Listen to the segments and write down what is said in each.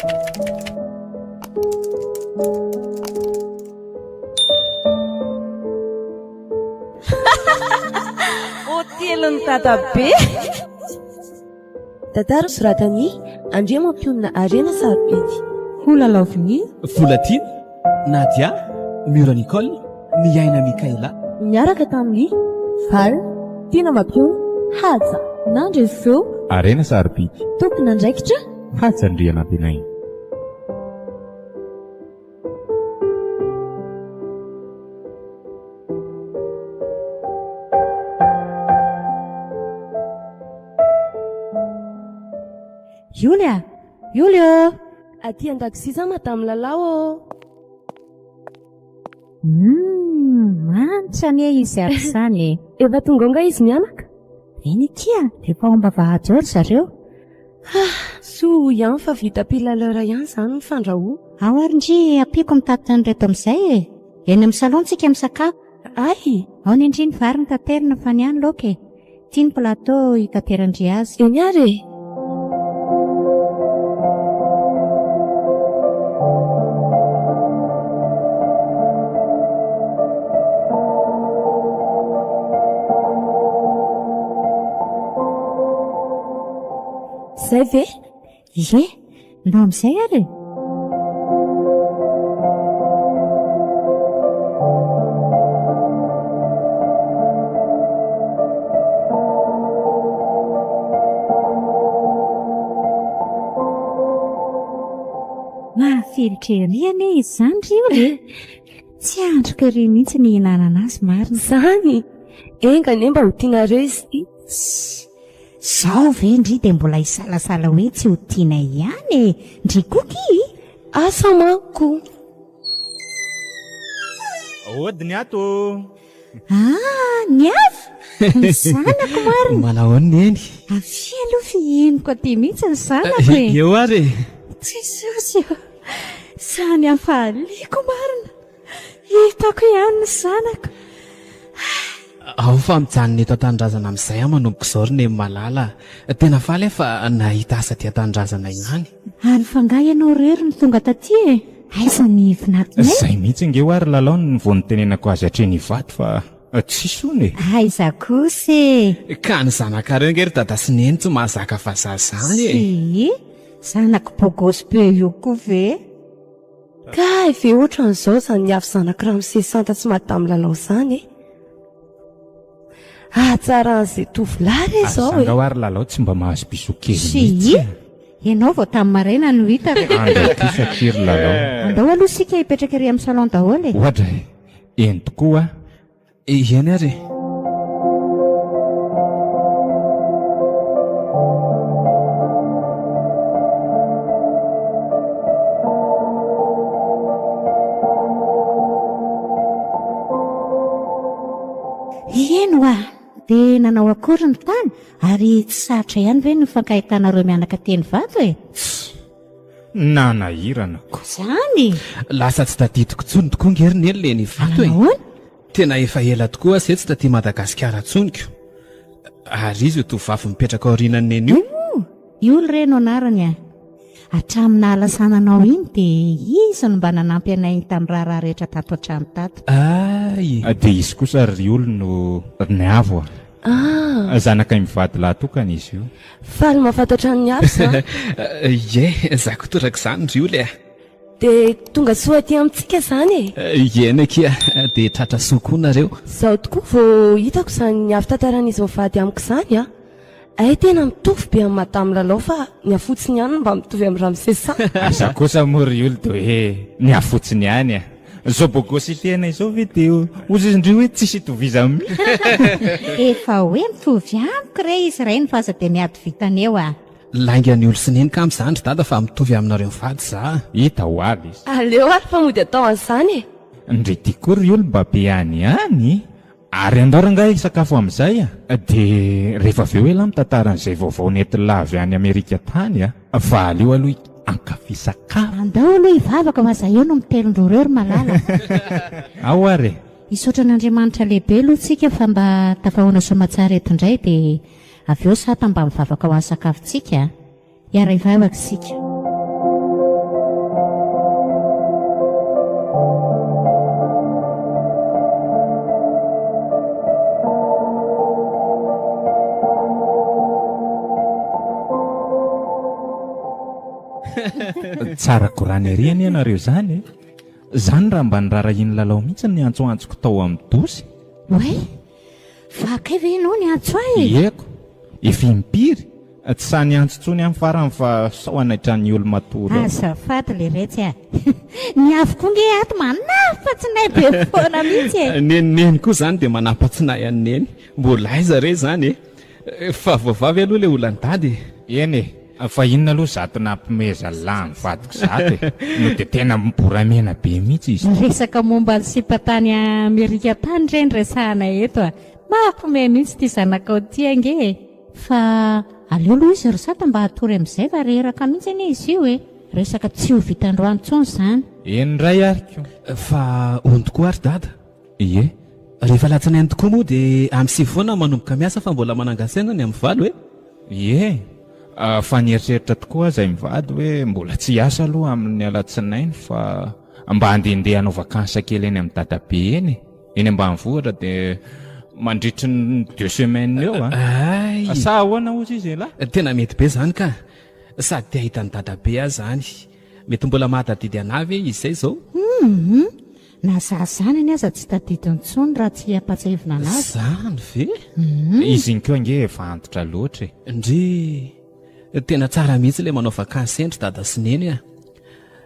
Hoteliny tatabe. Tantara soratany Andrea mampionina Arena Saripedy. Holalaviny Volatiny, Nadia, Mura Nicole, Miaina Mikaela. Miaraka tamin'ny Val, Tina Mampiona, Haja, Nandry Feo, Arena Saripedy. Tompona andraikitra, Hatsandriana Benainy. Yulia, aty an-dakozia za madame Lalao. Manitra anie izy ary izany. Efa tonga nga izy mianaka? Eny itia, efa omba vahajoro zareo. So ihany fa vita pilalera ihany izany ny fandrahoa. Ao ary ndry apiako mitady ny reto amin'izay e. Eny amin'ny salontsika misakafo. Ay, Ao ny indry ny vary ny taterina fa ny any loka e. Tia ny plateau hitaterandry azy. eny ary e. Zay ve? Ie, ndao amin'izay ary. Mahafilitreriana izy izany ry io. Tsy androka ery mihitsy ny hihinanana azy marina. Zany, enga anie mba ho tianareo izy ity. Zao ve ndry dia mbola hisalasala hoe tsy ho tiana ihany e. Ndry koky. Asa manko. Odiny ato. Ny avy. Ny zanako marina. Malahoany eny. Avy aloha fihenoko aty mihitsy ny zanako e. Eo ary. Jesosy eo. Sany afahaliako marina. Hitako ihany ny zanako. Ao fa mijanona eto an-tanindrazana amin'izay manomboka izao ry ny malala. Tena faly fa nahita asa ty an-tanindrazana ihany. Ary fangahy ianao rery ny tonga taty e. Aiza ny finatinay? Zay mihitsy nge ho ary lalao ny vao nitenenako azy hatreny hivaty fa tsy sony. Aiza kosa e. Ka ny zanakareo ngery dada sy neny tsy mahazaka fa zazany e. Zanako bogosy be io koa ve? Ka efe ohatra n'izao izany avy zanaka Ramsey Santa sy madame Lalao izany e. Tsara an'izay tovolahy izao e. Azanga ho ary lalao tsy mba mahazo biso kely Si, ianao vao tamin'ny maraina no hita. andray ty sakiry lalao. Andao aloha sika hipetraka ery amin'ny salon daholo e. Ohatra eny tokoa. Iany ary. Eno dia nanao akory ny tany ary tsy sarotra ihany ve ny fankahitanareo mianaka teny vato e. Nanahirana. Zany Lasa tsy tadidiko tsony tokoa ngery ny ely ny vato e. ahoana? Tena efa ela tokoa izay tsy taty Madagasikara tsoniko. Ary izy io tovavy mipetraka aorianany eny io. Io reno anarany a. Hatramina alasananao iny dia izy no mba nanampy anay tamin'ny raharaha rehetra tato hatramy tato. Ay. Dia izy kosa ry olona ny avo. Zanaka mivady lahatokana izy io. Faly mahafantatra ny avy za. Ie, zako toraka izany ry ole. Dia tonga soa aty amintsika izany e. Iena kia, dia tratra sokoa nareo. Zaho tokoa vao hitako izany avy tantaran'izy mivady amiko izany a. Ay tena mitovy be amin'ny madame Lalao fa ny afotsiny ihany mba mitovy amin'ny Ramsey Santa. Asa kosa mory olo dia hoe ny afotsiny ihany a. Zao bogosy tena izao ve dia ozy indry hoe tsisy toviza amin'ny. Efa hoe mitovy amiko re izy iray ny fa aza dia miady vitaneo a. Lainga ny olo sy neny ka amin'izany dada fa mitovy aminareo mivady za. Hita ho avy izy. Aleo ary fa mody atao an'izany e. Ndre tiako ry olo mba be any. Ary andao nga sakafo amin'izay a. Dia rehefa avy eo ela mitantaran'izay vaovao nety lavy any Amerika tany a. Fa aleo aloha ankafy sakafo. Andao aloha hivavaka fa zaho eo no mitelondro reo ry malala. Ao ary. Hisaotra n'Andriamanitra lehibe aloha tsika fa mba tafahoana soamantsara eto indray dia avy eo sata mba mivavaka ho any sakafontsika. Hiara hivavaka sika. Tsara korany ariany ianareo zany. Zany raha mba nirara iny lalao mihitsy ny antsoantsoko tao amin'ny dosy. Oe, vakay ve ianao ny antso ahy? Eko, efa impiry. Tsy sany antsotsony amin'ny farany fa sao anaitran'ny olo matory. Azafady le retsy a. Ny avokoa nge ato manafa-tsinay be foana mihitsy e. Neniny koa zany dia manampatsinay any neny. Mbola aiza re zany e. Fa voavavy aloha le olany-dady. Eny e, fa inona aloha zato nampimeza lany vadiko zato e. No dia tena miboramena be mihitsy izy. Resaka momba ny sipatany Amerika tany reny resahana eto a. Mampime mihitsy ty zanakao ty ange. Fa aleo aloha izy rosata mba hatory amin'izay fa reraka mihitsy anie izy io e. Resaka tsy ho vitandroany tsony zany. Eny ray ariko. Fa ono tokoa ary dada. Ie. Rehefa latsanainy tokoa moa dia amin'ny sivy manomboka miasa fa mbola manangasaina ny amin'ny valo e. Ie. Fa nieritreritra tokoa aho izay mivady hoe mbola tsy hiasa aloha amin'ny alatsinainy fa mba handehandeha hanao vakansa kely eny amin'ny dadabe eny. Eny ambanivohitra dia mandritry ny 2 semaines eo a. Ay. Sa ahoana ozy izy la? Tena mety be zany ka. Sady te ahitany dadabe azy zany. Mety mbola mahatadidy anavy izy izay zao. Na zazany any aza tsy tadidiny tsony raha tsy hampatsahivina anazy. Zany ve? Izy iny koa nge efa antitra loatra e. Ndry tena tsara mihitsy le manao vakansy endry dada sy neny a.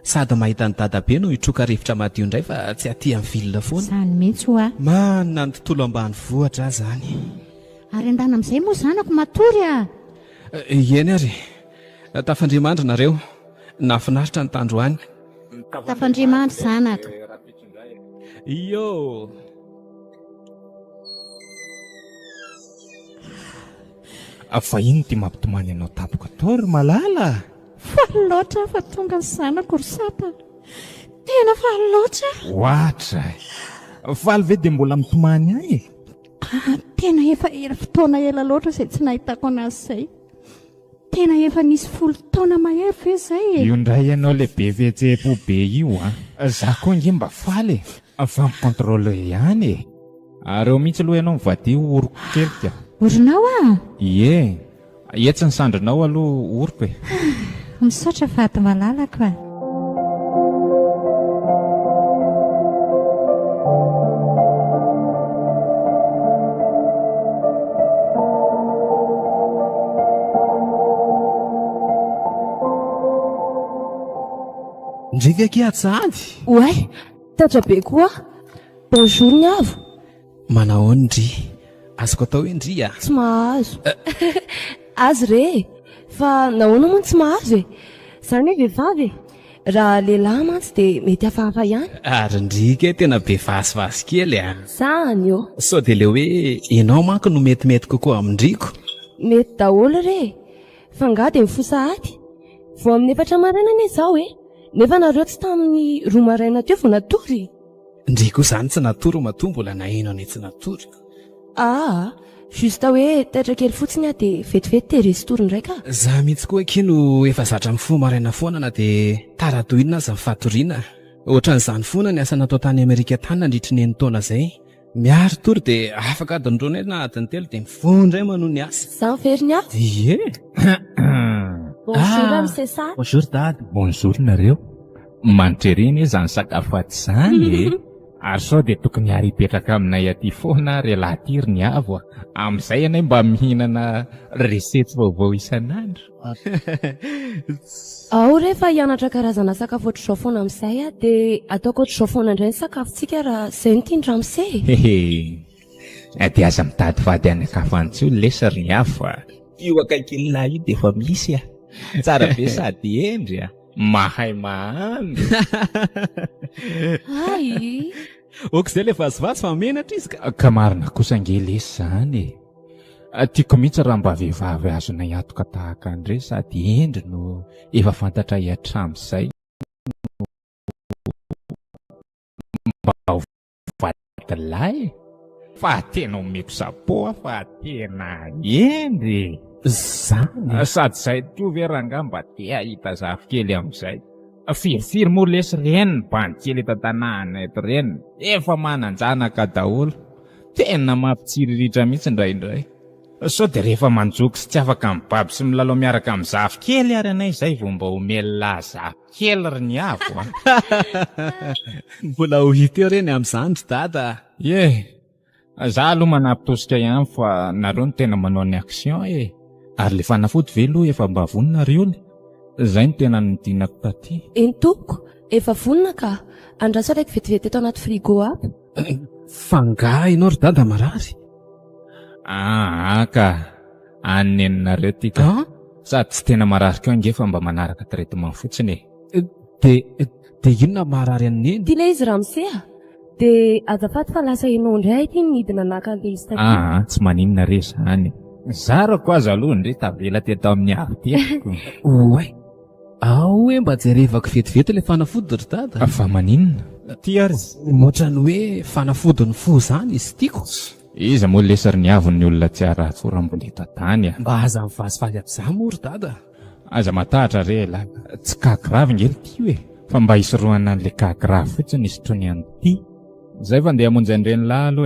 Sady mahita ny dadabe no hitroka rivotra madio indray fa tsy aty amin'ny vilona foana. Zany mihitsy ho a. Manana ny tontolo ambany vohatra zany. Ary andana amin'izay moa zanako matory a. Eny ary. Tafandriamandry nareo. Nafinaritra ny tandroany. Tafandriamandry zanako. Yo. Fa iny ty mampitomany anao tapoka tao ry malala. Faly loatra fa tonga ny zanako rosata. Tena faly loatra. Oatra. Faly ve dia mbola mitomany ahy e. Tena efa fotoana ela loatra izay tsy nahitako anazy izay. Tena efa nisy 10 taona mahery ve izay e. Io ndray ianao le be vetsepo be io a. Za koa nge mba faly e. Fa mikontrôle ihany e. Ary eo mihitsy aloha ianao mivady oroko kelika. Orinao a? Ie. Etsy ny sandrinao aloha oroko e. Misaotra vady malalako a. Ndrika kiatsady. Oay, tatra be koa. Bonjour ny avo. Manao ndry. Azoko atao hoe ndry a. Tsy mahazo. Azy re. Fa nahoana moa tsy mahazo e. Zany hoe vehivavy. Raha lehilahy mantsy dia mety hafahafa ihany. Ary ndrika tena be vasivasy kely a. Zany io. Sao dia le hoe enao manko no metimety kokoa amindriko. Mety daholo re. Fa ngah dia mifosahady. Vao amin'ny 4 maraina izao e. Nefa nareo tsy tamin'ny 2 maraina teo vao natory. Ndriko zany tsy natory matoa mbola naheno any tsy natory. Justa hoe taitra kely fotsiny dia vetivety tehirezy tory indray ka. Za mihitsy koa kino efa zatra mifoha maraina foana na dia taradoina aza mifatoriana. Ohatran'izany foana ny asa natao tany Amerika tany nandritry ny 9 taona izay. Miary tory dia afaka adiny na adiny 3 dia mifoha indray manao ny asa. Zany very ny afa. Ie. Bonjour Monsieur Sar. Bonjour dady. Bonjour nareo. Mantrereny izany sakafo aty zany e. Ary sao dia tokony ary hipetraka aminay aty foana ry lahatiry ny avo. Amin'izay anay mba mihinana resety vaovao isan'andro. Ao rehefa hianatra karazana sakafo ohatr'izao foana amin'izay dia ataoko ohatr'izao foana indray ny sakafontsika raha izay no tiany ramose. Dia aza mitady vady anakafa antsio lesa ry avo. Io akaikilina io dia efa misy a. Tsara be sady endry a. Mahay mahamy. Ay. Ok izay le vasivasy fa menatra izy ka. Kamarina kosa nge lesy zany e. Tiako mihitsy raha mba vehivavy azonay atoka tahaka andre sady endry no efa fantatra hiatram'izay. Mba ho vadilay. Fa tena omeko sapoa fa tena endry. Zany. Sady izay to ve ranga mba te ahita zafikely amin'izay. Firifiry moa lesy reny bandy kely eto tanàna eto reny. Efa mananjanaka daholo. Tena mampitsiriritra mihitsy indraindray. sao dia rehefa manjoky sy tsy afaka mibaby sy milalao miaraka amin'ny zafy kely ary anay izay vao mba homelona zafy kely ry ny avo a. Mbola ho hita eo reny amin'izany ry dada. Za aloha manapitosika ihany fa nareo no tena manao ny action ary le fanafody ve aloha efa mba vonona ry olo. Zay no tena nidinako taty. Entoko, efa vonona ka. Andraso raiky vetivety eto anaty frigo aby. Fanga ianao ry dada marary. Ka aneninareo tika. Sady tsy tena marary keo ange fa mba manaraka traitement fotsiny. De inona marary an'iny? Tia le izy Ramsea. De azafady fa lasa ianao indray ity nidina naka le izy taty. Tsy maninona re zany. Zarako aza aloha ndre tavela teto amin'ny avy tiako. Oay. Hoe mba jerevako vetivety le fanafody ry dada. Fa maninona? Tia ry. Motrany hoe fanafody ny fo zany izy tiako. Iza moa lesary ny avon'ny olona tsy aratsy oramboleta tany a. Mba aza mivazivaly amin'izany moa ry dada. Aza matahatra re la. Tsy kagrave ngely ty hoe. Fa mba hisorohana an'le kagrave fotsiny isotrony any ty. Zay fa ndeha hamonjy andreny lalo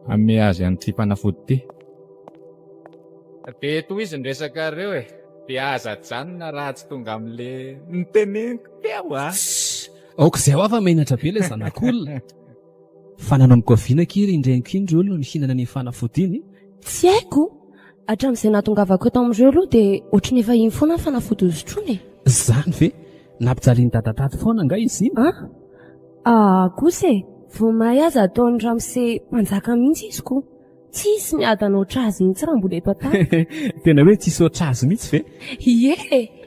ame azy an'ity fanafody ty. De toy izy nresaka reo de aza janona raha tsy tonga am'le niteneniko teo a. Aoka izay ho afa menatra be le zanak'olona. Fa nanao mikoviana kiry indreniko indry olona ny hinana ny fanafody iny. Tsy haiko. Hatramin'izay nahatongavako eto amin'ireo aloha dia ohatry ny efa iny foana ny fanafody hosotrony. Zany ve? Nampijaliany dadataty foana nga izy iny? Kosa vao mahay aza ataony Ramsea mpanjaka mihitsy izy ko. Tsisy miadana oatra azy mihitsy raha mbola eto an-tany. Tena hoe tsisy oatra azy mihitsy ve? Ie.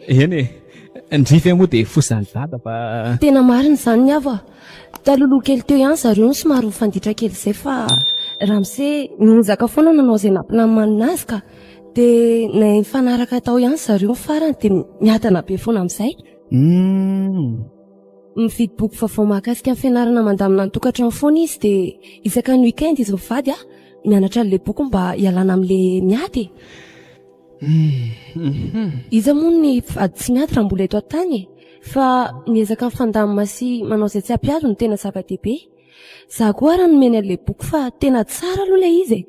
Eny ndrify moa dia fosany dada fa... Tena marina izany ny avo. Taloloha kely teo ihany zareo ny somary mifanditra kely izay fa Ramsea nizaka foana nanao izay nampilamimanina azy ka. Dia na mifanaraka tao ihany zareo ny farany dia miadana be foana amin'izay. Mividy boky vaovao mahakasika ny fianarana mandamina ny tokantrano foana izy dia isaka ny weekend izy mivady mianatra an'ilay boky mba hialana amin'ilay miady. Izy moa ny vady tsy miady raha mbola eto an-tany fa miezaka mifandamina sy manao izay tsy ampiady no tena zava-dehibe. Za koa raha nomeny an'ilay boky fa tena tsara aloha ilay izy.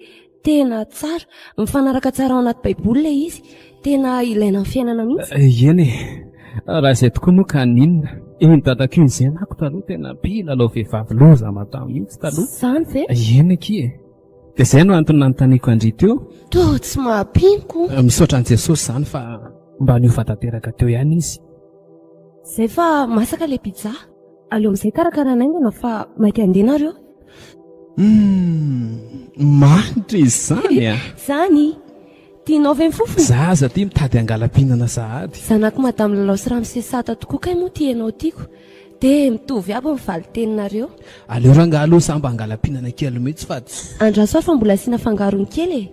Tena tsara. Mifanaraka tsara ao anaty baiboly ilay izy. Tena ilaina amin'ny fiainana mihitsy. Eny raha izay tokoa moa ka ninona. Eny dadako iny izay anako taloha tena mpilalao vehivavy loza matao mihitsy taloha. Zany ve? Eny ki dia izay no antony nanontaniako andry teo. To tsy mahampiniko. Misaotra an'i Jesosy zany fa mba niova tanteraka teo ihany izy. Zay fa masaka le pizza. Aleo amin'izay karakarana aingana fa mainka andeha nareo. Manitra izy zany a. Zany. Tianao ve mifofona? Za aza tia mitady angalam-pihinana sahady. Zanako madame Lalao sy Ramsea sata tokoa kay moa tianao tiako. Dia mitovy aby mivaly teninareo. Aleo ranga aloha samby angalam-pihinana kely mihitsy fa Andraso fa mbola asiana fangarony kely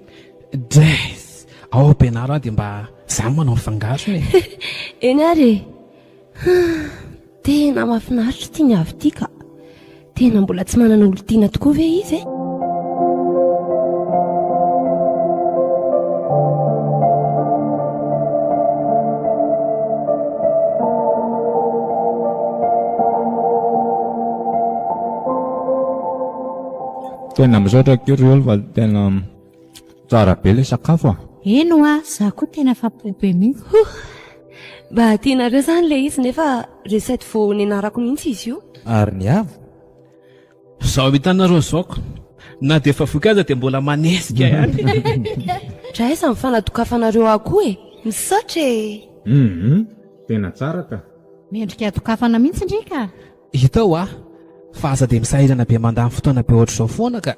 Dres. Ao ampianaro dia mba zany manao fangarony. Eny ary. Tena mahafinaritra tia ny avy tia ka. Tena mbola tsy manana olo-tiana tokoa ve izy Tena misaotra kely ry olo fa tena tsara be ilay sakafo Eno za koa tena fapobe mihitsy. Mba tianareo zany le izy nefa resety vao nianarako mihitsy izy io. Ary ny avo. Zao hitanareo zaoko. Na dia efa voky aza dia mbola manesika ihany. Dra aiza mifanadokafanareo akoho misaotra Tena tsara ka. Mendrika adokafana mihitsy ndrika. Hitao fa aza dia misahirana be mandany fotoana be ohatr'izao foana ka.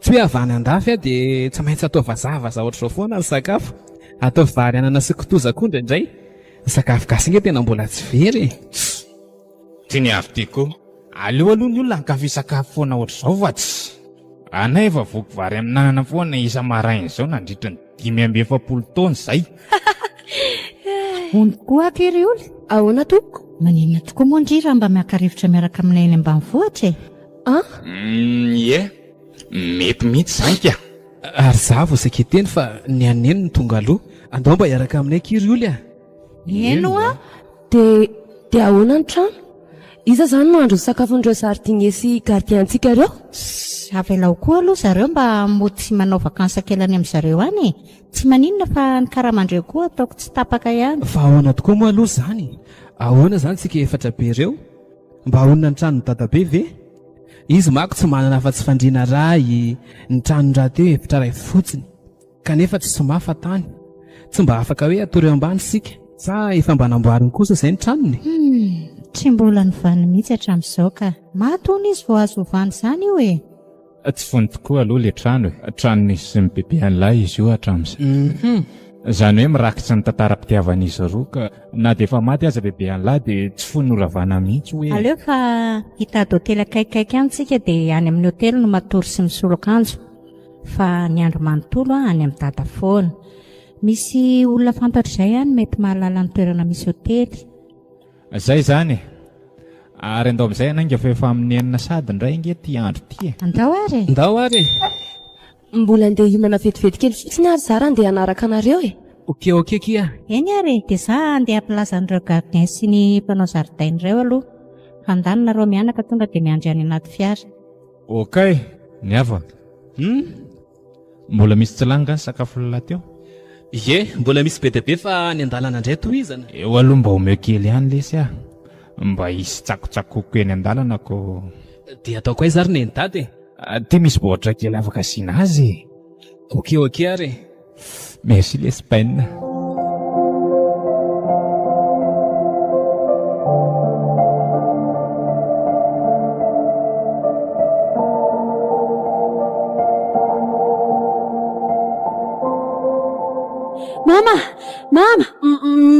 Tsy hoe avany andafy dia tsy maintsy atao vazavaza ohatr'izao foana ny sakafo. Atao vary anana sy kitoza koa indraindray. Ny sakafo gasy nge tena mbola tsy very. Tsy ny avy tiako. Aleo aloha ny olona hankafy sakafo foana ohatr'izao fa tsy. Anay efa voky vary amin'anana foana isa maraina izao nandritra ny 570 taona izay. Ono koa kely olo. Ahoana toko? Maninona tokoa moa ndry raha mba miaka-rivotra miaraka aminay any ambanivohitra Ie. Mety mihitsy izany ka. Ary za vao saketeny fa ny aneny ny tonga aloha. Andao mba hiaraka aminay kiry olo Eno Dia ahoana ny trano? Iza zany no andro ny sakafon'ireo sardinier sy gardiantsika ireo? Avelao koa aloha zareo mba mody sy manao vakansa kelany amin'ny zareo any. Tsy maninona fa ny karamandreo koa ataoko tsy tapaka ihany. Fa ahoana tokoa moa aloha zany? Ahoana zany tsika efatra be ireo? Mba ahoana ny tranony dadabe ve? Izy mako tsy manana afa-tsy fandriana ray, ny tranony raha teo efitra ray fotsiny, kanefa tsy somafa tany. Tsy mba afaka hoe atory ambany sika, sa efa mba namboariny kosa izay ny tranony? Tsy mbola nivany mihitsy hatramin'izao ka matony izy vao azo vany izany io e. Tsy fony tokoa aloha le trano e. Tranon'izy sy ny bebe an'ilay izy io hatramin'izay. Izany hoe mirakitra ny tantaram-pitiavan'izy roa ka na dia efa maty aza bebe an'lahy dia tsy fony noravana mihitsy hoe. Aleo fa hitady hotely akaikikaiky any tsika dia any amin'ny hotely no matory sy misolo-kanjo. Fa ny andro manontolo any amin'ny dada foana. Misy olona fantatra izay any mety mahalala ny toerana misy hotely. Izay zany e. Ary andao amin'izay ananga fa efa amin'ny enina sady indray nge ty andro ty. Andao ary. Ndao ary. Mbola andeha himana vetivety kely fotsiny ary Zara andeha hanaraka anareo e. Okey kia. Eny ary dia za andeha hampilaza an'ireo gardien sy ny mpanao zaridaina ireo aloha. Handany nareo mianaka tonga dia miandry any anaty fiara. Okay, niava. Mbola misy tsilanga ny sakafo lala teo? Ie, mbola misy be dia be fa ny andalana indray tohizana. Eo aloha mba omeo kely ihany lesy ah. Mba hisy tsakotsakoko eny andalana ko. Dia ataoko aiza ary ny dady? Ty misy boatra kely afaka asiana azy. Okey ary. Merci l'Espagne. Mama,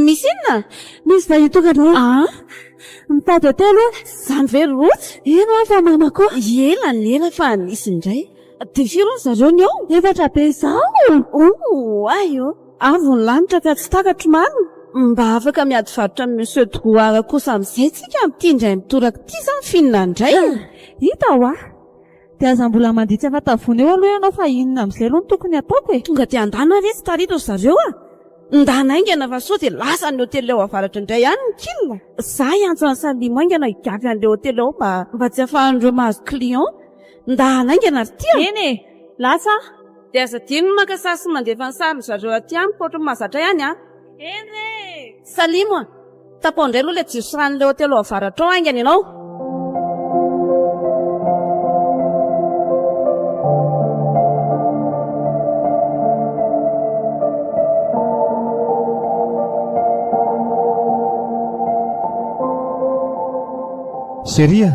misy inona? Misy vahiny tonga andro. Mitady hotely zany very rotsy. Ino fa mama ko? Ela fa nisy indray. Dia firy zareo ny ao? 4 be izao. Ayo. Avo ny lanitra ka tsy takatro marina. Mba afaka miady varotra amin'ny Monsieur Drouard kosa amin'izay tsika mitindray mitoraka ty zany finina indray. Hita ho dia aza mbola manditsy afa tavony eo aloha ianao fa inona amin'izay aloha no tokony ataoko e. Tonga dia andana resy tarito zareo ndana aingana fa sao dia lasa ny hotely ao avaratra indray ihany ny kilina. Za iantso ny Salimo aingana higavy an'ilay hotely ao mba tsy ahafahan'ireo mahazo client. Ndana aingana ry tia. Eny e, lasa. Dia aza dino maka sary sy mandefa ny sary zareo aty any potro mahazatra ihany Eny e. Salimo tapao indray aloha ilay jiro sy ran'ilay hotely ao avaratra ao aingana ianao. Seria,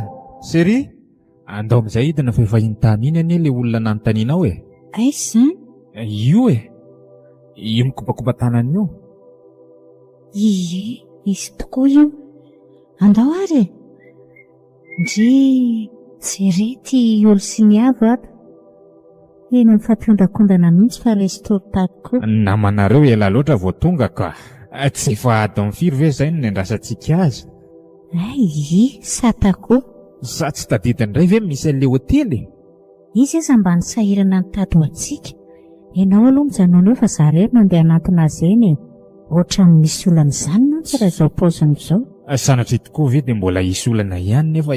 andao amin'izay hidina fa efa intany iny anie le olona nanontanianao e. Aiza? Io e. Io mikopakopa tanany io. Ie, izy tokoa io. Andao ary. Ndry jerety olo sy ny avo ato. Eny amin'ny fampiondrankondana mihitsy fa restoratako. Namanareo ela loatra vao tonga ka. Tsy efa adao firy ve izay no niandrasantsika azy? Ai, satako. Sa tsy tadidiny indray ve misy an'ilay hotely? Izy aza mba nisahirana ny tady ho antsika. Ianao aloha mijanona eo fa za rery mandeha anatona azy eny e. Ohatran'ny misy olana izany mantsy raha izao paoziny izao. Sanatry tokoa ve dia mbola hisy olana ihany nefa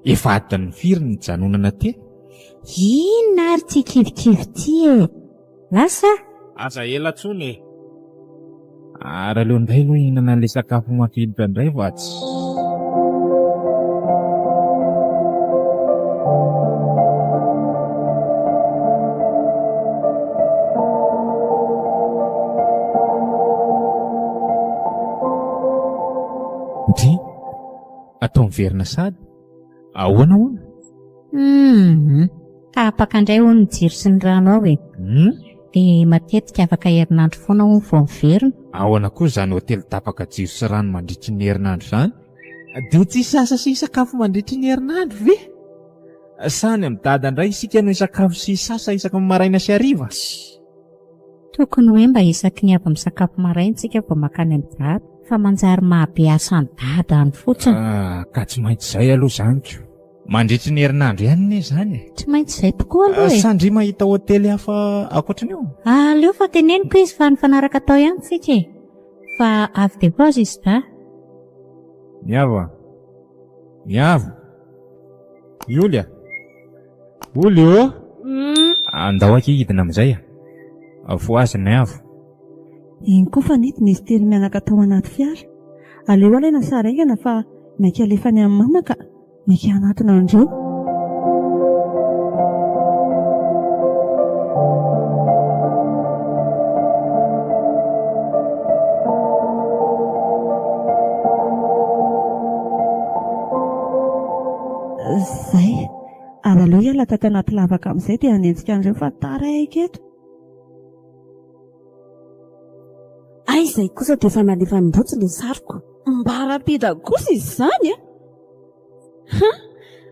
efa adiny firy ny janonana ty? Inona ary ty kivikivy ty e? Lasa? Aza ela tsony e. Ary aleo indray aloha hihinana an'ilay sakafo mafilotra indray vatsy. Ndi, atao miverina sady. Ahoana hono? Tapaka indray ho ny jiro sy ny rano ao e. Dia matetika afaka herinandro foana ho vao miverina. Ahoana koa izany hotely tapaka jiro sy rano mandritry ny herinandro izany? Dia tsy sasa sy sakafo mandritry ny herinandro ve? Sany amin'ny dada indray isika no sakafo sy sasa isaka maraina sy hariva. Tokony hoe mba isaky ny avy amin'ny sakafo maraina tsika vao makany amin'ny dada. Fa manjary mahabe asa ny dada any fotsiny. Ka tsy maintsy izay aloha izanyko. Mandritry ny herinandro ihany ne izany. Tsy maintsy izay tokoa aloha e. Sandry mahita hotely hafa ankoatran'io? Aleo fa teneniko izy fa ny fanaraka tao ihany tsika e. Fa avy dia koa izy da. Miava. Miavo. Julia. Olio. Andao aky hidina amin'izay voazina avo. Iny koa fa nety nisy telo mianaka tao anaty fiara. Aleo alaina sara aingana fa maika alefany amin'ny mama ka maika anatona andreo. Zay ary aleo iala tato anaty lavaka amin'izay dia hanenjika andreo fa tara eketo. Izay kosa dia efa nalefa mibotsy ny sariko. Mbarapida kosa izy izany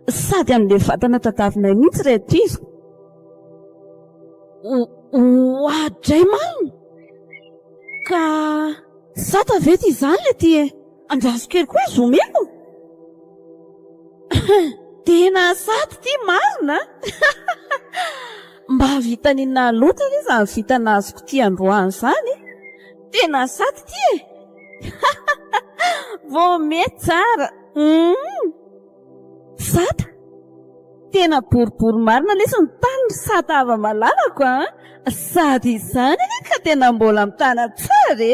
sady amin'ilay vatana tadavina mihitsy rehetra izy. Oadray marina ka zata vety izany le ty andraso kely koa izy omeno. Tena sady ty marina. Mba vitanina loatra izy ny vitana azoko ty androany izany. Tena sady ty vao mety tsara. Sata tena boribory marina lesy ny tany sata ava malalako sady izany ka tena mbola mitana tsara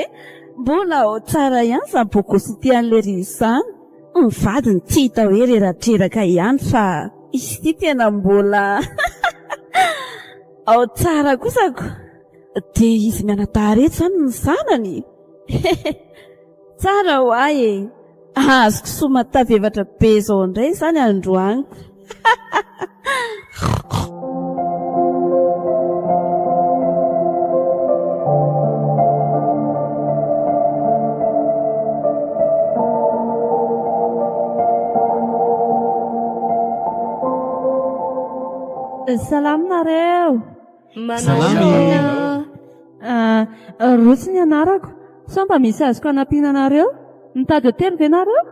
mbola ao tsara ihany fa bokosy ty an'le ry izany. Ny vadiny tsy hita hoe reratreraka ihany fa izy ty tena mbola ao tsara kosako. Dia izy mianatareto izany ny zanany. Tsara ho ahy azoko soma tavevatra be izao indray izany androany. Salaminareo. Salamy. Rotsy ny anarako. Sao mba misy azoko anampiana anareo? Mitady hotely ve nareo?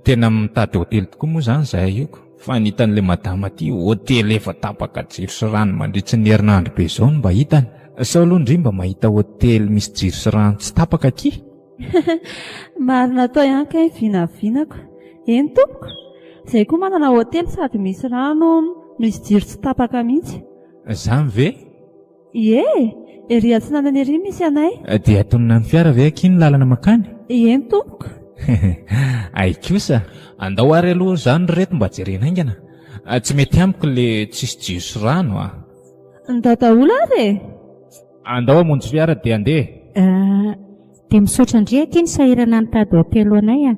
Tena mitady hotely tokoa moa zany zahay ioko. Fa nitan'ilay madama ty hotely efa tapaka jiro sy rano mandritsy ny herinandro be zao no mba hitany. Sao aloha ndry mba mahita hotely misy jiro sy rano tsy tapaka aty? Marina tao ihany ka vinavinako. Eny tompoko. Izay koa manana hotely sady misy rano, misy jiro tsy tapaka mihitsy. Zany ve? Ery atsinanany ery misy anay. Dia atonina ny fiara ve aky ny lalana makany? Eny tompoko. Ay kosa, andao ary aloha zany reto mba jerena aingana. Tsy mety amiko le tsisy jiro sy rano Andao daholo ary Andao hamonjy fiara dia andeha. Dia misaotra ndray aty ny sahirana nitady hotely anay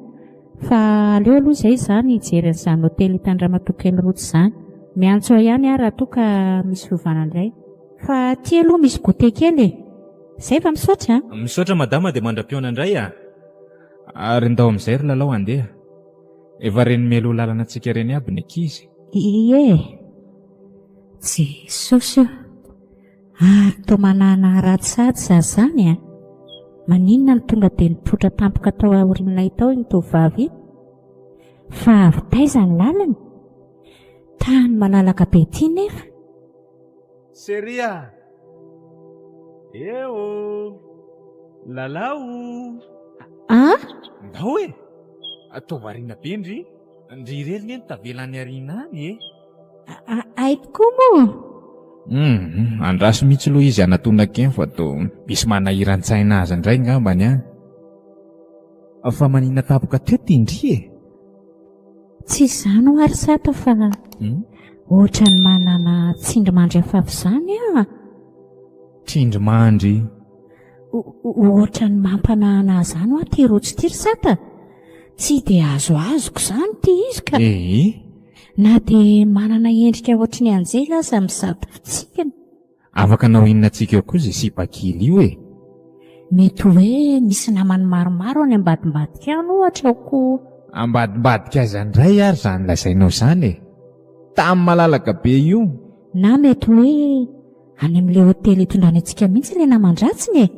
fa aleo aloha izay izany hijery an'izany hotely Tandramatoakely rotsy izany. Miantso ihany raha toa ka misy fiovana indray. Fa ty aloha misy gote kely. Izay fa misaotra. Misaotra madama dia mandram-piona indray Ary ndao amin'izay ry lalao andeha. Efa reny melo lalana antsika reny aby ny ankizy. Jesosy ary toa manana ratsady zazany maninona ny tonga dia nipotra tampoka tao aorianay tao ny tovavy fa avy taiza ny lalany tany malalaka be ty nefa. Seria eo lalao ndao atao variana be ndry reny tavelany ariana any Aiko koa moa. Andraso mihitsy aloha izy anatonaka eny fa to misy manahiran-tsaina azy indray ngambany fa manina tapoka teo tindry Tsy izany ho ary sata fa ohatra ny manana tsindrimandry afavy izany Tsindrimandry ohatra ny mampanahana izany ty rotsy ty ry sata. Tsy dia azoazoko izany ty izy ka. Na dia manana endrika ohatry ny anjely aza mizady fitsikana. Afaka nao inona antsika eo koa izay sipakily io Mety hoe misy namany maromaro any ambadimbadika any ohatra ko. Ambadimbadika aza indray ary zany lazainao izany tamin'ny malalaka be io. Na mety hoe any amin'ilay hotely hitondrany antsika mihitsy ilay namandratsiny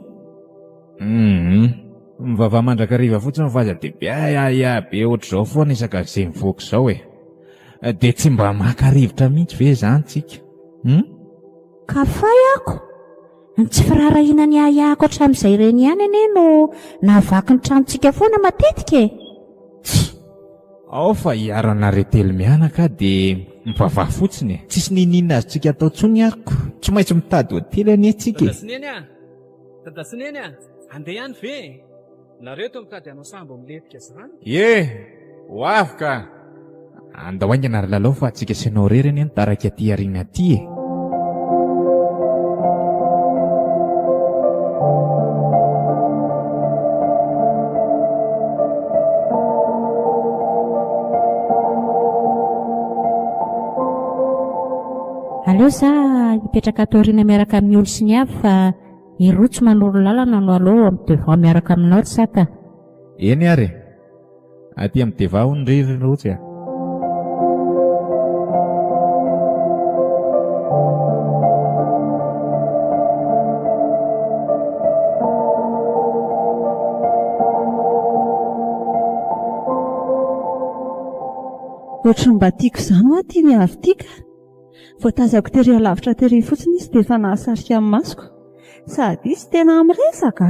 Mivava mandrakariva fotsiny faza dia be ohatr'izao foana isaka izay mivoaka izao dia tsy mba maka-rivotra mihitsy ve zany tsika Kafay ako. Tsy firarahina ny ayako hatramin'izay ireny ihany ane no nahavaky ny tranontsika foana matetika Ao fa hiaranareo telo mianaka dia mivavaha fotsiny. Tsisy ninina azy atao tsony ako. Tsy maintsy mitady hotely any antsika. Tadasineny andeha ihany ve? Nareo to mitady anao sambo miletika izany? Ho avy ka. Andahoaingana ry lalao fa atsika sy anao rerany any taraka aty ariana aty e. Aleo za hipetraka ato aoriana miaraka amin'ny olo sy ny avy fa iroa tsy manoro lalana no aleo amin'ny devant miaraka aminao ry saka. Eny ary. Aty amin'ny devant ho ny ririny rotsy a. Ohatrany mba tiako izany ho aty ny avy tika. Voatazako tery alavitra tery fotsiny izy dia efa nahasarika amin'ny masoko. Sady izy tena miresaka.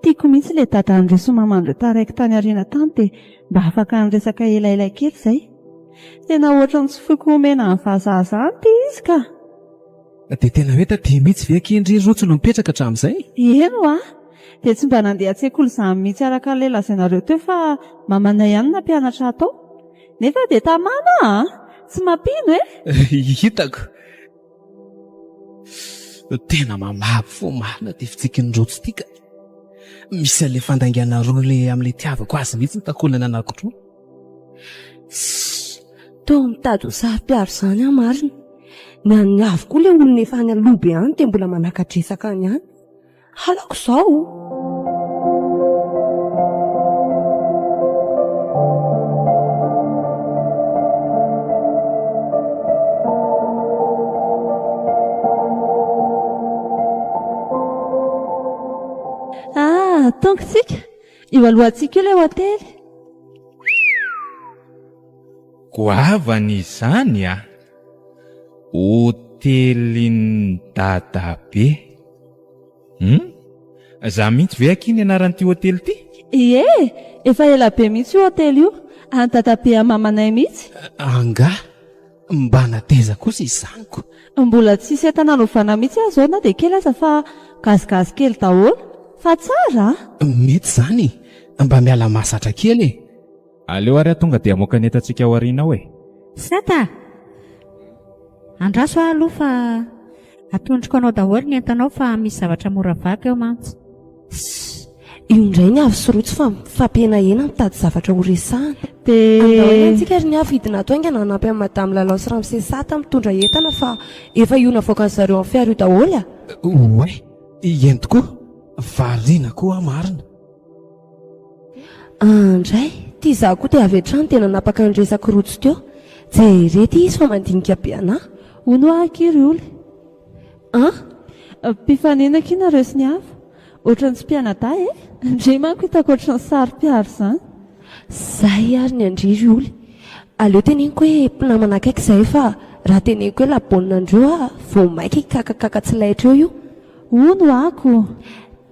Tiako mihitsy ilay dada nireo mamandro taraiky tany ariana tany dia mba afaka niresaka elaela kely izay. Tena ohatrany tsy foiko omena amin'ny vazaza anty izy ka. Dia tena hoe taty mihitsy ve Kindry rotsy no mipetraka hatramin'izay? Eno dia tsy mba nandeha an-tsekoly izany mihitsy araka ny lelazainareo teo fa mamana ihany na mpianatra atao. Nefa dia tamana tsy mampino Hitako. Tena mamabo fo marina dia fitsiky ny rotsy tika. Misy an'ilay fandaingana roa amin'ilay tiavako azy mihitsy nitakolana anankiroa. Tao mitady ho sarim-piaro izany marina. Ny an'ny avokoa ilay olona efa any alobe any dia mbola manakatresaka any any. Halako izao. Tongotsika io alohantsika io ilay hotely. Goavany izany a. Hotelin'ny dadabe. Za mihitsy ve akiny anaran'ity hotely ity? Ie, efa ela be mihitsy io hotely io. Any dadabe mamanay mihitsy. Anga, mba nateza kosa izaniko. Mbola tsisy entana novana mihitsy aho zao na dia kely aza fa gazigazy kely daholo. Fa tsara? Mety izany, mba miala masatra kely e. Aleo ary tonga dia amoaka ny entantsika ao aoriana ao e. Sata, andraso aloha fa atondriko anao daholo ny entanao fa misy zavatra mora vaky eo mantsy. Io indray ny avy sy rotsy fa fampiena ena mitady zavatra ho resahana. Dia andahoana antsika ry ny avy hidina ato aingana hanampy amin'ny madame Lalao sy Ramose Sata mitondra entana fa efa io navoaka ny zareo amin'ny fiara io daholo a. Oe, eny tokoa. Variana koa marina. Andray, tia izaho koa dia avy hatrany tena napaka ny resaka rotsy teo. Jerety izy fa mandinika be anahy. Hono akiry olo. Mpifanena kinareo sy ny avy. Ohatrany tsy mpianada Ndre manko hitako ohatrany sarim-piaro izany. Zay ary ny andriry olo. Aleo teneniko hoe mpinamana akaiky izay fa raha teneniko hoe labaonina andreo vao maika kakakaka tsy lahitra eo io. Hono ako.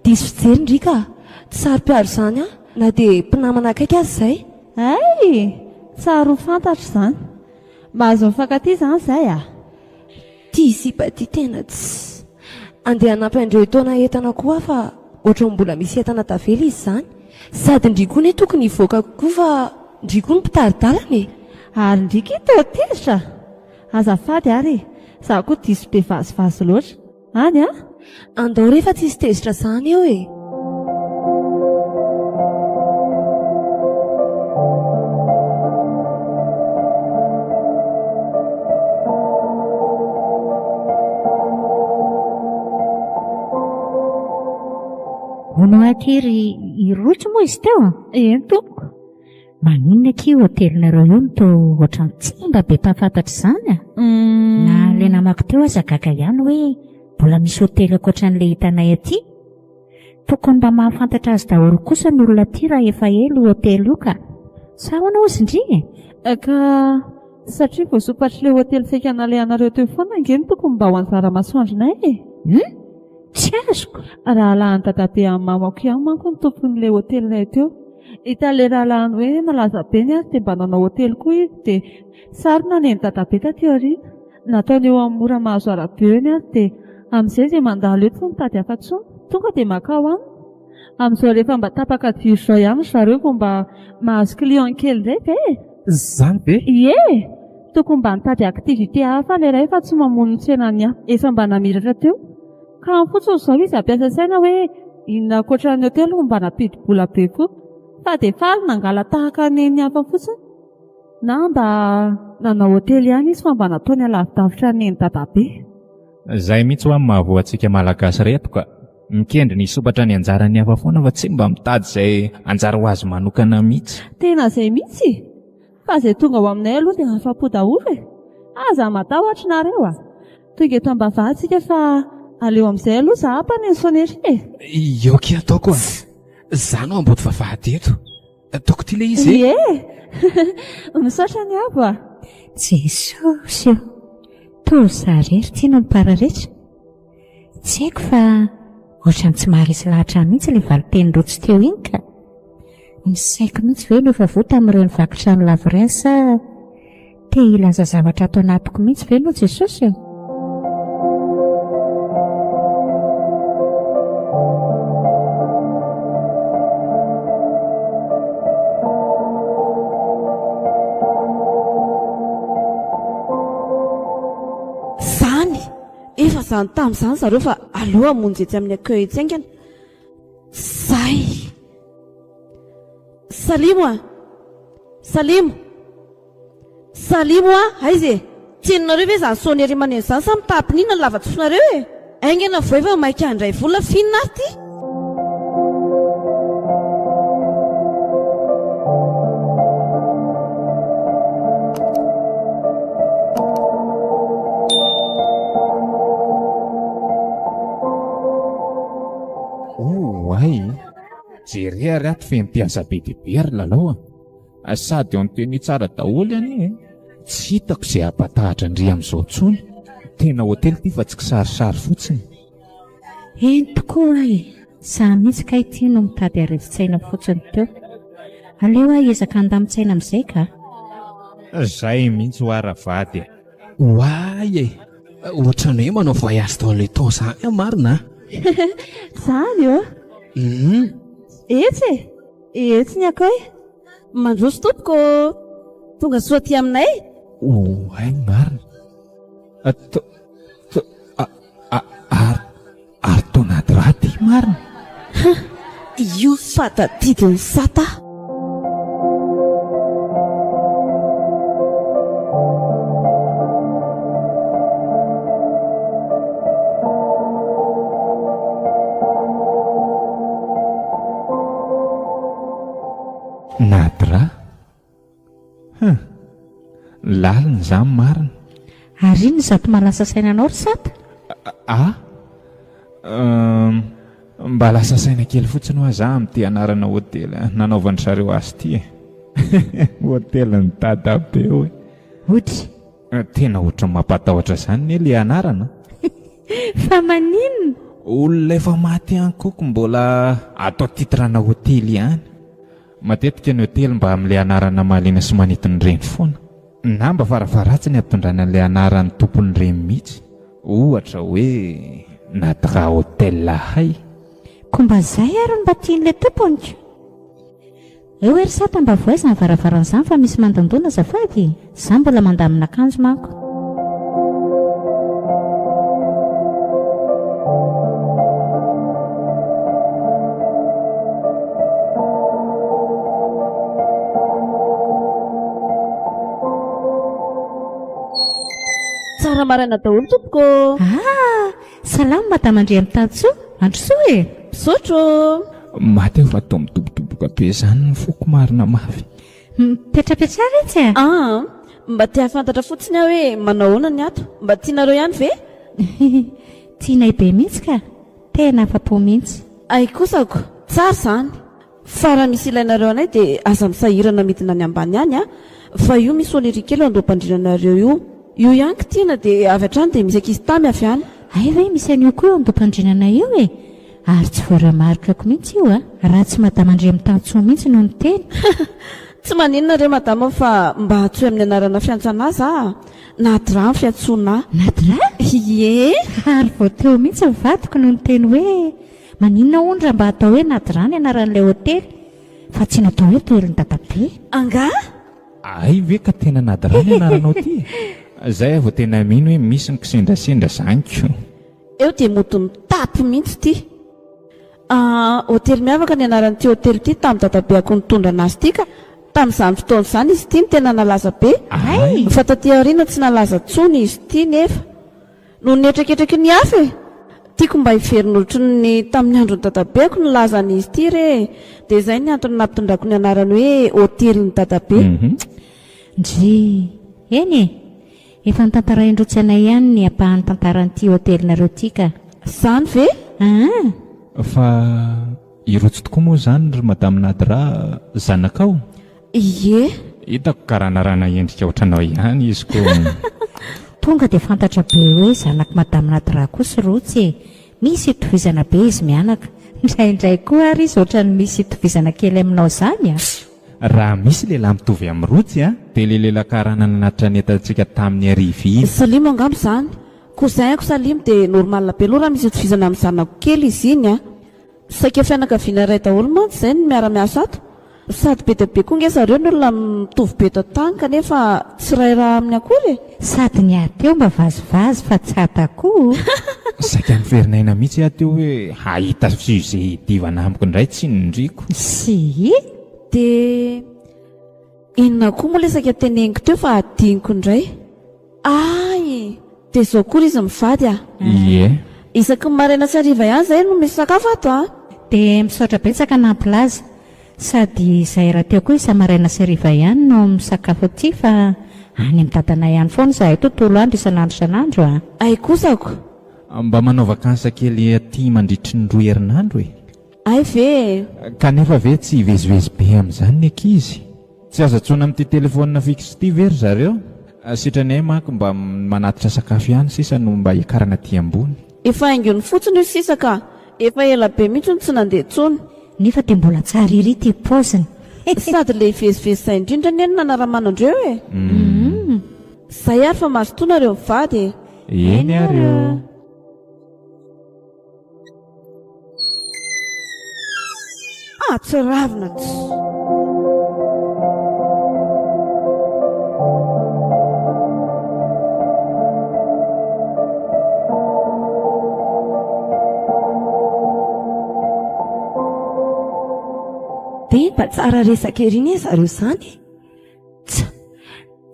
Diso fijery ndrika, tsy sarim-piaro izany na dia mpinamana akaiky azy izay. Tsara ho fantatra izany. Mahazo mifankatia izany izay Tia simpatia tena tsy. Andeha hanampy andreo taona entana koa fa ohatrany mbola misy entana tavela izy izany. Sady ndrikoa tokony hivoaka kokoa fa ndrikoa ny mpitaridalana e. Ary ndrika teo tiritra. Azafady ary za koa diso be vazivazy loatra. Any andao rehefa tsisy tezitra izany eo e. Hono akiry irotsy moa izy teo Eny tompoko. Maninona aky hotelinareo io to ohatrany tsy mba be mpafantatra izany na le namako teo aza gaga ihany hoe mbola misy hotely ankoatran'ilay hitanay aty. Tokony mba mahafantatra azy daholo kosa ny olona aty raha efa elo hotely io ka. Sa hoana ozy indri Ka satria vao sopatra ilay hotely feka nalehanareo teo foana angeny tokony mba ho anjara masoandrinay Tsy azoko. Raha lahany dadabe amin'ny mamako ihany manko ny tompon'ilay hotelinay teo. Italerahalany hoe nalaza be ny azy dia mba nanao hotely koa izy dia sarona neny dadabe taty aoriana. Nataony eo amin'ny mora mahazo arabe eo ny azy dia amin'izay izay mandalo eto tsy mitady afa-tsony tonga dia makao aminy. Amin'izao rehefa mba tapaka diro izao ihany zareo vao mba mahazo client kely indray ve? Zany be? Ie, tokony mba nitady aktivité hafa ilay iray fa tsy mamono ny tsenany hafa. Efa mba namiratra teo ka amin'ny fotsiny izao izy ampiasa saina hoe inona ankoatra ny hotely no mba napidi-bola be koa fa dia faly nangala tahaka neny hafa fotsiny na mba nanao hotely ihany izy fa mba nataony alavidavitra neny dadabe. Izay mihitsy ho amin'ny mahavoantsika malagasy reto ka mikendry ny sopatra ny anjarany hafa foana fa tsy mba mitady izay anjara ho azy manokana mihitsy. Tena izay mihitsy fa izay tonga ao aminay aloha dia afa-po daholo e. Aza matahotra nareo a. Tonga eto ambavahitsika fa aleo amin'izay aloha zahapany ny sonery e. Ioky ataoko a. Zany ao ambody vavahady eto. Ataoko ty le izy e. Misaotra ny abo a. Jesosy io, toy zarery tiana mipararetra. Tsy haiko fa ohatrany tsy maharisy lahatra mihitsy ilay valiteny rotsy teo iny ka ny saiko mihitsy ve nofa vo tamin'ireny vakitrano lavoreny sa te ilaza zavatra atao anatiko mihitsy ve no Jesosy io. Efa zany tamin'izany zareo fa aloha monjy etsy amin'ny accueil etsy aingana. Zay. Salimo a. Salimo. Salimo a. Aiza e. Tianareo ve zany sonery maneno zany sa mitapy nina lava-tsonareo e. Aingana vao efa maika handray vola finina ty. Jery ary ato fe mpiasa be dibe ary lalao a. Sady eo nyteny tsara daholo any e. Tsy hitako izay hampatahatra ndry amin'izao tsony. Tena hotely ty fa tsy kisarisary fotsiny. Eny tokoa e. Za mihitsy ka ity no mitady arivo-tsaina fotsiny teo. Aleo a ezaka andamin-tsaina amin'izay ka. Zay mihitsy ho aravady. Oay e. Ohatrany hoe manao voyage dans le temps zany marina. Zany io. Etsy e. Etsy ny akay. Mandroso tompoko. Tonga soa aty aminay. Oay marina. Ary tao anaty raty marina. Io fatadidiny sata. Nadra? Lalina izany marina. Ary iny zato malasa sainanao ry sata? Mba lasa saina kely fotsiny ho aza amin'ity anarana hotely nanaovany zareo azy ity e. Hotely ny dadabe hoe. Ohatry. Tena ohatran'ny mampatahotra izany ne ilay anarana. Fa maninona? Olona efa maty ihany koko mbola atao titrana hotely ihany. Matetika ny hotely mba amin'ilay anarana mahaliana sy manintona ireny foana. Na mba faravaratsiny ampitondrana an'ilay anaran'ny tompony ireny mihitsy. Ohatra hoe Nadra Hôtel Lahay. Komba zay ary mba tian'ilay tompony. Eo ery sata mba voaizina varavaran'izany fa misy mandandona azafady. Za mbola mandamina akanjo manko. Tsara marana daholo tompoko. Salama madama Andriana Tantsoa. Androsoa e. Misaotro. Maty efa atao midobodoboka be izany ny foko marina mafy. Petrapetrara etsy a? Mba tia fantatra fotsiny aho hoe manahoana ny ato. Mba tianareo ihany ve? Tianay be mihitsy ka. Tena afa-po mihitsy. Ay kosako. Tsara izany. Fa raha misy ilainareo anay dia aza misahirana midina any ambany any fa io misy onery kely andoam-pandrinanareo io. Io ihany tiana dia avy hatrany dia misy ankizy tamy avy any. Ay ve misy an'io koa eo andoam-pandrinana io e. Ary tsy voaramarikako mihitsy io raha tsy madama-ndre mitantsoa mihitsy no ny teny. Tsy maninona re madama fa mba hatsoe amin'ny anarana fiantsana za Nadra ny fiantsoana. Nadra? Ie. Ary vao teo mihitsy mivadiko no ny teny hoe maninona ondra mba atao hoe Nadra ny anaran'ilay hotely fa tsy natao hoe hotelin'ny dadabe. Anga? Ay ve ka tena Nadra ny anaranao ty? Zay vao tena mino hoe misy ny kisendrasendra zanyko. Eo dia motony tapy mihitsy ty. Hotely miavaka ny anaran'ity hotely ity tamin'ny dadabeako nitondra anazy ity ka tamin'izany fotoana izany izy ity no tena nalaza be. Fa taty aoriana tsy nalaza tsony izy ity nefa no netreketraky ny hafa e. Tiako mba hiverin'olotry ny tamin'ny andron'ny dadabeako ny lazan'izy ity re dia izay ny antony nampitondrako ny anarany hoe hotelin'ny dadabe. Ndry eny efa nitantaraindrotsy anay ihany ny ampahan'ny tantaran'ity hotelinareo ity ka. Zany ve? Fa irotsy tokoa moa zany ry madame Nadra zanakao. Ie. Hitako karanarana endrika ohatranao ihany izy ko. Tonga dia fantatra be hoe zanaka madame Nadra kosa rotsy misy itovizana be izy mianaka. Indraindray koa ary izy ohatrany misy itovizana kely aminao zany Raha misy lehilahy mitovy amin'ny rotsy dia le lehilahy-karana nanatitra nentantsika tamin'ny ariva iny. Salimo angamba zany. Koa izay ako Salimo dia normal be aloha raha misy itovizana amin'ny zanako kely izy iny saika fianakaviana iray daholo mantsy izay no miara-miasa ato. Sady be dia be koa nge zareo ny olona mitovy be tantany kanefa tsy iray raha amin'ny akory. Sady ny ateo mba vazivazy fa tsy hatakoa. Saika miverinayna mihitsy ateo hoe hahita izay divana amiko indray tsy nindriko. Si dia inona koa moa ilay saika teneniko teo fa adiniko indray. Ay, dia izao koa izy mivady Ie. Isaky ny maraina sy hariva ihany izay no misy sakafo ato dia misaotra betsaka nampilaza. Sady izay raha teo koa isa-maraina sy hariva ihany no misakafo aty fa any amin'ny dadana ihany foana izahay tontolo andro isan'andro. Ay kosako. Mba manao vakansa kely aty mandritry ny 2 herinandro e. Ay ve. Kanefa ve tsy hivezivezy be amin'izany ny ankizy. Tsy azo atsoina amin'ity telefonina fixe ity very zareo. Sitranay manko mba manatitra sakafo ihany sisa no mba hiakarana aty ambony. Efa haingony fotsiny io sisa ka efa ela be mihitsy ny tsy nandeha tsony. Nefa dia mbola tsara iry ity paoziny. Sady le hivezivezy izay indrindra ny enina nara-manandreo e. Izay ary fa mazotoana ireo mivady Eny areo. Tsy ravina tsy. Dia mba tsara resaka ery ny zareo izany.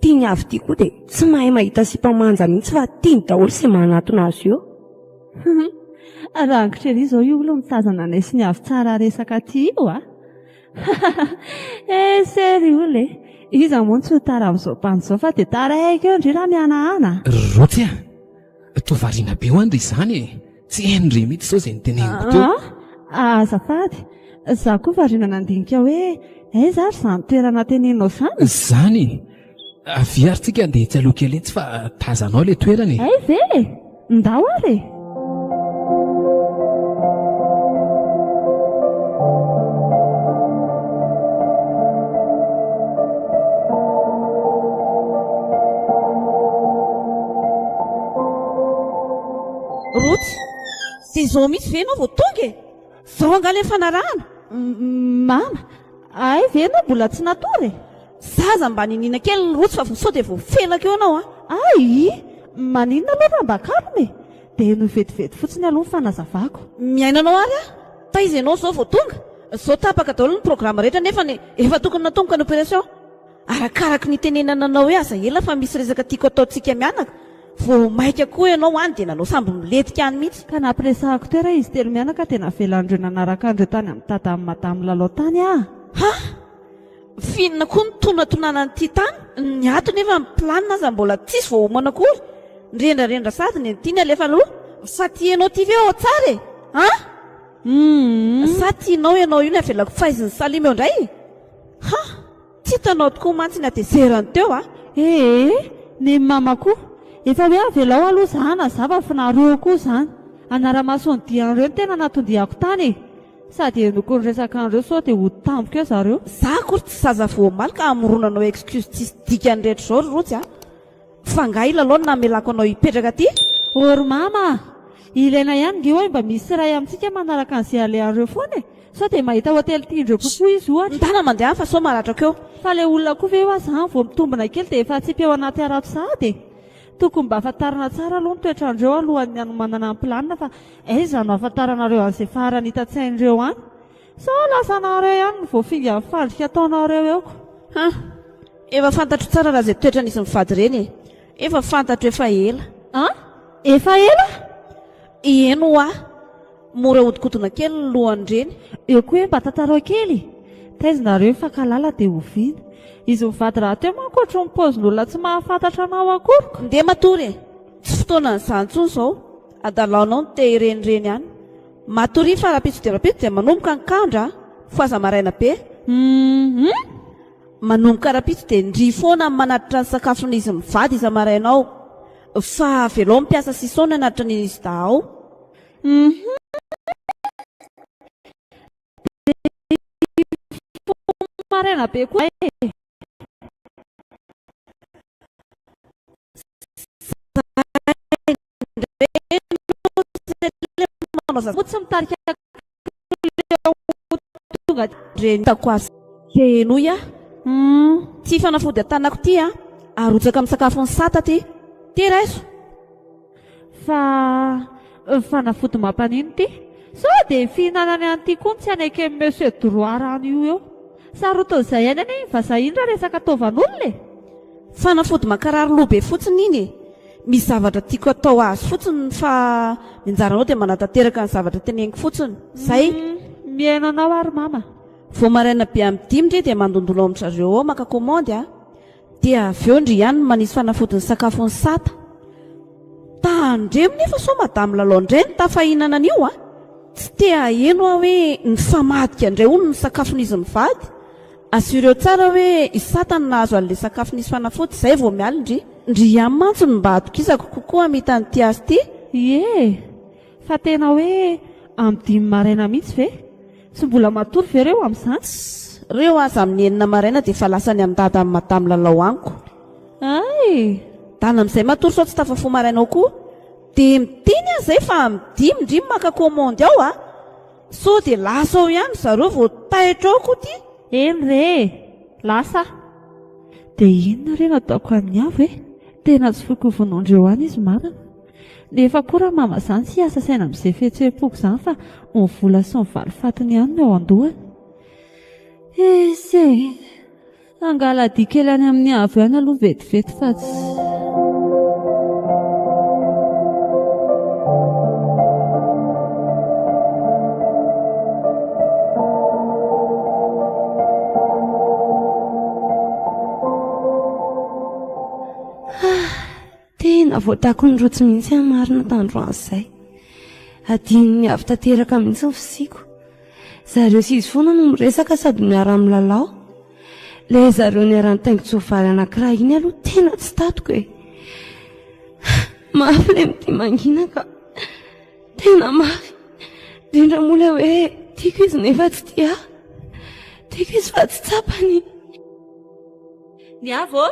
Tiany avy ity koa dia tsy mahay mahita sy mpamanja mihitsy fa tiany daholo sy manatona azy eo. Rangitra ery izao io olo mitazana anay sy ny avy tsara resaka ty io sery olo iza moa tsy ho tara amin'izao ban'izao fa dia taraiky eo ndry raha mianahana. Rotsy tovariana be ho andry izany tsy hainondre mihitsy izao izay niteneniko teo. Azafady za koa variana nandinika hoe aiza ary izany toerana tenenao izany. Zany avy arytsika andeha tsy aloha kely etsy fa tazanao ilay toerany. Ay ve ndao ary Rotsy, dia izao mihitsy ve ianao vao tonga e? Izao angala ny fanarahana. Mama, ay ve ianao mbola tsy natory? Zaza mba ninina kely ny Rotsy fa sao dia vao felaka eo ianao Ay, maninona aloha mba kalme dia no vetivety fotsiny aloha ny fanazavako. Miainanao ary taiza ianao izao vao tonga. Izao tapaka daholo ny programa rehetra nefa ny efa tokony natomboka ny opération. Arakaraka ny tenenananao hoe aza ela fa misy resaka tiako ataontsika mianaka. Vao maika koa ianao any dia nanao samby miletika any mihitsy. Ka nampiresahako toera izy telo mianaka tena velandreo nanaraka andreo tany amin'ny tata amin'ny madame lalao tany Finina koa ny tonatonana nyity tany. Ny ato nefa miplanina aza mbola tsisy vao homana akory. Nrendrarendra sady ny tiany alefa aloha. Sa tianao ty ve ao tsara e? Sa tianao ianao io ny avelako faiziny Salimo eo indray? Tsy hitanao tokoa mantsy ny adezerany teo ny mama koa efa hoe avelao aloha zany zava finaroa koa zany anara-maso ny dian'ireo no tena natondiako tany sady noko ny resaka an'ireo sao dia ho tampoka eo zareo. Za kory tsy zaza voamaly ka amoronanao excuse tsisy dikany rehetra zao rotsy a. Fa nga ila aloha namelako anao hipetraka aty. Ory mama, ilaina ihany nge hoe mba misy ray amintsika manaraka an'izay alehan'ireo foana e. Sao dia mahita hotely tiandreo kokoa izy ohatra. Ndana mandeha fa sao maratrako eo. Fa ilay olona koa ve ho azy izany vao mitombina kely dia efa tsy mpeo anaty arato-sahady e. Tokony mba afantarana tsara aloha ny toetrandreo alohan'ny hanomanana ny planina fa aiza no afantaranareo an'izay farany hitan-tsain'ireo any. Sao lasa nareo ihany no voafinga ny fandrika ataonareo eoko. Ha, efa fantatro tsara raha izay toetra nisy mivady ireny e. Efa fantatro efa ela. Efa ela? Eno a, mora hodikodina kely ny lohan'ireny. Eo koa hoe mba tantarao kely. Taizonareo fankalala dia hoviana. Izy mivady raha teo manko ohatry ny paozin'olona tsy mahafantatra anao akoriko. Ndeha matory e, tsy fotoana n'izany intsony izao. Adalaonao ny te irenireny ihany. Matory fa rapitso dia manomboka ny kandra fa aza maraina be. Manomboka rapitso dia ndry foana manatitra ny sakafon'izy mivady iza marainao. Fa velao mipiasa sisaona anatitra n'izy dahao. Maraina be koa e. Tsy mitarika tonga renitako azy enoy a. Tsy fanafody atanako ty a, arotsaka amin'ny sakafon'ny sata ty. Ty raiso. Fa fanafody mampanino ty. Sao dia fihinanany an'ity koa tsy anaiky amin'ny monsieur Droit rano io eo. Saroton'izay ihany any vazahin raha resaka taovan'olona e. Fanafody makarary lobe fotsiny iny e. Misy zavatra tiako atao azy fotsiny fa minjaranao dia manatanteraka ny zavatra teneniko fotsiny. Zay. Miaina anao ary mama. Vao maraina be amin'ny 10 ndre dia mandondolo amin'ny zareo ao maka komandy a. Dia avy eo ndry ihany manisy fanafody ny sakafon'ny sata. Tandremo nefa sao madame Lalondray ny tafahinana an'io a. Tsy te aheno a hoe ny famadika indray hono ny sakafon'izy mivady. Assureo tsara hoe isata ny nahazo an'ilay sakafon'izy fanafody zay vao miala ndry ihany mantsy no mba atokisako kokoa amita ny ty azy ty. Ie, fa tena hoe amin'ny 10 maraina mihitsy ve? Tsy mbola matory ve reo amin'izany? Reo aza amin'ny 9 maraina dia fa lasany amin'ny dada amin'ny madame lalao aniko. Ay, dana amin'izay matory sao tsy tafafo marainao koa. Dia miteny azy zay fa amin'ny 10 ndrimy maka komandy ao a. Sao dia lasa ao ihany zareo vao taitra ao koa ty. Eny re, lasa. Dia inona re nataoko amin'ny avy e? Tena tsy fokofonondreo any izy marina. Nefa koa raha mama izany sy asa saina amin'izay fihetseham-poko izany fa ny vola sy ny valifatiny ihany no ao an-dohany. Ese, angaladia kely any amin'ny avy ihany aloha vetivety fa tsy. Tena voatako ny rotsy mihitsy any marina tandroany izay. Adininy avy tanteraka mihitsy ny fisiako. Zareo sy izy foana no miresaka sady miara-milalao. Ilay zareo niarany taingon-tsoavaly anankiray iny aloha tena tsy tatiko e. Mafy ilay mity mangina ka tena mafy. Indrindra moa ilay hoe tiako izy nefa tsy tia. Tiako izy fa tsy tsapany. Niavo?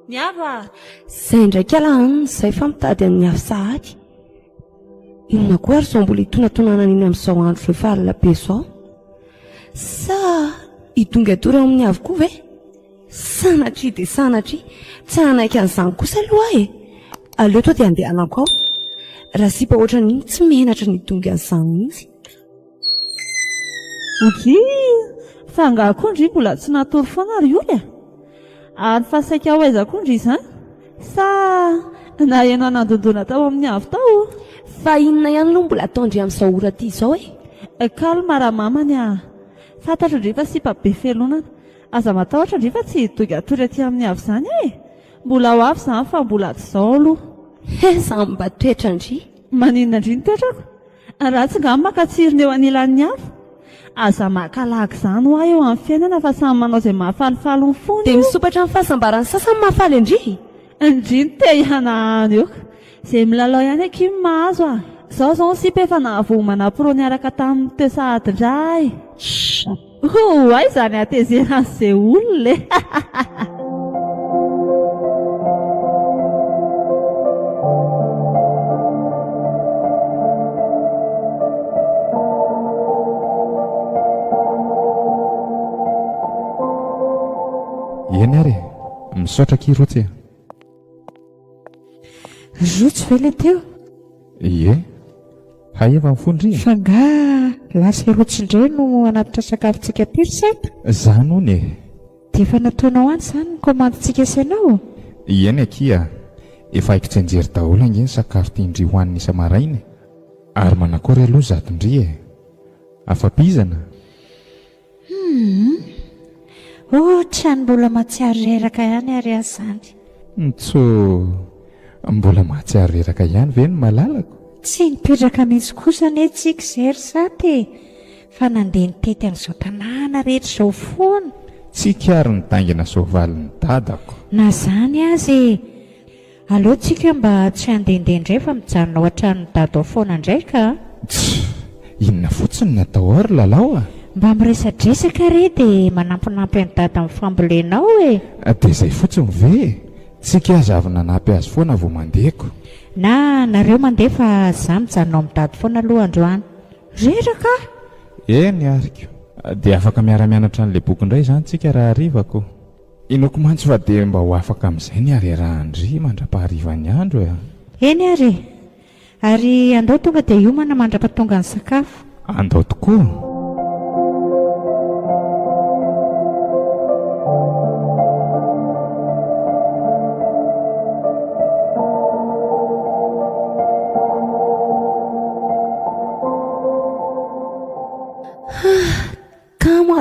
Niava? Izay ndraiky alahany izay fa mitady amin'ny afo sahady. Inona koa ary izao mbola hitonatoanana iny amin'izao andro rehefa alina be izao? Sa hidongadora amin'ny avy koa ve? Sanatria dia sanatria. Tsy hanaiky an'izany kosa aloha e. Aleo toa dia andehanako ao. Raha sipa ohatran'iny tsy menatra ny hidonga an'izany mihitsy. Ozy, fa nga koa ndry mbola tsy natory foana ary io le. Ary fa saika ho aiza koa ndry izany? Sa na haino anandondona tao amin'ny avy tao? Fa inona ihany aloha mbola ataondry amin'izao ora ty izao e? Kalma raha mamany a. Fantatra ndry fa sipa be felonana. Aza matahotra ndry fa tsy hidonga tory aty amin'ny avy izany e. Mbola ho avy izany fa mbola tsy izao aloha. Izany mba toetra ndry. Maninona ndry ny toetrako? Raha tsy ngamba makatsiriny eo anilan'ny avy. Aza makalaka izany ho ahy eo amin'ny fiainana fa samy manao izay mahafalifaly ny fony. Dia misopatra amin'ny fahasambarany sasany mahafaly ndry. Ndry ny te ihana any eo. Izay milalao ihany eky mahazo a. Zaho zao sipa efa nahavoamana pro niaraka tamin'ny toesahady indray. Ay izany atezena an'izay olona. Eny ary misaotra kirotsy. Rotsy ve le teo? Ie, hay efa mifondry. Fanga lasa rotsy indray no anatitra sakafontsika tery sata. Zany hony. Dia efa nataonao any izany ny komandintsika isanao? Eny akia, efa haiko tsy anjery daholo ange ny sakafo tiandry hohanina isa-maraina. Ary manakory aloha zatondry afapizana. Ohatra ny mbola mahatsiaro reraka ihany ary azy izany. Mbola mahatsiaro reraka ihany ve ny malalako? Tsy nipetraka mihitsy kosa anetsika zery saty, fa nandeha nitety an'izao tanàna rehetra izao foana. Tsy kiaro ny dangina soavalin'ny dadako. Na zany azy, aleotsika mba tsy handehandeha indray fa mijanona ao an-tranon'ny dado ao foana indray ka. Inona fotsiny ny atao ary lalao a? Mba miresadresaka re dia manampinampy any dada amin'ny fambolenao e. Dia izay fotsiny ve? Tsika azavina nampy azy foana vao mandehako. Na nareo mandeha fa za mijanona ao amin'ny dado foana aloha androany. Reraka? Eny ariko. Dia afaka miara-mianatra an'ilay boky indray izany tsika raha arivako. Inoko mantsy fa dia mba ho afaka amin'izay ny arerahandry mandra-paharivany andro e. Eny ary. Ary andao tonga dia hiomana mandra-pahatonga ny sakafo. Andao tokoa.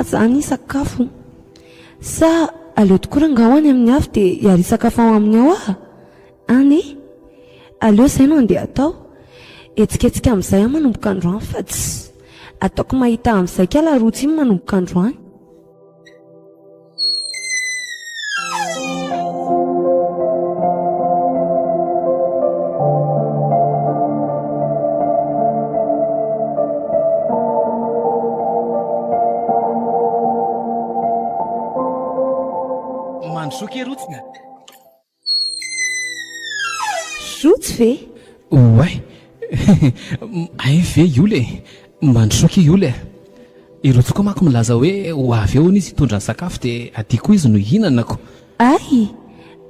Zany sakafo sa aleo tokoa rangaho any amin'ny afo dia hiary sakafo ao amin'ny ao any aleo izay no andeha atao etsiketsika amin'izay manomboka androany fa tsy ataoko mahita amin'izay kala rotsy iny manomboka androany. Rotsina. Rotsy ve? Oay. Ay ve iole. Mandrosoky iole. Irotsy koa manko milaza hoe ho avy eo izy hitondra ny sakafo dia adiko izy no hihinanako. Ay,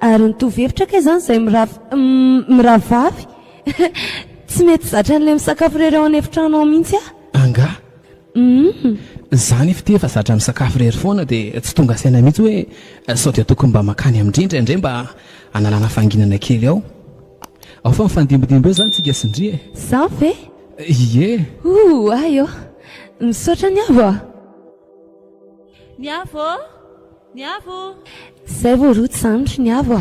ary nitovy-hevitra ka izany izay miravavy. Tsy mety zatra an'ilay misakafo rery ao an'efitrano mihitsy Anga? Zany efa efa zatra misakafo rery foana dia tsy tonga saina mihitsy hoe sao dia tokony mba makany amin'indrindra indray mba analana fanginana kely ao. Ao fa mifandimbidimby eo zany tsika sindry Za ve? Ie. Ayo. Misaotra ny avo Ny avo? Ny avo? Zay vao rotsy zany ny avo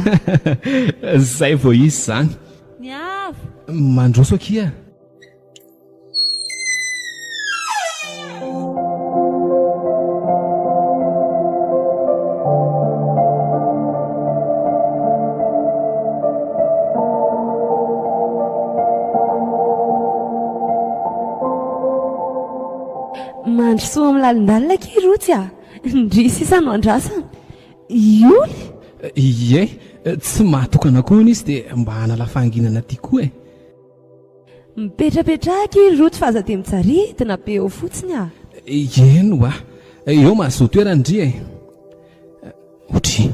Zay vao izy zany. Ny avo? Mandroso akia. Mandrosoa amin'ny lalindalina kely rotsy ndrisy isa no andrasana. Ioly? Ie, tsy mahatokana koa izy dia mba hanala fanginana ty koa Mipetrapetraka kely rotsy fa aza dia mitsaridina be eo fotsiny Eno eo mahazo toerandry Otry,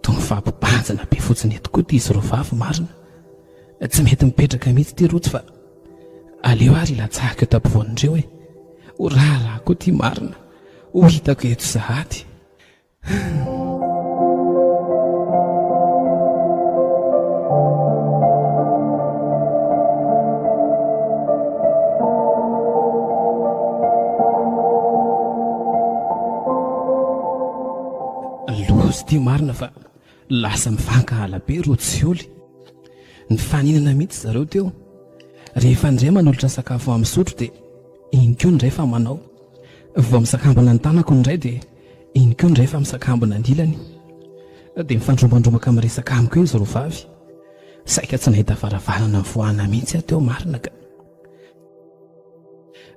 tony fampibanjana be fotsiny eto koa ty izy rovavy marina. Tsy mety mipetraka mihitsy ty rotsy fa aleo ary ilatsahako eo tampovoanindreo ho raharaha koa ty marina ho hitako eto zahady. Lozy ty marina fa lasa mifankahala be rotsy oly. Ny faninana mihitsy zareo teo. Rehefa indray manolotra sakafo amin'ny sotro dia iny koa indray fa manao. Vao misakambana ny tanako indray dia iny koa indray fa misakambana ny ilany. Dia mifandrombandrombaka amin'ny resaka amiko izy rovavy. Saika tsy nahita varavarana ny voana mihitsy teo marina ka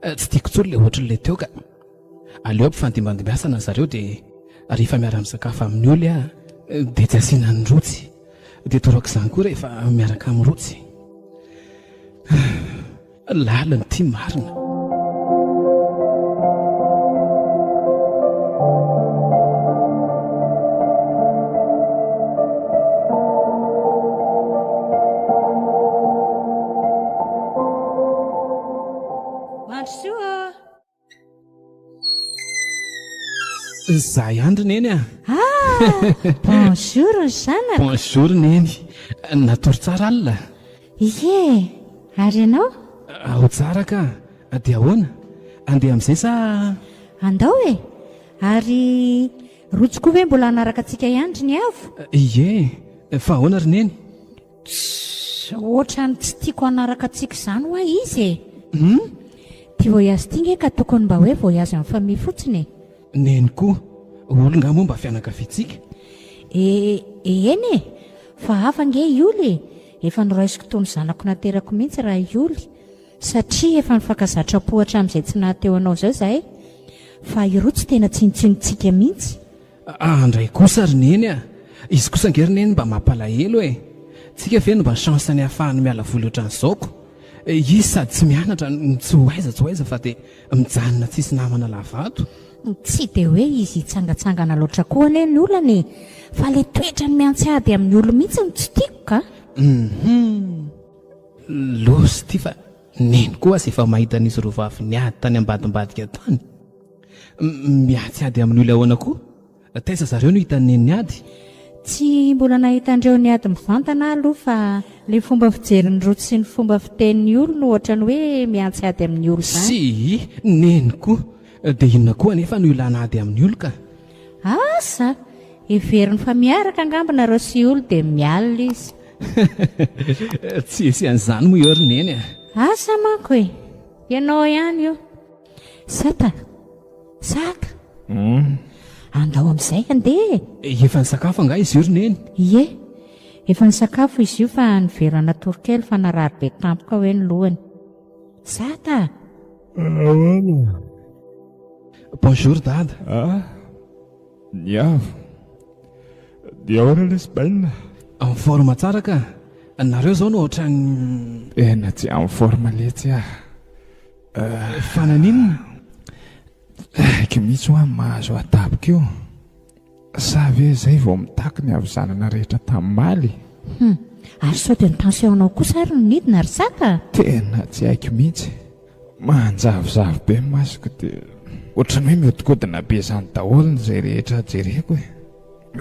Tsy tiako tsolo le ohatran'le teo ka aleo ampifandimbandimbasana zareo dia rehefa miara-misakafo amin'ny olo dia tsy asiana ny rotsy dia torako izany koa rehefa miaraka amin'ny rotsy laliny tia marina. Zahay andry neny bonjour zanaka. Bonjour neny, natory tsara alina. Ie, ary ianao? Ao tsara ka, dia ahoana? Andeha amin'izay sa? Andao e, ary rotsy koa hoe mbola hanaraka antsika iandry ny avo? Ie, fa ahoana ry neny? Ohatrany tsy tiako hanaraka antsika izany hoa izy e. Tia voyage tia nge ka tokony mba hoe voyage amin'ny famille fotsiny. Neny koa, olona moa mba fianakaviantsika. Eny e, fa hafa nge ioly efa noraisiko tony zanako naterako mihitsy raha ioly, satria efa nifankazatra-pohatra amin'izay tsy nahateo anao zao zahay, fa ireo tsy tena tsinotsinontsika mihitsy. Andray kosa ry neny izy kosa ngery neny mba mampalahelo e. Tsika ve no mba chanseny ahafahany miala voly ohatran'izaoko. Izy sady tsy mianatra tsy hoaiza fa dia mijanona tsisy namana lavato. Tsy dia hoe izy hitsangatsangana loatra koa ane ny olany, fa le toetra ny miantsady amin'ny olo mihitsy no tsy tiako ka. Losy ty fa neny koa sy efa mahita nisy rovavy niady tany ambadimbadika tany. Miatsy ady amin'ny olo ahoana koa? Taiza zareo no hitany neny niady? Tsy mbola nahitandreo niady mivantana aloha, fa le fomba fijeriny rotsy sy ny fomba fitenin'ny olo no ohatrany hoe miantsy ady amin'ny olo zany. Sy neny koa, dia inona koa nefa no ilana ady amin'ny olo ka? Asa, everiny fa miaraka angambana reo sy olo dia mialina izy. Tsy esy an'izany moa eo ry neny Asa manko e, ianao ihany io. Saka andao amin'izay andeha. Efa nisakafo anga izy io ry neny? Ie, efa nisakafo izy io fa niverana torokely fa narary be tampoka hoe ny lohany. Sata. Bonjour dada. Niavo. Dia ahoana ilay Spain? Amin'ny forma tsara ka. Nareo zao no ohatrany Ena tsy amin'ny forma letsy fananinina. Aiko mihitsy ho any mahazo atapika io. Sa ve izay vao mitaky ny avizanana rehetra tamin'ny maly? Ary sao dia ny tensionao kosa ary no nidina ry Saka? Tena tsy haiko mihitsy. Manjavozavo be ny masoko dia ohatrany hoe mihodinkodina be izany daholo izay rehetra jereko e.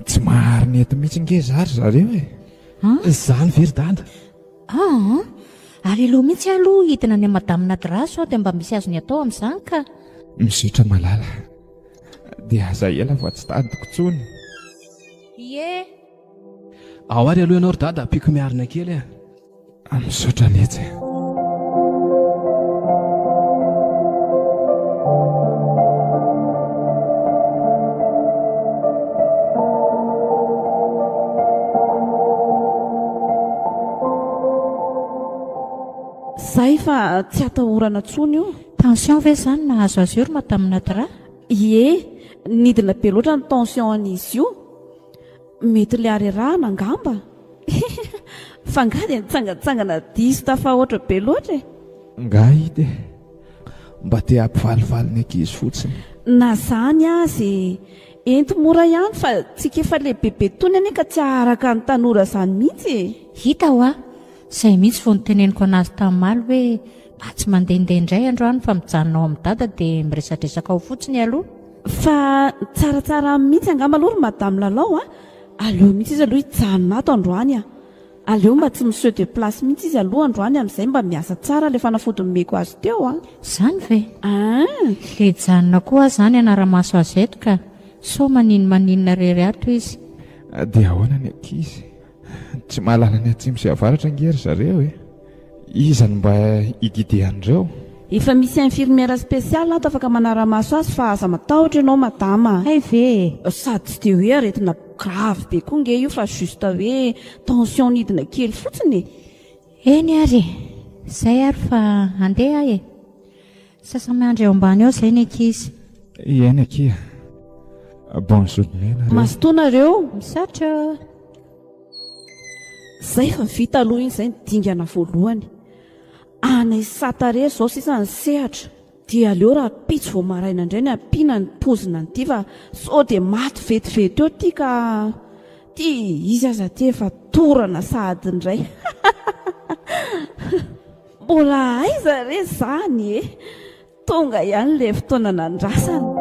Tsy mahary ny eto mihitsy nge zary zareo e. Izany very dada. Ary aloha mihitsy aloha hidina ny madamina Dra sao dia mba misy azo ny atao amin'izany ka. Mizotra malala. Dia aza ela fa tsy tadiko tsony. Ie. Ao ary aloha ianao ry dada, ampiko miarina kely Mizotra letsy. Zay fa tsy atahorana tsony io. Tension ve zany nahazo azy io ry madamina Dra? Ie, nidina be loatra ny tension an'izy io. Mety le arerahana angamba. Fa nga dia nitsangatsangana diso tafahoatra be loatra e. Nga hity mba te hampivalivaly ny ankizy fotsiny. Na zany azy ento mora ihany fa tsika efa le bebe tony ane ka tsy aharaka ny tanora zany mihitsy e. Hita ho izay mihitsy vao niteneniko anazy tamin'ny maly hoe mba tsy mandehandeha indray androany fa mijanonao amin'ny dada dia miresadresaka ao fotsiny aloha. Fa tsaratsara mihitsy angamba aloha ry madame Lalao aleo mihitsy izy aloha hijanona ato androany aleo mba tsy monsieur de place mihitsy izy aloha androany amin'izay mba miasa tsara le fanafodiny meko azy teo Zany ve? Le janona koa zany anara-maso azy eto ka so maninona rery ato izy. Dia ahoana ny ankizy? Tsy mahalala ny atsimo sy avaratra ngery zareo e. Izany mba higidihan'ireo. Efa misy infirmière spéciale ato afaka manara-maso azy fa aza matahotra ianao madama. Ay ve? Sady tsy dia hoe aretina grave be koa nge io fa juste hoe tension nidina kely fotsiny. Eny ary, izay ary fa andeha e. Sasamandry eo ambany eo izay ny ankizy. Iaina kia. Bonjour nena. Masotoanareo Misaotra. zay fa vita aloha iny izay ny dingana voalohany. Anay satare izao sisa ny sehatra dia aleo raha pitso vao maraina indray ny ampiana ny pozina ny ty fa sao dia maty vetivety eo ty ka ty izy aza ty efa torana sahady indray. Mbola aiza re zany e, tonga ihany le fotoana nandrasana.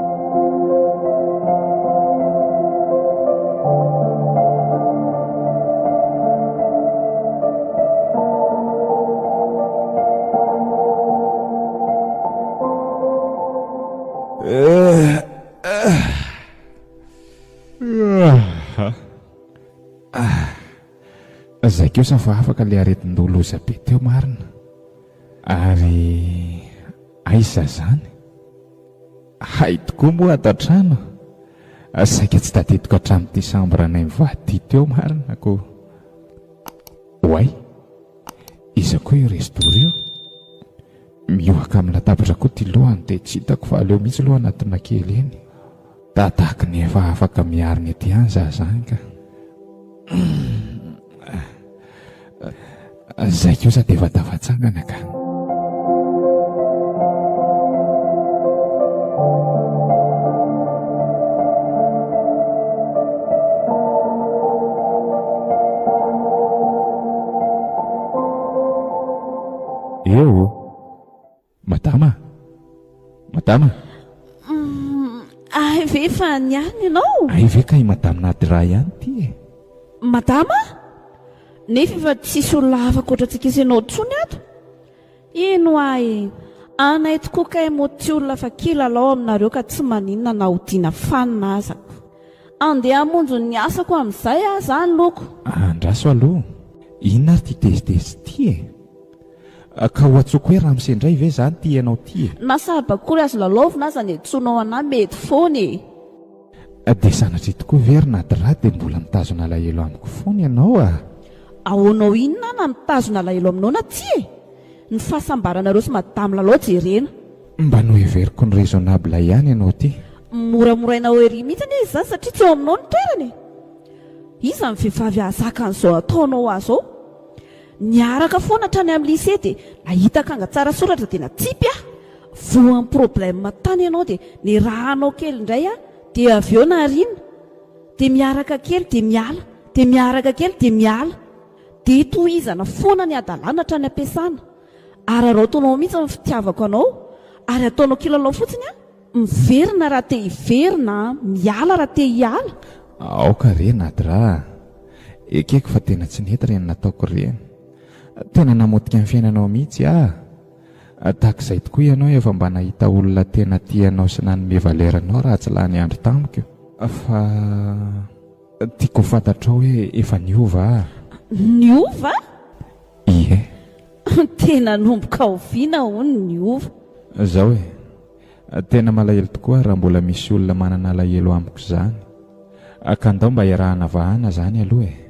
Zay keo sa fa afaka le aretin-dolo be teo marina. Ary aiza zany? Hay tokoa moa ato an-trano. Saika tsy tadidiko hatramin'ny Desambra anay mivady teo marina ko. Oay, iza koa io restor io? Miohaka amin'ny latabatra koa ty lohany dia tsy hitako fa aleo mihitsy loha anatina kely eny. Tataka ny efa afaka miarina ety any za zany ka. Zay keo sa dia efa tavatsangana ka. Eo, madama, madama. Ay ve fa niany ianao? Ay ve ka i madama Nadra ihany ty e? Madama? Nefa efa tsisy olona hafa ankoatrantsika ianao tsony ato. Ino ay, anay tokoa kay mo tsy olona fa kilalao aminareo ka tsy maninona na hodiana fanina azako. Andeha hamonjo ny asako amin'izay zany loko. Andraso aloha, inona ary ty tezitezi ty e? Ka ho atsoko hoe ramose indray ve zany ty ianao ty e? Na sabakory azo lalaovina aza ny antsoinao anahy mety foana e. Dia sanatry tokoa very Nadra dia mbola mitazona alahelo amiko foana ianao a. Ahoanao inona na mitazona alahelo aminao na tsy e? Ny fahasambaranareo sy madamo lalao jerena. Mba no everiko ny raisonnable ihany ianao ty. Moramoraina ho ery mihitsy izy zany satria tsy eo aminao ny toerany. Iza ny vehivavy ahazaka an'izao ataonao azy ao? Niaraka foana hatrany amin'ny lycée dia nahita kanga tsara soratra dia natsipy aho. Voan'ny problème tany ianao dia ny rahanao kely indray dia avy eo nariana. Dia miaraka kely dia miala, dia miaraka kely dia miala. Dia tohizana foana ny adalàna hatrany ampiasana. Ary araotonao mihitsy ny fitiavako anao, ary ataonao kilalao fotsiny miverina raha te hiverina, miala raha te hiala. Aoka re Nadra, ekeko fa tena tsy nety reny nataoko reny. Tena namotika ny fiainanao mihitsy tahaka izay tokoa ianao efa mba nahita olona tena tianao sy nanome valeranao raha tsy lany andro tamiko. Fa tiako fantatrao hoe efa niova. Niova? Ie. Tena nomboka oviana hono niova. Zao tena malahelo tokoa raha mbola misy olona manana alahelo amiko zany. Ka andao mba iarahana vahana zany aloha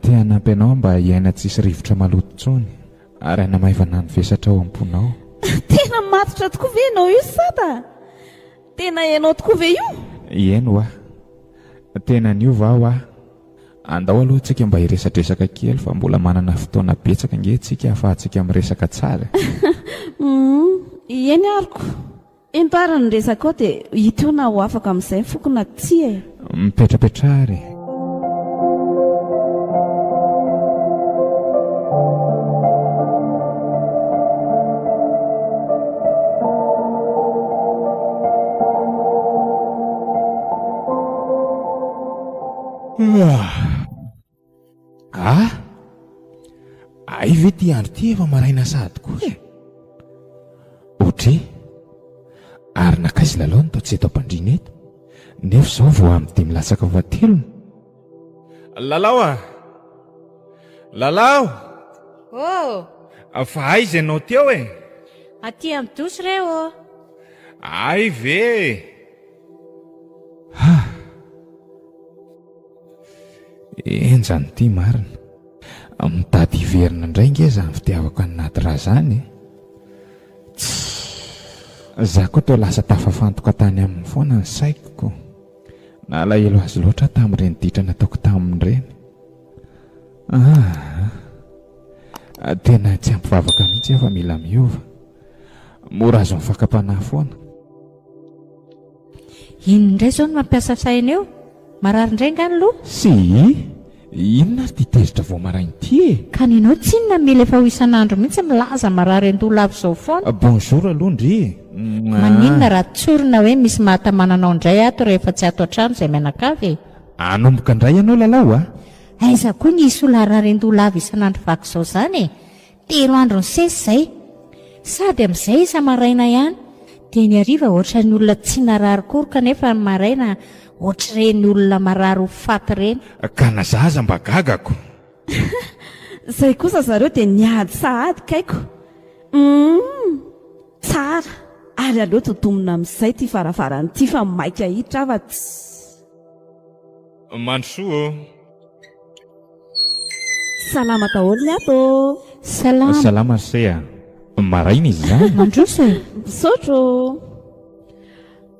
te hanampy anao mba hiaina tsisy rivotra maloto tsony ary hanamaivana ny vesatra ao am-ponao. Tena matotra tokoa ve ianao io sata? Tena ianao tokoa ve io? Ieno tena niova aho andao aloha tsika mba hiresadresaka kely fa mbola manana fotoana betsaka nge tsika ahafahantsika miresaka tsara. Eny ariko entara ny resaka ao dia hita eo na ho afaka amin'izay fokona tsy e. Mipetrapetrary. Ay ve ty andro ty efa maraina sady koa e? Ohatry ary nakaizy lalao ny tao tsy eto ampandrina eto nefa izao vao amin'ny 5 latsaka vatelony. Lalao Lalao! Fa aiza ianao teo e? Aty amin'ny dosy reo. Ay ve? Enjany ty marina. Mitady hiverina indray nge zany fitiavako ny Nadra zany. Za koa toa lasa tafafantoka tany amin'ny foana ny saiko. Nalahelo azy loatra tamin'ireny ditra nataoko tamin'ireny. Tena tsy ampivavaka mihitsy aho fa mila miova. Mora azo mifakapanahy foana. Inona indray zao no mampiasa saina eo? Marary indray ngany loha? Inona ary ty tezitra vao marainy ty e? Kaninao tsinona mila efa ho isan'andro mihitsy milaza marary an-doha lavo izao foana. Bonjour aloha ndry. Maninona raha tsorina hoe misy mahatamananao indray ato rehefa tsy ato an-trano izay mianakavy? Anomboka indray ianao lalao a? Aiza koa ny isy olona rary an-doha lavo isan'andro vaky izao izany e? 3 andro ny sesy izay. Sady amin'izay isa maraina ihany. Dia ny hariva ohatra ny olona tsy narary kory kanefa ny maraina ohatr'ireny olona marary ho faty ireny. Ka nazaza mba gagako. Izay kosa zareo dia niady sahady kaiko. Tsara. Ary aleo totomina amin'izay ty faravarany ty fa maika hitra afa-tsy. Mandrosoa. Salama daholo ny ato. Salama sea. Maraina izy zany. Mandroso e. Misaotro.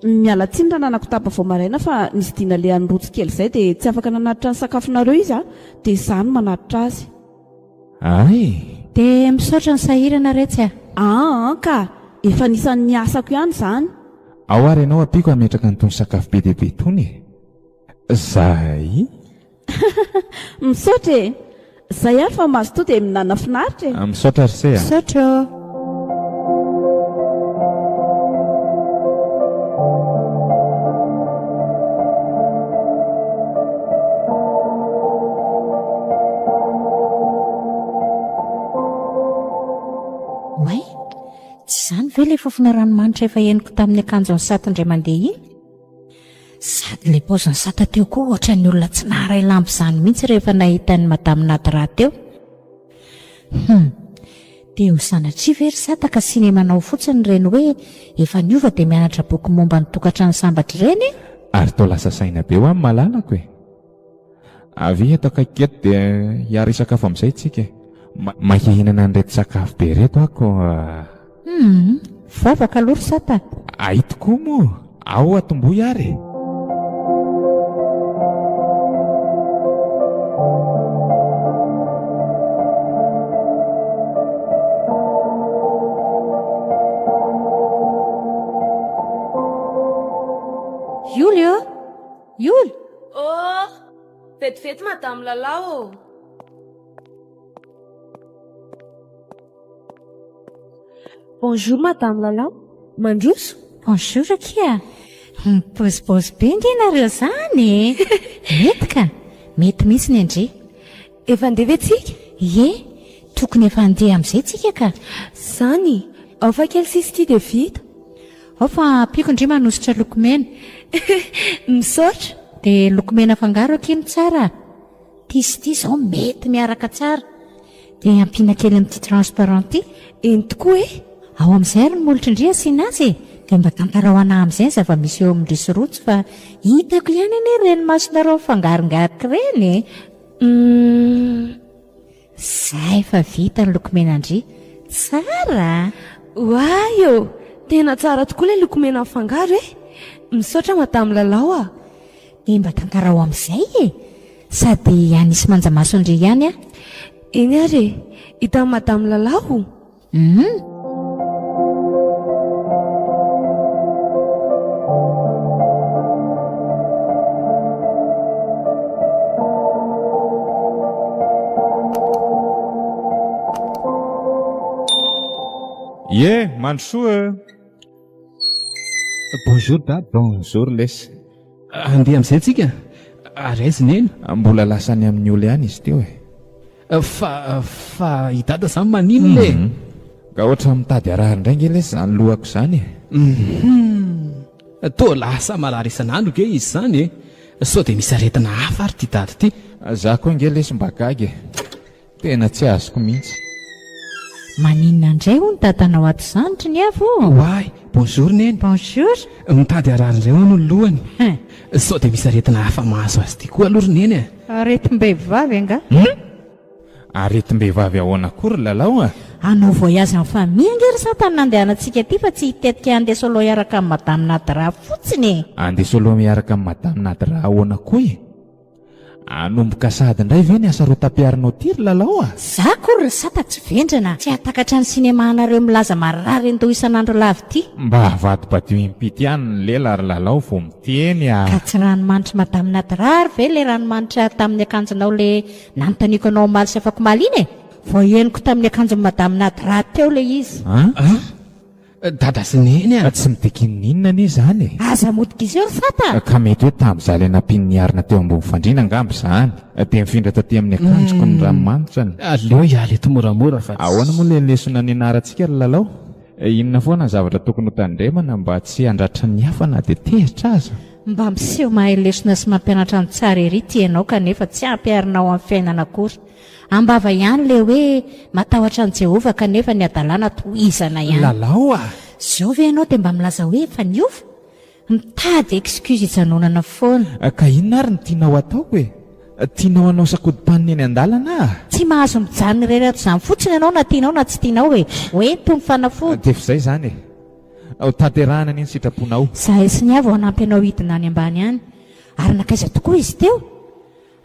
Miala tsiny raha nanako tapa vao maraina fa nisy dina le anrotsy kely izay dia tsy afaka nanatitra ny sakafonareo izy dia izany manatitra azy. Dia misaotra ny sahirana retsy ka efa nisan'ny asako ihany izany. Ao ary ianao ampiko ametraka nytony sakafo be dia be tony. Zay. Misaotra e. Zay ary fa mazo to dia minana finaritra e. Misaotra ry sea. Misaotra. Way, tsy izany ve ilay fofona ranomanitra efa henoko tamin'ny akanjo ny Sato indray mandeha iny? Sady ilay paozin'ny Sato teo koa ohatra ny olona tsy naharay lampy izany mihitsy rehefa nahita ny madamo Nadra teo. Dia ho sanatria ve ry Sato ka sy manao fotsiny ireny hoe efa niova dia mianatra boky momba ny tokantrano sambatra ireny? Ary toa lasa saina be ho amin'ny malalako e. Avy eto akaiky dia hiary sakafo amin'izay tsika. Mahihinana an'ireto sakafo be reto ako. Vavaka aloha ry Sato. Ay tokoa moa. Ao atombohy ary. Julio? Vetivety madame Lalao. Bonjour madame Lalao. Mandroso? Bonjour kia. Pôzipôzy be ngenareo zany. Mety ka? Mety mihitsy ny andre. Efa andeha ve tsika? Ie, tokony efa andeha amin'izay tsika ka. Zany, ao fa kely sisy ty dia vita. Ao fa ampiko indray manositra lokomena. Misaotra. Dia lokomena fangaro akino tsara. Ty sy ty izao mety miaraka tsara. Dia ampiana kely amin'ity transparent ty. Eny tokoa e. Ao amin'izay ary ny molitra indray asiana azy. Dia mba tantara ho ana amin'izay zava-misy eo amin'ny risorotsy fa hitako ihany anie ireny masonareo fangarongarika ireny. Zay fa vita ny lokomena indray. Tsara. Oay eo, tena tsara tokoa ilay lokomena fangaro e. Misaotra madame Lalao. Dia mba tantara ho amin'izay e. Sady anisy manjamaso indray ihany Eny ary, hita madame Lalao. Mandrosoa. Bonjour dad. Bonjour les. Andeha amin'izay tsika. Araizina eny. Mbola lasany amin'ny olo ihany izy teo e. Fa idada zany maninona e. Ka ohatra mitady arahany indray nge les zany lohako zany e. Toa lasa marary isan'andro ke izy zany e. Sao dia misy aretina hafa ary ty dady ty. Za koa nge les mba gagy. Tena tsy azoko mihitsy. Maninona indray ho ny dadanao ato zandry ny avo? Oay, bonjour neny. Bonjour. Mitady arahany indray hono ny lohany. Sao dia misy aretina hafa mahazo azy ty koa aloha neny e. Aretim-behivavy anga? Aretim-behivavy ahoana kory lalao hanao voyage amin'ny famille angery sa tany nandehanantsika ty fa tsy hitetika andeha solo iaraka amin'ny madame Nadra fotsiny. Andeha solo miaraka amin'ny madame Nadra ahoana koa e? Anomboka sady indray ve ny asa ro tapiarinao tiry lalao a? Za kory sata tsy vendrana tsy hatakatra ny sinema anareo milaza marary ndo isan'andro lavy ty. Mba avadibadio impity ihany ny lela ary lalao vao miteny a. Ka tsy ranomanitra madame Nadra ary ve le ranomanitra tamin'ny akanjonao le nanontaniako anao maly sy afako maly iny e? Voahenoko tamin'ny akanjo madame Nadra teo le izy. Dada sy neny a. Tsy midikininina anie zany e. Aza modika izy eo sata. Ka mety hoe tamin'izaho le nampin'ny arina teo ambony fandriana angamba zany. Dia mifindra taty amin'ny akanjoko ny ranomanitra. Aleo ialy eto moramora fa ahoana moa le lesona ny anarantsika ry lalao? Inona foana ny zavatra tokony ho tandremana mba tsy handratra ny hafa na dia tehitra aza? Mba miseho mahay lesona sy mampianatra ny tsara ery ty ianao kanefa tsy ampiarinao amin'ny fiainana akory. Ambava ihany le hoe matahotra ny Jehova kanefa ny adalàna tohizana ihany. lalao a. Zao ve ianao dia mba milaza hoe efa niova? Mitady excuse hijanonana foana. Ka inona ary ny tianao ataoko e? Tianao anao sakodimpanina eny an-dalana? Tsy mahazo mijanona irery ato izany fotsiny ianao na tianao na tsy tianao hoe hoentony fanafody. Dia izay zany e. Ao tanterahana ny sitraponao. Zahay sy ny avy ao anampy anao hidina any ambany any. Ary nakaiza tokoa izy teo?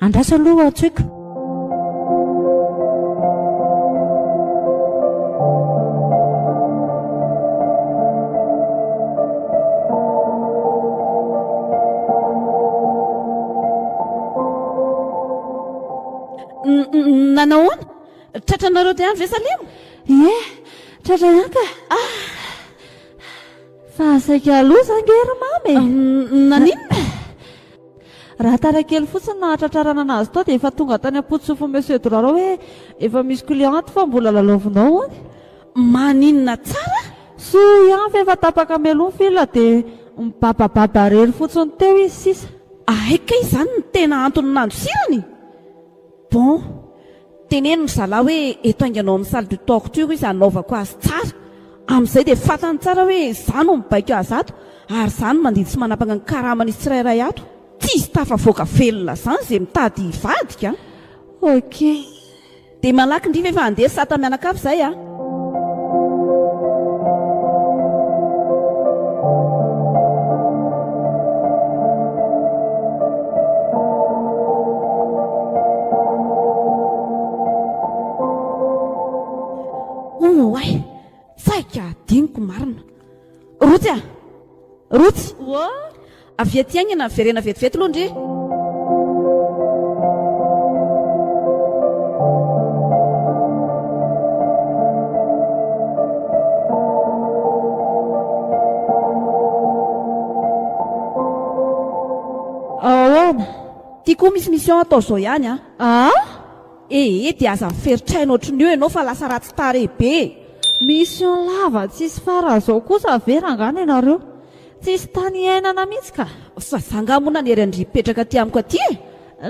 Andraso aloha antsoiko. Nanahoana? Tratranareo ty any ve Salemo? Tratra ihany ka. Fa saika loza angery mamy. Naninona? Raha tarakely fotsiny na tratrarana anazy tao dia efa tonga tany am-potsofo Monsieur Doraro hoe efa misy cliente fa mbola lalaovinao any. Maninona tsara? So ihany fa efa tapaka melony fila dia mibabababa rery fotsiny teo izy sisa. Aika izany ny tena antony nandosirany. Bon, teneno zala hoe eto ainganao amin'ny salle de torture izy anaovako azy tsara. Amin'izay dia fatany tsara hoe za no mibaiko azy ato ary za no mandidy sy manapaka ny karamany izy tsirairay ato. Tsy izy tafavoaka velona zany izay mitady hivadika. Ok. Dia malaky ndrifa efa andeha sata mianakavy izay a. Oay, saika adiniko marina. Rotsy a? Rotsy? Avy aty agny na verena vetivety aloha ndre. Ahoana? Tia koa misy mission atao zao ihany a. Dia aza miferitraina ohatran'io ianao fa lasa ratsy tare be. Mission lava tsisy fara zao kosa verangana ianareo. Tsisy tany iainana mihitsy ka. Fa zanga moa nanery andripetraka ty amiko aty e.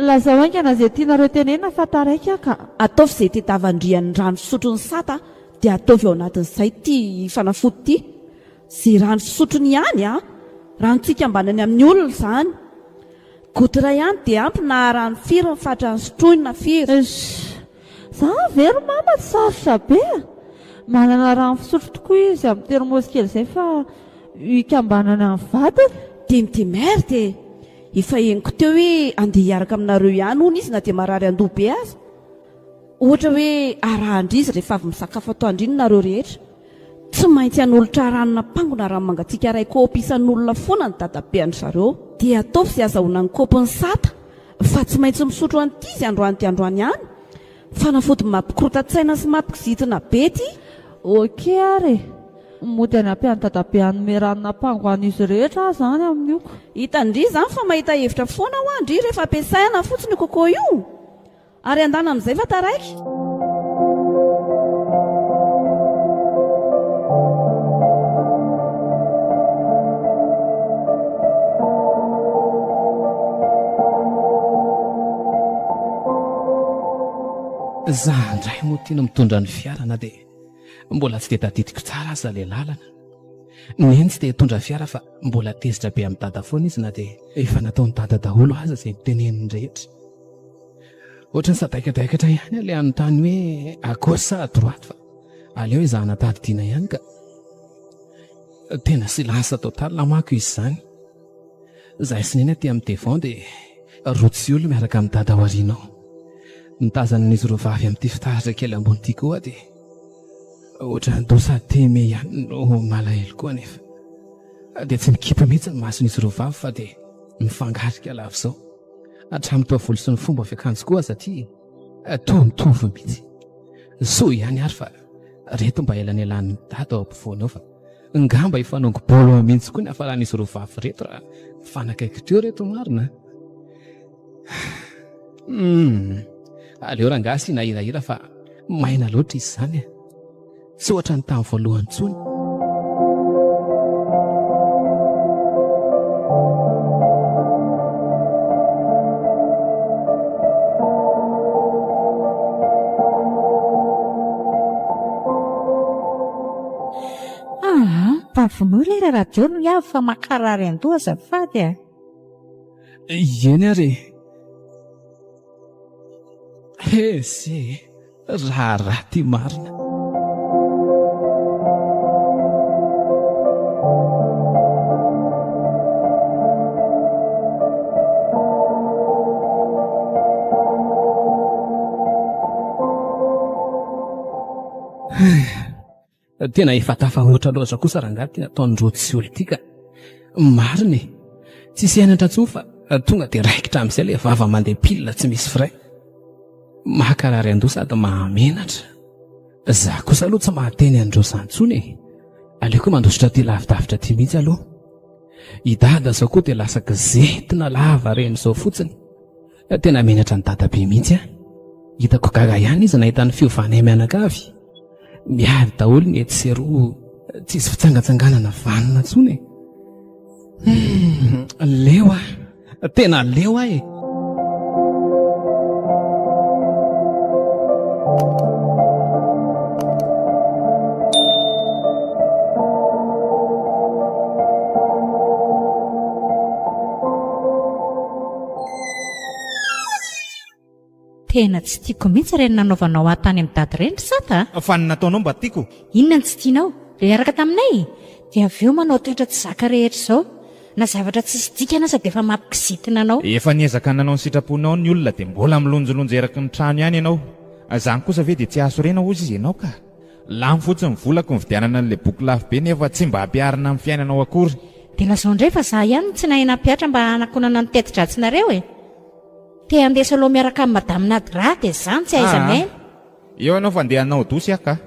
Lazao aingana izay tianareo tenena fa taraiky ka. Ataovy izay tedavandrian'ny rano fisotro ny sata dia ataovy ao anatin'izay ty fanafody ty. Zay rano fisotrony ihany a, ranontsika ambanany amin'ny olona izany. Goudra ihany dia ampy na rano firy mifatra ny sotroiny na firy. Za very mama tsy sarotra be. Manana rano fisotro tokoa izy amin'ny termosy kely izay fa ikambanana amin'ny vatany. Dimidimer dia efa henoko teo hoe andeha hiaraka aminareo ihany hono izy na dia marary andoha be azy. Ohatra hoe arahandrizy rehefa avy misakafo atao andrinonareo rehetra. Tsy maintsy hanolotra ranona pangona rano mangatsiaka iray kaopy isan'olona foana ny dadabe an zareo. Dia ataovy izay azahoana ny kaopy ny sata fa tsy maintsy misotro an'ity izy androany ty androany ihany. Fanafody mampikorota-tsaina sy mampikizitina be ty. Ok ary. Mody any ampiany dadabe anome ranona pango an'izy rehetra zany amin'io. Hitandry izany fa mahita hevitra foana ho andry rehefa ampiasaina fotsiny kokoa io. Ary andana amin'izay fa taraiky. Za ndray moa tiana mitondra ny fiara na dia mbola tsy dia tadidiko tsara aza le lalana. Neny tsy dia hitondra fiara fa mbola tezitra be amin'ny dada foana izy na dia efa nataony dada daholo aza izay teneniny rehetra. Ohatra ny sadaikadaikatra ihany ilay anontany hoe à gauche sa à droite fa aleo izahana tadidiana ihany ka tena silasa total namako izy zany. Zahay sinena aty amin'ny devant dia rotsy olo miaraka amin'ny dada aorianao. Nitazana n'izy ireo vavy amin'ity fitaratra kely ambony ity koa dia ohatra ndosa teme ihany no malahelo koa nefa dia tsy mikipa mihitsy ny mason'izy ireo vavy fa dia mifangarika lava izao. Hatramin'ny taovolo sy ny fomba fiakanjo koa satria toa mitovy mihitsy. So ihany ary fa reto mba elany elan'ny dada ao ampovoany ao fa ngamba hifanongo bolo mihitsy koa ny hafaran'izy ireo vavy reto raha fanakaiky teo reto marina. Aleo rangasy nahirahira fa maina loatra izy zany. Tsy ohatra ny tamin'ny voalohany intsony. Pavonola ilay radio no avy fa makarary andoha azafady a. Eny ary ze raha ty marina. Tena efa tafahoatra loatra kosa rangaty nataony rotsy olo ity ka marina e. Tsisy hianatra tsoa fa tonga dia raikitra amin'izay ilay vava mandeha pilina tsy misy fray. Mahakarary andoha sady mahamenatra. Za kosa aloha tsy mahateny andreo santsony e. Aleoko mandositra ty lavidavitra ty mihitsy aloha. I dada zao koa dia lasa gazetina lava reny zao fotsiny. Tena menatra ny dada be mihitsy a. Hitako gaga ihany izy nahitany fiovanay mianakavy. Miady daholo ny ety sy roa, tsisy fitsangatsanganana vanina tsony. Leo tena leo e. Tena tsy tiako mihitsy ireny nanaovanao atany amin'ny dady ireny sata. Fa ny nataonao mba tiako. Inona ny tsy tianao? Ilay araka taminay dia avy eo manao toetra tsy zaka rehetra izao. Na zavatra tsisy dikana sady efa mampikizitina anao. Efa niezaka nanao ny sitraponao ny olona dia mbola milonjolonjo eraky ny trano ihany ianao. Zany kosa ve dia tsy aso rena ozy izy ianao ka. Lamy fotsiny volako ny vidianana an'ilay boky lafo be nefa tsy mba hampiarina amin'ny fiainanao akory. Dia lazao indray fa za ihany tsy nahena mpiatra mba hanakonana ny teti-dratsinareo e. Te andesa aloha miaraka amin'ny madame Nadra dia zany tsy aizamay. Eo ianao fa andeha hanao dosy aka.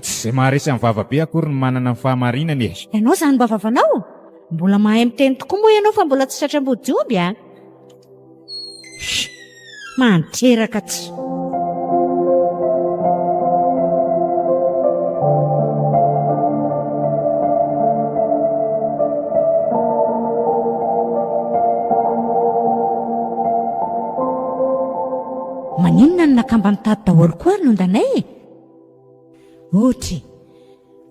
Tsy izay maharesy amin'ny vavabe akory ny manana ny fahamarinany e. Ianao zany mba vavanao? Mbola mahay miteny tokoa moa ianao fa mbola tsy tratram-bodiomby a. Mantreraka tsy. Maninona ny nakamba nitady daholo koa ary nondanay e?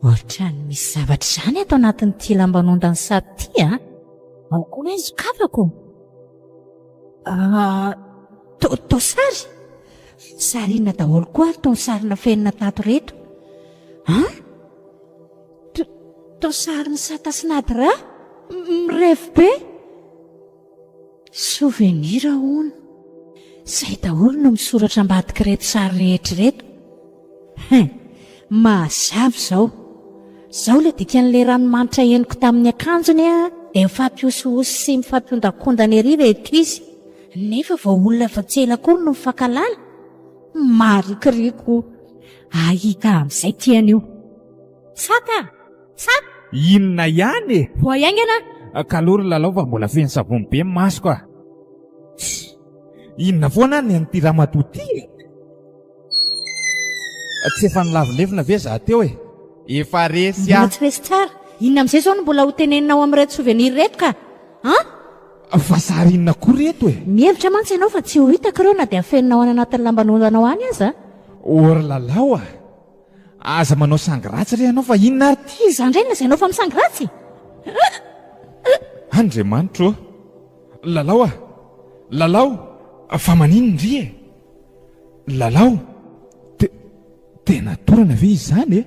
Ohatra ny misy zavatra izany ato anatin'ity lambanondany sady ity a. Ao koa hoe zokavako. Tosary. Sarina daholo koa ary tony sarina fenina tato reto. Tosariny Sata sy Nadra? Mirefy be? Souvenir hono. Zay daholo no misoratra ambadika reto sary rehetra reto. Mazava izao. Zao le dikan'ilay ranomanitra henoko tamin'ny akanjony a, dia mifampiosihosy sy mifampiondakondana ery reto izy. Nefa vao olona fa tsy ela kory no mifankalala. Marikiriko. Ahika amin'izay tian'io. Saka! Inona ihany e? Voa iaingana? Kalory lalao fa mbola feno savony be masoko a. Inona foana ny an'ity ramatoa ty e? Tsy efa nilavolevina ve za teo e? Efa resy mbola tsy resy tsara. Inona amin'izay zao no mbola ho teneninao amin'ny reto souvenir reto ka? Fa sary inona koa reto e? Mihevitra mantsy ianao fa tsy ho hitako ireo na dia afeninao any anatin'ny lambanondanao any aza. Ory lalao a. Aza manao sangratsy re ianao fa inona ary ty? Izany indray lazainao fa misangratsy. Andriamanitro. Lalao a. Lalao. Fa maninona ry e? Lalao. Tena torana ve izy zany e?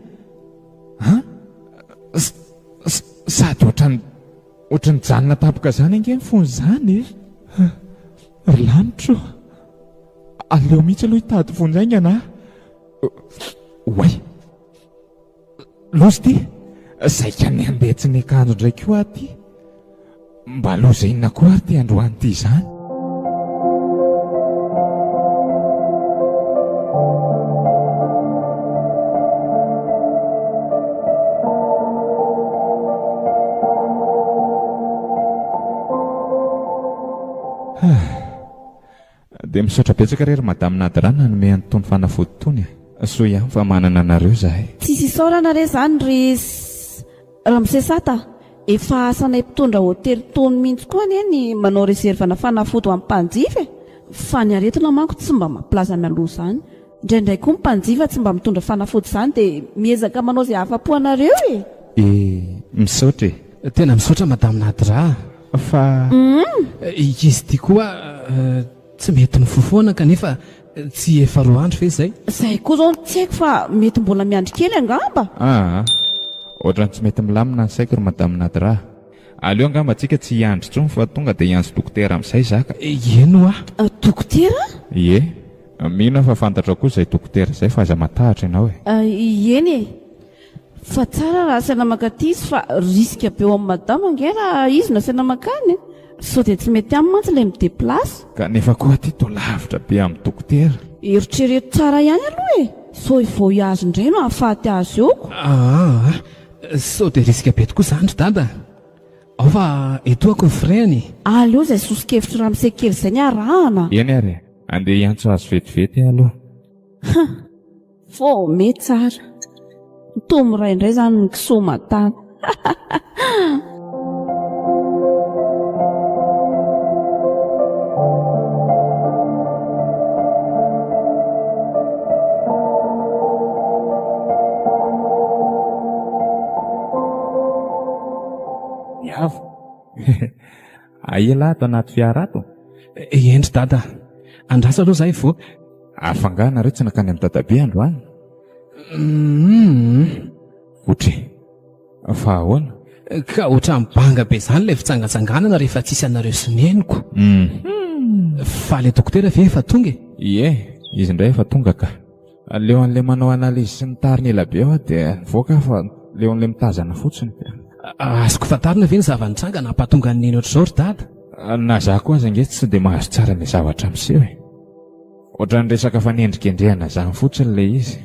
Sady ohatrany janona tapaka zany ange fony zany ry lanitro aleo mihitsy aloha hitady vonjainga ana oay lozy ty zay ka ny andeha tsy ny akanjo ndraiky io aty mba loza inona koa ary ty androany ty zany. Dia misaotra betsaka rery madame Nadrana nanome an'itony fanafody tony so ihany fa manana anareo zahay. Tsisy isaorana re zany ry Ramsesata, efa asanay mpitondra hotely tony mihitsy koa ny manao reservana fanafody ho amin'ny mpanjifa fa ny aretina manko tsy mba mampilaza mialoha zany. Indraindray koa mpanjifa tsy mba mitondra fanafody zany dia miezaka manao izay afa-po anareo misaotra tena misaotra madame Nadra fa izy ty koa tsy mety mifofoana kanefa tsy efa 2 andro fe zay koa zao tsy haiko fa mety mbola miandry kely angamba. Ohatrany tsy mety milamina ny saiko ry madame Nadra. Aleo angamba antsika tsy hiandry intsony fa tonga dia hiandry dokotera amin'izay zaka. Eno dokotera? Ie, mino fa fantatra koa izay dokotera izay fa aza matahatra ianao eny fa tsara raha saina makaty izy fa riska be eo amin'ny madama ange raha izy na saina makany so dia tsy mety amin'ny mantsy ilay mideplasy kanefa koa ty to lavitra be amin'ny dokotera. Eritrereto tsara ihany aloha so vao hiazo indray no hahafaty azy eoko. So dia riska be tokoa zany ry dada ao fa etoako ny freany aleo izay sosikevitry raha misekely izay ny arahana. Eny ary andeha hiantso azo vetivety aloha fô mety tsara mitomy ray indray zany ny kisomatany. Miavo aela ato anaty fiarato endry dada andrasa aloha zay vo afanganareo tsy nakany amin'ny dadabe androany. Otry fa ahoana ka ohatran'ny banga be zany ilay fitsangatsanganana rehefa tsisy anareo sineniko fa ilay dokotera ve efa tonga ie izy indray efa tonga ka leo an'ilay manao analizy sy ny tariny ela be ao dia nivoaka fa leo an'ilay mitazana fotsiny. Azoko fatarina ve ny zava-nitranga nampahatonga ny neny ohatr'izao ry dada na za koa aza nge tsy dia mahazo tsara ny zavatra miseho ohatrany resaka fanendrikendrehana zany fotsiny ilay izy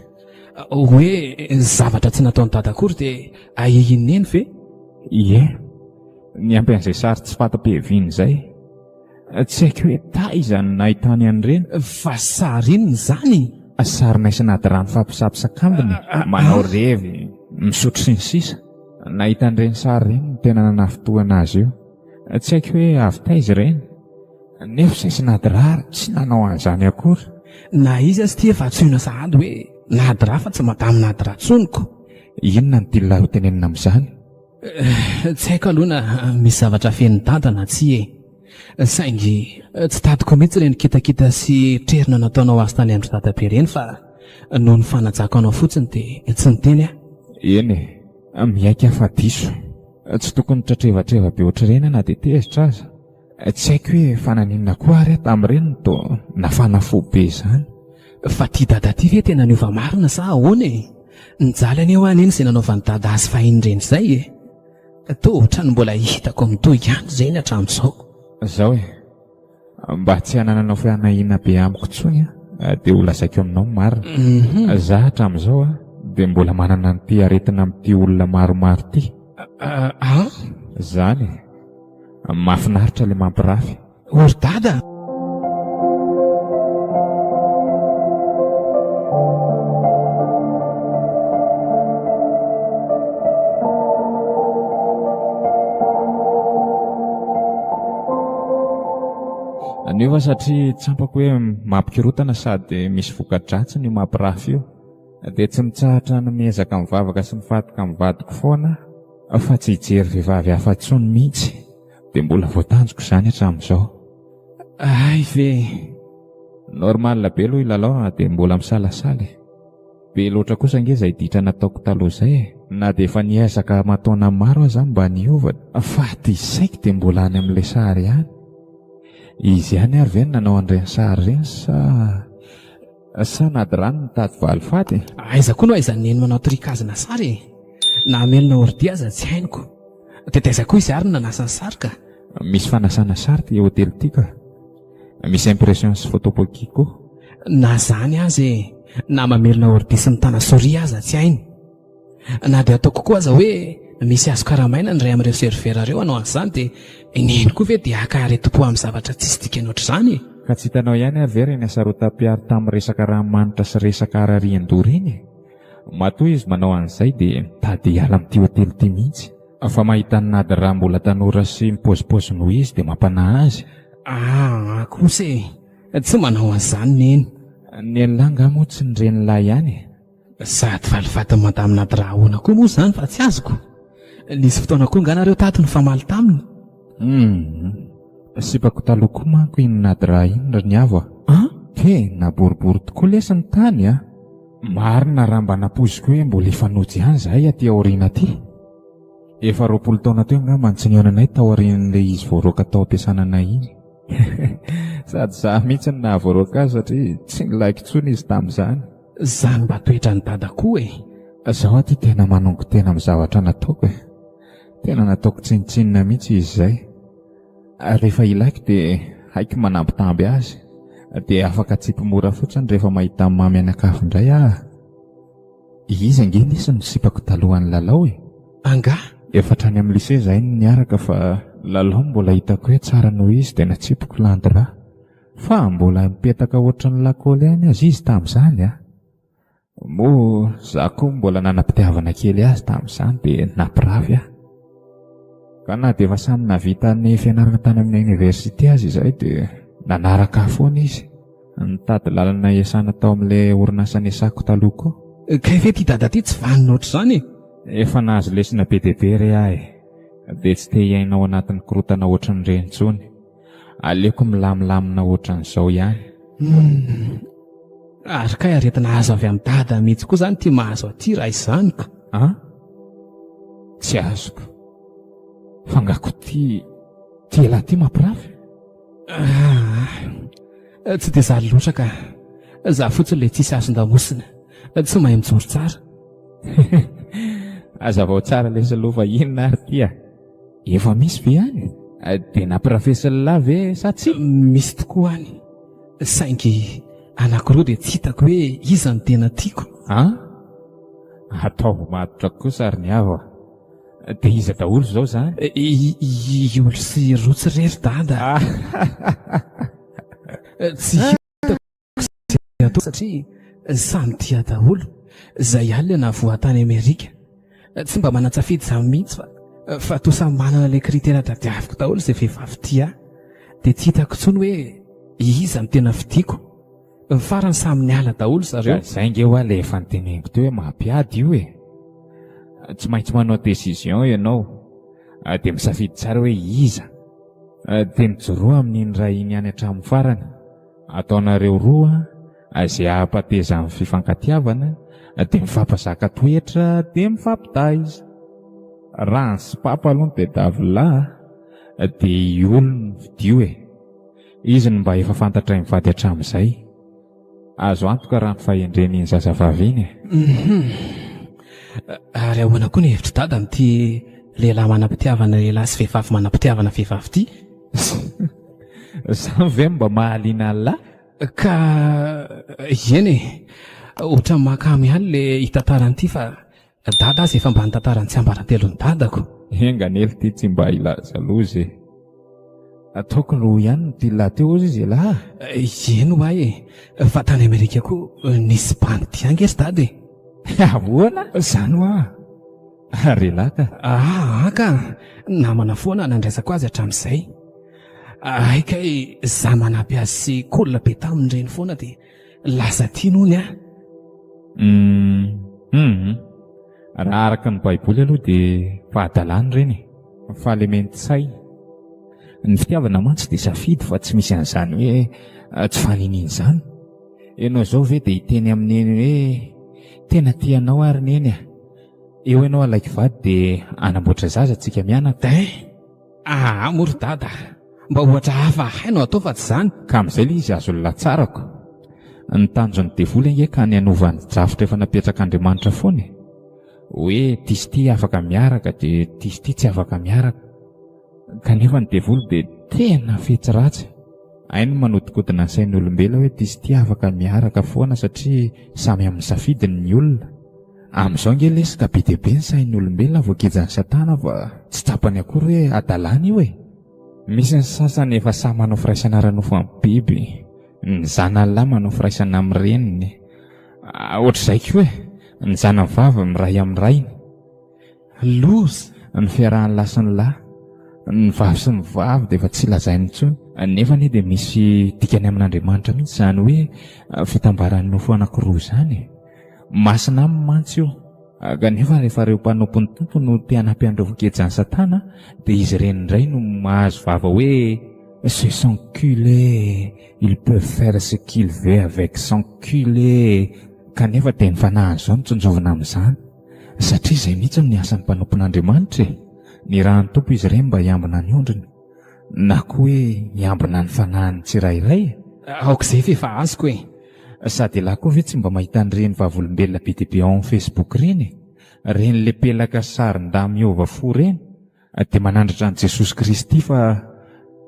hoe zavatra tsy nataony dada akory dia ahihineny ve ie ny ampian'izay sary tsy fata-pehiviny izay tsy haiko hoe taizany nahitany an'ireny fa sary inony zany sarynaisy nadirano fampisapisakambiny manao revy misotro sy ny sisa nahita an'ireny sary ireny no tena nanafitoana azy io tsy haiko hoe avy taizy ireny nefa izay sy nadirary tsy nanao an'izany akory na izy azy ty efa atsoina sahady hoe nadira fa tsy madamy nadira tsoniko inona ny tilona ho tenenina amin'izany tsy haiko aloha na misy zavatra feny dada na tsy saingy tsy tadiko mihitsy ireny kitakita sy trerina nataonao azy tany andro dadabe ireny fa noho ny fanajako anao fotsiny dia tsy niteny eny miaika afa diso tsy tokony tratrevatreva be ohatr'ireny na dia tezitra aza tsy haiko hoe fananinona koa ary tamin'ireny to nafana fo be izany fa ty dada ty ve tena niova marina sa ahoana nijaly any eo any eny izay nanaovany dada azy fahinireny izay to ohatrany mbola hitako mitoy ihany izay ny hatramin'izao zao mba tsy hanananao fianahina be amiko tsony dia ho lazaiko aminao marina za hatramin'izao dia mbola manana nyty aretina amin'ity olona maromaro ty zany mahafinaritra ilay mampirafy ory dada nefa satria tsampako hoe mampikirotana sady misy voka-dratsiny io mampirafy io dia tsy mitsahatra ny miezaka mivavaka sy mifatika mivadiko foana fa tsy hijery vehivavy hafa-tsony mihitsy dia mbola voatanjoko izany hatramin'izao ay ve normal be aloha ilalao dia mbola misalasaly be loatra kosa ange izay ditra nataoko taloha izay na dia efa niezaka mataona maro aza mba niova fa ty saiko dia mbola any amin'ilay sary ihany. Izy ihany ary ve nanao an'ireny sary ireny sa nady rano nitady valifaty? Aiza koa no aiza neny manao trikazina sary namelona ordi aza tsy hainiko. Tetaiza koa izy ary nanasa ny sary ka? Misy fanasana sary ty hôtely ty ka. Misy impression sy photopoki koa. Na zany azy na mamelona ordi sy mitana souris aza tsy hainy. Na dia ataoko koa aza hoe misy azo karamaina ny ray amin'ireo servera reo hanao an'izany dia ineny koa ve dia akaretom-po amin'ny zavatra tsisy dika ohatr' izany. Ka tsy hitanao ihany ary ve reny asarotam-piary tamin'ny resaka ranomanitra sy resaka ararian-doha reny. Matoa izy manao an'izay dia mitady hiala amin'ity hôtely ity mihitsy. Fa mahita ny nady raha mbola tanora sy mipôzipôzy noho izy dia mampanahy azy. Kosa tsy manao an'izany neny. Ny an'langa moa tsy nireny lahy ihany. Sady valifatiny mandamina ady raha ahoana koa moa izany fa tsy azoko. Nisy fotoana koa nganareo tato ny famaly taminy. Sipako taloha koa manko iny nady raha iny ry niavo. Na boribory tokoa lesa ny tany a. Marina raha mba napoziko hoe mbola efanojy ihany zahay aty aoriana aty. Efa 20 taona teo angamba tsy nionanay tao aorian'ilay izy voaroaka tao ampiasanana iny. Sady za mihitsy ny nahavoaroaka azy satria tsy nilaiko intsony izy tamin'izany. Zany mba toetra ny dada koa e. Zaho aty tena manongo tena amin'ny zavatra nataoko e. Tena nataoko tsinitsinina mihitsy izy izay. Rehefa ilaiko dia haiko manampitamby azy. Dia afaka tsipimora fotsiny rehefa mahita mamy anakafo indray izy ange nisy nisipako talohan'ny lalao e. Anga? Efa trany amin'ny lycée zahay niaraka fa lalao mbola hitako hoe tsara noho izy dia natsipiko landra. Fa mbola mipetaka ohatry ny lakôly ihany azy izy tamin'izany Moa za koa mbola nanam-pitiavana kely azy tamin'izany dia nampirafy Ka na dia efa samy navita ny fianarana tany amin'ny université azy izay dia nanaraka foana izy. Nitady lalana iasana tao amin'ilay orinasa niasako taloha koa. Kay ve ty dada ty tsy vanona ohatr'izany? Efa nahazo lesona be dia be re ahy. Dia tsy te hiainao anatin'ny korotana ohatran'ireny intsony. Aleoko milamilamina ohatran'izao ihany. Ary kay aretina azo avy amin'ny dada mihitsy koa zany ty mahazo aty raha izany ka. Tsy azoko. Fangako ty ela ty mampirafy. Tsy dia zaly loatra ka. Za fotsiny le tsisy azon-damosina. Tsy mahay mijoro tsara. Azavao tsara le salova inona ary ty Efa misy ve any? Dia nampirafesin'lahy ve sa tsy? Misy tokoa any. Saingy anankiroa dia tsy hitako hoe iza ny tena tiako. Atao matotra kosa ary niava. Dia iza daholo zao zany? Olo sy rotsy rery dada. Tsy hitako satria samy tia daholo. Zay ihany le navoatany Amerika. Tsy mba manatsafidy izany mihitsy fa toa samy manana ilay kritera tadiaviko daholo izay vehivavy tia. Dia tsy hitako intsony hoe iza ny tena fitiako. Farany samy niala daholo zareo. Zay nge ho ilay efa niteneniko teo hoe mampiady io Tsy maintsy manao décision ianao. Dia misafidy tsara hoe iza. Dia mijoroa amin'iny ray iny any hatramin'ny farany. Ataonareo roa izay ahampateza amin'ny fifankatiavana. Dia mifampazaka toetra dia mifampitaiza. Raha ny sy papa aloha dia davolahy dia olona vidio izy no mba efa fantatra mivady hatramin'izay. Azo antoka raha ny fahendren'ny zazavavy iny Ary ahoana koa ny hevitry dada amin'ity lehilahy manam-pitiavana lehilahy sy vehivavy manam-pitiavana vehivavy ty? Zany ve mba mahaliana lahy? Ka eny ohatra mahakamy ihany le hitantaran'ity fa dada azy efa mba nitantarany tsy ambarantelon'ny dadako. Enganely ty tsy mba ilaza lozy. Ataoko no ihany ty lahy teo ozy izy lahy. Eny hoay fa tany Amerika koa nisy bandy ty angery dada Ahoana? Zany Re lahy ka. Ka namana foana nandraisako azy hatramin'izay. Kay za manampy azy sy kolona be taminy reny foana dia lasa tianony Raha araka ny baiboly aloha dia fahadalany reny. Fahalementsay. Ny fitiavana mantsy dia safidy fa tsy misy an'izany hoe tsy fanininy izany. Ianao zao ve dia hiteny amin'ny hoe tena tianao ary neny eo ianao alaiky vady dia anamboatra zaza tsika mianaka mory dada mba ohatra hafa hainao atao fa tsy zany ka amin'izay le izy azo latsarako ny tanjony devoly ange ka ny anovany drafotra efa napetraka foana hoe tisy ty afaka miaraka dia tisy ty tsy afaka miaraka kanefa ny devoly dia tena fetsiratsy ainy manodikodina ny sain'ny olombela hoe tisy ty afaka miaraka foana satria samy amin'ny safidiny ny olona amin'izao nge lesika be dia be ny sain'ny olombelona voakijany satana fa tsy tapany akory hoe adalàna io misy ny sasany efa samy manao firaisana ranofo amin'ny biby ny zanalahy manao firaisana amin'ny reniny ohatr'izay koa ny zanany vavy miray amin'ny rainy loza ny fiarahan'ny lahy sy ny lahy ny vavy sy ny vavy dia efa tsy lazainy intsony nefa ne dia misy dikany amin'Andriamanitra mihitsy zany hoe fitambaran'ny nofo anankiroa zany masina amin'ny mantsy io kanefa rehefa reo mpanompo ny tompo no te-hanampy an'ireo vokejany satana dia izy ireny indray no mahazo vava hoe ce s'enculer il peut faire ce qu'il veut avec s'enculer kanefa dia ny fanahany zao nitsonjovina amin'izany satria izay mihitsy ny asan'ny mpanompon'Andriamanitra ny raha ny tompo izy ireny mba hiambina ny ondriny na koa hoe hiambina ny fanahany tsirairay aok'izay fa efa azoko sady lahy koa ve tsy mba mahita an'ireny vavolombelona be dia be ao amin'ny Facebook reny reny le pelaka sarin-dà miova fo reny dia manandratra an'i Jesosy Kristy fa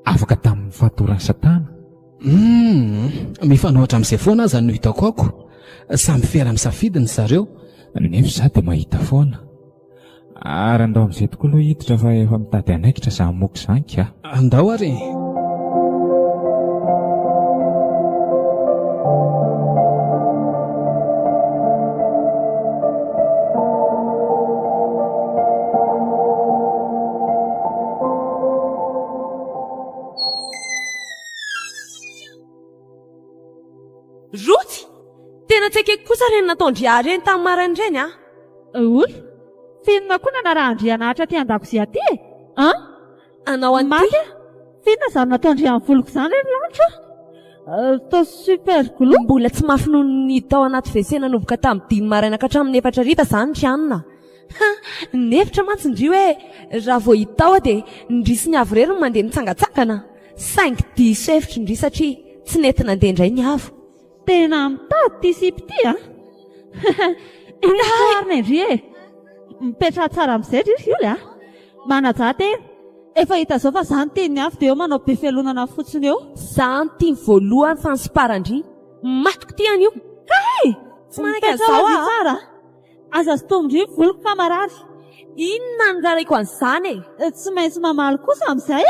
afaka tamin'ny fahatoran'ny satana mifanohitra amin'izay foana aza no hitako ako samy fiara-misafidiny zareo nefa za dia mahita foana ary andao amin'izay tokoa aloha hiditra fa efa mitady anaikitra za moko izany ka andao ary roty tena tsy akaiky kosa reny nataondria reny tamin'ny marain'ireny oy finona koa nanarahandrianahatra ty an-dakozia ty anao anty finona zany nataondrian'ny voloko izany reny lanitra tao super glo mbola tsy mafy noho ny tao anaty WC nanomboka tamin'ny 10 maraina ka hatramin'ny 4 hariva zany trianina nevitra mantsindrio hoe raha vao hitao dia ndrisy ny avy rery no mandeha mitsangatsangana saingy diso hevitra indri satria tsy nety nandeha indray ny avo tena mitady ty sipy ty inarina indri mipetra tsara amin'izay drisy ioly manaja tena efa hita zao fa zany teny avy dia eo manao be fialonana fotsiny eo zany tiany voalohany fa nysparandri matoko ty any io tsy manaka zao tsara aza sytomondri voloko kamarary inona ny raraiko an'izany tsy maintsy mamaly kosa amin'izay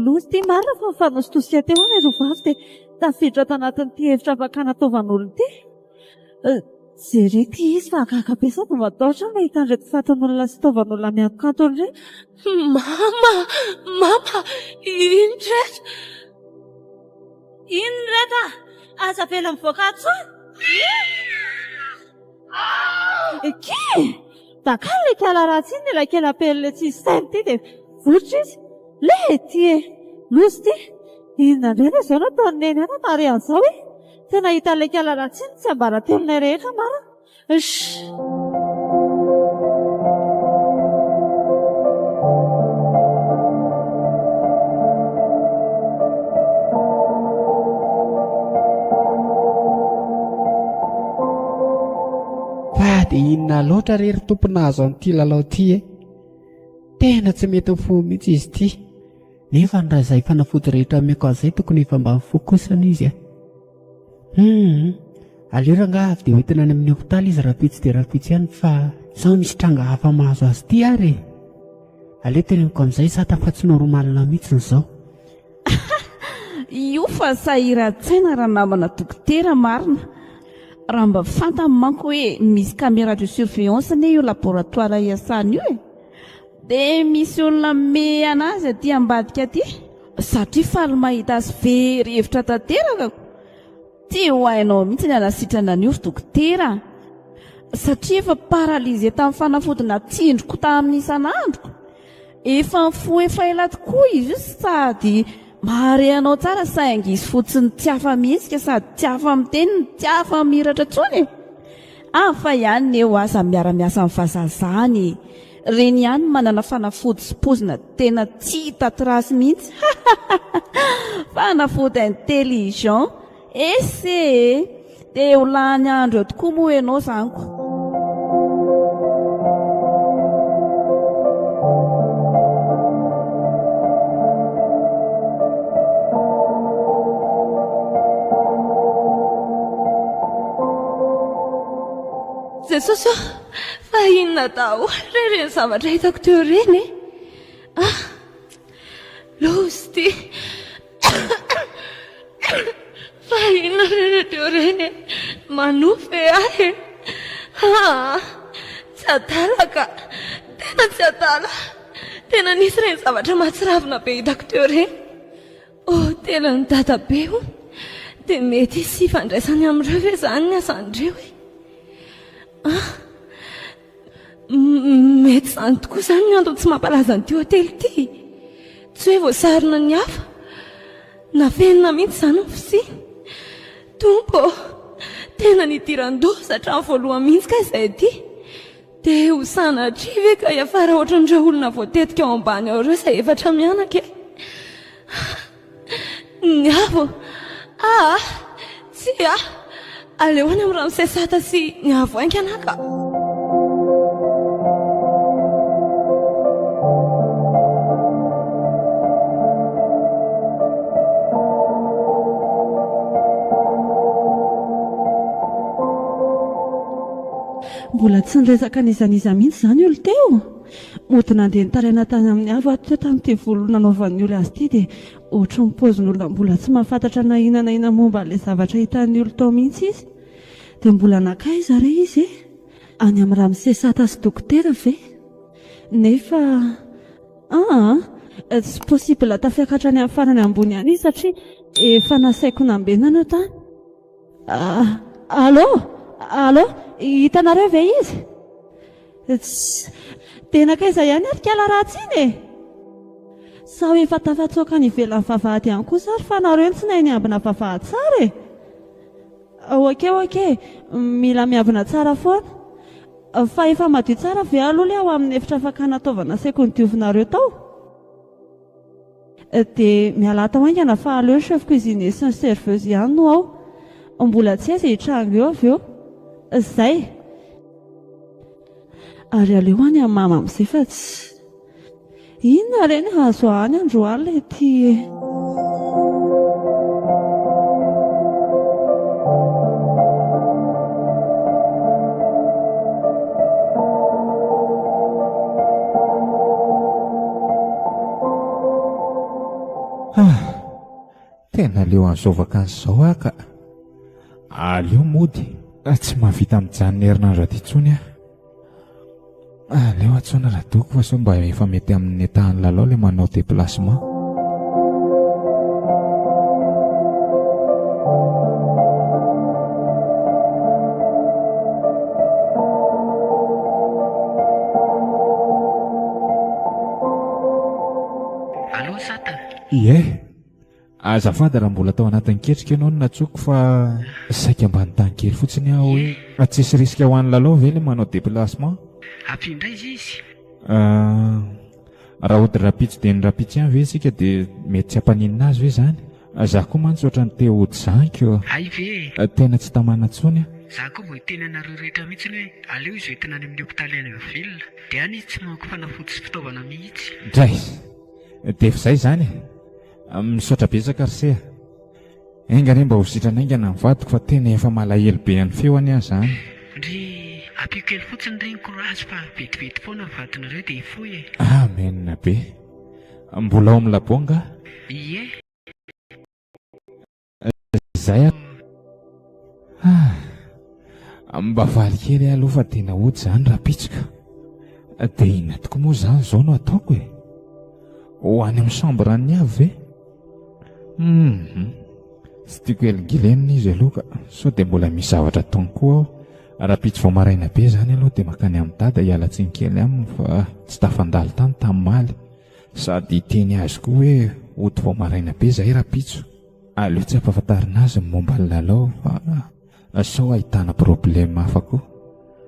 lozy ty marina fa mifanositosika teo any ro vavy dia tafiditra tanatin'ity hevitra afaka nataovan'olona ty jerety izy fa agaga be sady mataotra mahita an'irety fatan'olona sy taovan'olona miankantony re mama ino reta aza vela mivoaka atsoany ki dakany le kala ratsy iny ilay kelapelyle tsy isy sainy ty dia votra izy le ty lozy ty inona ndrena izao nataony neny ana mare an'izao tena hita an'ilay kala ratsy iny tsy ambara telonay rehetra mara dia inona loatra rery tompona azo an'ity lalao ty tena tsy mety fo mihitsy izy ty nefa ny raha izay fanafody rehetra ameko an'izay tokony efa mba mifokosana izy aleo nga avy dia hoentina any amin'ny hopitaly izy rapitsy dia rapitsy ihany fa sao misy tranga hafa mahazo azy ty ary aleo teneniko amin'izay sa tafa tsy normalina mihitsy n'izao io fa sahiran-tsaina raha namana dokotera marina raha mba fantany manko hoe misy caméra de surveillance ne io laboratoire iasany io dia misy olona me anazy aty ambadika aty satria faly mahita azy very hevitra tanteraka ty ho hainao mihitsy ny anasitrana ny io dokotera satria efa paralize tamin'ny fanafodina tsindroko tamin'ny isan'androko efa mifoha efa ela tokoa izy io sady mahare anao tsara saingy izy fotsiny tsy afa mihetsika sady tsy afa miteniny tsy afa miratra tsony afa ihany ny eo aza miara-miasa amin'ny fahazazany reny ihany manana fanafody sy pozina tena tsy hita trasy mihitsy fanafody intelligent ese dia ho lany andro eo tokoa moa ianao zaniko. Jesosy fa inona daholo reny zavatra hitako teo reny lozy ty fa inona reny teo reny manofy ahy tsy adala ka tena tsy adala tena nisy reny zavatra mahatsiravina be hitako teo reny tena ny dadabe o dia mety sy fandraisany amin'ireo ve zany ny asan'ireo mety zany tokoa zany ny antony tsy mampalaza n'ity hotely ity tsy hoe voasarona ny hafa na venina mihitsy zany ny fosiny tompo tena nidiran-doza hatramin'ny voalohany mihitsy ka izay ity dia ho sanatria ve ka hiafara ohatran'ireo olona voatetika ao ambany ao ireo izay efatra mianaka ny avo tsy aleoany amin'ny ramosesata sy ny avo ainka anaka mbola tsy niresaka nizaniza mihitsy izany olo teo mody nandeha nitaraina tany amin'ny avo ato teo tamin'ity volo nanaovan'ny olo azy ity dia ohatry ny paozin'olona mbola tsy mahafantatra na inana momba ilay zavatra hitan'ny olo tao mihitsy izy dia mbola nakay zare izy any amin'ny ramosesata sy dokotera ve nefa tsy possible tafiakatra any amin'ny farany ambony any izy satria efa nasaiko nambenana tany allo hitanareo ve izy tena kaiza ihany ary kala ratsy iny sa hoe efa tafatsoaka ny ivelan'ny vavahady ihany koa sary fa nareo ny tsy nahay niambina vavahady tsara ok mila miavina tsara foana fa efa madio tsara ve aloha le ao amin'ny efitra afaka nataovana saiko ny diovinareo tao dia miala tao aingana fa aleo ny chef cuisinier sy ny serveuse ihany no ao mbola tsy aiza hitrango eo avy eo izay ary aleo any amin'ny mama amin'izay fa tsy inona reny azo any androany ilay ty tena leo an'izovaka an'izao aka aleo mody tsy mahavita mijanona herinandro aty intsony aleo atsoina radoko fa so mba efa mety amin'ny etahany lalao le manao déplacement allo sata azafady raha mbola tao anatin'ny ketrika ianao no natsoko fa saika ambany tany kely fotsiny aho hoe tsisy risika ho an'ny lalao ve le manao déplacement ampindray izy raha ody rapitsy dia ny rapitsy ihany ve isika dia mety tsy hampaninina azy hoe zany za koa mantsy ohatrany te ody zanko ay ve tena tsy tamana ntsony za koa vo tena nareo rehetra mihitsy hoe aleo izy hoentina any amin'ny hopitaly any amin'ny vilona dia any izy tsy manko fanafody sy fitaovana mihitsy dray dia fizay zany misaotra betsaka rysea engany mba ho sitrana aingana mivadiko fa tena efa malahelo be any feoany ahy zany ndry apio kely fotsiny reny courage fa vetivety foana mivadinareo dia ifoy menina be mbola ao amin'ny labonga ie zay mba valy kely aloha fa tena ody zany raha pitsika dia inona tokoa moa zany zao no ataoko ho any amin'ny chambre ny avy ve tsy tiako elingilenina izy aloha ka so dia mbola misy zavatra taony koa aho raha pitsy vao maraina be zany aloha dia makany amin'ny dada hiala-tsiny kely aminy fa tsy tafandalo tany tamin'ny maly sady teny azy koa hoe ody vao maraina be zay rapitso. Aleo tsy ampahafantarina azy ny momba ny lalao fa sao ahitana problema hafa koa.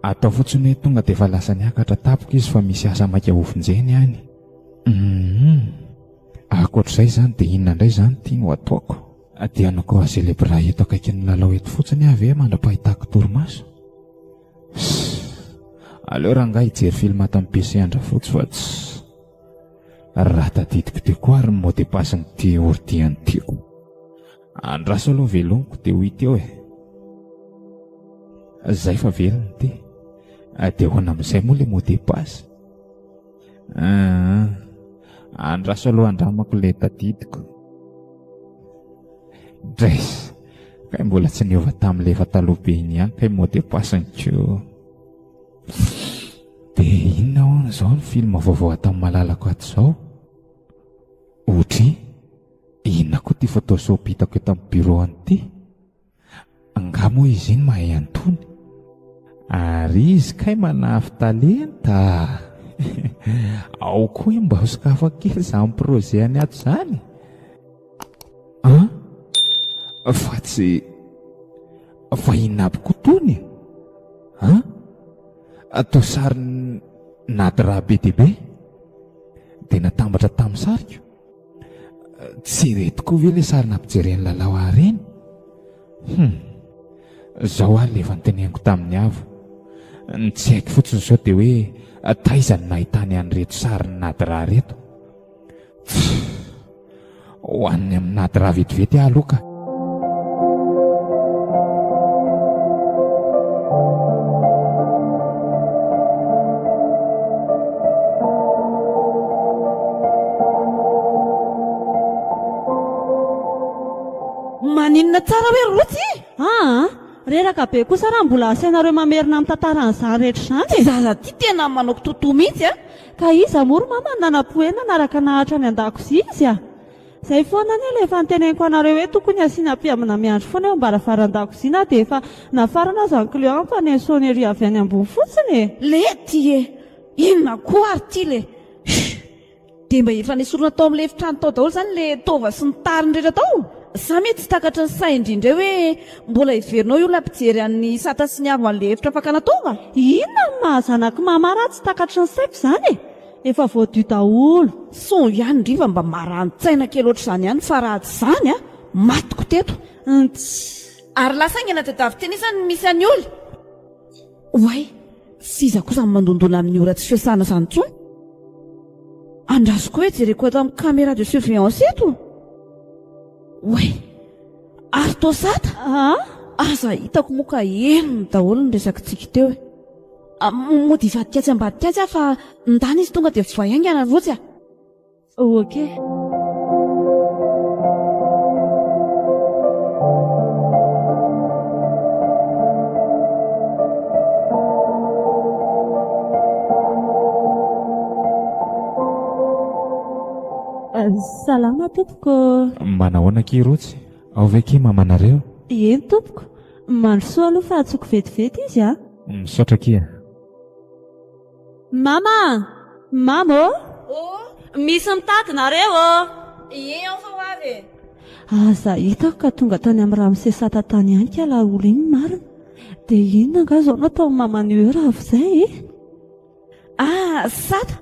Atao fotsiny hoe tonga dia efa lasa niakatra tapoka izy fa misy asa maika hovinjeny any. Akoatr'izay zany dia inona indray zany tia no ataoko? Dia anako azy lebra eto akaikin'ny lalao eto fotsiny avy mandra-pahitako torimaso. Aleo rangahy hijery filma tamin'ny PC andra fotsy fa tsy raha tadidiko teo koa ary ny mot de passe ny ty ordiany tiako. Andraso aloha veloniko dia ho hita eo zay fa velony ty. Dia hoana amin'izay moa le mot de passe. Andraso aloha andramako le tadidiko. Dres kay mbola tsy niova tamin'le efa taloha be iny ihany kay mot de passe nko. Dia inona hoana izao ny film vaovao ataon'ny malalako ato izao? Otry inona koa ty photoshope hitako eto amin'ny bureau an'ity? Anga moa izy iny mahay antony ary izy kay manafy talenta. Ao koa mba ho sokafa kely izany projet any ato izany. Fa tsy vahina aby koa tony. Atao sary nady raha be dia be dia natambatra tamin'ny sariko. Tsy reto koa ve le sary nampijereny lalao areny? Zao ary le efa niteneniko tamin'ny avo. Ny tsy haiko fotsiny sao dia hoe taizany nahitany an'reto sary nady raha reto. Ho an'ny amin'ny nady raha vetivety aloha ka. Maninona tsara hoe rotsy? Reraka be kosa raha mbola asainareo mamerina amin'ny tantaran'izany rehetra izany. Zaza ty tena manao totoa mihitsy. Ka iza moa ro mama nanam-poena naraka nahatra ny an-dakozia izy Zay foana anie le efa niteneniko anareo hoe tokony asiana mpiamana miandry foana eo am-baravaran-dakozia na dia efa nafarana zany client fa ny sonnerie avy any ambony fotsiny. Le ty inona koa ary ty le? Dia mba efa nisorona tao amin'ilay efitrano tao daholo zany le tova sy ny tariny rehetra tao. Sa mety tsy takatra ny saina indrindra hoe mbola iverinao io lampijery an'ny sata sy ny avo an'le efitra fakana tova? Inona ny mahazanako mama raha tsy takatra ny saiko izany efa voadio daholo. So ihany ndriva mba marani-tsaina kely ohatr'izany ihany fa raha tsy izany matiko teto. Ary lasa aingana tedavy teny izany misy any olo. Oay, siza kosa mandondona amin'ny ora tsy fiasana izany intsony. Andrasoko hoe jereko ato amin'ny caméra de surveillance eto. Oay, ary toa sata? Aza hitako moa ka enony daholo ny resakitsika teo. Mody vadika atsy ambadika atsy fa ndany izy tonga dia voaingana rotsy. Ok. Salama tompoko. Manahoana ke rotsy? Ao ve ke mamanareo? Eny tompoko. Mandrosoa aloha fa atsoko vetivety izy misaotra ke. Mama! Mama! Misy mitady nareo Ao fa ho avy. Aza hitako ka tonga tany amin'ny raha misesata tany ihany ka la olo iny marina. Dia inona nga zao natao mamany heure avy izay? Sata,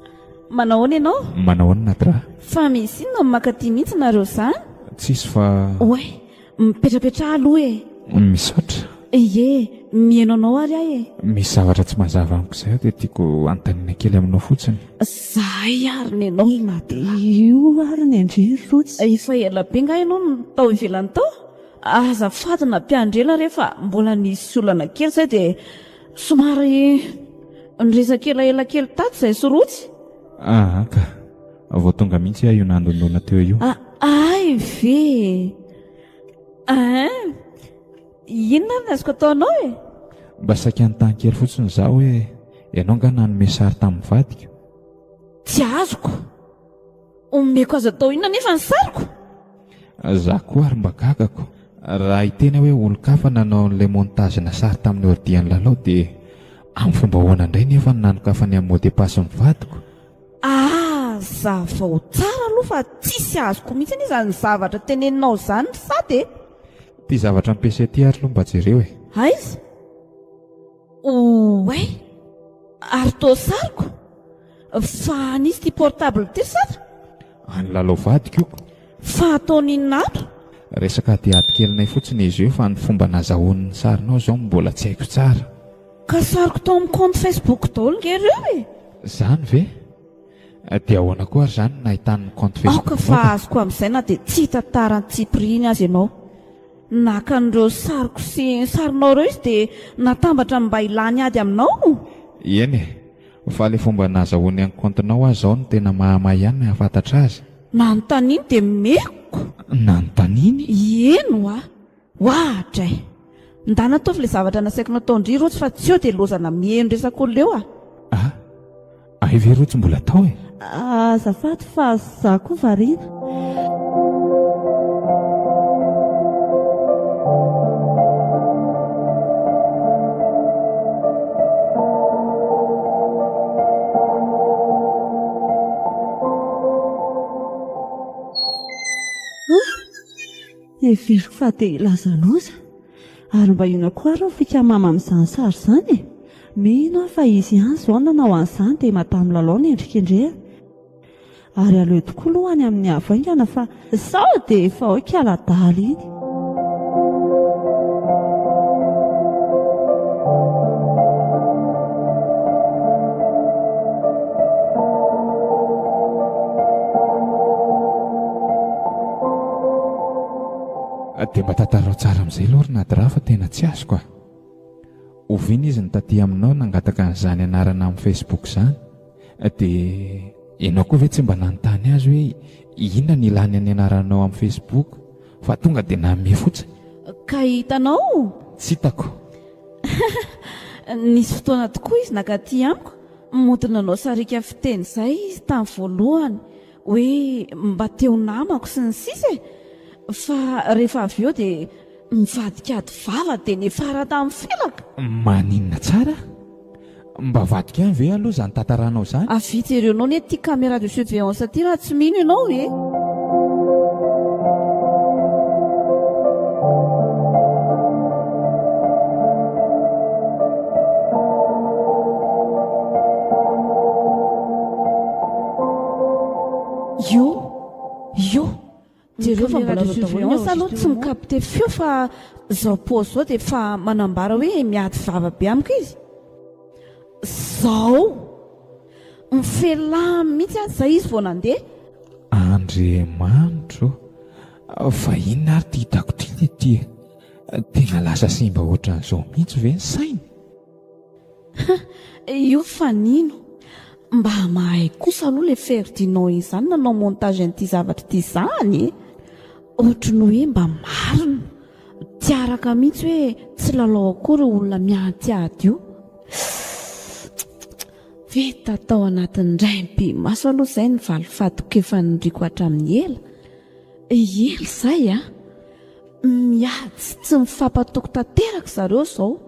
manahoana ianao? Manahoana natra? Fa misy inona makaty mihitsy nareo izany? Tsisy fa... Oay, mipetrapetra aloha misaotra. Mihainao ary misy zavatra tsy mazava amiko izay dia tiako antanina kely aminao fotsiny. Zahay ary ny ianao nata. Io ary ny andriry rotsy. Efa ela be nga ianao no tao ivelany tao. Azafady nampiandrela rehefa mbola nisy olana kely izay dia somary niresaka ela kely tato izay sy rotsy. Ka vao tonga mihitsy io nandondona teo io. Ay ve. Inona ny azoko ataonao Mba saika ny kely fotsiny zaho hoe ianao nga nanome sary tamin'ny vadiko. Tsy azoko. Omeko azo atao inona nefa ny sariko? Za koa ary mba gagako. Raha hitena hoe olo-kafa nanao n'ilay montage na sary tamin'ny ordiany lalao dia amin'ny fomba hoana indray nefa nanokafany amin'ny mot de passe ny vadiko. Mazava tsara aloha fa tsisy azoko mihitsy izany zavatra teneninao izany sady e. Ty zavatra ampiasay ty ary aloha mba jereo e. Aiza? Oe, ary tao sariko fa nisy ty portable ty sady? Any lalao vadiko io. Fa ataon'inona? Resaka diady kelinay fotsiny izy io fa ny fomba nazahoan'ny sarinao zao mbola tsy haiko tsara. Ka sariko tao amin'ny compte Facebook daholo ngereo e. Zany ve? Dia ahoana koa ary zany nahitany compte Facebook? Aoka fa azoko amin'izay na dia tsy tantarany Tsipriny azy ianao. Naka an'ireo sariko sy sarinao ireo izy dia natambatra mba ilany ady aminao. Eny e, fa le fomba nazahoany amin'ny comptenao azy zao no tena mahamay ihany ny hafantatra azy. Nanontaniany dia meko. Nanontaniany? Eno a, ohatra e. Ndana ataovy le zavatra nasaiko natao indry rotsy fa tsy eo dia lozana mihaino resaka olona eo a. Ay ve rotsy mbola tao e? Azafady fa za koa variana. Everiko fa dia lazaloza ary mba ina koa rao fikamama amin'izany sary izany e. Mino fa izy ihany izao nanao an'izany dia matamy lalao ny endrikendrea ary aleo tokoa lohany amin'ny havaingana fa sao dia efa hoe kialadaly iny. Dia mba tantarao tsara amin'izay lorina dra fa tena tsy azoko a. Oviana izy ny taty aminao nangataka an'izany anarana amin'ny Facebook izany. Dia ianao koa ve tsy mba nanontany azy hoe inona ny ilany any anaranao amin'ny Facebook fa tonga dia nanome fotsiny? Ka hitanao? Tsy hitako. Nisy fotoana tokoa izy nakaty amiko modina anao sarika fiteny izay izy tamin'ny voalohany hoe mba teo namako sy ny sisa e. Fa rehefa avy eo dia mivadikady vava dia nefara tamin'ny felaka. Maninona tsara? Mba vadika ihany ve aloha izany tantaranao izany? Afijerenao ny ty caméra de surveillance ty raha tsy mino ianao e. Io jereo fa mbola surveillance aloha tsy mikapite feo fa zao paozy zao dia efa manambara hoe miady vava be amiko izy. Zao mifelamy mihitsy azy izay izy vao nandeha. Andriamanitro, fa inona ary ty hitako ty tena lasa simba ohatran'izao mihitsy ve ny sainy? Io fa nino mba mahay kosa aloha le ferdinand izany nanao montage an'ity zavatra ty izany e. Ohatry ny hoe mba marina tiaraka mihitsy hoe tsy lalao akory olona miady io. Vita tao anatin'ny raim-be maso aloha izay ny valifadiko efa nindriko hatramin'ny ela izay a. Miady tsy mifampatoko tanteraka zareo izao.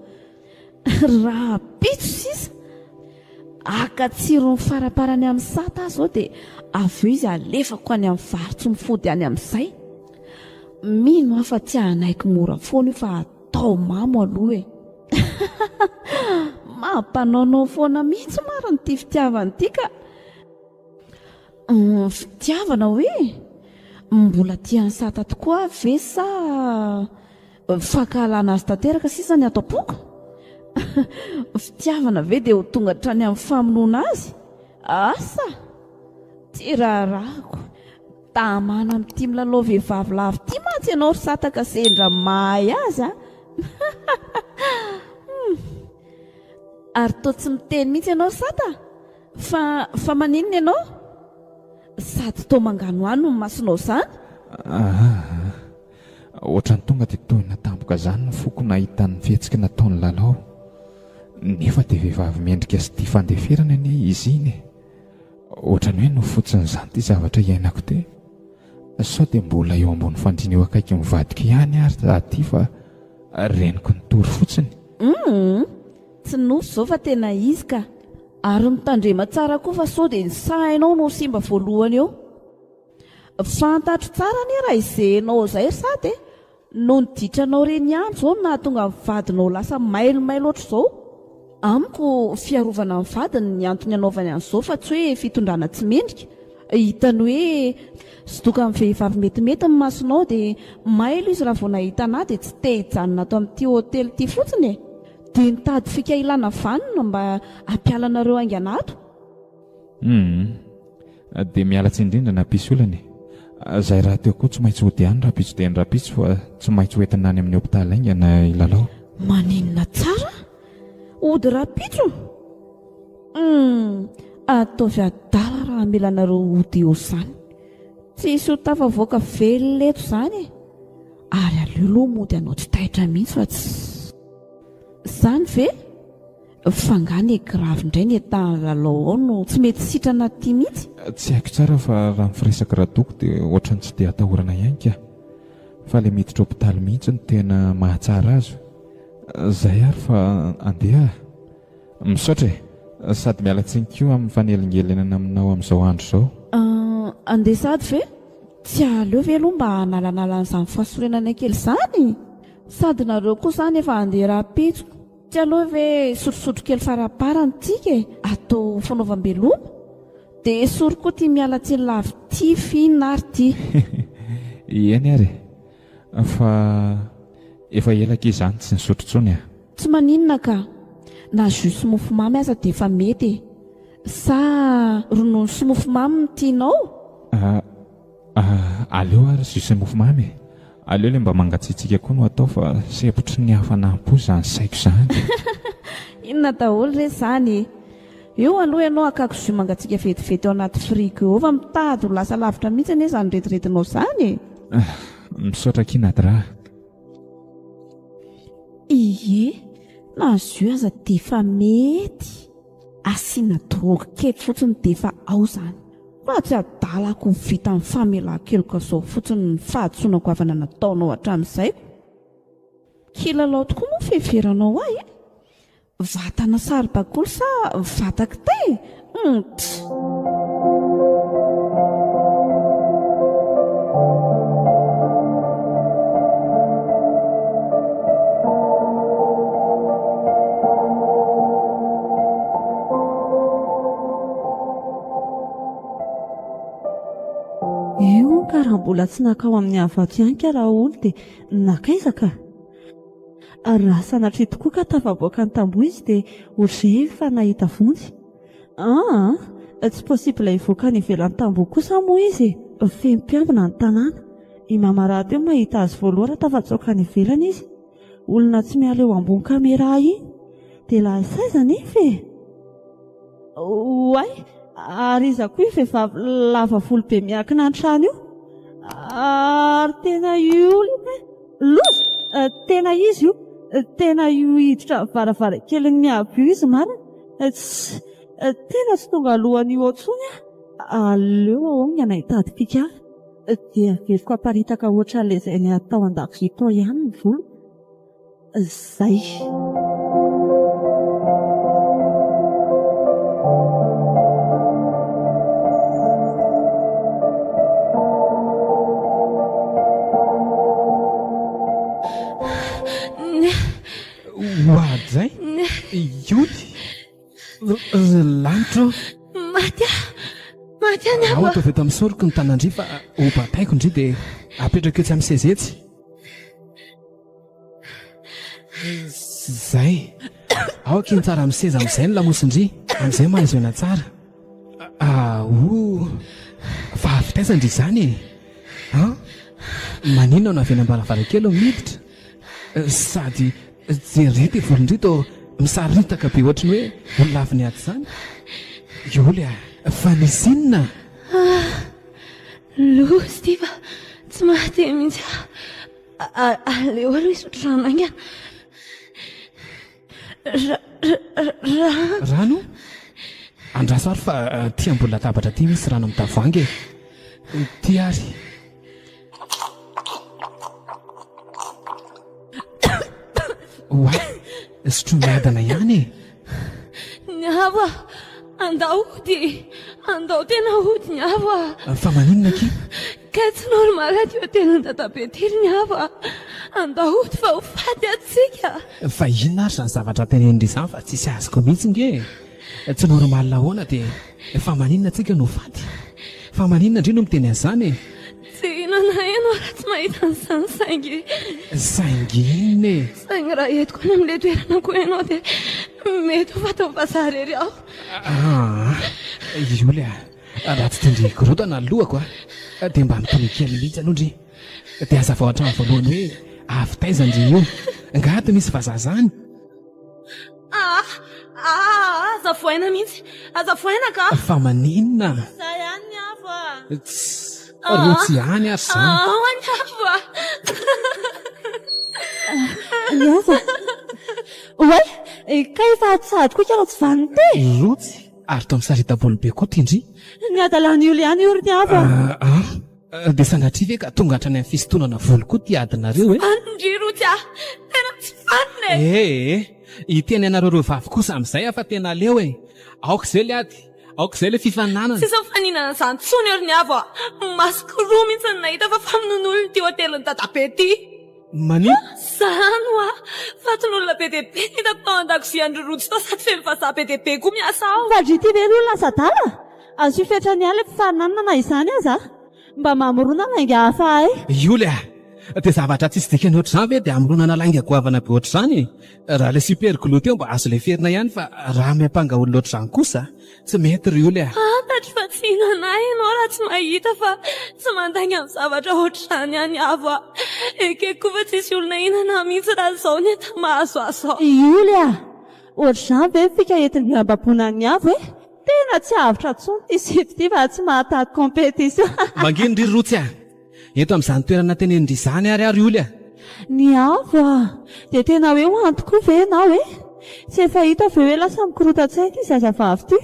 Raha pitso sisa akatsiro ny faraparany amin'ny sata zao dia avy eo izy alefako any amin'ny varotsy mifody any amin'izay. Mino afa tsy hanaiky mora foana io fa atao mamo aloha e. Mampanaonao foana mihitsy mariny ty fitiavana ity ka. Fitiavana hoe mbola tian'ny sata tokoa ve sa fankahalana azy tanteraka sisa ny atao-poka? Fitiavana ve dia ho tonga hatrany amin'ny famonoana azy? Asa ty raharahako tamana amin'ity milalao vehivavy lava ty mantsy ianao ry sataka sendra mahay azy a. Ary toa tsy miteny mihitsy ianao ry sata fa maninona ianao? Sady toa mangano any no masonao izany? Ohatrany tonga dia toy natampoka izany ny foko nahitany fihetsika nataony lalao. Nefa dia vehivavy mendrika sy tia fandeferana anie izy iny. Ohatrany hoe no fotsin'izany ty zavatra iainako te. Sao dia mbola eo ambony fandriana eo akaiky mivadika ihany ary zaty fa reniko ny tory fotsiny. Tsy nosy izao fa tena izy ka ary mitandrema tsara koa fa sao dia ny sainao no simba voalohany eo. Fantatro tsara ny raha izenao izay ry sady no niditranao reny ihany izao na tonga mivadinao lasa mailomailo oatra izao. Amiko fiarovana ny vadiny ny antony anaovany an'izao fa tsy hoe fitondrana tsy mendrika. Hitany hoe sy toka amin'ny vehivavy metimety ny masonao dia mailo izy raha vao nahita anahy dia tsy te hijanona ato amin'ity hôtely ity fotsiny dia nitady fika ilana vanona mba hampialanareo hainganato. Dia mialatsy indrindra napisy olany. Izay raha teo koa tsy maintsy hody ihany rapitso dia ny rapitso fa tsy maintsy hoentina any amin'ny hôpitaly aingana ilalao. Maninona tsara? Ody rapitso? Ataovy adala raha amelanareo ody eo izany. Tsisy ho tafavoaka velona eto izany ary aleo aloha mody anao tsy taitra mihitsy fa tsy izany ve? Fangany gravy indray ny etahany lalao ao no tsy mety sitrana ty mihitsy. Tsy haiko tsara fa raha mifiresaka radoko dia ohatrany tsy dia atahorana ihany ka. Fa ilay miditra hôpitaly mihitsy no tena mahatsara azy. Izay ary fa andeha. Misaotra sady mialatsiny koa amin'ny fanelingelenana aminao amin'izao andro izao. Andeha sady ve? Tsy aleo ve aloha mba hanalanala an'izany fahasorenana kely izany? Sady nareo koa izany efa andeha rapitso. Tsy aloha ve sotrosotro kely faraparany tika atao fanaovam-beloma dia sory koa tia mialatsiny lavy ty fihinary ty. Eny ary fa efa elaka izany tsy nisotrotsony tsy maninona ka na jus sy mofomamy aza dia efa mety sa ronono sy mofomamy no tianao? Aleo ary jus sy mofomamy. Aleo ilay mba mangatsiatsika koa no atao fa sepotry ny hafanampo izany saiko izany. Inona daholo re izany? Eo aloha ianao akako jus mangatsiaka vetivety ao anaty frigo eo fa mitady ho lasa lavitra mihitsy anie izany retiretinao izany. Misaotra kinady raha. Ie, na jus aza dia efa mety. Asiana drogy kely fotsiny dia efa ao izany. Fa tsy adalako vita amin'ny famelan-keloka izao fotsiny ny fahadsoana goavana nataonao hatramin'izay. Kilalao tokoa moa fiheveranao ahy. Vatana saribakoly sa vata kitay? Eo ka raha mbola tsy nakao amin'ny havato ihany ka raha olo dia nakaizaka. Raha sanatria tokoa ka tafaboaka ny tamboho izy dia ozy fa nahita vonjy. Tsy posibla hivoaka ny ivelan'ny tamboho kosa moa izy. Fempiambina ny tanàna. I mamaraha teo mahita azy voalohany tafatsoaka ny ivelany izy. Olona tsy miala eo ambony kamera iny dia lasaiza nefa Oay, ary iza koa vehivavy lava volo be miankina an-trano io. Ary tena io loza, tena izy io. Tena io hiditra varavarankely miabo io izy marina. Tena tsy tonga alohany io atsony aleo ao ny anahitady fikara dia veriko aparitaka ohatra an'ilay izay ny atao an-dakozia tao ihany ny volo. Izay. Wady zay? Iody? Lanitro? Maty any ao atao veto amin'ny soroko ny tanandry fa ho bataiko indry dia apetraka eo tsy amin'ny sezetsy. Zay. Ao kiny tsara amin'ny seza amin'izay ny lamosindry amin'izay mahazoana tsara. Fa avitaizandry izany maninona no avy any am-baravarakely miditra sady jerety volondrito misaritaka be ohatry ny hoe olaviny aty izany. Ioly fa nisy inona? Lozy ty fa tsy maty mihitsy. Aleo aloha isotro rano aingana. Rano? Andraso ary fa tia mbola tabatra ty misy rano amin'ny tavoahangy ty ary. Oay, sotro miadana ihany. Ny hava andao tena hody ny avo Fa maninona ki? ka tsy normal aty hoteliny dadabetery ny avo andao hody fa ho faty atsika. Fa inona ary zany zavatra tenenindry izany fa tsisy azoko mihitsy nge. Tsy normal ahoana dia fa maninona atsika no faty? Fa maninona indri no miteny an'izany? Tsy inona eno raha tsy mahita an'izany saingy. Saingy inona e? Saingy raha entiko any amin'ilay toerana koa ianao dia mety ho fatao vazaha rery aho. Ioly raha tsy tendreko rotana ny lohako dia mba mitony kely mihitsy aloha ndry. Dia aza vao hatramin'ny voalohany hoe avy taiza ndry io ngato misy vazaha zany. Aza voaina mihitsy, aza voaina ka. Fa maninona? Za ihany ny avo Rotsy ihany ary zany. Ny avo ny avo oay ka efa atsady koa ka raha tsy vaniny te. Rotsy ary to misarita-bolo be koa tindry. Ny adalany olo ihany io ry ny avo dia sanatria ve ka tonga hatrany amin'ny fisintonana volo koa ty adinareo e? Andry rotsy tena tsy faniny iteny anareo reo vavy kosa amin'izay afa tena leo e. Aoka izay le ady, aoka izay le fifaninanana. sisa mifaninana izany tsony ry ny avo masoko roa mihitsy ny nahita fa faminon'olona ty hoteliny dadabe ty. Manino? Zany fatin'olona be dia be ny hitako tao an-dakozia andry rotsy tao sady feno vazaha be dia be koa miasa ao. fadry ty ve ny olona sadala azo fifetra ny ala fifaninanana na izany aza mba mamorona lainga hafa ay. Ioly dia zavatra tsisy dikany ohatr'izany ve dia amoronana lainga goavana be ohatr'izany? Raha le super glou teo mba azo le ferina ihany fa raha miampanga olona ohatr'izany kosa tsy mety ry ioly Tatry fa tsy hinanay ianao raha tsy mahita fa tsy mandainga amin'ny zavatra ohatr'izany ihany avo ekeko fa tsisy olona hinana mihitsy raha izao ny enta mahazo azo ao. Ioly ohatr'izany ve fika entiny miambapona ny avo tena tsy avitra tsony ty sivy ty fa tsy mahatady compétition. Mangino ry rotsy eto amin'izany toerana tenenindry izany ary ioly ny avo dia tena hoe ho antoko ve ianao tsy efa hita ve hoe lasa mikorotatsay ty zazavavy ty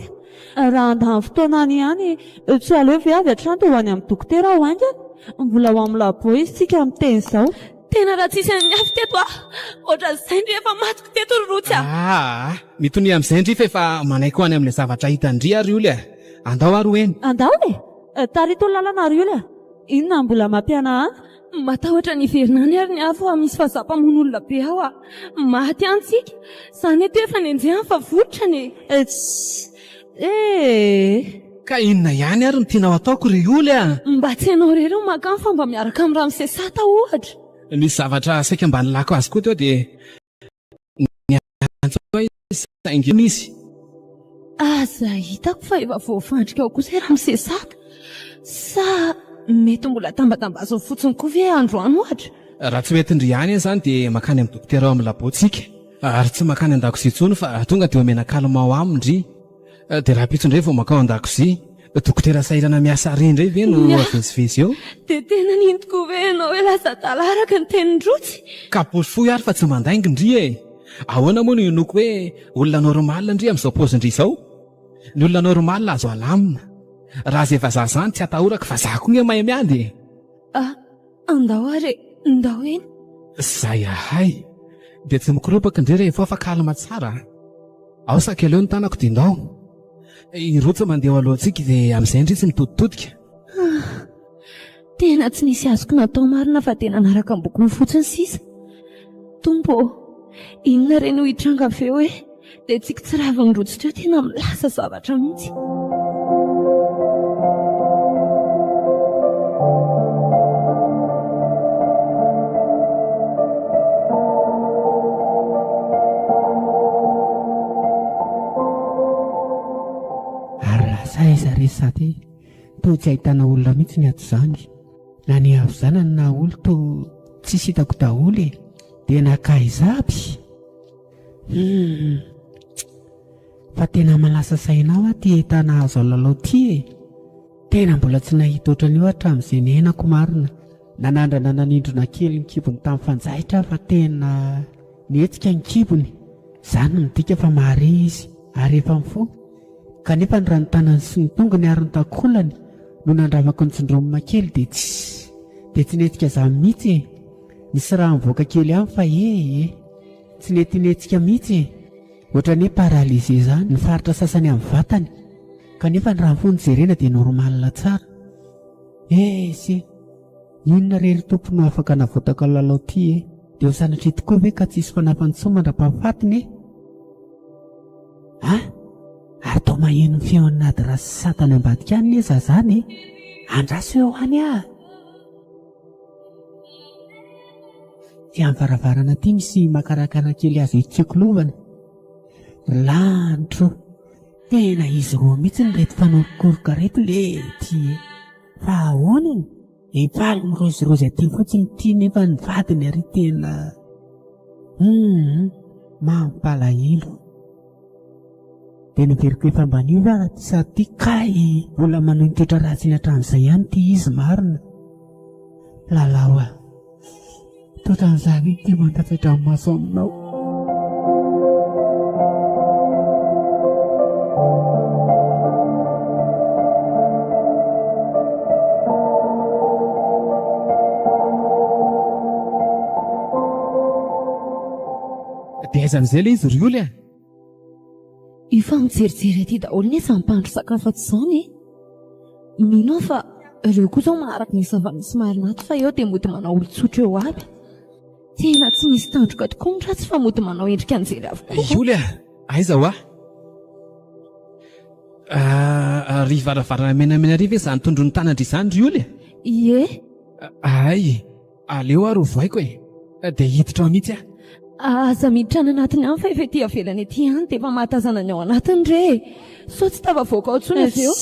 raha andany fotoanany ihany tsy aleo ve avy hatrany dia ho any amin'ny dokotera ho aingany mbola ho amin'ny labo izy tsika miteny izao. Tena raha tsisy ny afy teto ohatr'izay ndry efa matiko teto ry rotsy mitony amin'izay ndry fa efa manaiko any amin'ilay zavatra hitandry ary ioly andao ary hoeny. Andao tarito ny lalana ary ioly inona mbola mampiana any matahotra ny iverinany ary ny avo misy fahaza-pamon'olona be ao maty antsika izany eto efa nenjehany fa votrany ka inona ihany ary no tianao ataoko ry ioly mba tsy hainao rery ho makany fa mba miaraka amin'ny ramosesata ohatra. Misy zavatra saika mba nilako azy koa teo dia saingina izy aza hitako fa efa voafandrika ao kosa ramosesata sa mety mbola tambatambazo fotsiny koa ve androany ohatra. Raha tsy mety ndry ihany izany dia makany amin'ny dokotera ao amin'ny labotsika ary tsy makany an-dakozia intsony fa tonga dia omena kalma ao amindry dia raha pitso indray vao makao an-dakozia dokotera sahirana miasa ary indray ve no avezivezy eo dia tena nintoko ve ianao hoe lasa dala araka ny tenindrotsy ka posy fohy ary fa tsy mandaingy ndry ahoana moa no inoko hoe olona normal ndry amin'izao pozindry izao ny olona normal azo alamina raha izay vazaha izany tsy atahoraka vazaha koa ny mahay miady andao ary ndao eny zay ahay dia tsy mikoropaky indray rehefa fa kalma tsara ao sakeleo ny tanako dia ndao irotsy mandeha alohantsika dia amin'izay indry tsy mitoditodika tena tsy nisy azoko natao marina fa tena naraka ambokony fotsiny sisa tompo inona reny ho hitranga aveo dia tsika tsy raviny rotsy teo tena milasa zavatra mihitsy. Aiza rehetra sady toa tsy ahitana olona mihitsy ny ato izany na ny havizanany na olo toa tsisy hitako daholo dia nakaiza aby fa tena malasa sainao ty entana azo lalao ty tena mbola tsy nahita ohatran'io hatramin'izay niainako marina nanandrana nanindrona kely ny kibony tamin'ny fanjaitra fa tena nietsika ny kibony izany midika fa mahare izy ary efa mifo kanefa ny ranotanany sy ny tongony ary ny takolany no nandramako ny tsindromina kely dia tsy netika izany mihitsy nisy raha mivoaka kely ihany fa tsy netinetsika mihitsy ohatran'ny hoe paralysé izany ny faritra sasany amin'ny vatany kanefa ny raha fony jerena dia normalina tsara. Sy inona rery tompony afaka navotaka lalao ty dia ho sanatry tokoa ve ka tsisy fanafantsoma mandra-pahafatiny ary tao maheno ny feon'ady ra sy satana ambadika any eza zany andraso eo any ty amin'ny varavarana ty misy makarakara kely azy itsekolovana. Lanitro tena izy roa mihitsy ny reto fanokoroka reto le ty fa ahoana epaly mirozirozy aty fotsiny ty nefa ny vadiny ary tena mampalahelo. Tena veriko efa mbanio va ty sady ty kay mbola manao ny toetra ratsiny hatramin'izay ihany ty izy marina. Lalao toetran'izany ty mantatsatra amin'ny maso aminao. Dia aizan'izay le izy rioly Efa mijerijery aty daholo ny efa mimpandro sakafo aty izany mino fa ireo koa izao manaraka ny zava-misy marina aty fa eo dia mody manao olon-tsotra eo aby. Tena tsy misy tandroka tokoa ny ratsy fa mody manao endrika anjery avokoa. Ioly aiza ho ry varavarana menamena ry ve izany tondrony tanandry izany rioly Ie ay aleo ary ho voaiko dia hiditra ao mihitsy aza miditra any anatiny any fa efa ety avelany ety any dia efa mahatazana ny ao anatiny re so tsy tavavoaka ao ntsony avy eo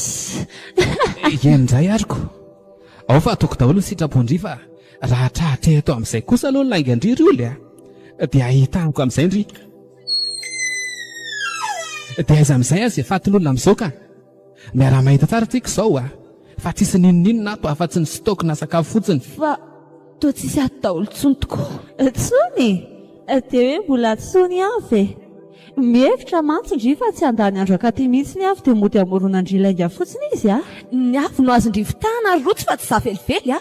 enindray aryko ao fa ataoko daholo ny sitrapondry fa raha trahatra eto amin'izay kosa aloha ny laingandry rioly dia ahitahako amin'izay ndry dia aiza amin'izay azy fatin'olona amin'izao ka miara mahita tsara tsika izao fa tsisy ninoninona ato afa-tsy ny stokona sakafo fotsiny fa toa tsisy ato daholo tsony tokoa tsony dia hoe mbola tsony avy mihevitra mantsindry fa tsy andany andro akaty mihitsy ny avy dia mody amoronandrilainga fotsiny izy ny avy no azondry fitahana ary rotsy fa tsy zavelively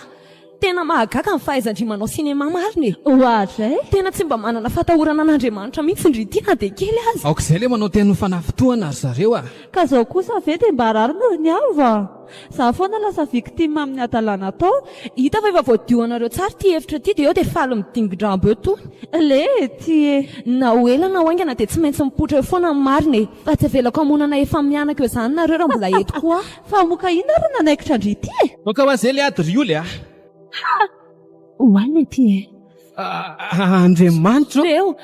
tena mahagaka ny fahaizandry manao sinema mariny ohatra tena tsy mba manana fatahorana an'Andriamanitra mihitsy ndry ity na dia kely azy aok'izay le manao teny fanafitohana ary zareo ka zao kosa ve dia mba rary moa ny ava za foana lasa victime amin'ny adalana tao hita fa efa voadioanareo tsara ty hevitra ty dia eo dia faly midingidrambo eo to le ty na ho ela na ho aingana dia tsy maintsy mipotra eo foana ny mariny fa tsy avelako hamonana efa mianaka eo izany nareo raha mbola eto koa fa moka ina ary nanaikitra andry ty toka ho azay le ady rioly hoanina ty Andriamanitra reo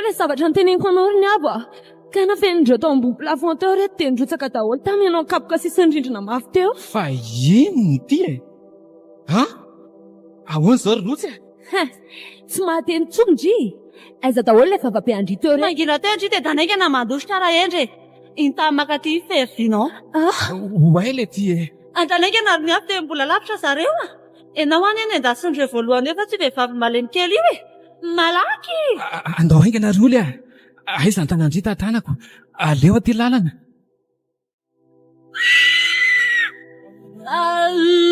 le zavatra nyteneniko anao ry ny avo ka nafenindreo tao ambony plafond teo reto dia nirotsaka daholo tamy ianao kapoka sisy ny rindrina mafy teo fa inony ty ahoana izao ry rotsy tsy mahateny tsondry aiza daholo le vavabe andry teo re mangina teo andry dia danaingana mandositra raha endry intamaka ty fervinao oay le ty andanaingana ary ny avy dia mbola lavitra zareo enao any eny endasindreo voalohany efa tsy vehivavy malemy kely io malaky andao aingana ry oly aiza ny tanandry tantanako aleo aty lalana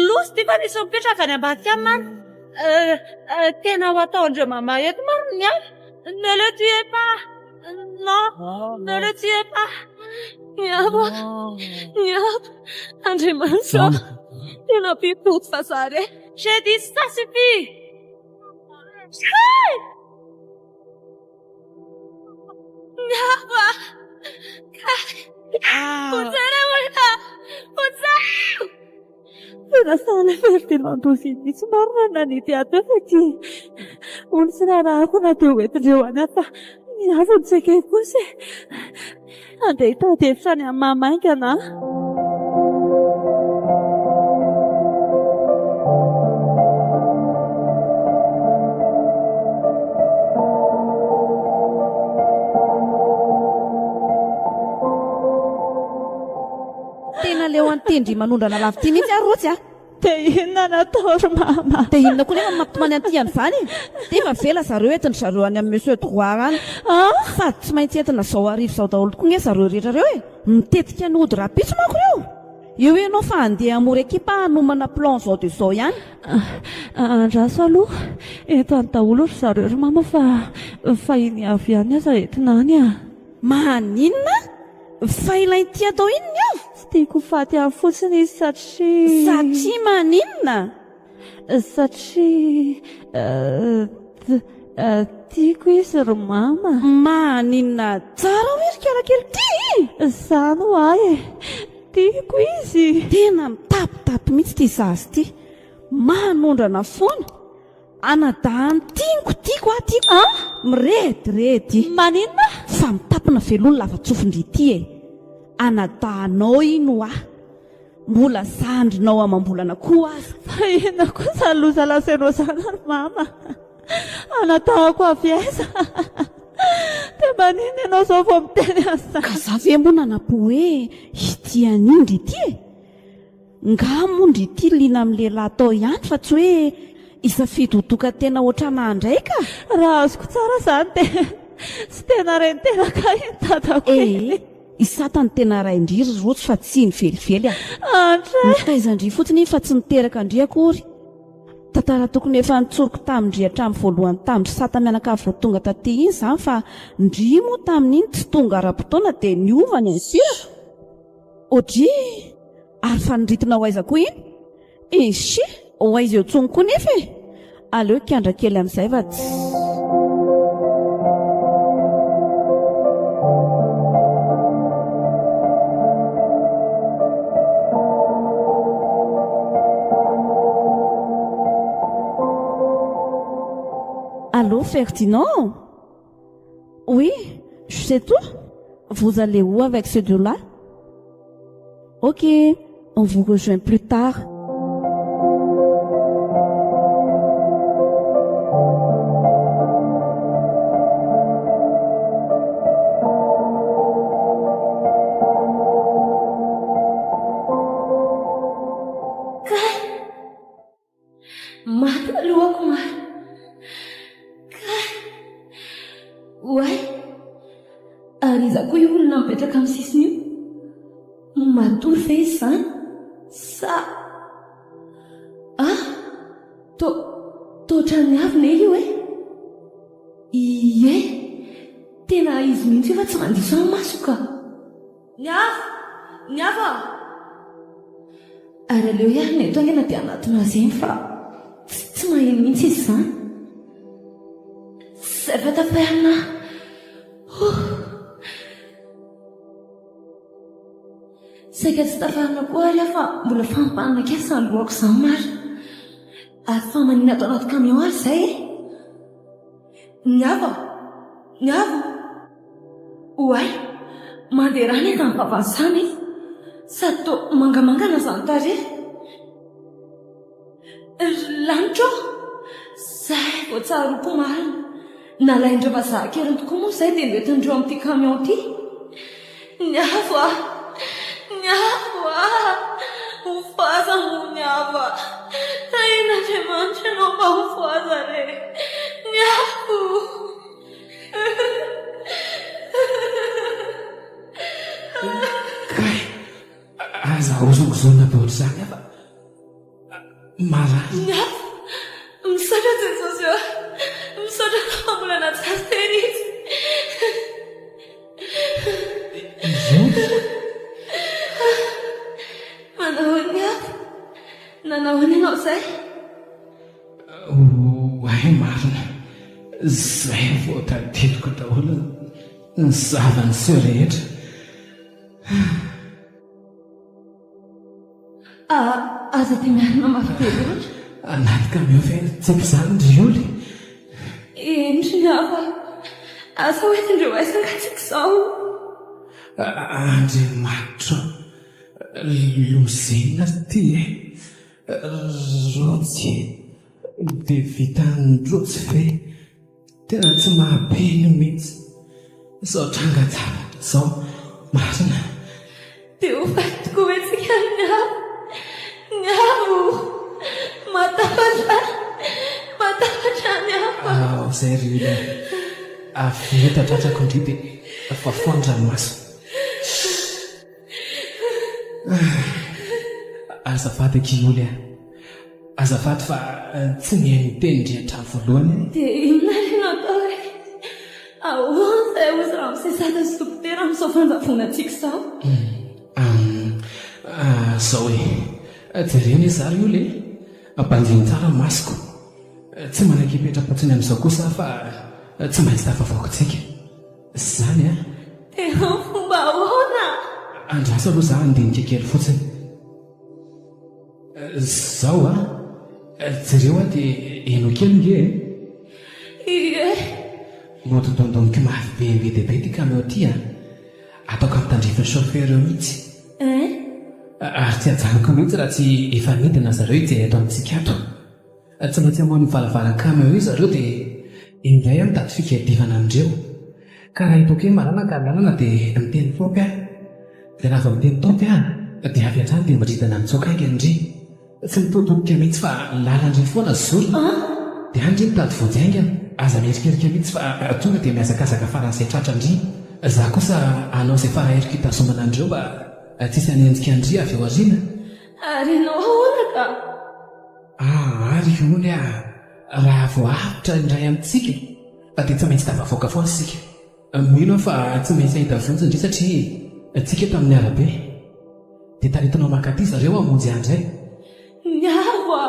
losy ty fa nisy mipetraka any ambadika any mano tena ho ataondreo mama eto maro ny avy ne le tu es pas non ne le tu es pas Niavo Andriamanitra tena pipoty fa zare j'ai dit ça suffit Niavo Potsera olona Potsera tena sala ferdinandosiny tsy marina nanity ato fa ty olo sy narahako na teo entindreo any fa niavo ny tseke kosa andeha hitady hevitra any amin'ny mamaingana tena leo antendry manondrana lavy ty mihitsy ary rotsy dia inona natao ry mama dia inona koa nefa mampitomany anty any zany dia efa vela zareo entiny zareo any amin'ny monsieur droit any fa tsy maintsy entina zao arivo zao daholo tokoa nge zareo rehetra reo mitetika ny ody rapitso manko reo eo ianao fa andeha amora ekipa hanomana plan zao dia zao ihany andraso aloha eto any daholo ry zareo ry mama fa iny avy ihany aza entina any maninona fa ilainty atao inony ao tiako faty amin'ny fotsiny izy satria maninona? Satria tiako izy ry mama. Maninona tsara ho iry kerakely ty? Izany ho ay e, tiako izy. Tena mitapitapy mihitsy ty zazy ty. Manondrana foana. Anadahany tiako tiako. Mirediredy. Maninona? Fa mitapina velony lava-tsofindry ity e. Anadahanao ino mbola zandrinao amam-bolana koa azy. Fa ina kosa loza lasainao zany ry mama. Anadahako avy aiza. Dia maninona ianao zao vao miteny an'izany? Ka za ve mbona napo hoe ity anindry ity e? Ngamondry ity liana amin'ny lehilahy tao ihany fa tsy hoe isafidy ho doka tena ohatrana ndraika. Raha azoko tsara zany dia tsy tena reniteraka iny dadako. Isatany tena ray indriry rotsy fa tsy nivelively Andray. Nitaizandry fotsiny fa tsy niteraka ndry akory. Tantara tokony efa nitsoriko tamindry hatramin'ny voalohany tamindry sata mianaka vao tonga taty iny izany fa ndry moa tamin'iny tsy tonga ara-potoana dia niova ny ansira. Odry ary fa niritina ho aiza koa iny? Isy ho aiza eo tsony koa nefa e. Aleo kiandra kely amin'izay va tsy. Allô, Ferdinand? Oui, je sais tout. Vous allez où avec ces deux-là? Ok, on vous rejoint plus tard. Ariza koa io olona mipetraka amin'ny sisiny io. Matory ve izy izany? Sa totrany avy ne io e? Ie, tena izy mihitsy fa tsy mandiso amin'ny maso ka. Ny ava! Ary aleo ihany ny eto angena dia anatona zegny fa tsy maheno mihitsy izy izany. Zay fa taperina. Saika tsy tafarina koa ary fa mbola fampanana kesa ny lohako izany mary. Ary fa manina atao anaty kamion ary izay e. Ny ava! Oay, mandeha rano eto amin'ny vavan'izany e. Sady toa mangamangana izany tarehy. Lanitra zay vao tsara ropo marina. Nalaindreo vazaha-keriny tokoa moa izay dia ndoetindreo amin'ity kamion ity. Ny ava! Ho faza mo ny ava. Tain'Andriamanitra ianao mba ho faza re. Ny avo. Kay, aza ozongozona be ohatr'izany afa. Marary. Ny avo. Misaotra Jesosy eo. Misaotra fa mbola natsara teny izy. Nanahoana ianao izay? Oay marina, izay vao tadidiko daholo ny zavany sy rehetra. Aza dia miarina mafitely ohatra. Anaty kamion ve tsy aiko izany ndrioly? Endry ny ava. Asa hoentindreo aisangatsika izao. Andriamanitra, lozena ty e. Rotsy dia vita ny rotsy ve? Tena tsy mahabeny mihitsy. Izao tranga zavatra izao marina. Dia ho fahitoko hoentsika ny avo. Ny avo. Matavatra ny avo. Izay ry aveta tratrako indry dia fa foan-dranomaso. Azafady akioly azafady fa tsy mihaino teny ndry hatramin'ny voalohany. Dia inona reny atao e? Ahoana izay ozy raha misesata sy dokotera amin'izao fanjavona antsika izao? Zao hoe jereny zary io le ampanjiny tsara masoko, tsy manaiky hipetrapotsiny amin'izao kosa fa tsy maintsy tafavaokontsika zany a. Tena fomba ahoana? Andraso aloha za andinika kely fotsiny. Zao a jereo a dia eno kely nge Ie. motodondoniko mafy be be ty camion ty a, ataoko amin'ny tandrifin'ny chauffeur eo mihitsy. Ary tsy ajanoko mihitsy raha tsy efa midina zareo ity eto amintsika ato. Tsy maintsy hamoan'ny varavaran-camion io zareo dia indray a mitady fikadivana amindreo. Ka raha hitako hoe malalaka lalana dia miteny topy a. Dia raha vao miteny topy a dia avy hatrany dia miridana mitsoka aingandry. Tsy mitododika mihitsy fa lalandry foana zoro. Dia andry mitady voajaingana, aza mierikerika mihitsy fa tonga dia miazakazaka faran'izay tratrandry. Za kosa anao izay farahiriko hitazomana andreo mba tsisy hanenjika andry avy eo aoriana. Ary ianao ahoana ka? Ary ony a, raha vao avitra indray amintsika dia tsy maintsy tafavoaka foana sika. Mino fa tsy maintsy ahita vonjy indray satria tsika eto amin'ny arabe dia taritinao mankaty zareo hamonjy andray. Miavo a!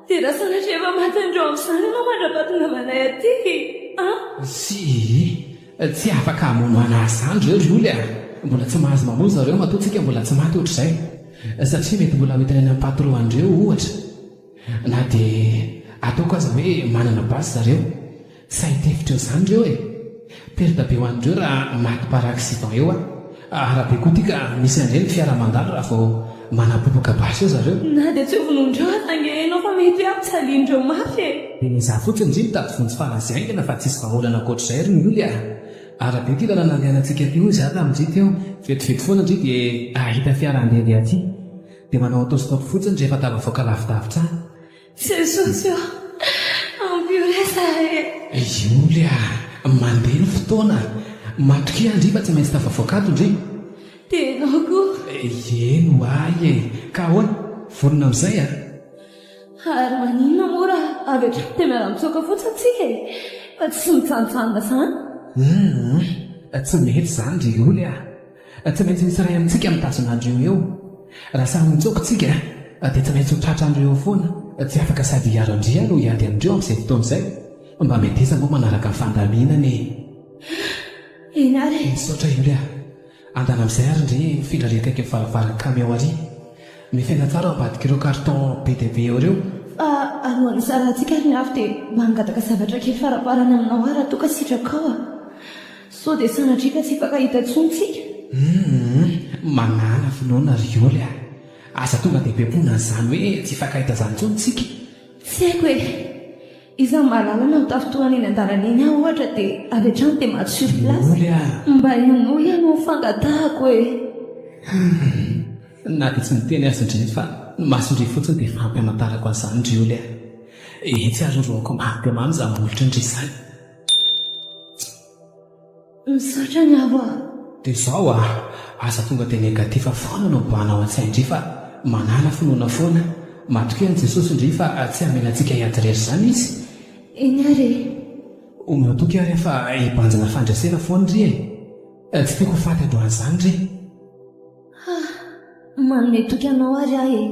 Dia raha sanatria efa maty andreo amin'izany ianao mandrapatina manay aty. Tsy afaka hamono anazy zany reo rioly a. Mbola tsy mahazo mamono zareo matoantsika mbola tsy maty ohatr'izay, satria mety mbola hoentiny any amin'ny patron andreo ohatra. Na dia ataoko aza hoe manana basy zareo, saitefitra eo zany reo perda be ho andreo raha maty par accident eo a. Arabe koa ty ka misy andray ny fiara mandalo raha vao manapopoka basy eo zareo. Na dia tsy ovonondreo atsangenao fa mety hoe ampitsaliandreo mafy. Dia ny za fotsiny ndry mitady vonjy faran'izay aingana fa tsisy vahaolana ankoatr'izay ry ny oly a. Arabe ty lalana andehanantsika ty hoy za tamin'indry teo, vetivety foana indry dia ahita fiara andehandeha aty dia manao autostop fotsiny rehefa tavavoaka lavidavitra any. Jesosy eo, ampioresa Ioly a, mandeha ny fotoana matrokia andry fa tsy maintsy tavavoaka ato indry. Tenao koa. Eno ay ka ahoana vorona amin'izay a. Ary maninona mora avy hatrany dia miara-mitsoaka fotsiny tsika fa tsy mitsanotsanona zany. Tsy mety zany ry oly a. Tsy maintsy misy ray amintsika mitazona andreo eo. Raha samy mitsoaka tsika dia tsy maintsy ho tratra andreo eo foana. Tsy afaka sady hiaro andria no hiady andreo amin'izay fotoan'izay. Mba meteza moa manaraka ny fandaminany. Eny ary misaotra oly a, andana amin'izay ary ndry mifindra ry akaiky varavaran-camion ary. Mifaina tsara ambadika ireo carton be dia be eo ireo. fa alohan'ny sarantsika ary ny afo dia mangataka zavatra kely faraparana aminao ary atoka sitrakao a. So dia sanatrika tsy fakahita tsontsika. Manana finoana ry oly a. Asa tonga dia bepona izany hoe tsy fakahita izany tsontsika. Tsy haiko hoe iza malalana ho tafotoana eny an-dalana eny aho ohatra dia avy hatrany dia maty sur place. Oly a, mba ino ianao fangatahako hoe na dia tsy miteny azy indray fa masondry fotsiny dia fampiamatarako an'izany ry oly a. Tsy aroroako mampimamy za mamolitra indry izany. misaotra ny avo a. Dia izao a, asa tonga dia negativa foana no mibanao an-tsainy indry fa manana finoana foana. Matoka an' Jesosy indry fa tsy hamelantsika hiady rery izany izy. Eny ary Omeo toky ary fa hibanjina fandraisena foana ry tsy tiako ho faty androan'izany ry. manome toky anao ary ahy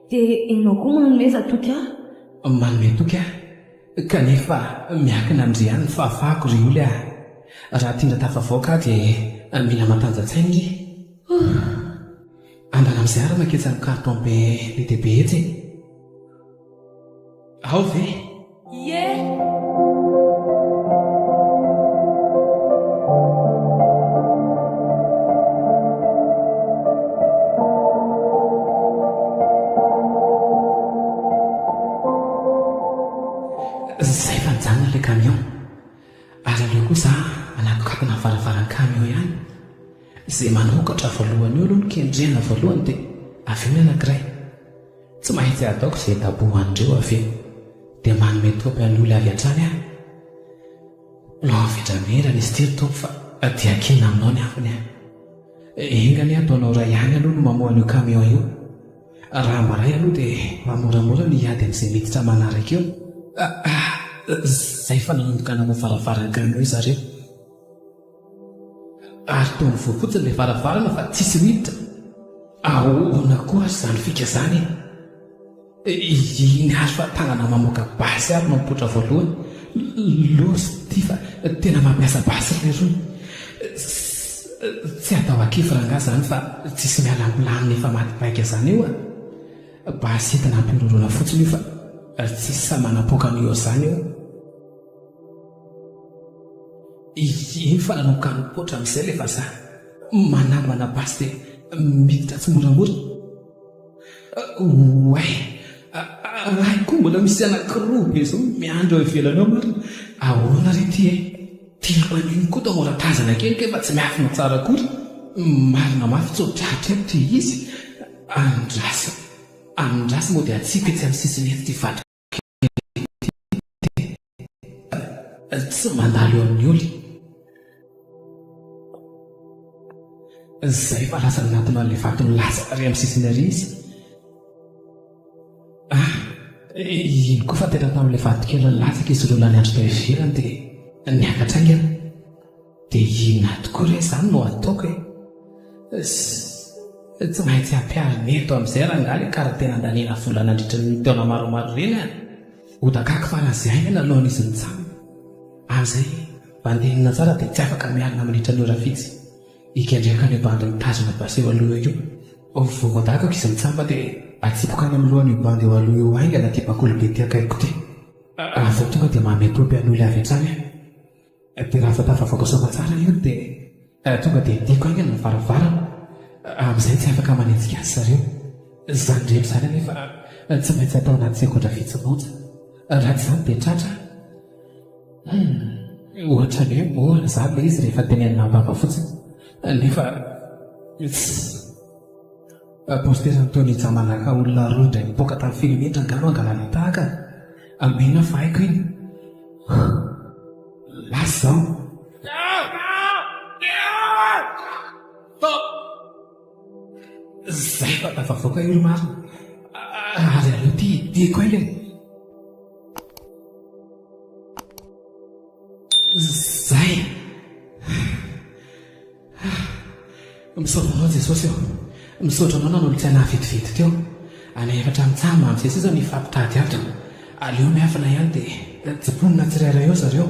dia enao koa manomeza toky aho. Manome toky a, kanefa miakina andry ihany ny fahafahako ry oly a. Raha tindra tafavoaka dia mila matanjatsainy ry. Andana amin'izay ary maketsy ny carton be dia be etsy. Ao ve? Ie. Zay fa nijanona ilay camion. Ary aleo koa za anatokakana varavaran-camion ihany. Izay manokatra voalohany eo aloha ny kendrena voalohany dia avy eo ny anankiray. Tsy mahitsy ataoko izay tabohandreo avy eo dia manome topy any olona avy hatrany aho. Lohavedramerana izy ity tompy fa dia kina aminao ny afony aho. Engany ataonao ray ihany aloha no mamoha an'io camion io. Raha maray aloha dia mamoramora ny hiady amin'izay miditra manaraka eo. Zay fa nanomboka nanao varavaran-camion zareo. Ary toa mivoa fotsiny ilay varavarana fa tsisy miditra. ahoana koa zany fika zany iny azo fa tanana mamoaka basy ary mampotra voalohany losy ty fa tena mampiasa basy rerony tsy atao akifranga zany fa tsisy mialamilany efa matypaika zany io a basy entina ampirorona fotsiny io fa tsisy samanapokany eo zany io iny fa nanokanypotra amin'izay lefa za manambana basy dia miditra tsy moramora way raha koa mbola misy anankiroa be zao miandro eo ivelany ao marina ahoana re ty tiloan'iny koa to mora tazana kely kefa tsy miafina tsara kory marina mafy tsodratra eto ty izy andrasa moa dia atsika tsy amin'ny sisiny eto ty vadra tsy mandalo eo amin'ny oly zay fa lasa natona le vatony lasa ry amin'ny sisiny ary izy iny koa fa tena tamin'ilay vatokely latsaka izy roa lany andro tao ivelany dia niakatra angana dia ina tokoa re zany no ataoko tsy maintsy ampiarina eto amin'izay raha ngaly karaha tena andaniana volana andritra ny taona maromaro reny a odakako faran'izay aingana alohan'izy nitsamy amin'izay bandenina tsara dia tsy afaka mialina mandritra ny ora fitsy ikendraka ny bandy mitazona baseo aloha io vovodakako izy mitsamba dia atsipokany amin'ny lohany bandy eo aloha eo aingana ty bakolo be ty akaiko ty avo tonga dia mametopy an'olo avy an-trany dia raha fatafavako soma tsara io dia tonga dia tiako aingana ny varavarana amin'izay tsy afaka manenjika azy zareo zany dremy zany anefa tsy maintsy atao anaty sekontra vitsinonja raha tsy zany dia tratra ohatra ny hoe moana zany le izy rehefa tenenina mbamba fotsiny nefa postera nytony jamanaka olona roa indray mipoka tamin'ny filometra angano angalana tahaka amena fa haiko iny lasa zao zay fa tafavoaka ilo marina ary aleo ty diako ele zay misaotra anao jesosy eo misaotra anao nanolo tsy anahy vetivety teo any efatra mitsama amin'izay sisa ny fampitady avitra aleo miafina ihany dia jiponina tsirairay eo zareo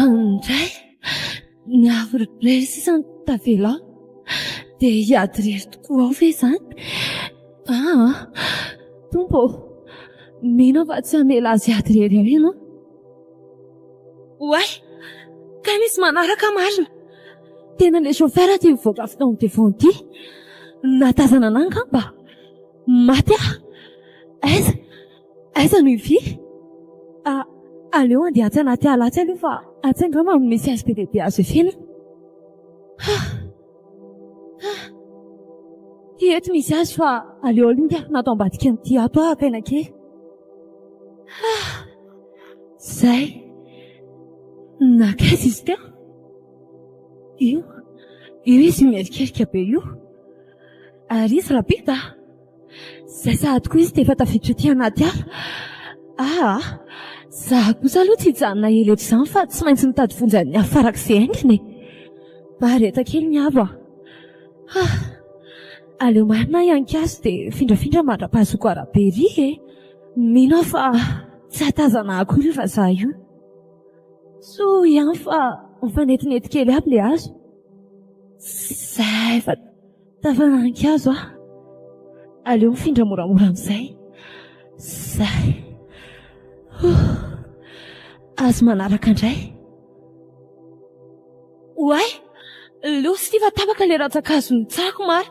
andray ny avy sisa ny tavela dia hiady rery tokoa ao ve zany tompo mino fa tsy hamela azy hiady rery ao ianao way ka misy manaraka marina tena le chauffeur ty mivoaka avy tao amin'ny devant ty natazana anay angamba maty aiza no ivy aleo andeha tsy anaty alatsy aloha fa atsy angamba misy azy be lehibe azo efena eto misy azy fa aleo alinga natao ambadika nyty ato apaina kely zay nakaiza izy teo io izy mierikerika be io ary izy rapita zay sahady koa izy dia efa tafiditra ty anaty ala za kosa aloha tsy hijanona eletra izany fa tsy maintsy mitady vonjany afarak'izay aingany mareta kely ny avo aleo marina iankazo dia findrafindra mandra-pahazoko arabery mino aho fa tsy hatazana akory io fa za io so ihany fa mifanetinety kely aby le azo zay fa tafanankazo aleo mifindra moramora amin'izay zay azo manaraka indray way losy ty fa tapaka le ratsakazo ny tsako mary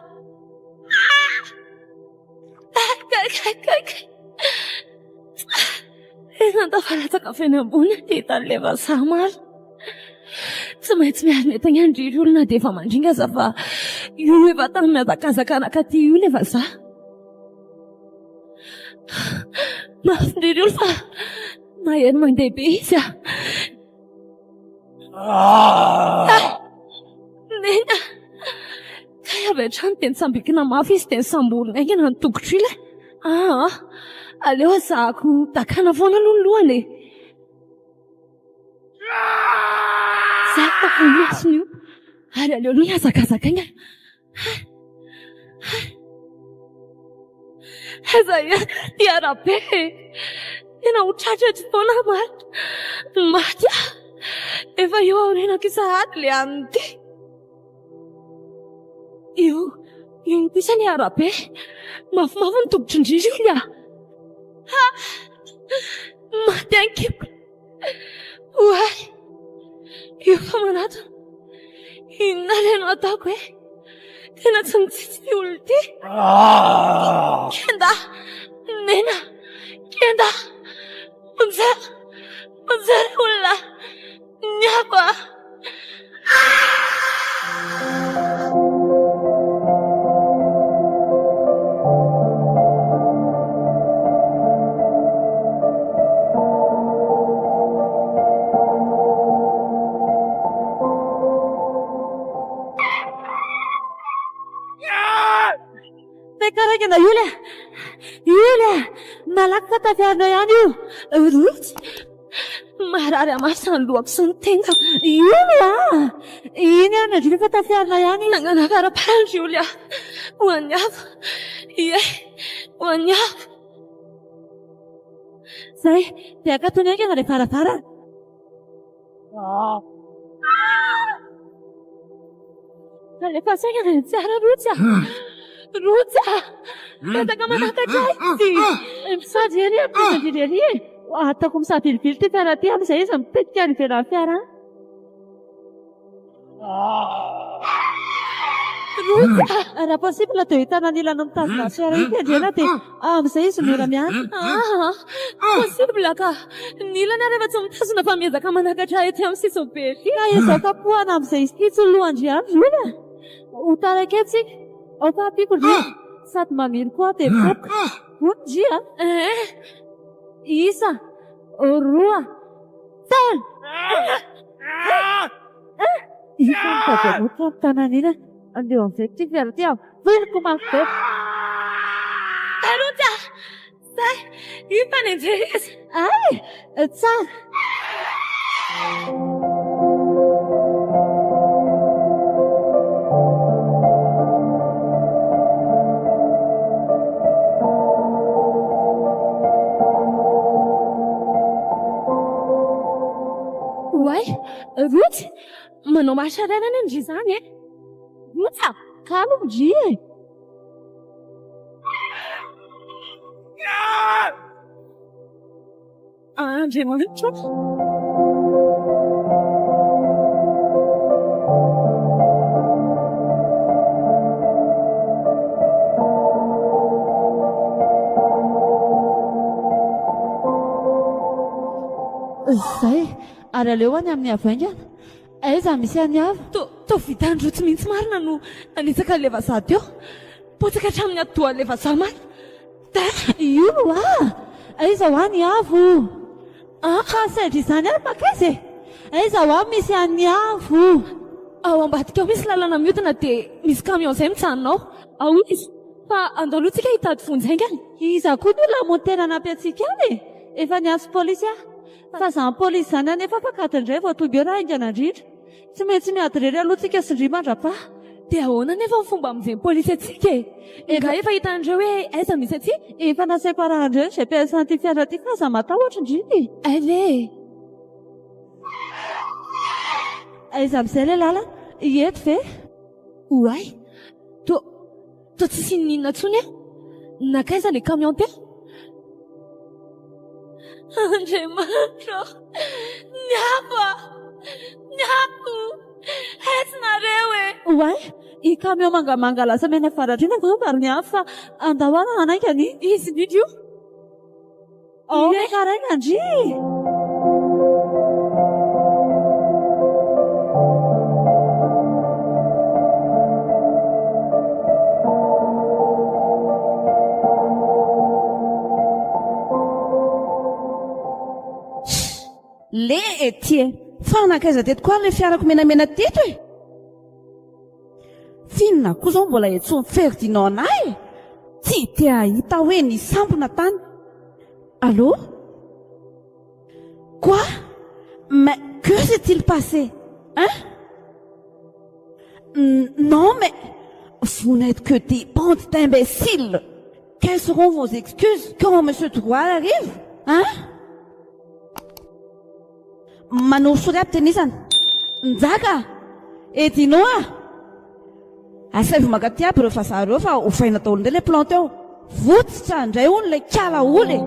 nantafalatsaka feny ambony tetan'le vasaha mary tsy maintsy miarinetagny andriry olona dia efa mandringa za fa io no efa tany miazakazakanaka ty io le vasaha mafindriry olo fa maheno mandehibe izy nena kay avy hatrany dia nitsambikina mafy izy dia nisambolina aingana ny tokotro ilay. Aleo azahako dakana foana aloha ny lohany e. Zaka fa masony io. Ary aleo aloha hiazakazaka aina. Aiza dia arabe. Tena ho tratratry foana maty aho. Efa eo aorenako isahady le aminy ty. Io bisa ny arabe. Mafimafy ny tobotry indrindra io lia. Maty ankiko. Oay. Io fa manatona. Inona le no ataoko e? Tena tsy mitsitsy ty olo ty. Kenda. Nena. Kenda. Onjary olona. Nyako. Karakana Yulia, malaky fa tafiarina ihany io. Rotsy. Marary amasa ny lohako sy ny tena. Yulia, iny ihany andrina fa tafiarina ihany. Nanganakaraparandry Yulia. Ho an'ny hafa. Ie, ho an'ny hafa. Zay, dia akatony aingana ilay farafara. Alefa saingana ny tsara Rotsy. Rotsy! Tataka manakatra izy! Misady ery, ampisadry ery. Ataoko misavilivily ty fiara ty amin'izay izy mipetika ny ivelan'ny fiara. Rotsy! Raha possible dia hitana ny ilana mitazona fiara ity andrena dia amin'izay izy mora miany. Possible ka. Ny ilana rehefa tsy mitazona fa miezaka manakatra ety amin'ny sisobery. Ka ezaka poana amin'izay izy ty tsy lohandry andro. Ho taraketsika. Ao ka apiko ry. Sady mamily koa dia boka. Ondria. Isa. Roa. Telo. Isa mitadaboka amin'ny tanan'ina. Andeo amin'izay ty fiara ty aho. Veloko mafy. Rotsy! Zay! Io fanenjera izy. Ay! Tsara. Oay, Rotsy, manao mahasarana ny ndry izany e. Rotsy, kamo ndry e. Andriamanitra. Zay, ary aleo any amin'ny avaingana. Aiza misy any ava? To vita ny Rotsy mihitsy marina no nanisaka ny levazaha teo. Potsaka hatramin'ny adoha ny levazaha marina. Io aiza ho any avo? Ka sedry izany ary makaizy e. Aiza ho any misy any avo? Ao ambadika ao misy lalana mihodina dia misy camion izay mitsanona ao. Ao izy. Fa andaloantsika hitady vonjaingany. Iza koa ny olona montena anampy antsika any e. Efa niantso polisy aho. Fa izany polisy izany anefa fakatindray vao tonga eo raha aingana indrindra. Tsy maintsy miady rery alohantsika sy ndry mandrapa. Dia ahoana nefa ny fomba amin'izay polisy atsika e. Efa hitan'ireo hoe aiza misy aty? Efa nasaiko arahandreo ny GPS an'ity fiara ty fa aza matahotra indrindra. Ave. Aiza amin'izay ilay lala? Eto ve? Oay. To tsisy ninona tsony aho. Nakaiza ilay camion teo? Andriamanitra, nyako, aizinareo e. Oay, i camion mangamanga lasa mena faradrina ko maro ny hafa andahoana anaingany. Izy indrindra io. Ao me karaina ndry. Le ety e, fa nakaiza teto koa ilay fiarako menamena teto e. Tinona koa izao mbola etsony Ferdinand anahy tsy te hahita hoe ny sambona tany. Allô? Quoi? Mais que s'est-il passé? Hein? Non, mais vous n'êtes que des bandes d'imbéciles. Quelles seront vos excuses quand M. Droual arrive? Hein? Manao aby tenisana. Nzaka. Edinoa. Asay vao maka ty aby ireo fa zareo fa ovaina daholo indray ilay plan teo. Votsitra indray hono ilay kala oly.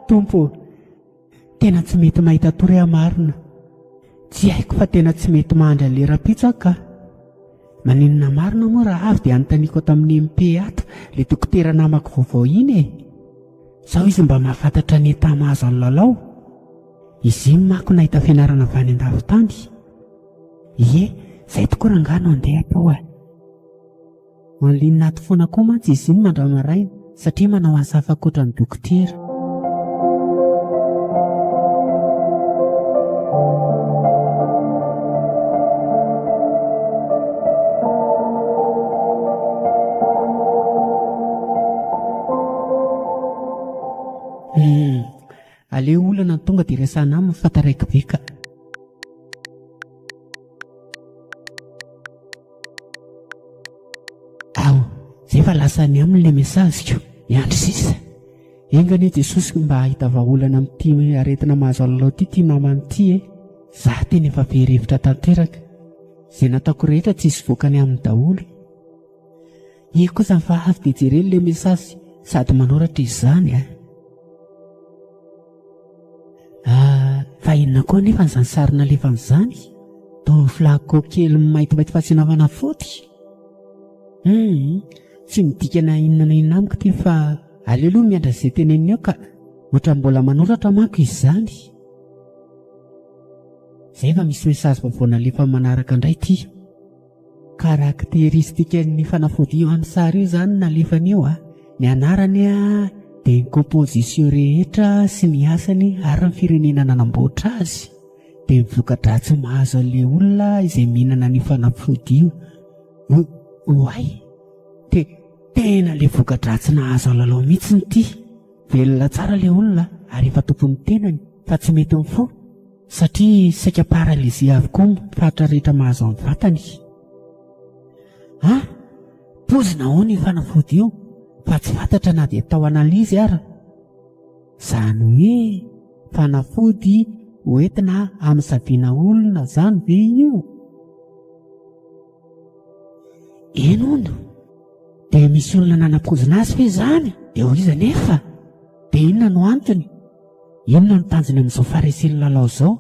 Tompo, tena tsy mety mahita torohay marina. Tsy haiko fa tena tsy mety mahandra lera-pitsa ka. Maninona marina moa raha avy dia anontaniako tamin'ny MP ato ilay dokotera namako vaovao iny e. Sao izy mba mahafantatra ny entana mahazo ny lalao. Izy iny manko nahita fianarana avy any an-davintsy. Ie, izay tokoa rangahy no andeha atao e. Malinina ato foana koa mantsy izy iny mandramaraina satria manao asa hafa ankoatra ny dokotera. Aleo olana ny tonga dia resana aminy fantaraiky be ka. Ao, izay fa lasa ny amin'ilay mesaziko. Miandry sisa. Engany Jesosy mba ahita vahaolana amin'ity aretina mahazo lalao ity namany ity e. Zaho tena efa very hevitra tanteraka. Izay nataoko rehetra tsisy voakany amin'ny daholo. Ie kosa ny fa avy dia jereny ilay mesazy sady manoratra izany a. Fa inona koa nefa n'izany sarina lefa n'izany? Toa flako kely maintimainty fahasinavana foty. Tsy midikana inona na inona amiko ty fa aleo aloha miandra izay teneniny eo ka ohatra mbola manoratra manko izany. Izay fa misy mesazy vaovao nalefa manaraka indray ity. Karakteristikan'ny fanafody eo amin'ny sary io izany nalefany eo a. Ny anarany a dia ny kompozisio rehetra sy ny asany ary ny firenena nanamboatra azy. Dia mivoka-dratsy mahazo an'ilay olona izay mihinana ny fanafody io. Oay, tena ilay voka-dratsy nahazo lalao mihitsy ity. Velona tsara ilay olona ary efa tompon'ny tenany fa tsy mety mifo satria saika paralisia avokoa fatra rehetra mahazo amin'ny vatany. Pozina ho ny fanafody io fa tsy fantatra na dia atao analizy ara. Izany hoe fanafody hoentina amin'ny saviana olona izany ve io? Enono? Dia misy olona nanapozina azy ve izany? Dia ho iza nefa? Dia inona no antony? Inona no tanjony amin'izao farisiny lalao izao?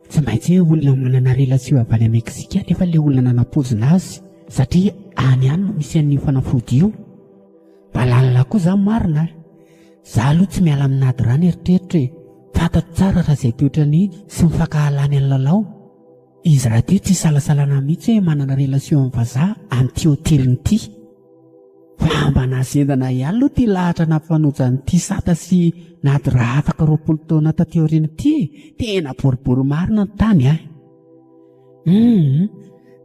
Tsy maintsy hoe olona manana relasio avy any Meksika nefa ilay olona nanapozina azy satria any ihany no misy an'io fanafody io. Balalina koa izany marina. Izaho aloha tsy miala amin'ady rano eritreritra e. Fantatro tsara raha izay toetrany sy mifankahalany amin'ny lalao. Izy raha ity tsy salasalana mihitsy hoe manana relasio amin'ny vazaha amin'ity hoteliny ity. Fa mba nazendana ihany aloha ity lahatra nampifanojan'ity sata sy nady raha afaka 20 taona taty aoriana ity. Tena boribory marina ny tany a.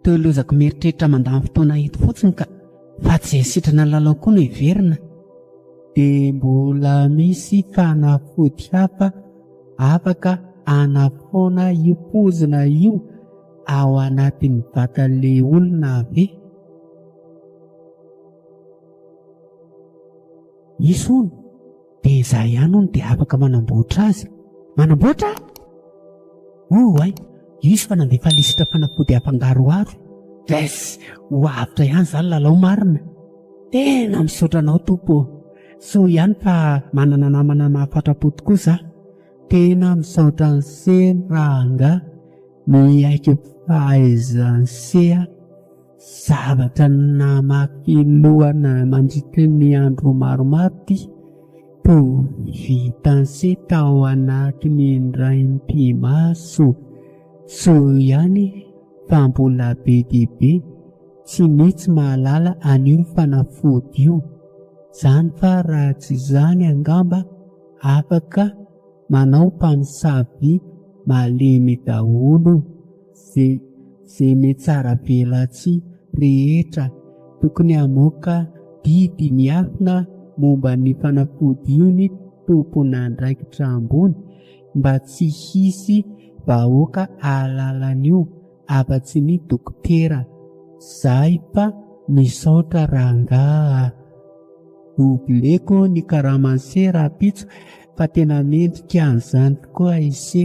Tolozako mieritreritra mandany fotoana hito fotsiny ka fa tsy sitrana lalao koa no heverina. Dia mbola misy fanafody hafa afaka anafoana io pozina io ao anatin'ny vatan'ilay olona ve? Misy hono. Dia izaho ihany hono dia afaka manamboatra azy. Manamboatra? Ay, izy fa nandefa lisitra fanafody hafangaroaro. Des, ho avitra ihany izany lalao marina. Tena misaotra anao tompo. So ihany fa manana namana mahafatra-po tokoa izaho. Tena misaotra ny se ranga miaiky fahaizanseha zavatra namakilohana mandritra ny andro maromaro ty. To vitanse tao anatin'ny indray-pimaso. So ihany fa mbola be dia be tsy mitsy mahalala an'io fanafody io. Izany fa raha tsy izany angamba afaka manao mpamosavy malemy daholo zay metsara velatsy rehetra. Tokony hamoaka biby miafina momba ny fanafody io ny tompon'andraikitra ambony mba tsy hisy vahoaka alalan'io afa-tsy ny dokotera. Zay fa misaotra rangaha. Obleko ny karamanse rapitso fa tena mendrika an'izany tokoa ise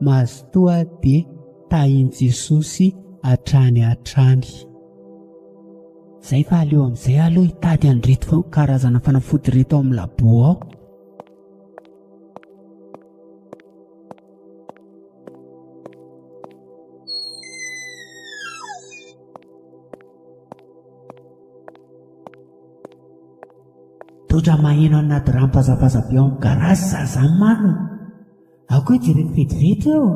mazotoa dia tahin Jesosy hatrany hatrany. Zay fa aleo amin'izay aloha hitady an'ireto karazana fanafody reto ao amin'ny labo ao. Totra maheno anaty ranom-pazapaza-be ao amin'ny garazy zazany marina. Ako hoe jereto vetivety eo.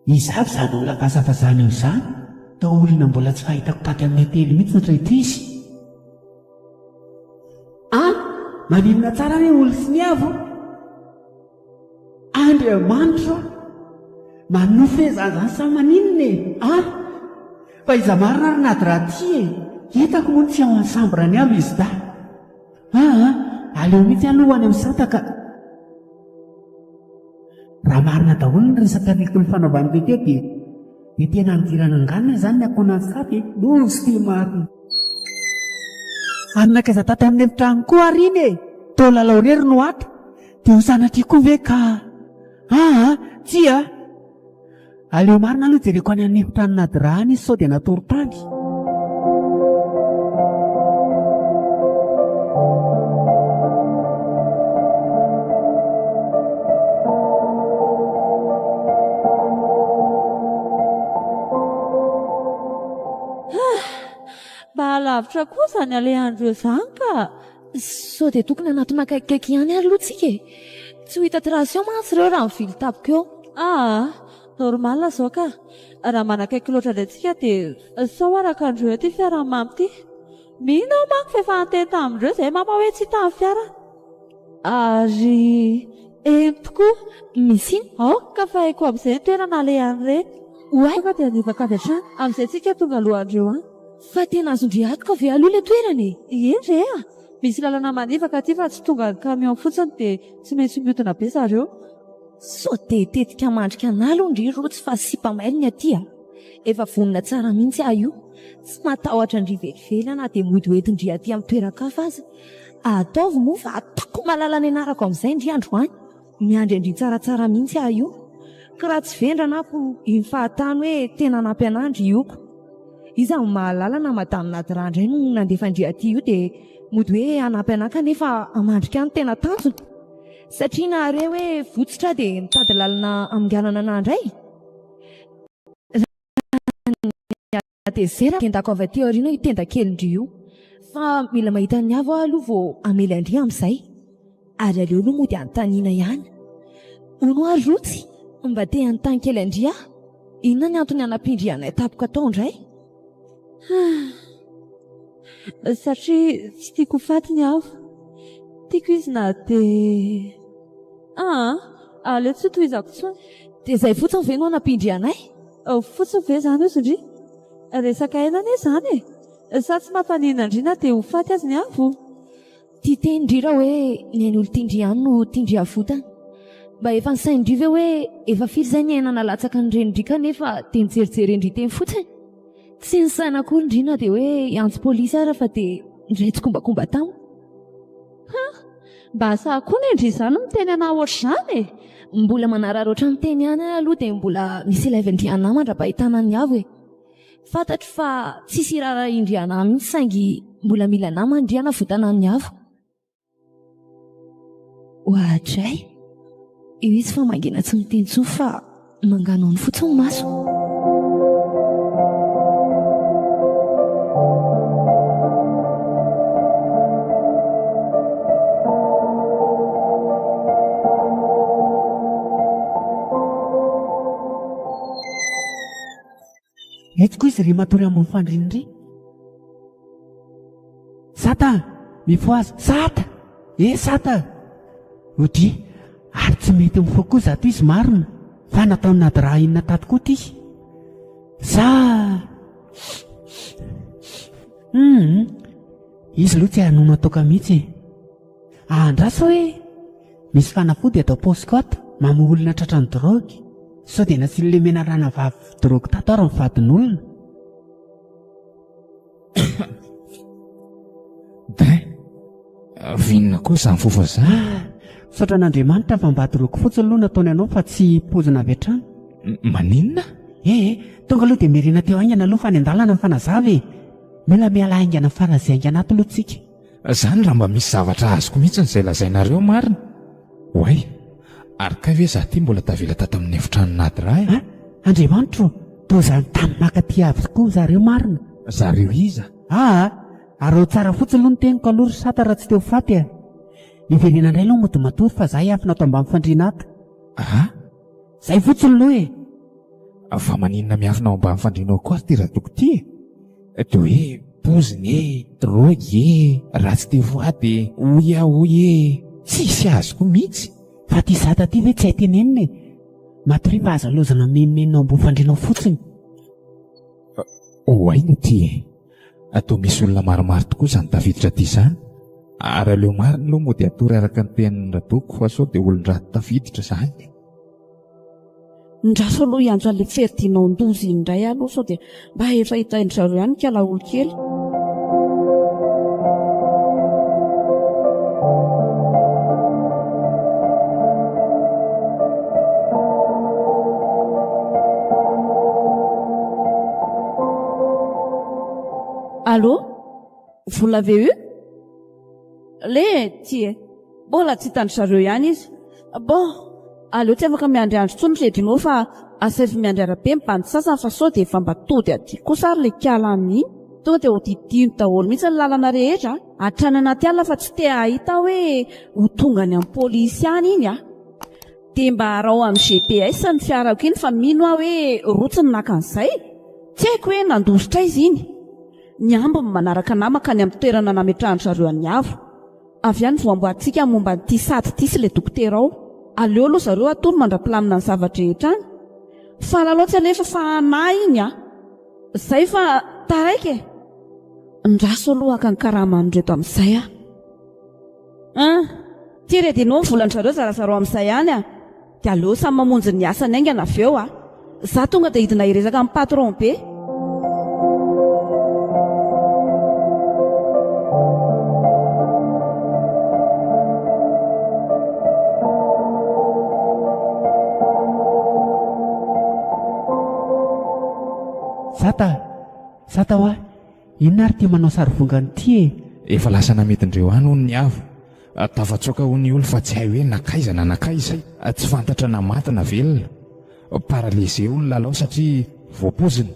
Izavy izany olona fazafazana eo izany. Tao olona mbola tsy fahitako taty amin'ny hotely mihitsy hatreto izy. Maninona tsara hoe olo sy ny avo. Andriamanitra manofezana sa maninona e? Fa iza marina ary nady raha ty e. Hitako moa tsy ao ansambra ny avo izy da. Aleo mihitsy aloha any amin'ny sataka. Raha marina daholo ny resaka riko ny fanaovany teo dia tena nidirana anganina izany ny akonany saty e. Noho sy ty marina. Anakaiza taty amin'ny efitrano koa ary iny e. Tao lalao rery no ata. Dia ho sanatria koa ve ka. Tsia. Aleo marina aloha jereko any amin'ny efitrano nady raha any izy sao dia natoron-tany. Lavitra kosa ny alehandro izany ka. Sao dia tokony anaty makaikaiky ihany ary aloha tsika e. Tsy ho hita trasy eo mantsy ireo raha mivily tapika eo. Normal zao ka. Raha manakaiky loatra indray tsika dia sao araka andreo ty fiaraha-mamy ty. Mino aho manko fa efa anteny tamindreo izay mama hoe tsy hita amin'ny fiara. Ary tokoa misy iny ka fa haiko amin'izay ny toerana alehan'ny reny. Tonga dia hanivaka avy hatrany amin'izay tsika tonga alohandreo any. Fa tena azondrihatiko avy aloha ilay toerana e. Endre misy lalana manivaka ty fa tsy tonga ny kamion fotsiny dia tsy maintsy miodina be zareo. Sao dia tetika mandrika an'alo ndry rotsy fa sipamailiny aty a. Efa vonona tsara mihitsy aho io. Tsy matahotra ndry velively na dia mody hoentindry aty amin'ny toeran-kafa aza. Ataovy moa fa ataoko malala ny anarako amin'izay ndry andro any. Miandry andry tsaratsara mihitsy aho io. Ka raha tsy vendrana ako iny fahatany hoe tena nampianandry ioko. Izaho mahalala na madamy Nadira indray no nandefa ndry aty io dia mody hoe hanampy anaka nefa amandrika any tena tanjona. Satria nahare hoe votsitra dia mitady lalana aminganana anandray. Tezera tendako avy aty aoriana io tenda kely ndry io. Fa mila mahita ny avo aloha vao amely andry amin'izay. Ary aleo aloha mody anontaniana ihany. Ono ary rotsy mba te anontany kely andry aho. Inona ny antony hanampindrianay tapaka tao indray? Satria tsy tiako faty ny avo. Tiako izy na dia aleo tsy tohizako tsony. Dia izay fotsiny ve no hanampindrianay? Fotsiny ve izany izy ndry? Resaka ainana izany e. Sa tsy mampanina ndrina dia ho faty azy ny avo. Tia teny ndry raha hoe ny ain'olo tindry ihany no tindry avotana. Mba efa nisainy ndry ve hoe efa firy izay ny ainana latsaka ny renindrika nefa dia nijerijery ndry teny fotsiny. Tsy nisaina koa ndrina dia hoe hiantso polisy ara fa dia ndray tsy kombakomba tamo. Mba asa koa ny endry izany miteny ana ohatr'izany e. Mbola manarara ohatran'ny teny ihany aloha dia mbola misy ilay namandra mba ahitana ny avo e. Fantatro fa tsisy irara indriana mihitsy saingy mbola mila namana ndry hanavotana ny avo. Ohatray io izy fa mangina tsy miteny tsoa fa mangano ny fotsiny maso. Etsy koa izy ry matory amin'ny fandriny ry. Sata, mifoazy, sata! Sata! Odry, ary tsy mety mifokoza ato izy marina. Fa natao nady raha inona tato koa ty. Izy aloha tsy hanona toka mihitsy. Andraso hoe misy fanafody atao paosiko ato, mamolona tratra ny drogy. Sao dia nasilo le mena rana vavy drogy tato ary mivadin'olona. Vinona koa izany fofa izany. Saotra an'Andriamanitra fa mba drogy fotsiny aloha nataony ianao fa tsy pozina avy hatrany. Maninona? Tonga aloha dia merina teo aingana aloha fa ny andalana ny fanazava. Mila miala aingana farazay aingana ato aloha tsika. Izany raha mba misy zavatra azoko mihitsy izay lazainareo marina. Way, ary kay ve izaho ty mbola tavela tato amin'ny efitrano nady raha Andriamanitra, toa izany tany makaty avy tokoa zareo marina. Zareo iza? Ary ho tsara fotsiny aloha ny teniko aloha ry Sata raha tsy teo faty. Niverena indray aloha mody matory fa izaho afina ato ambany fandriana ato. Izay fotsiny aloha fa maninona miafina ao ambany fandriana ao koa ary ty raha toko ty toa hoe poziny drogy raha tsy te voady oy tsisy azoko mihitsy. Fa ty Sata ty ve tsy hay tenenina matory fa aza lozana menomenao ambony fandrianao fotsiny. Aina ty atao misy olona maromaro tokoa izany tafiditra ty izany, ary aleo marina aloha mody atory araka ny tenin'ny radoko fa sao dia olon-draty tafiditra izany. Ndraso aloha ianjo an'ilay ferdinao ndozy indray aloha sao dia mba efa hitaindry ihany kala olo kely. Allô? Vous l'avez eu? Mbola tsy hitandry zareo ihany izy. Aleo tsy afaka miandry andro tsony redinao fa asavy miandry arabe mibany sasany fa sao dia efa mba tody aty kosa ary le kiala amin'iny. Tonga dia ho didino daholo mihitsy ny lalana rehetra. Hatrany anaty alina fa tsy te ahita hoe ho tonga any amin'ny polisy any iny dia mba arao amin'ny GPS ny fiarako iny fa mino aho hoe rotsy ny nakan'izay. Tsy haiko hoe nandositra izy iny. Ny ambiny manaraka namaka any amin'ny toerana nametrahany zareo any avo. Avy any voamboarintsika momba ny ty sady ty sy le dokotera ao. Aleo aloha zareo atory mandra-pilamina ny zavatra rehetra any. Fa laloatsy alefa fa anahy iny Zay fa taraiky ndraso aloha aka ny karaman'ny reto amin'izay ty redinao volan'ny zareo zarazarao amin'izay any dia aleo samy mamonjy ny asany aingana avy eo za tonga dia hidina hiresaka amin'ny patron be. Sata hoa, inona ary ty manao sarivongany ty Efa lasa namidindreo any hono ny avo. Tafatsoaka ho ny olo fa tsy hay hoe nakaiza na nakaiza. Tsy fantatra na maty na velona. Paralysé ho ny lalao satria voapoziny.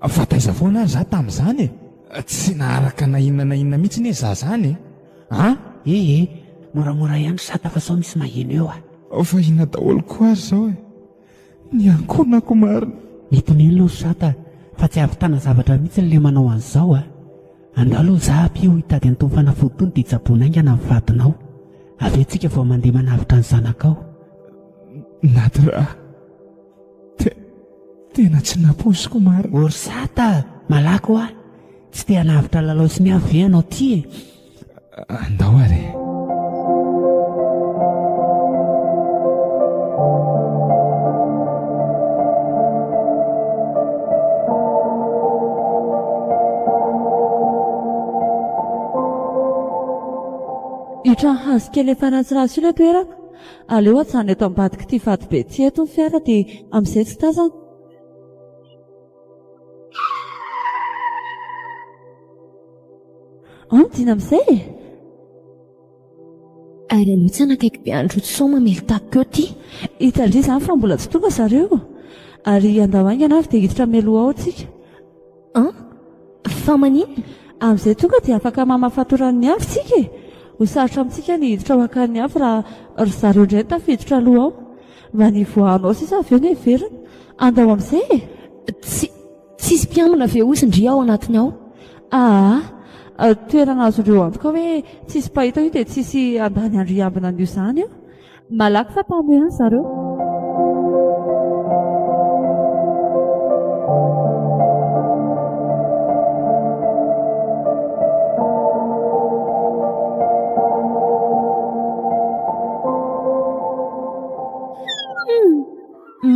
Fataiza foana ary za tamin'izany tsy naharaka na inona mihitsy ny za zany moramora ihany Sata fa sao misy maheno eo fa inona daholo koa ary zao ny ankonako marina. Mety nilo Sata fa tsy havitana zavatra mihitsy le manao an'izao andalo za pio hitady an'itony fanafody tony dia tsaboana aingana amin'ny vadinao. Avy antsika vao mandeha manavitra ny zanakao. Natra tena tsy napoziko marina. Ory Sata, malako tsy te hanavitra lalao sy ny avy anao ty andao ary. Trano hazo kely efa ratsiratsy ilay toerana. Aleo atsany eto ambadika ity vady be tsy eto ny fiara dia amin'izay tsy tazana. Midina amin'izay ary aleo tsy anakaiky be andro sao mamely tahaka eo ty. Hitandry izany fa mbola tsy tonga zareo ary andao aingana avy dia hiditra mialoha ao tsika. Fa maninona? Amin'izay tonga dia afaka mamafatoran'ny avy tsika ho sarotra amintsika ny hiditra ho akan'ny avy raha ry zareo indray ny tafiditra aloha ao. Mba ny voanao sisa avy eo ny heverina. Andao amin'izay tsy tsisy mpiambina ve osindry ao anatiny ao? Toerana azondreo antoka hoe tsisy pahita io dia tsisy andany andro iambina an'io izany io. Malaky fa tamin'io ihany zareo.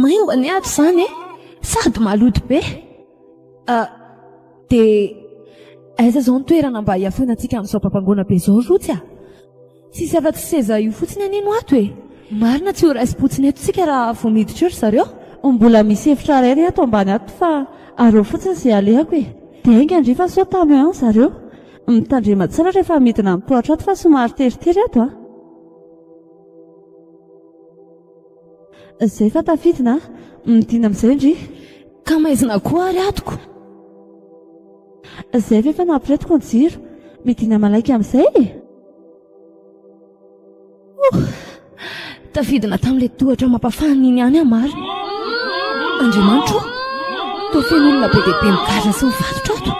Maimba ny ato izany sady maloto be. Dia aiza izao ny toerana mba hiafonantsika amin'izao pampangona be izao rotsy a? Tsisy afa-tsy seza io fotsiny anino ato e. Marina tsy ho raisy-potsiny eto tsika raha vao miditra eo ry zareo. Mbola misy hevitra iray ato ambany ato fa areo fotsiny izay alehako e. Dia ainga andrifa sao tamin'io ihany zareo. Mitandrema tsara rehefa midina amin'ny tohatra ato fa somary teritery ato a. Izay fa tafidina midina amin'izay indry. Ka maizina koa ary atoko. Izay ve efa nampiretiko ny jiro. Midina malaika amin'izay. Tafidina tamin'ilay tohatra mampafana iny ihany marina. Andriamanitro, toa feno olona be dia be migadra sy mivatotra ato.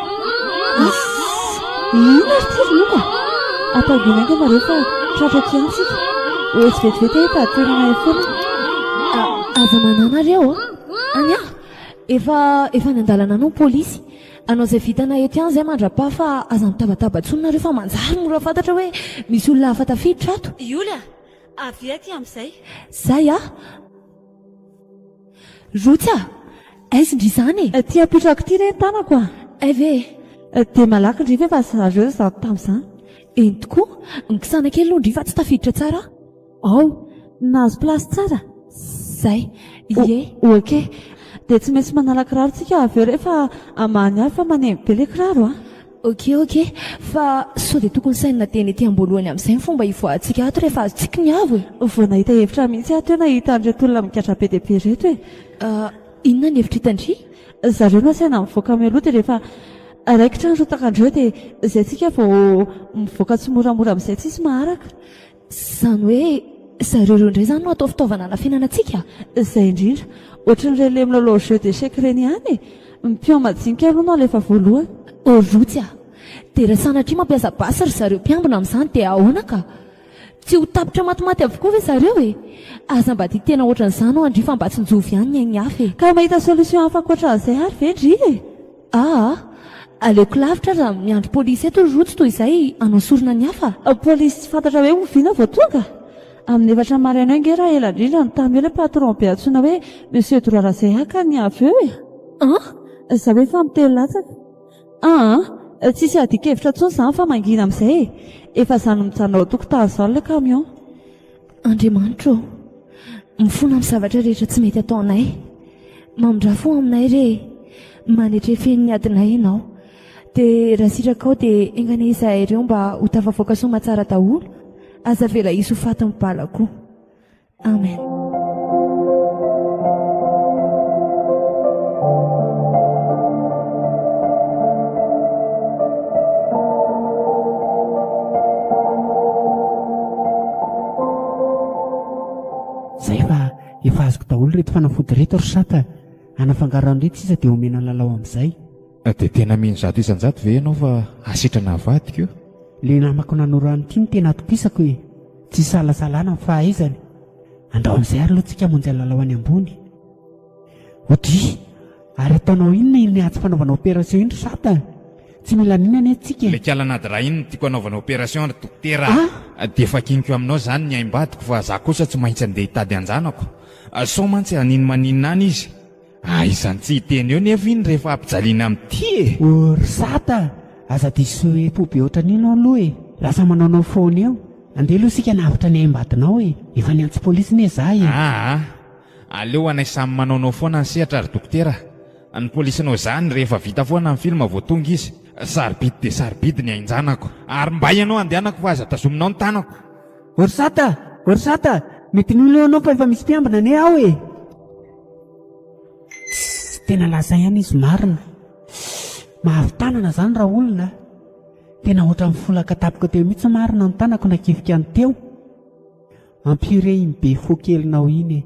Ina ry ty ry ka. Ampangina aingana nareo fa tratra ty antsika. Oetsy vetivety hita toerana efona. Aza mananareo any efa ny andalana anao polisy. Anao izay vitana eto ihany izay mandra-pa fa aza mitaba-tabatsony nareo fa manjary mora fantatra hoe misy olona hafa tafiditra ato. Iola, avy aty amin'izay. Zay rotsy aiza indry izany e? Ty apitrako ty re tanako a. Ve? Dia malaky indry ve fa zareo zato tamin'izany. Eny tokoa, nikisana kely aloha indry fa tsy tafiditra tsara. Nahazo plasy tsara. Zay, ie. Okey. Dia tsy maintsy manala kiraro tsika avy eo rehefa amany avy fa manemby be ilay kiraro a. Okey. Fa sao dia tokony sainina teny ety amboalohany amin'izay ny fomba hivoahantsika ato rehefa azotsika ny avo e. Vao nahita hevitra mihitsy ato eo nahita an'ireto olona mikatra be dia be reto e. Inona ny hevitra hitandry? Zareo no asaina mivoaka mialoha dia rehefa raikitra ny rotaka andreo dia izay tsika vao mivoaka tsy moramora amin'izay tsisy maharaka. Izany hoe zareo ireo indray izany no atao fitaovana anafianana antsika. Izay indrindra. Ohatran'ireny ilay milalao jeu d'échec ireny ihany e. Mpiao madinika aloha no alefa voalohany. Rotsy dia raha sanatria mampiasa basy ry zareo mpiambina amin'izany dia ahoana ka? Tsy ho tapitra matimaty avokoa ve zareo e? Aza mba tia tena ohatran'izany ao andry fa mba tsy njovy ihany ny aigny hafa e. Ka mahita solution hafa ankoatran'izay ary ve ndry e? Aleoko lavitra raha miandry polisy eto ry rotsy toy izay anao sorona ny hafa. Polisy tsy fantatra hoe oviana vao tonga. Amin'ny efatra maraina eo nge raha ela indrindra ny tamy eo ilay patron be antsoina hoe Monsieur Dorarazayaka ny avy eo e. Za hoe fa mitelo latsaka. Tsisy adika-hevitra intsony izany fa mangina amin'izay e. Efa izany mijanona ao tokotany izao ilay camion. Andriamanitro, mifona amin'ny zavatra rehetra tsy mety atao anay. Mamondrafo aminay re, manetra feniny adinay ianao. Dia raha sitraka ao dia engana izahay ireo mba ho tafavoaka soma tsara daholo. Aza vela iso faty balako. Amen. Zay fa efa azoko daholo reto fanafody reto ry sata. Anafangarano reto sisa dia omena lalao amin'izay. Dia tena mino zato isan-jato ve ianao fa asitrana avadika io? Le namako nanorano ity ny tena atokisako e. Tsy salasalana ny fahaizany. Andao amin'izay ary aloha tsika monjy lalao any ambony. Odry, ary ataonao inona atsy fanaovana opération iny ry sata? Tsy mila ninana tsika. Le kalanady raha iny tiako anaovana opération ry dokotera. Dia efa kiniko aminao izany ny aimbadiko fa za kosa tsy maintsy andeha hitady anjanako. Sao mantsy aniny maninona any izy. Izany tsy hiteny eo nefa iny rehefa ampijaliana amin'ity e. Ry sata, aza diso epo be ohatran'ino aloha e. Lasa manaonao foana eo. Andeha aloha sika navitra ny aimbadinao e. Efa ny antso polisy ne za e. Aleo anay samy manaonao foana ny sehatra ry dokotera. Ny polisinao izany rehefa vita foana ny filma vao tonga izy. Sarobidy dia sarobidy ny ainjanako. Ary mba ianao andehanako fa aza tazominao ny tanako. Ry sata, mety nolo anao fa efa misy mpiambina ne ao e. Tena laza ihany izy marina. Mahavitanana zany raha olona. Tena ohatra mifolaka tapika teo mihitsy marina ny tanako nakifika ny teo. Ampire be fo kelinao iny.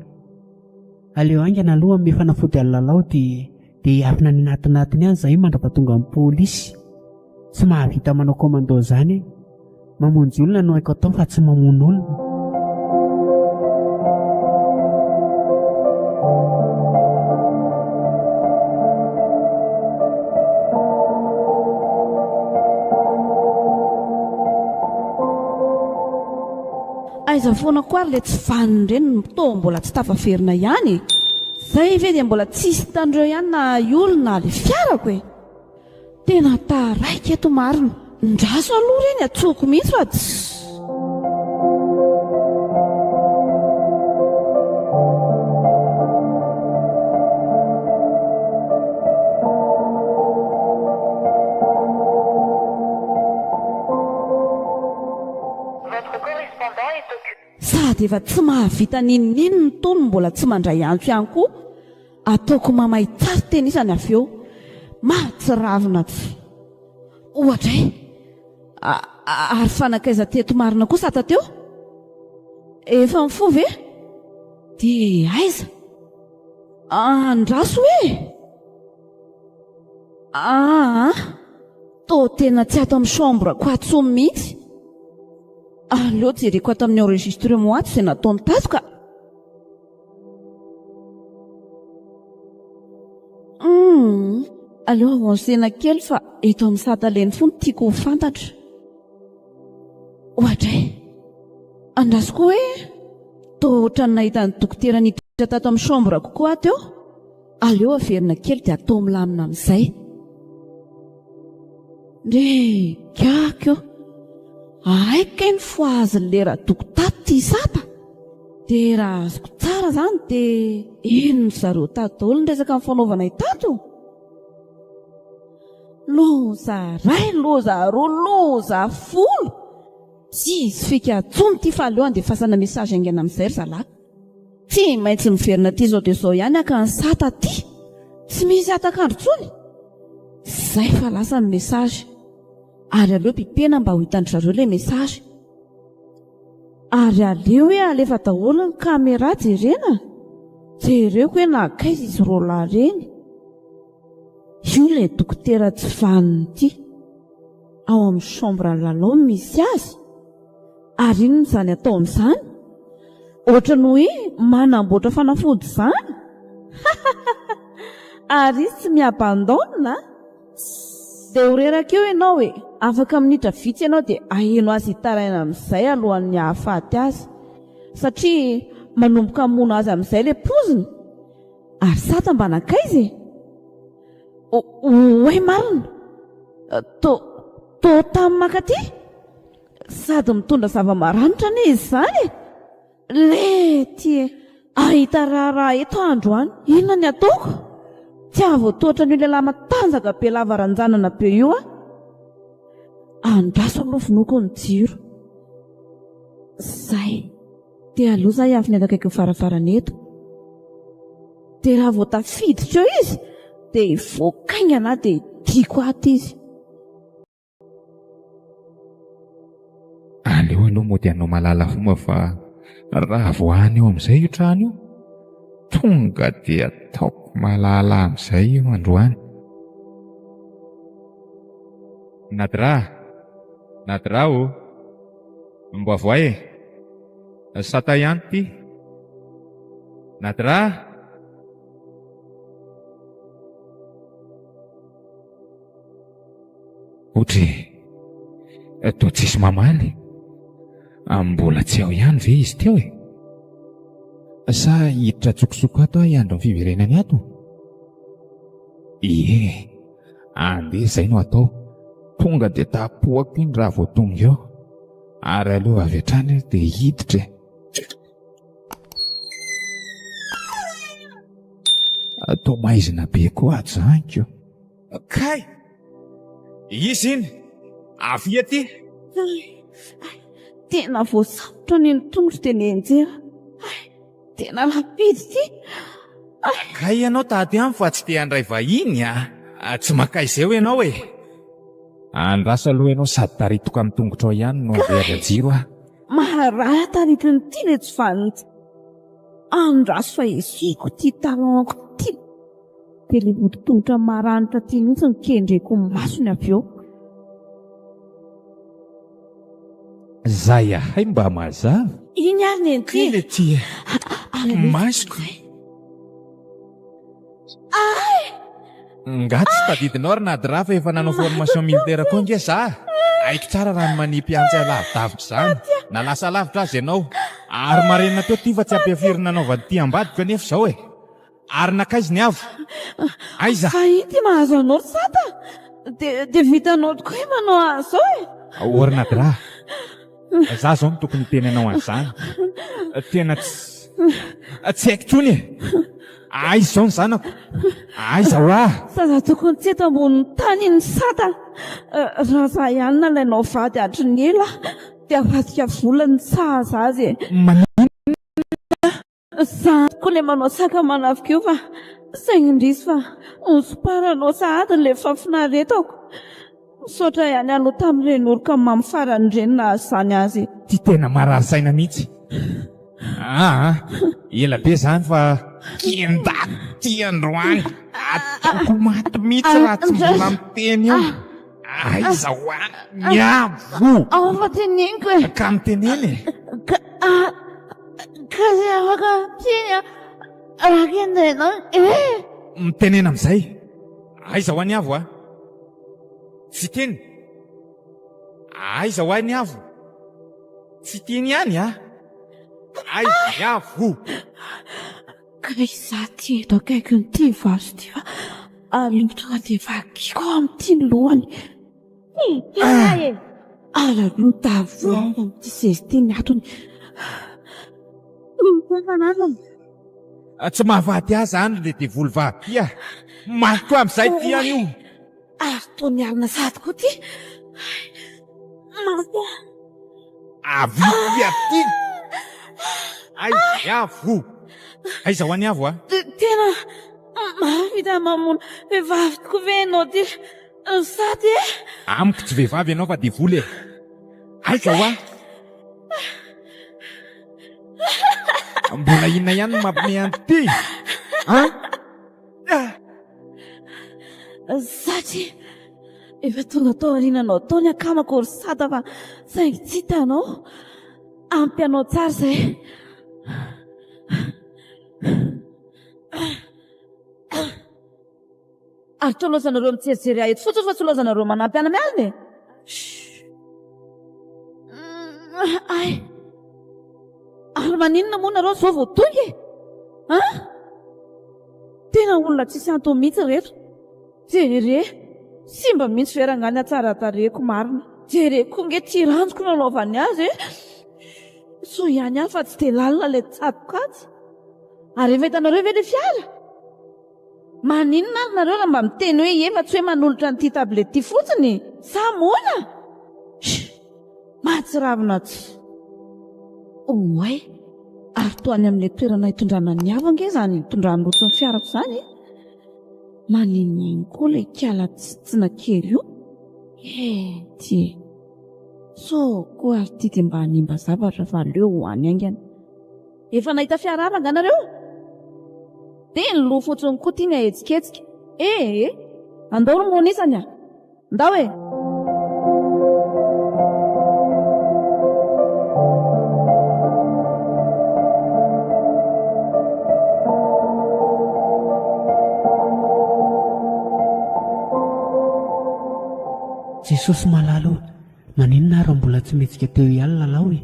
Aleo aingana aloha amin'ny fanafody lalao dia dia afina ny anatinatiny any izay mandrapatonga amin'ny pôlisy. Tsy mahavita manao commando izany, mamonjy olona no haiko atao fa tsy mamono olona. Aiza foana koa ary le tsy vaniny ireny to mbola tsy tafaverina ihany. Zay ve dia mbola tsisy tandreo ihany na olona le fiarako e. Tena taraika eto marina. Ndraso aloha ireny atsoko mihitsy fa tsy. Sady efa tsy mahavita ninninino ny tono mbola tsy mandray antso ihany koa. Ataoko mamay tsara teny isany avy eo. Mahatsiravina tsy. Ohatra ary fanakaiza teto marina kosa tateo. Efa mifo ve? Dia aiza? Andraso hoe? Tô tena tsy ato amin'ny chambre ko atsomy mihitsy. Aleo jereko ato amin'ny enregistrement ato izay nataony tato ka. Aleo avansena kely fa eto amin'ny sataleny fony tiako ho fantatra. Ohatra andraso koa hoe tô ohatran'ny nahita ny dokotera niditra tato amin'ny chambre kokoa ato eo. Aleo averina kely dia atao milamina amin'izay. Ndre gako eo. Aika ny foaziny lera dokotato ty sapa. Dia raha azoko tsara izany dia ino zareo tato daholo ny resaka amin'ny fanaovana tato. Loza ray, loza roa, loza folo. Tsisy fika tsony ty fa aleo andefasana mesazy aingana amin'izay ry zalahy. Tsy maintsy miverina ty zao dia zao ihany aka ny sata ty. Tsy misy atakandro tsony. Zay fa lasa ny mesazy. Ary aleo pipena mba ho hitandry zareo ilay mesazy. Ary aleo hoe alefa daholo ny kamera jerena. Jereko hoe nakaiza izy rola reny. Io ilay dokotera tsy vaniny ity. Ao amin'ny chambre lalao misy azy. Ary inona izany atao amin'izany? Ohatra ny hoe manamboatra fanafody izany. Ary izy tsy miabandona. Dia horeraka eo ianao hoe afaka minitra vitsy ianao dia aheno azy hitaraina amin'izay alohan'ny hahafaty azy. Satria manomboka hamono azy amin'izay ilay poziny. Ary sata mba nakaiza e. Hoe marina. Tô tamin'ny makaty. Sady mitondra zava-maranitra ne izy izany. Lety e. Ahita raharaha eto androany. Inona ny ataoko? Tsy avoatoatra ny lehilahy matanjaka be lava ranjanana be io a. Andraso aloha vonoko ny jiro. Zay. Dia aloha zay avy ny akaiky ny varavarana eto. Dia raha vao tafiditra eo izy dia voakaingana dia tiako ato izy. Aleo aloha moa dia anao malala fomba fa raha vao any eo amin'izay io trano io, tonga dia ataoko malala amin'izay io androany. Nadra o, mbo avoay e, sata ihany ty. Nadra. Otry, toa tsisy mamaly. Mbola tsy ao ihany ve izy teo e? Sa hiditra tsokosoko ato hiandro ny fiverenany ato? Ie, andeha izay no atao. Tonga dia tapoako iny raha vao tonga eo. Ary aleo avy hatrany dia hiditra. Toa maizina be koa ato zaniko. Kay! Izy iny! Avy aty! Tena voasaotra ny tongotra dia nenjera. Tena lapidy ity. Kay ianao tady aminy fa tsy te handray vahiny tsy makaizay ho ianao e. Andraso aloha ianao sady taritoka amin'ny tongotra ao ihany no avera jiro Maharaha taritiny ity le tsy vanity. Andraso fa iziko ty taranako ty. tantely vototongotra maranitra ty mihitsy ny kendreko ny masony avy eo. Zay ahay mba mazava. Iny ary nenty. Iny ty masoko. Nga tsy tadidinao ary nady raha fa efa nanao formation militaire koa nge za. Aiko tsara raha ny manipy-antsy lavidavitra zany. Na lasa lavitra azy ianao. Ary marenina teo ty fa tsy ampiafirina nanaovany ty ambadika nefa zao e. Ary nakaizy ny avo. Aiza. Fa ity mahazo anao ry sata. De vitanao tokoa hoe manao an'izao e. Ahoana nady raha. Za zao no tokony tenenao an'izany. Tena tsy haiko tsony e. Aiza zao ny zanako. Aiza ho ah. Saza tokony tsy eto ambonin'ny tany ny sata. Raha za ihany nalainao vady hatry ny ela dia avadika volany sahaza azy e. Za tokoa le manao saka manafika io fa saingy indrisy fa nysoparanao sahady le fafinaretako. Misaotra ihany aloha tamin'ireny oroka mamy farany ireny na zany azy. Ty tena marary saina mihitsy. Ela be zany fa kian-daty ty androany. Atoko maty mihitsy raha tsy mbola miteny eo. Aiza ho a miavo. Ao fa teneniko e. Ka miteneny e. Ka zay afaka teny raha kendainao e. Mitenena amizay. Aiza ho a ny avo a. Tsy teny. Aiza ho a ny avo. Tsy teny ihany a. Aiza ny avo. Ka iza ty eto akaiky ny ty vaso ty fa alotra dia vakiko amin'ity ny lohany. Alalota avoa amin'ity sezity ny atony. Tsy mahavady azy any le devoly vavia. Mariko amin'izay ty ihany io. Ary toa ny alina sady koa ty. Avy aty. Aiza avo. Aiza ho any avo a. Tena mahavita mamono vehivavy tokoa ve ianao ty sady e. Amiko tsy vehivavy ianao fa devoly e. Aiza ho a. Mbola inona ihany no mampime an'ity. Satria efa tonga tao aoriananao tao ny akamako ry sata fa saingy tsy hitanao. Ampy anao tsara izay. Ary toa lozanareo mitserijery ahy eto fotsiny fa tsy lozanareo manampy ana mialina e. Ay. Ary maninona moa nareo zao vao tonga e. Tena olona tsisy antony mihitsy reto. Jere simba mihitsy verangany atsara tareko marina. Jere koa nge ty ranjoko nanaovany azy e. So ihany ahy fa tsy dia lalina le tsatokatsy. Ary efa hitanareo ve le fiara. Maninona ary nareo raha mba miteny hoe efa tsy hoe manolotra n'ity tablety ty fotsiny. Sa moana. Mahatsiravina tsy. Oay. Ary toa any amin'ilay toerana hitondrana ny avange zany hitondrany rotsy ny fiarako zany. Maninona koa ilay kiala tsitsina kely io. Ty. So koa ary ty dia mba hanimba zavatra fa leo ho any aingana. Efa nahita fiara hafa anganareo. Dia ny loha fotsiny koa ty ny ahetsiketsiky. Andao ro monisany a. Ndao e. Jesosy malalo, maninona ary mbola tsy metsika teo ihany lalao e.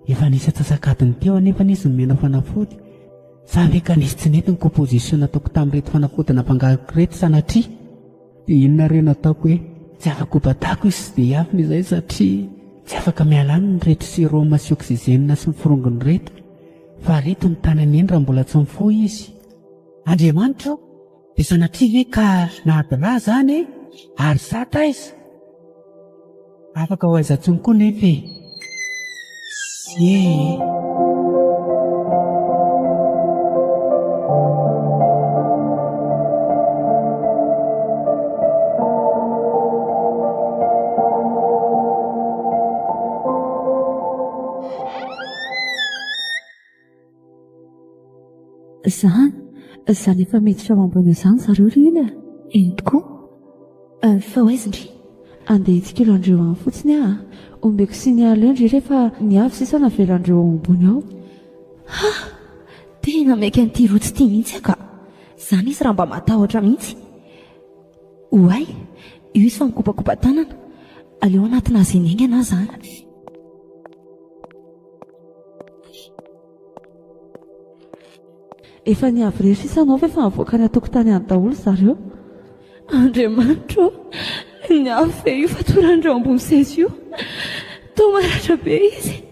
Efa nisy atsasakadiny teo anefa nisy nomena fanafody. Sa ve ka nisy tsy nety ny kompozisiona ataoko tamin'ireto fanafody nampangariko reto sanatria. Dia inona reo nataoko hoe tsy afaka hobadako izy dia hiafina izay satria tsy afaka mialana ny reto siroma sy oksizenina sy ny firongony reto. Fa reto ny tanany eny raha mbola tsy mifoha izy. Andriamanitra aho, dia sanatria ve ka nahadiraha zany e? Ary sata izy. Afaka ho aizantsony koa nefa e. Zany Izany efa miditra ao ambony izany zareo ry iny. Eny tokoa. Fa hoaizindry andeha hitsikilo andreo any fotsiny ombeko sy ny aleo ndry rehefa niavy sisa navelandreo ao ambony ao. Tena maiky an'ity rotsy ity mihitsy aka. Zany izy raha mba matahotra mihitsy. Oay, io izy fa mikopakopa tanana. Aleo anatina azy eny ana zany. Efa niavy rehetra sisa anao fa efa nivoaka ny atokotany any daholo zareo. Andriamanitra, niavy ve io fatorandreo ambony seza io? Tao maratra be izy.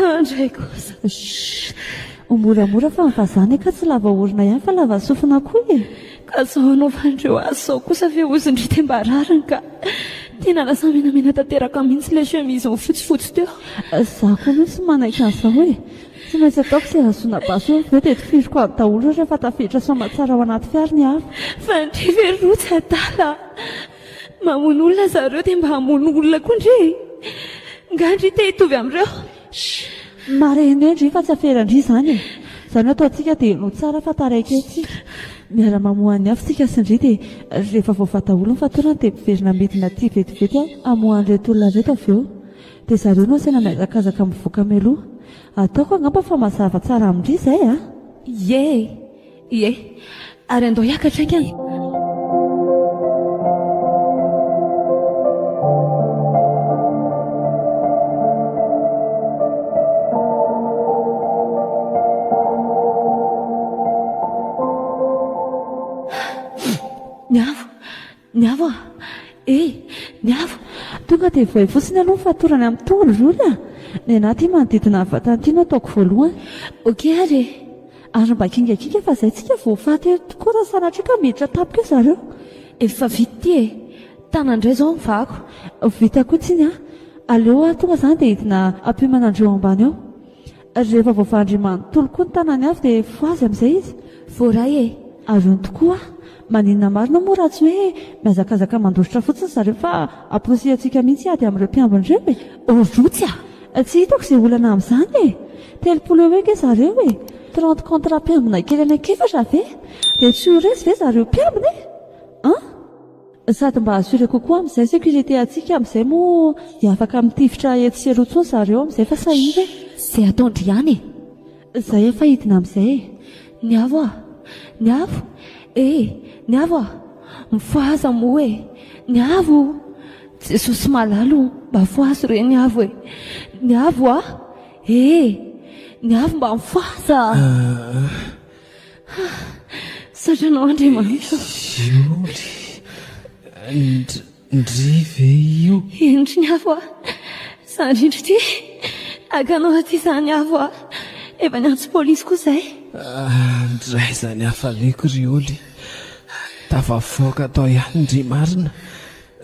Andray kosa. Moramora fa mivazany ka tsy lava orina ihany fa lava sofina koa e. Ka zao anaovandreo azy zao kosa fe ozindry tembararana ka. Tena lasa menamena tanteraka mihitsy ilay chemise fotsifotsy teo. Zaho koa no sy manaiky an'izao e. Tsy maintsy ataoko izay azona basy eo avy eo dia tofiriko aby daholo rehefa tafiditra somatsara ao anaty fiara ny hafa. Fa ndry ve rotsy adala. Mamono olona zareo dia mba hamono olona koa ndry. Ngandry te hitovy amin'ireo. Mareny ndry fa tsy aferandry izany e. Izany ataontsika dia no tsara fa taraiky antsika. Miara-mamohan'ny hafa tsika sindry dia rehefa voavata olona fatorana dia miverina midina aty vetivety hamohan'ireto olona reto avy eo. Dia zareo no asena miazakazaka mivoaka mialoha. Ataoko angamba fa mazava tsara amindry izay Ie, ary andao hiakatra aingany. Niavo niavo. Tonga dia voay fotsiny aloha fatorany amin'ny tongolo rola. Ny anaty manodidina vatany no ataoko voalohany. Okey ary. Ary mba kingakinga fa izay tsika voafaty tokoa raha sanatria ka miditra tapika zareo. Efa vita ty e. Tanandray zao mivako. Vita koa tsiny aleo tonga izany dia hidina ampimanandreo ambany ao. Rehefa voavandry manontolo koa ny tanany avy dia foazy amin'izay izy. Voaray e. Azony tokoa. Maninona marina moa raha tsy hoe miazakazaka mandositra fotsiny zareo fa aposiantsika mihitsy ady amin'ireo mpiambin'ireo e. Rotsy tsy hitako izay olana amin'izany e. 30 eo eke zareo e. 30 contre mpiambina kely anakefatra ve? Dia tsy ho resy ve zareo mpiambina e? Sady mba assuré kokoa amin'izay sécurité antsika amin'izay moa dia afaka mitifitra etsy sy eroa tsony zareo amin'izay fa sahiva e. Izay ataondry ihany e. Izay efa hidina amin'izay e. Niavo niavo mifoaza moa e. Niavo Jesosy malalo mba foazy re niavo e. Niavo niavo mba mifoaza. Satranao Andriamanitra. Ndry ve io? Endry niavo zandrindry ty akanao aty zany niavo efa niantso polisy koa izay. Ndray zany hafaleko ry oly. Tafavoaka atao ihany ndry marina.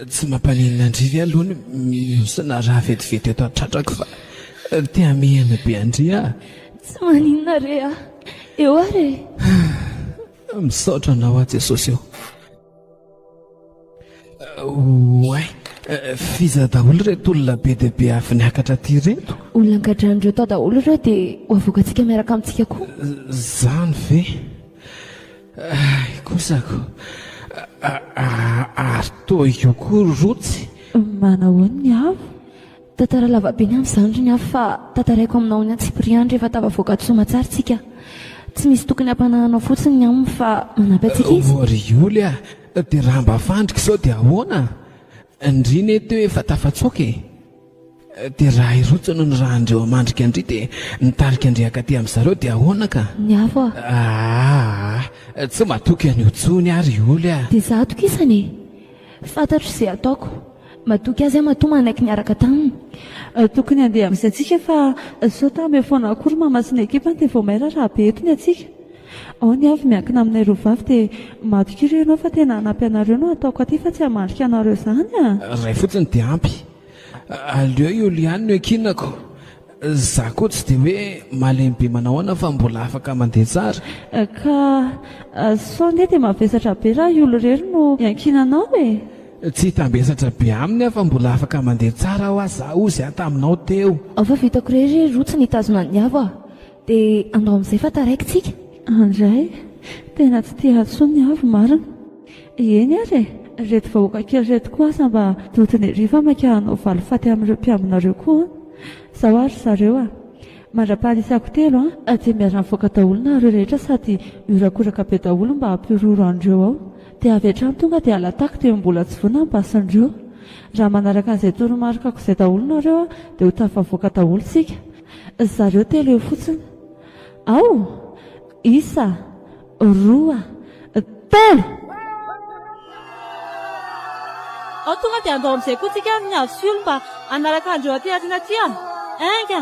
Tsy mampaninona ndrivy aloha ny miosina raha vetivety eto atratrako fa tia mihena be andry Tsy maninona re eo ary. Misaotra anao a Jesosy eo. Oay, fiza daholo reto olona be dia be avy niakatra ty reto. Olona angadran'ireo tao daholo ireo dia hoavokantsika miaraka amintsika koa. Zany ve? Kosako ary toa io koa rotsy. Manahoana ny avo? Tantara lavabe ny amin'izany ry ny afo fa tantaraiko aminao ny Antsipriany rehefa tavavoaka Tsomatsara tsika. Tsy misy tokony hampanahanao fotsiny ny aminy fa manampy antsika izy. Ry oly dia raha mba fandrika izao dia ahoana? Ndriny eto efa tafatsoaka e. Dia raha irotsy no ny raha andreo amandrika andry dia nitarika andriaka aty amin'izareo dia ahoana ka? Ny avo tsy matoky an'io tsony ary oly dia za atokisany e. Fantatro izay ataoko. Matoky azy matoa manaiky niaraka taminy. Tokony andeha amin'izay atsika fa sao tamy foana akory mamasina ekipa dia vao maira raha be etony atsika. Ao ny avy miankina aminay roa vavy dia matoky ireo ianao fa tena hanampy anareo no ataoko aty fa tsy hamandrika anareo izany Ray fotsiny dia ampy. Aleo io ihany no ekinako. Za koa tsy dia hoe malemy be manahoana fa mbola afaka mandeha tsara. Ka sao nde dia mavesatra be raha olo rery no iankinanao e. Tsy tambesatra be aminy fa mbola afaka mandeha tsara aho za ozy taminao teo. Fa vitako rery rotsy nitazona ny avo dia andao amin'izay fa taraiky tsika. Andray tena tsy tia atsoa ny avy marina. Eny ary reto vahoaka kely reto koa asa mba dotiny riva maka hanao valifaty amin'ireo mpiambinareo koa. Zaho ary zareo mandra-pahalisako telo dia miara mivoaka daholo nareo rehetra sady miorakoraka be daholo mba hampiroro andreo ao. Dia avy hatrany tonga dia alatako dia mbola tsy vona mbasandreo. Raha manaraka an'izay toromarikako izay daholo nareo dia ho tafavoaka daholo sika. Zareo telo eo fotsiny. Ao, isa, roa, telo. Ao tonga dia andao amin'izay koa tsika amin'ny azo fiolo mba hanaraka andreo aty atina aty ainga.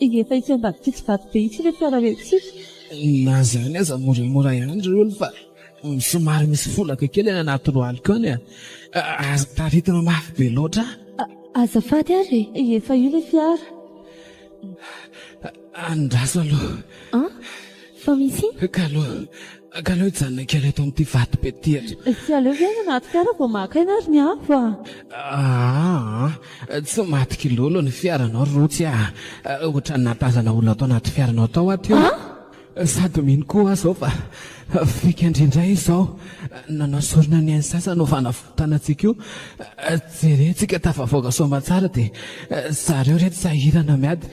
Efa isy-ambadika tsy vato be itsy ilay fiara rehetritsika. Na zany aza moramora ihany reo fa somary misy folaka kely any anaty roaliko any aza taritina mafy be loatra. Azafady ary. Efa io ilay fiara. Andraso aloha. Fa misy? Kalao hijanona kely eto amin'ity vato be tiatra. Tsy aleo ve any anaty fiara vao maka ina ary ny afo tsy maty kilolo ny fiaranao rotsy ohatra natazana olona atao anaty fiaranao tao aty sady mino koa zao fa fika indrindray izao nanao sorona ny any sasany ho fanavotana antsika io jerentsika tafavoaka soma tsara dia zareo reto sahirana miady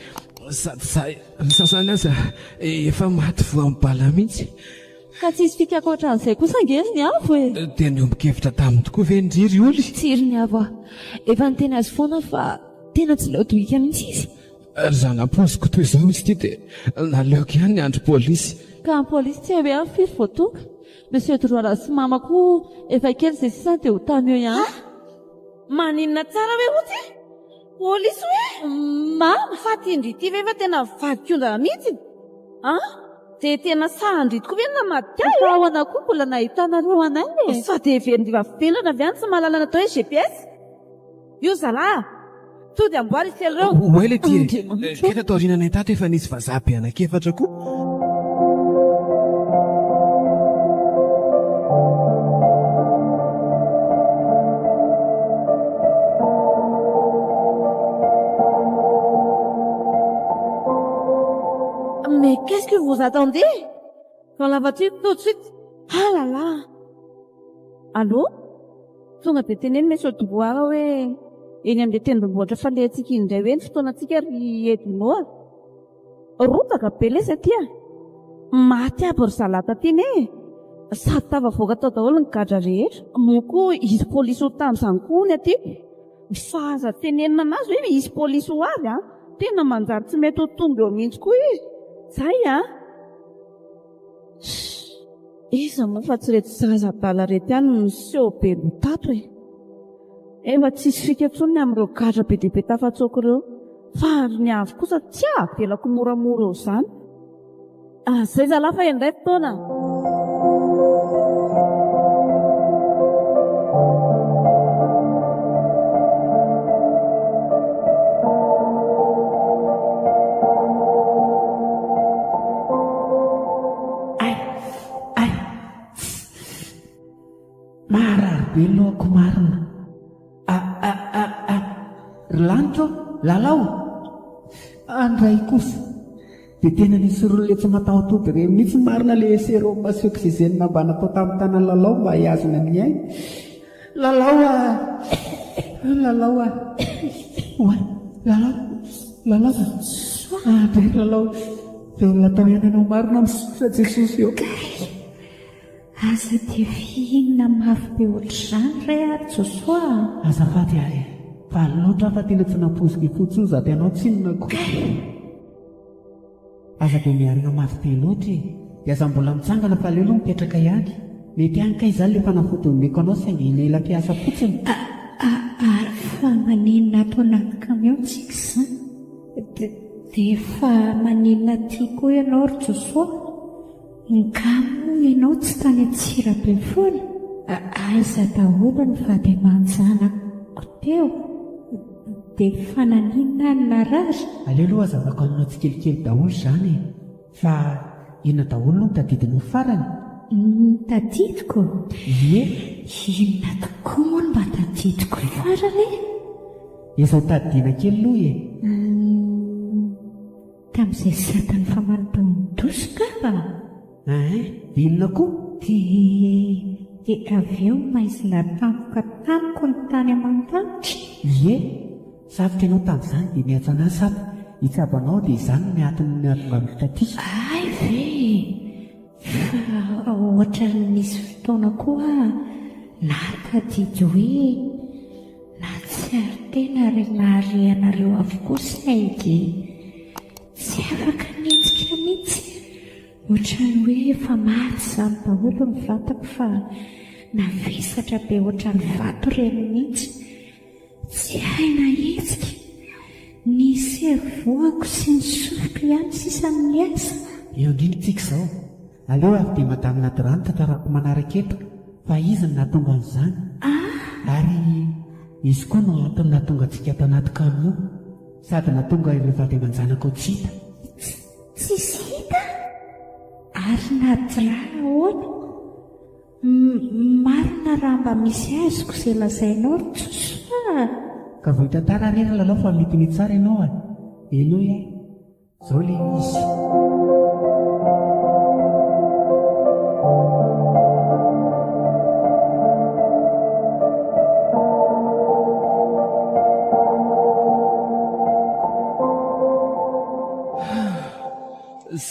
sady ny sasany aza efa maty voambala mihitsy. Ka tsisy fikako ohatran'izay kosa angery ny afo dia niombokevitra taminy tokoa ve ndriry oly. Tsiry ny avo efa ny tena azy foana fa tena tsy leo dohika mihitsy izy. Zanapoziko toy izao izy ity dia naleoko ihany ny andro pôlisy. Ka ny pôlisy tsy hoe amin'ny firy vao tonga. Monsieur Droara sy mama koa efa kely izay sisany dia ho tany eo ihany. Maninona tsara hoe otsy? Pôlisy hoe? Mama fa tindrity ve fa tena vadikondana mihitsy? Dia tena sahandrito koa ve namaty ahy? Fa ao anahy koa mbola nahitanareo anay. Sa dia heverina fipetrana avy any tsy mahalala natao hoe GPS? Io zalahy to dia amboary isely ireo. Oele ty kely atao aoriananay tato efa nisy vazaha be anankiefatra koa. Mais qu'est-ce que vous attendez? Dans la voiture tout de suite. Ah là là. Allô? Tonga dia teneny Monsieur Dubois hoe eny amin'ilay tendrombohitra fandehantsika indray hoe ny fotoanantsika ry Edmond. Rotaka be ilay izy aty maty aby ry zalahy taty sady tafavoaka tao daholo ny gadra rehetra. Moa koa izy pôlisy ho tamin'izany koa ny aty. Fa aza tenenina anazy hoe izy pôlisy ho avy tena manjary tsy mety ho tonga eo mihitsy koa izy. Zay iza moa fa tsy reto zarazadala reto ihany no seho be no tato efa tsisy fika intsony amin'ireo gadra be dia be tafatsoko ireo fa ary ny avy kosa tsy avelako moramora eo izany. Zay zalahy fa indray fotoana. Be lohako marina. Ry lanitra lalao andray kosa dia tena nisy roa le tsy matahotody ireny mihitsy marina le esero maseoko izay izay namba natao tamin'ny tanany lalao mba hiazona ny ainy. Lalao andray lalao dia olona tao ihany ianao marina misotra Jesosy eo. Asa dia fihinana mafy be ohatr'izany ray ary Josoa. Azafady ary fa loatra fa tena tsy nampozika fotsiny za dia anao tsinona koa. Aza dia miarina mafy be loatra dia aza mbola mitsangana fa aleo mipetraka ihany. Mety hany ka izany le fanafotonymbeko anao saingy ela mpiasa fotsiny. Fa maninona ataona ny kamion tsika izany dia fa maninona tiako ianao ry Josoa. Nkamo ianao tsy tany Antsirabe foana. Aiza daholo ny vady aman-janako teo dia fananinona ny narary. Aleo aloha azavako aminao tsikelikely daholo izany fa inona daholo no mitadidinao farany? Tadidiko? Ie. Inona tokoa moa no mba tadidiko farany? Efa ho tadidiana kely aloha tamin'izay satany famanontany-dosoka fa inona koa? dia avy eo maizina tampoka tamiko ny tany aman-danitra. Ie, safotra ianao tamin'izany dia niatsa anazy sady hitsabanao dia izany miatony miatonga mitaty. Ay ve, fa ohatra ny nisy fotoana koa natadidy hoe na tsy ary tena ry naharehanareo avokoa saingy tsy afaka nitsika mihitsy. Ohatra ny hoe efa maty izany daholo ny vatako fa navesatra be ohatra ny vato ireny mihitsy. Tsy haina hetsika ny sevoako sy ny sofiko ihany sisan'ny miasa. Eo indrindritsika izao, aleo avy dia madamy nadirano tantarako manaraka eto fa izy no nahatonga an'izany. Ary izy koa no antony nahatonga antsika ato anaty kamo sady nahatonga ireo vady aman-janako tsy hita. Tsisy hita? Ary nadira ahoana? Marina raha mba misy azoko izay lazainao ry tsosoa. Ka vao hitantara rena lalao fa mitiny tsara ianao a. Eno ia, izao ilay izy.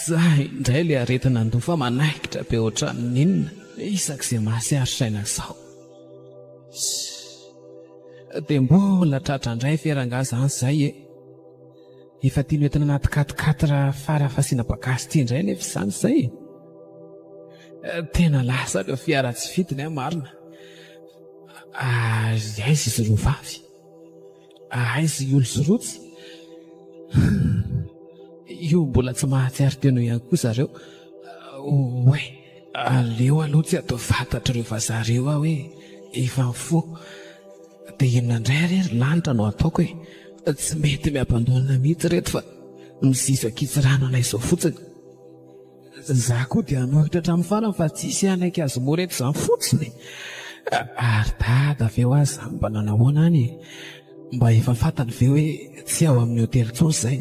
Zahay indray ilay aretina andofa manaikitra be ohatran'ny inona isak'izay mahasiarisaina izao. Dia mbola tratra indray fiarangazany izay efa tiany hoentina anaty katikatira farafasiana bakasy tia indray nefa izany izay. Tena lasa ileo fiara tsy fitiny marina. Aiza izy roa vavy, aiza olo zorotsy. Io mbola tsy mahatsiaro teno ihany koa zareo. Oe, aleo aloha tsy atao fantatra ireo vazareo aho hoe efa mifo. Dia inona indray rery lanitra no ataoko tsy mety miampandonana mihitsy reto fa mizizo akitsirano anay izao fotsiny. Za koa dia anohitra hatramin'ny farany fa tsisy anaiky azo moa reto izany fotsiny. Ary dada avy eo azy izany mba nanahoana any mba efa fantany ve hoe tsy ao amin'ny hotely intsony izay.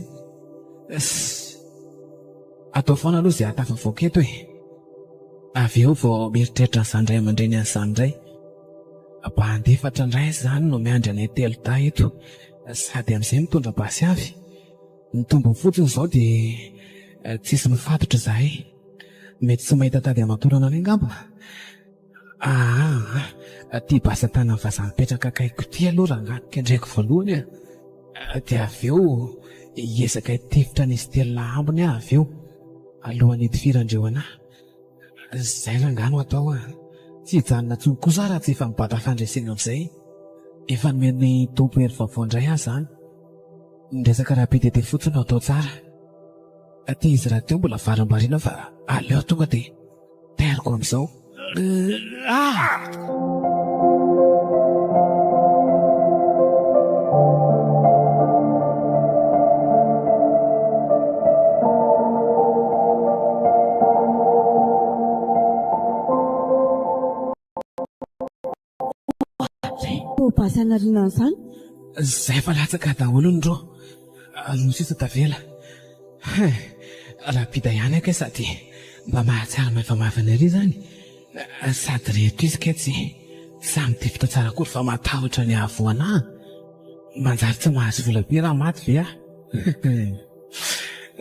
Atao foana aloha izay hatafavoaka eto avy eo vao mieritreritra n'izany indray aman-dreny an'izany indray. Bandefatra indray izany no miandry anay telo da eto sady amin'izay mitondra basy avy. Ny tombony fotsiny izao dia tsisy mifatotra izahay. Mety tsy mahita tady amatorana any angamba. Tia basy tanany vazaha mipetraka akaiko ty aloha raha anganika indraiky voalohany dia avy eo hiezaka hitifitra nisy telona ambiny avy eo alohan'ny hitifirandreo anahy. Izay rangano atao tsy hijanona tsony kosa raha tsy efa mibata fandresena amin'izay. Efa nomeny tompo hery vaovao indray ahy izany. Miresaka raha be tete fotsiny atao tsara. Tia izy raha teo mbola varim-bariana fa aleo tonga dia teriko amin'izao. Basy anariana an'izany? Zay fa latsaka daholo ny ro no sisa tavela. Raha pida ihany aka sady mba mahatsara maivamavana ery zany sady reto izy ketsy samy tifitra tsara kory fa matahotra ny ahavoana manjary tsy mahazo vola be raha maty ve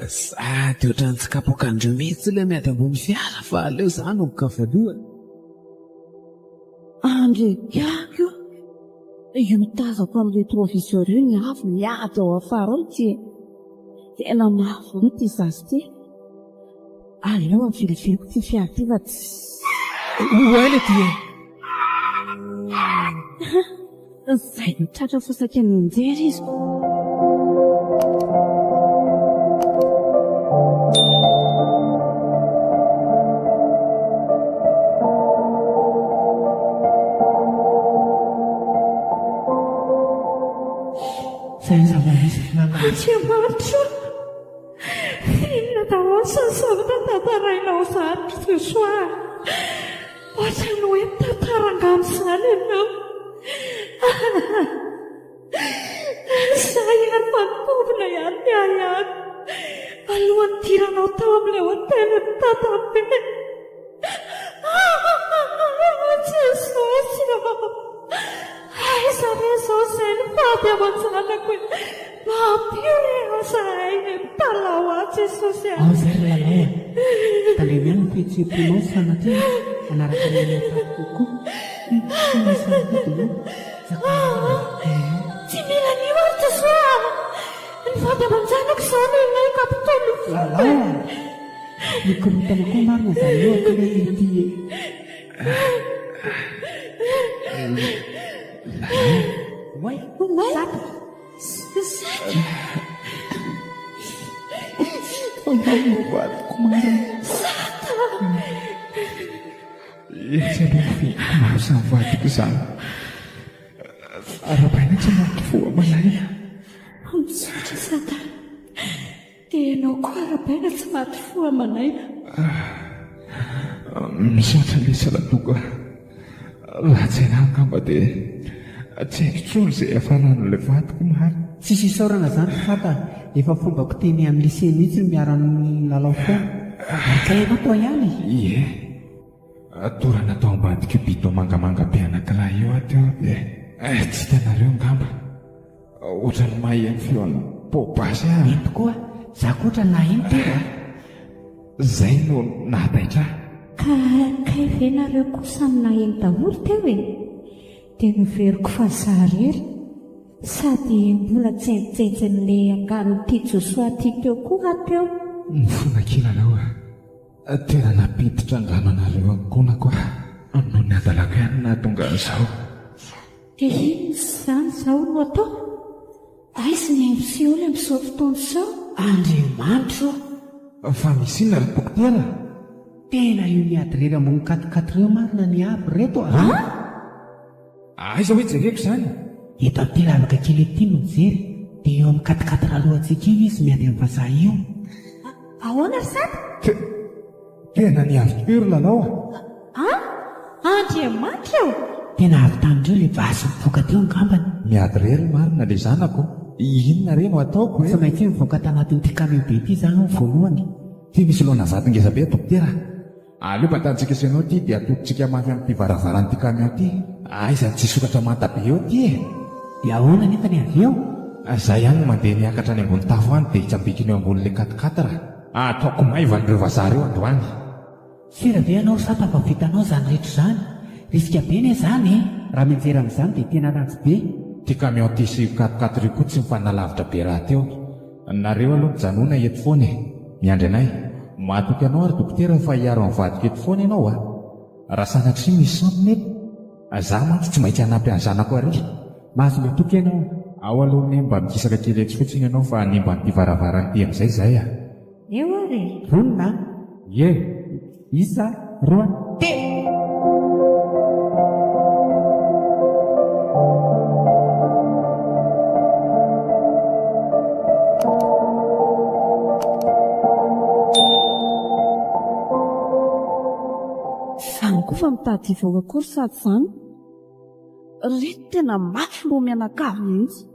sady ohatrany tsy kapokandreo mihitsy ilay miady ambony fiara fa aleo zany omboka voalohany. Andre kiako io mitazako amin'ny troviseur io ny avy miady ao afara ao ty tena mavo ty zazy ty. Aleo aviliviko ty fiara ty fa tsy oaile ty zay mitratra fosaka ny mijery izy. Andriamanitra, inona daholo ny zavatra tantarainao izany Joshua? Ohatrany hoe tantarangano izany ianao. Izaho ihany manompona ihany ny ahihany. alohan'ny tiranao tao amin'ilay hoteliny tatabe. Jesosy, aiza re zao izay ny fady aman-janako mampio zahay talao a Jesosy. ao zay ry lalao tandremiany ny fihetseham-ponao sanatria anaraka nylefady kokoa sanatadino tsy mila nio ary Jesosy, ny fady aman-janako izao no ilay kapitolo lalao mikorotana koa marina zany eo akile ety way Zaka. vadiko marina etsalofi maro samy vadiko izany arabaina tsy maty foa malaina misaotra Zaka, ianao koa arabaina tsy maty foa manaina. misaotra lesa ladoka latsaina angamba dia tsy haiko tsony izay afaran'ilay vadiko mary. tsisy isaorana zany fata efa fombako teny amin'ny lycée mihitsy ny miaran'ny lalao foana arika ianao tao ihany. Ie, torana tao ambadika bito mangamanga be anankilahy eo ateo dia tsy hitanareo angamba ohatrany mahay feon'ny pobasy ary. Ento koa za koatra nahino teo zay no nahataitra ka ivenareo koa samy naheno daholo teo e, dia noveriko fa zaharery sady mbola tsentsentsen'ilay angan'ity Josoa ty teo koa ateo. ny fonakilalao tena napiditra angano anareo ankona koa no ny adalako ihany nahatonga an'izao. Dia ino izany izao no atao? Aizy ny ampiseholy amin'izao fotoana izao? Andriamanitra fa misy inona ry dokotera? tena io miady rery ambony 4 reo marina ny aby reto aiza hoe jereko izany? eto amin'ity lavaka kely ety no mijery dia eo amin'ny 4 alohantsika io izy miady amin'ny vazaha io. Ahoana ry Zaka? Tena ny avy toery lalao Andriamanitra eo! tena avy tamindreo le vasy mivoaka teo angambany. miady rery marina le zanako, inona re no ataoko tsy maintsy mivoaka tanatin'ity kame be ity zany ho voalohany. ty misy loana vatingeza be dokotera. aleo mbatantsika isanao ty dia atodintsika mafy amin'ity varavaran'ity kamion ty. aiza tsy sokatra manta be eo ty e. dia ahoana nefa ny avy eo? zay ihany no mandeha miakatra ny ambony tafo any dia hitsambikiny eo ambonin'le 4 ataoko maivan'ireo vazaha reo androany. Sirave ianao sa tafa vitanao zany rehetra zany, riska be ne zany raha mianjera amin'izany dia tena ratsy be. ty kamion ty sy 4 reo koa tsy mifanalavitra be raha teo. nareo aloha mijanona eto foana e. miandry anay matoky anao ary dokotera fa hiaro amin'ny vadiko eto foana ianao raha sanatry misy sampona eto za mantsy tsy maintsy hanampy any zanako ary. mahazo matoky ianao ao alohan'ny mba mikisaka kely etsy fotsiny ianao fa nimba n'ity varavaran'ity amin'izay zay eo ary vonina ye isa roa te zany koa fa mitady ivoaka kory sady zany reto tena mafy lo mianakavy mihitsy.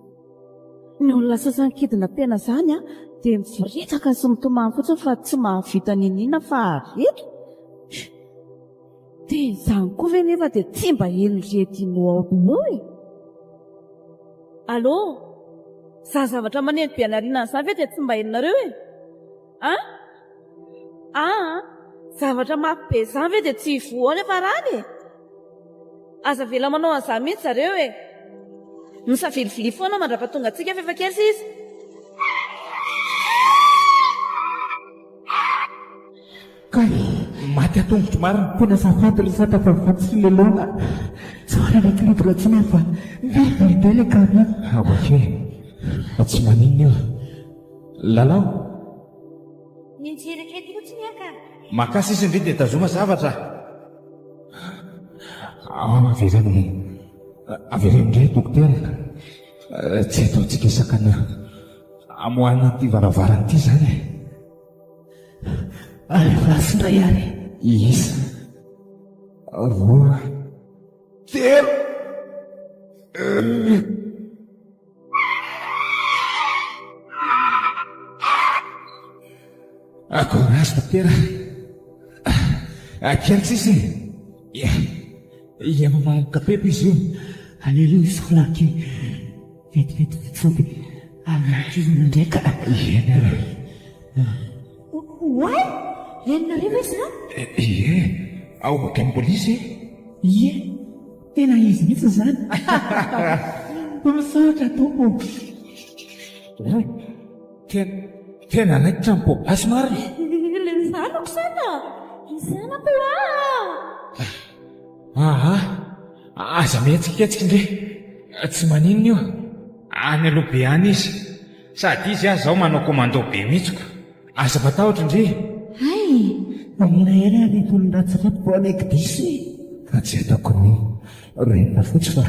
ny olona sasankidina tena zany dia mivoretaka sy mitomany fotsiny fa tsy mahavita ninina fa areto. dia zany koa ve nefa dia tsy mba enoretinao ao e. allo za zavatra maneno be anariana n'izany ve dia tsy mba henonareo e. zavatra mafy be zany ve dia tsy hivoana efa rany e. aza vela manao an'izany mihitsy zareo e. misavilivily foana mandra-pahatonga antsika fa efa kely izy. kay maty atongotro marina. tena safady ry sata fa vatsy lelona tsara le kilibra tsy nefa mivilibelibe le kamion. oke tsy maninona eo lalao nijery eto fotsiny aka makasy izy indray dia tazoma zavatra. avereno indray dokotera tsy ataontsika sakana amoana ty varavaran'ity zany lasindray ary isa roa telo Akorazy patera. Akely tsisy. Ia mamamo kapepo izy io. Aleloha izy kolaky. Vetivety fitsopy. Anaty izy ndraika. Eny ary. Oay! Enina riva izy na? Ie, ao baka amin'ny polisy. Ie, tena izy mihitsy zany. Misaotra tompo. Tena anaikitra ny pobasy mary. Ilay zanako sana! Zanako Aza mihetsika ndre. Tsy maninona io. Any aloha be any izy. Sady izy aho zao manao komando be mihitsiko. Asa matahotra ndre. Ay! Mahirahira ny tolon-dratsirato vo anekidisy. Ka tsy ataoko ny renina fotsy fa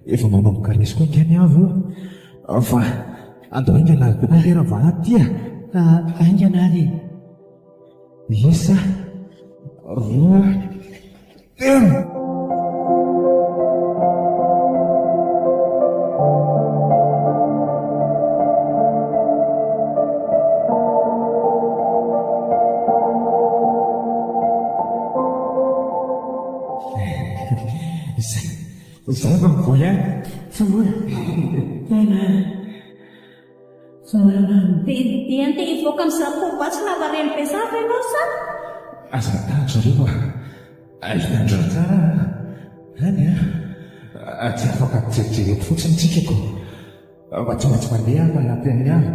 efa manomboka resy koa ingany avy io. Fa andao aingana tena vahatya. Aingana ary. Isa, roa, telo. Izay va mivoy any. Dia andeha hivoaka amin'izany pobasy lava reny pesava ianao sa? Aza tahatra reo ahitandro tsara any tsy afaka jerijereto fotsiny tsikako mba tsy maintsy mandeha manampy any any.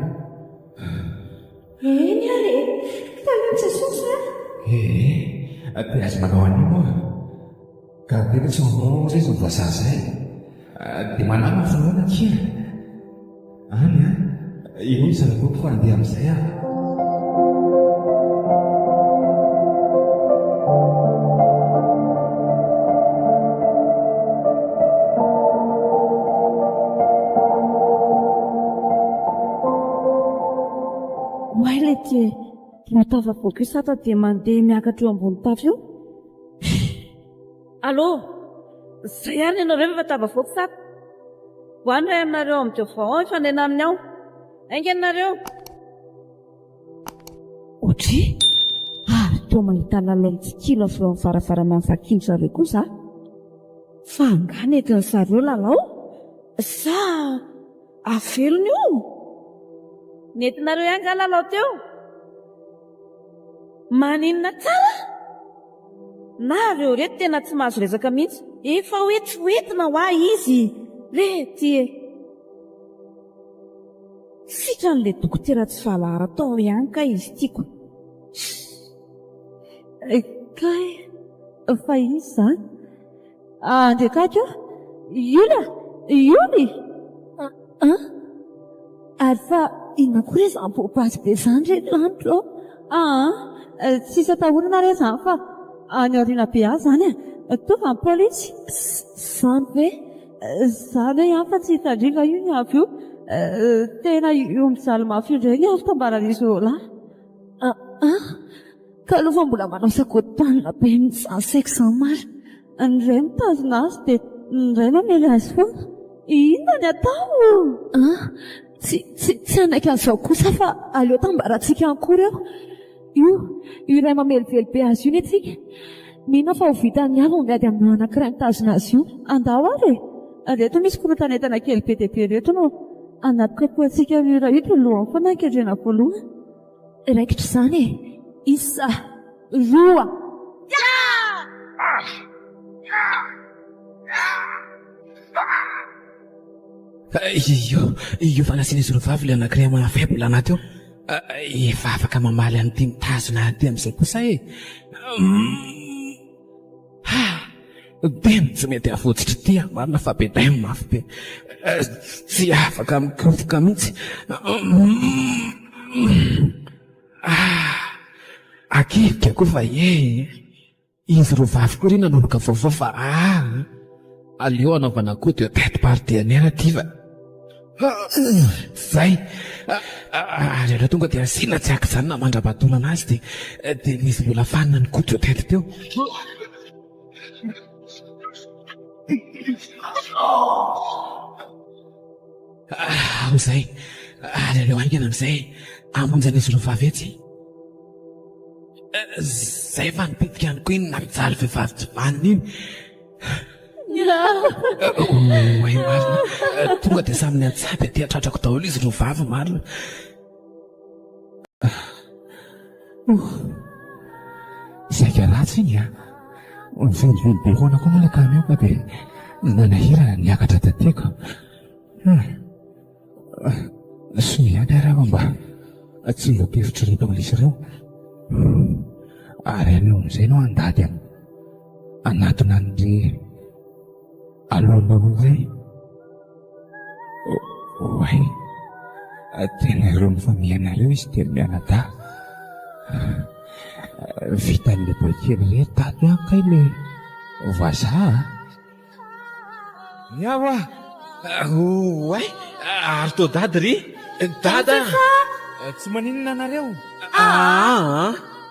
Eny ary tany Jesosy dia azy manao an'io ka tena tsy mamorao izy mivoasaha zay dia manama finoana kely any io izy raha fa andeha amin'izay Oay le ty matava boky sata dia mandeha miakatra eo ambony tafo io. Allô, zay ary ianareo efa tava voky sata. Hoany ray aminareo amin'ny devoa ifandena amin'ny ao. Ainga ianareo. Otry? Teo mahita lalao mitsikilo avy eo amin'ny varavarana amin'ny vakiny zareo koa za. Fa angany etin'ny zareo lalao? Sa avelony io? Nentinareo ihany nga lalao teo? Maninona tsara? Na reo reto tena tsy mahazo resaka mihitsy. Efa hoetina ho ahy izy. Rety sitran'ilay dokotera tsy valahara tao ihany ka izy tiako. Kay, fa izy zany? Andekaka Iola? Ioly? Ary fa inona koa re izany bobasy be izany reto andro? Tsisy atahorana re izany fa any aoriana be ahy zany tonga amin'ny polisy. Zany ve? Zany hoe fa tsy hitandriva io ny avy io. Tena io mizaly mafy io ndray azo tambaran'izy olahy. Ka aloha mbola manao sakoatanina be mizaly saiko izany mary. Ny ray mitazona azy dia ny ray mamely azy foana. Inona ny atao? Tsy anaiky an'izao kosa fa aleo tambarantsika akory eo. Io iray mamelively be azy io ny atsika. Mihina fa ho vitany avy miady amin'ny anankiray mitazona azy io. Andao ary reto misy korotanetana kely be dia be reto no anaty kapoantsika io raha lohany foana ankehitrina voalohany. Raikitra izany isa roa. Io fanasian'izy rovavy le anankiray mahafaible anaty eo. Efa afaka mamaly an'ity mitazona aty amin'izay kosa dia tsy mety avotsitra ity marina fa be day mafy be. Tsy afaka mikofoka mihitsy. Akivika koa fa izy rovavy koa ry nanomboka vaovao fa aleo anaovana koa dia tête partenaire tiva. Zay ary aleo tonga dia asina tsy aky izany na mandra-batolo anazy dia nisy mbola fanina ny koto eo tety teo. Zay ary aleo aingana amin'izay amonjan'izy rovavy etsy. Zay fa nipitika ihany koa iny nampijaly vehivavy tsy vaniny iny. Oay marina, tonga dia samy ny antsapy aty atratrako daholo izy no vavy marina. Saika ratsy iny a. Mivelively be hoana koa moa kamy eo ka dia nanahira niakatra tateko. Soa ihany araha mba tsy mba pevitra reto amin'ilay ireo. Ary aleo amin'izay no andady anatona an'ilay aloaloha izay. Oay, tena ireo mifamianareo izy dia mianadahy. Vita an'ilay boikely rery tato ihany kay ilay vazaha. Miava! Oay, ary tao dady ry. Dada! Tsy maninona anareo?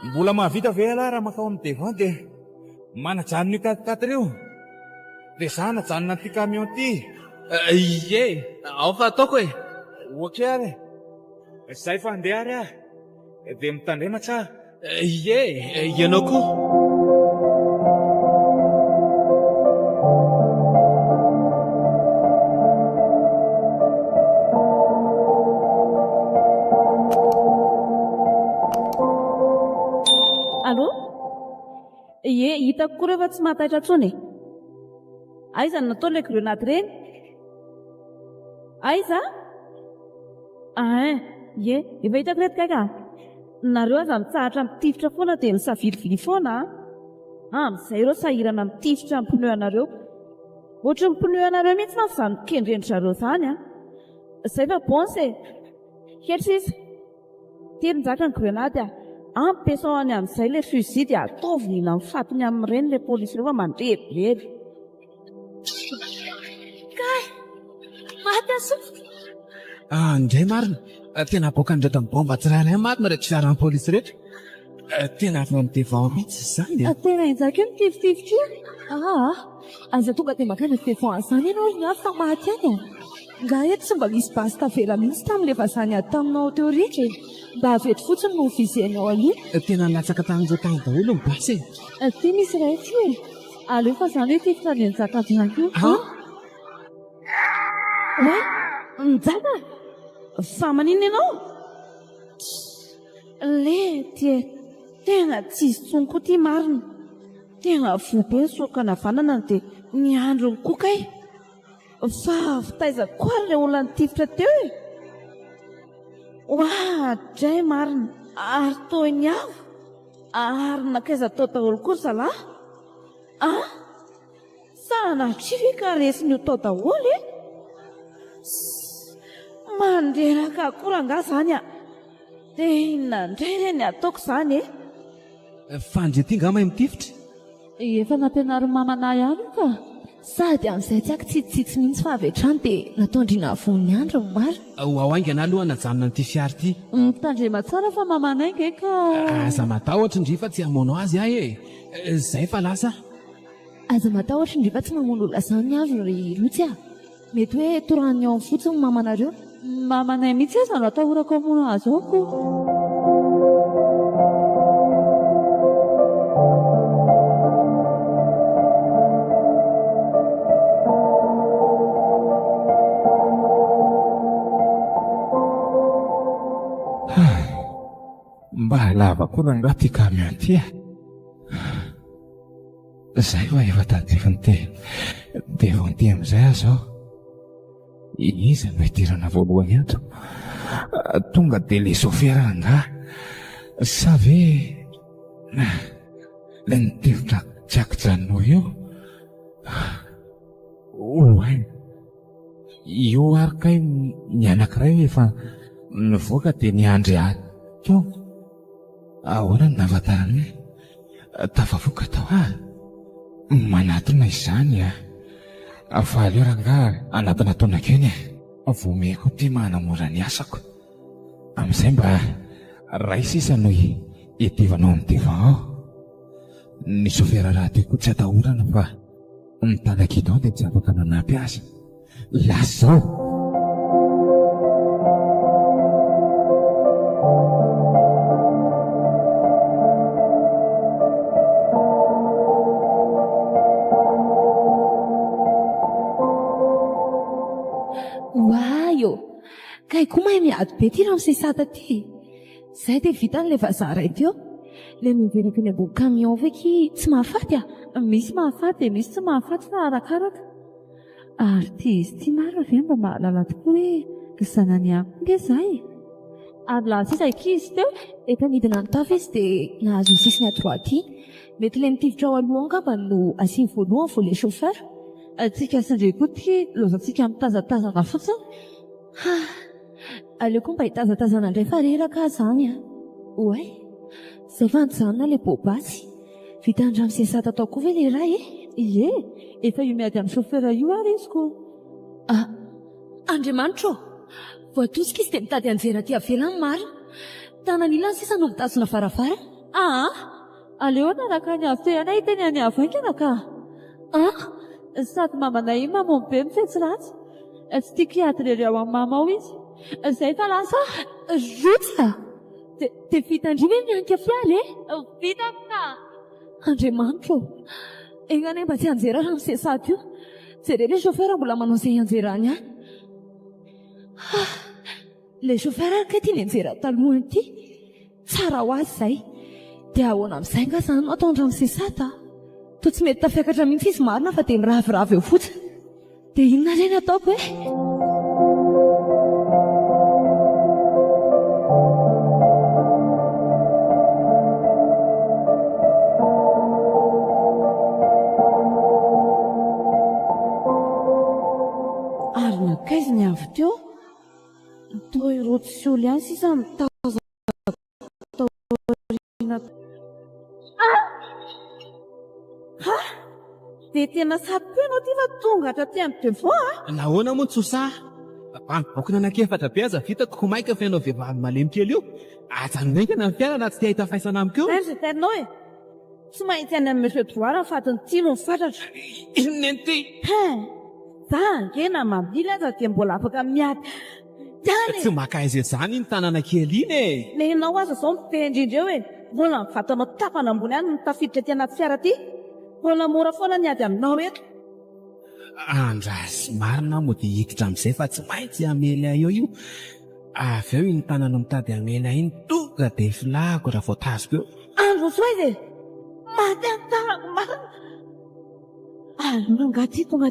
Mbola mahavita ve ala raha makao amin'ny devant dia manajanona io katikaty ireo. Dia za najanona an'ity camion ity. Ie, ao fa ataoko e. Ohatry ary. Zay fa handeha ary ah. Dia mitandrema tsara. Ie, ianao koa. Allo? Ie, hitako koa rehefa tsy mahataitra intsony. Aiza no natao ilay grenady ireny? Aiza? Ie, efa hitako reto kaka. Nareo aza mitsahatra mitifitra foana dia misavilivily foana. Amin'izay ireo sahirana mitifitra ny pneu anareo. Ohatry ny pneu anareo mihitsy manko izany kendrendry-zareo izany a. Izay fa bonse. Hetra izy. Telonjaka ny grenady a. Ampiasao any amin'izay ilay fusil dia ataovina mifatony amin'ireny ilay polisy ireo fa mandrebireby. Kay, maty asofoka. Indray marina, tena boaka nireta ny bomba tsirairay marina rehetra fiaran'ny polisy rehetra. Tena avy amin'ny devant mihitsy izany. Tena injaka io mitifitifitra io. Aza tonga dia makana devant izany ianao ny hafa maty any. Nga eto tsy mba misy basy tavela mihitsy tamin'ilay vazany taminao teo rehetra. Mba avety fotsiny no vizenao aloha. Tena latsaka tamin'izao tany daholo ny basy e. Ty misy iray ty e. Aleo fa izany hoe tifitra ny injaka avy io. Oay, njaka? Fa maninona ianao? Lety e. Tena tsisy tsony koa ty marina. Tena vobe ny sokana vanana dia niandro ny koka e. Fa fitaiza koa ilay olona nitifitra teo e. Dray marina. Ary toy ny avo. Ary nakaiza tao daholo koa zalahy. Sanatria ka resiny ho tao daholo e. Mandreraka akora nga zany a. Dia inona indray ireny ataoko izany e. Fandry ity nga mahay mitifitra. Efa nampianarin'ny mamana ihany ka. Sady amin'izay tsy akitsitsitsy mihitsy fa avy hatrany dia nataondrina von'ny andro ny maro. Ao aingana aloha najanona n'ity fiara ity. Mitandrema tsara fa mamanay nge ka. Aza matahotra indry fa tsy hamono azy ahy e. Zay fa lasa. Aza matahotra indry fa tsy mamono lazany azo ry lotsy a. Mety hoe torany ao fotsiny ny mamanareo. Mamanay mihitsy aza no atahorako amono azy ao ko. Mba lava koa ranga ty camion ty a. Zay fa efa tadifiny devant ty amin'izay azy ao. Iza no hidirana voalohany ato. Tonga dia le sofera nga. Sa ve le nitifitra tsy akijanonao io. Oay, io ary kay ny anankiray efa nivoaka dia niandry ahy teo. Ahoana ny nahafantarany hoe tafavoaka tao ahy. Manatona izany a. Fa aleo rangahy anatina taona keny a. Vomeko ty manamora ny asako. Amin'izay mba ray sisa no itivanao amin'ny devant ao. Ny sofera raha ty koa tsy atahorana fa mitana guidon dia tsy afaka nanampy azy. Lasa zao. Ka koa mahay miady be ty raha misesata ty. Zay dia vita n'ilay vazaha iray teo. Ilay miveraka eny ambony camion veky tsy mahafaty a. Misy mahafaty dia misy tsy mahafaty fa arakaraka. Ary tia izy tia maro ve mba mahalala tokoa hoe zanany ihany koa nge izay. Ary lasa izy ankizy teo, efa midina ny tafo izy dia nahazo ny sisiny adroaty. Mety ilay nitivitra ao aloha angamba no asiany voalohany vao ilay chauffeur. Antsika sindry koa tia lozantsika mitazatazana fotsiny. Aleo koa mba hitazatazana indray fa reraka izany a. Oay, izay fa nijanona ilay bobasy. Vita andra misesata tao koa ve ilay ray e? Ie, efa io miady amin'ny chauffeur io ary izy koa. Andriamanitra voatosika izy dia mitady anjera aty avelany marina. Tanany ilany sisa no mitazona varavara. Aleo naraka ny avy iteny any avaingana ka. Sady mamanay mamono be mifetsy ratsy. Tsy tiako hiady rery ao amin'ny mama ao izy. Izay fa lasa Rotsa dia vita indrindra mianika fialy e? Vita ka. Andriamanitra eny any mba tsy anjera raha misesata io. Jereo ilay chauffeur mbola manao izay anjerany any. Ilay chauffeur ka tia ny anjera talohany ity. Tsara ho azy izay. Dia ahoana amin'izay nga izany no atao andra misesata. Toa tsy mety tafiakatra mihitsy izy marina fa dia miravoravo eo fotsiny. Dia inona ireny ataoko e? Ary nakaiza ny avy teo. Toa ireo tsy olo ihany sisa mitaza taoriana. Dia tena sapo ianao ty fa tonga hatraty amin'ny devant. Nahoana moa tsosa? Bokona anankiefatra be aza vita koa maika fiainao vehivavy malemy kely io. Ajanonengana ny fiainana tsy tia hita faisana amiko io. Zay tainao e. Tsy maintsy any amin'ny mesodoara ny fatiny tilo ny fatratra. Inona ny ty? Za angena mamily aza dia mbola afaka miady. Tsy makaizy izany ny tanàna kely iny e. Lenao aza izao mitendry eo e. Mbola ny vatanao tapana ambony any ny tafiditra ty anaty fiara ty. Mbola mora foana niady aminao eto. Andrasy marina moa dia hiditra amin'izay fa tsy maintsy amely eo io. Avy eo iny tanàna mitady amely iny tonga dia filako raha vao tazoko eo. Andro soa izy e. Maty antarako marina. Mangaty tonga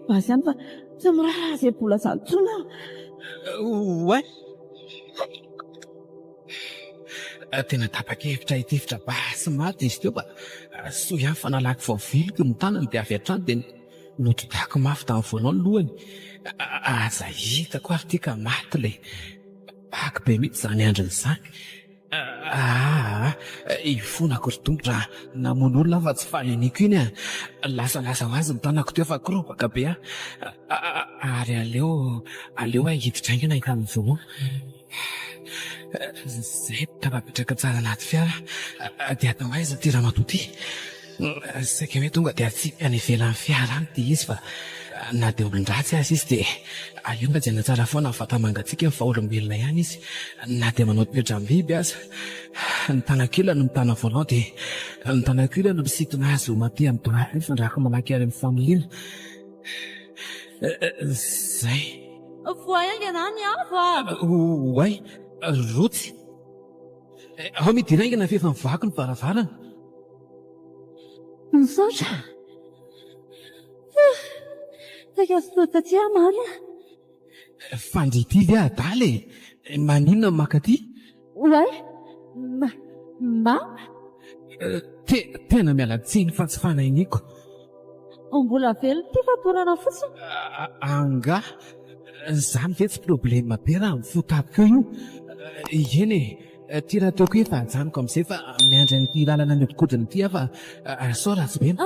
basy ihany fa tsy mirara izay bola izany tsona. Oay. Tena tapa-kevitra hitifitra basy maty izy teo fa soa ihany fa nalaky vao viliko ny tanany dia avy hatrany dia notodako mafy tamin'ny voanao ny lohany. Aza hitako ary tia ka maty ilay baky be mihitsy izany andriny izany. Ifonako ry tongotra namono olona fa tsy fahanyaniko iny a. Lasalasa ho azy ny tanako teo fa korobaka be a. Ary aleo hiditra ingana hitan'izao. Zay tapapetraka tsara anaty fiara dia atao aiza ty ramatoa ty. Saika hoe tonga dia tsy any ivelan'ny fiara any dia izy fa na dia olon-dratsy azy izy dia aleo mba jana tsara foana ny vatamangatsika ny faolombelona ihany izy. Na dia manao toetra-biby aza. Ny tanakila no mitana volant dia ny tanakila no misintona azy ho maty amin'ny doary fa ndraka malaky ary amin'ny familiana. Zay. Voaingana ny ava. Oay, rotsy. Ao midiraingana fa efa mivaky ny varavarana. Misaotra. Taika fototra ty amaly. Fandritily adaly e. Maninona ny makaty? Oay. Tena miala tsiny fa tsy fanahiniko. Mbola velona ty fatorana fotsiny. Anga. Izany ve tsy problema be raha mifotapika eo io. Eny e, ty raha teoko hoe fahajanoko amin'izay fa miandry an'ity lalana ny hodikodiny ity afa sao ratsy be ny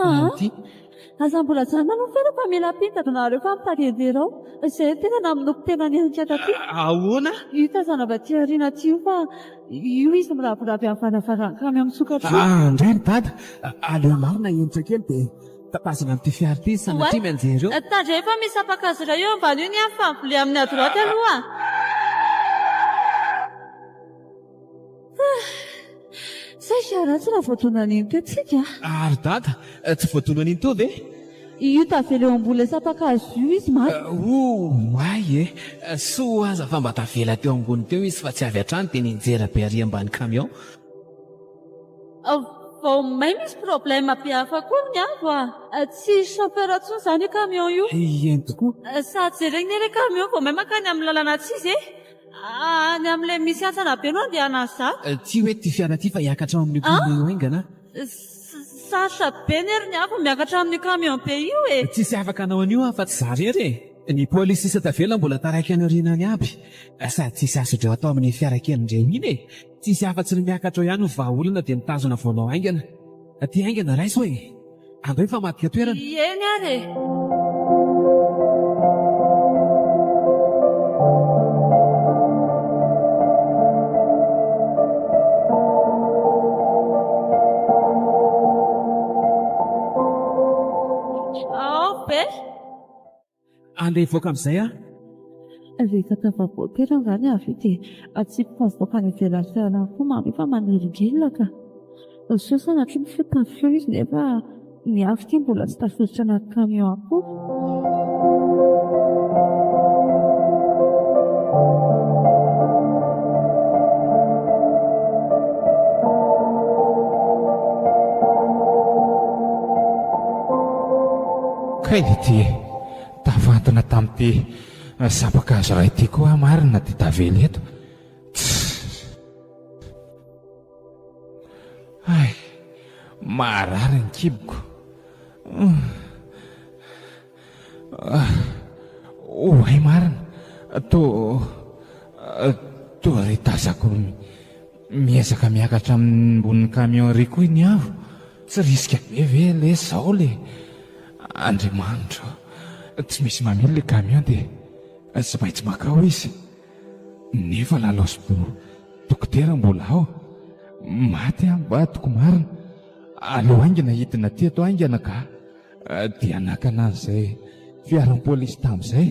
Aza mbola janona fa fa mila pintadrana fa mitady edera ao. Izay tena naminoko tena nihanika taty. Ahoana? Ita zanava ty ariana ty io fa io izy miravoravo amin'ny varavarana kamy amin'ny sokatra. Indray ny dada, aleo marina entitra kely dia tapazina amin'ity fiara ity sanatria mianjera eo. Tandray fa misy apakazy iray eo ambany io ny amin'ny fambolea amin'ny adroaty aloha. Zay ratsy raha voatona an'iny teo tsika. Ary dada, tsy voatona an'iny teo ve? io tavela eo ambon'ilay sapakazo io izy maty. Ay e, soa aza fa mba tavela teo ambony teo izy fa tsy avy hatrany dia ninjera be ary ambany camion. Vao may misy problème be hafa koa ny avo tsy chauffeur intsony izany io camion io. Eny tokoa. Sady jerena ilay camion vao may makany amin'ny lalana tsy izy any amin'ilay misy antsana be no andehanana za. Ty hoe ty fiara ty fa hiakatra amin'ny camion aingana. Sarotra be ny hery ny avo miakatra amin'ny camion be io e. Tsisy afaka anao an'io afa tsy za rery e. Ny polisy isa tavela mbola taraiky any aorianany aby. Sady tsisy azodreo atao amin'ny fiara kelindreo iny e. Tsisy afa-tsy ny miakatra ao ihany ho vahaolona dia mitazona voanao aingana. Ty aingana raiso e. Andao efa matika toerana. Eny ary e. Andeha hivoaka amin'izay a? Rehefa tafavoakera ngany avy io dia tsy mpazoaka any ivelan'ny fiarana koa mamy fa manelingelina ka. Sao sanatria ny fitafio izy nefa ny avy ity mbola tsy tafiditra anaty camion akory. Kay ity tavantana tamin'ity sapakazo iray ity koa marina dia tavela eto. Ay, marary ny kiboko. Ay marina to ry tazako miezaka miakatra ambonin'ny camion ry koa iny avo. Tsy riska be ve le zao le Andriamanitra, tsy misy mamely le camion dia tsy maintsy makao izy. Nefa lalaosy dokotera mbola ao. Maty ambatoko marina. Aleo aingana hidina ty ato aingana ka dia nakana an'izay fiaran'ny polisy tamin'izay.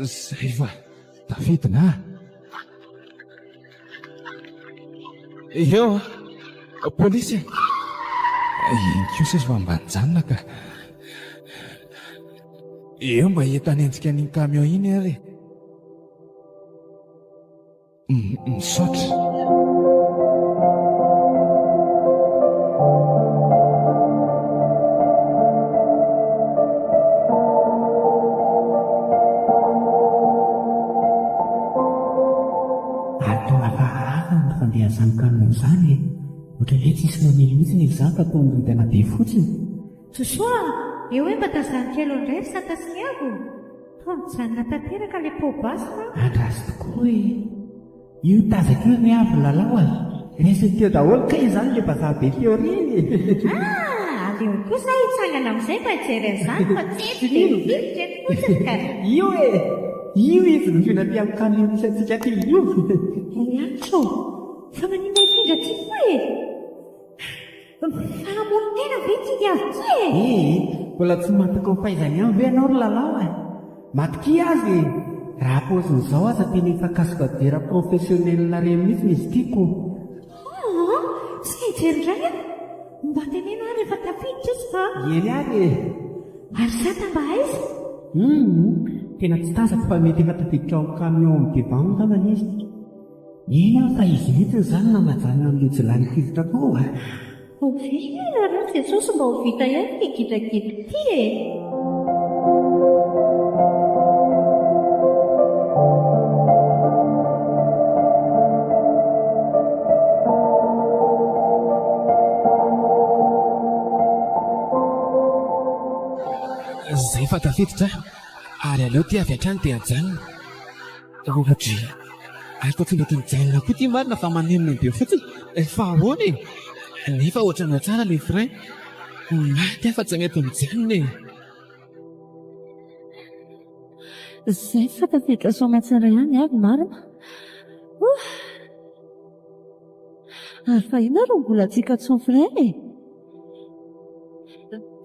Zay fa tafidina. Eo polisy. Iny kosa izy fa mbanjanona ka. Eo mba eto anenjika an'iny camion iny ary. Misaotra. Atao hafahafa ny fandehan'izany camion izany e. Ohatra hoe tsisy mamely mihitsy ny zaka atao ny tena be fotsiny. Sosoa, eo hoe mba tazany kely indray ry Satasiniavo. Mijanona tanteraka ilay pobasy. Andrasy tokoa e. Io tazako io ny avy lalao a. Resy teo daholo ka izany le bazaha be teo riny. Aleo kosa hitsangana amin'izay fa hijery an'izany fa tsy dia miviritra eto fotsiny ka. Io e. Io izy no finapy amin'ny camion misy antsika ty io. Miantso, fa manina hifindra ty koa e. Fahamono tena ve ty avy ty e? Mbola tsy matoko ny fahaizany ihany ve ianao ry lalao a? Matoki azy. Raha paozin'izao aza tena efa kaskadera professionnel reny mihitsy izy tiako. Tsy hijery indray a? Mba teneno ary efa tafiditra izy fa. Eny ary e. Ary zata mba aiza? Tena tsy tazako fa mety efa tafiditra ao amin'ny camion midebang angambany izy. Iny aho fa izy mihitsy izany namajanona amin'ilay jolany fiditra tao a. Ovina raha Jesosy mba ho vita ihany ny gidragidro ty e. Zay fa tafiditra ary aleo ty avy hatrany dia hajanona. Ohatra ako tsy mety mijanona koa ty marina fa manemina be fotsiny. Fa ahoana e? Nefa ohatrana tsara le frein. Maty afa tsy mety mijanona e. Zay fa tafiditra soa tsara ihany avy marina. Ary fa ina ro mbola tsika tson frein e.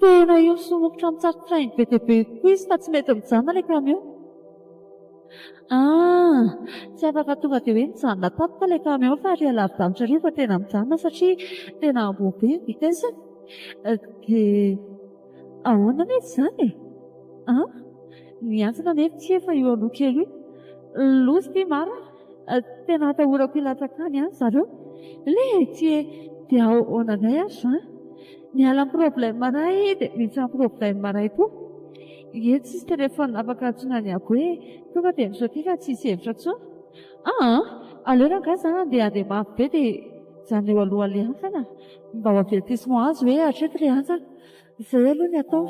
Tena io somokotra amin'ny tsary frein be dia be koa izy fa tsy mety mijanona ilay camion. Tsy afaka tonga dia hoe mijanona tampoka ilay camion fa ary alavy davitra ry fa tena mijanona satria tena amboa be ny vitesiny. dia ahoana mety izany e? Miantsona nefa tsy efa io aloha kely io. Lozy ty mara. Tena atahorako hilatsakany any zareo. Lety e, dia ahoananay azy izany? Miala amin'ny problème ray dia misy amin'ny problème ray koa. Eto tsisy telefônina afaka antsoinany hoe tonga dia misaoty fa tsisy hevitra intsony. Aleo rangahy izany andeha mafy be dia izany eo aloha alehansana mba ho avertissement azy hoe hatreto ilay antsana. Izay aloha ny atao.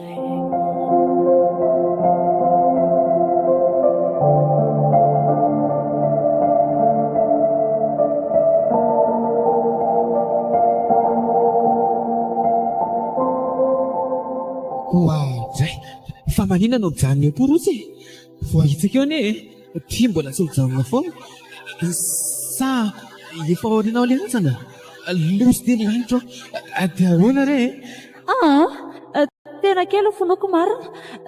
Zay fa maninona no mijanona eo koa rotsy e? Voahitsaka eo anie e, ty mbola tsy mijanona foana sa efa aorianao ilay antsana? Lozy dia ny lanitra dia ahoana re e? Tena kely fonoko marina.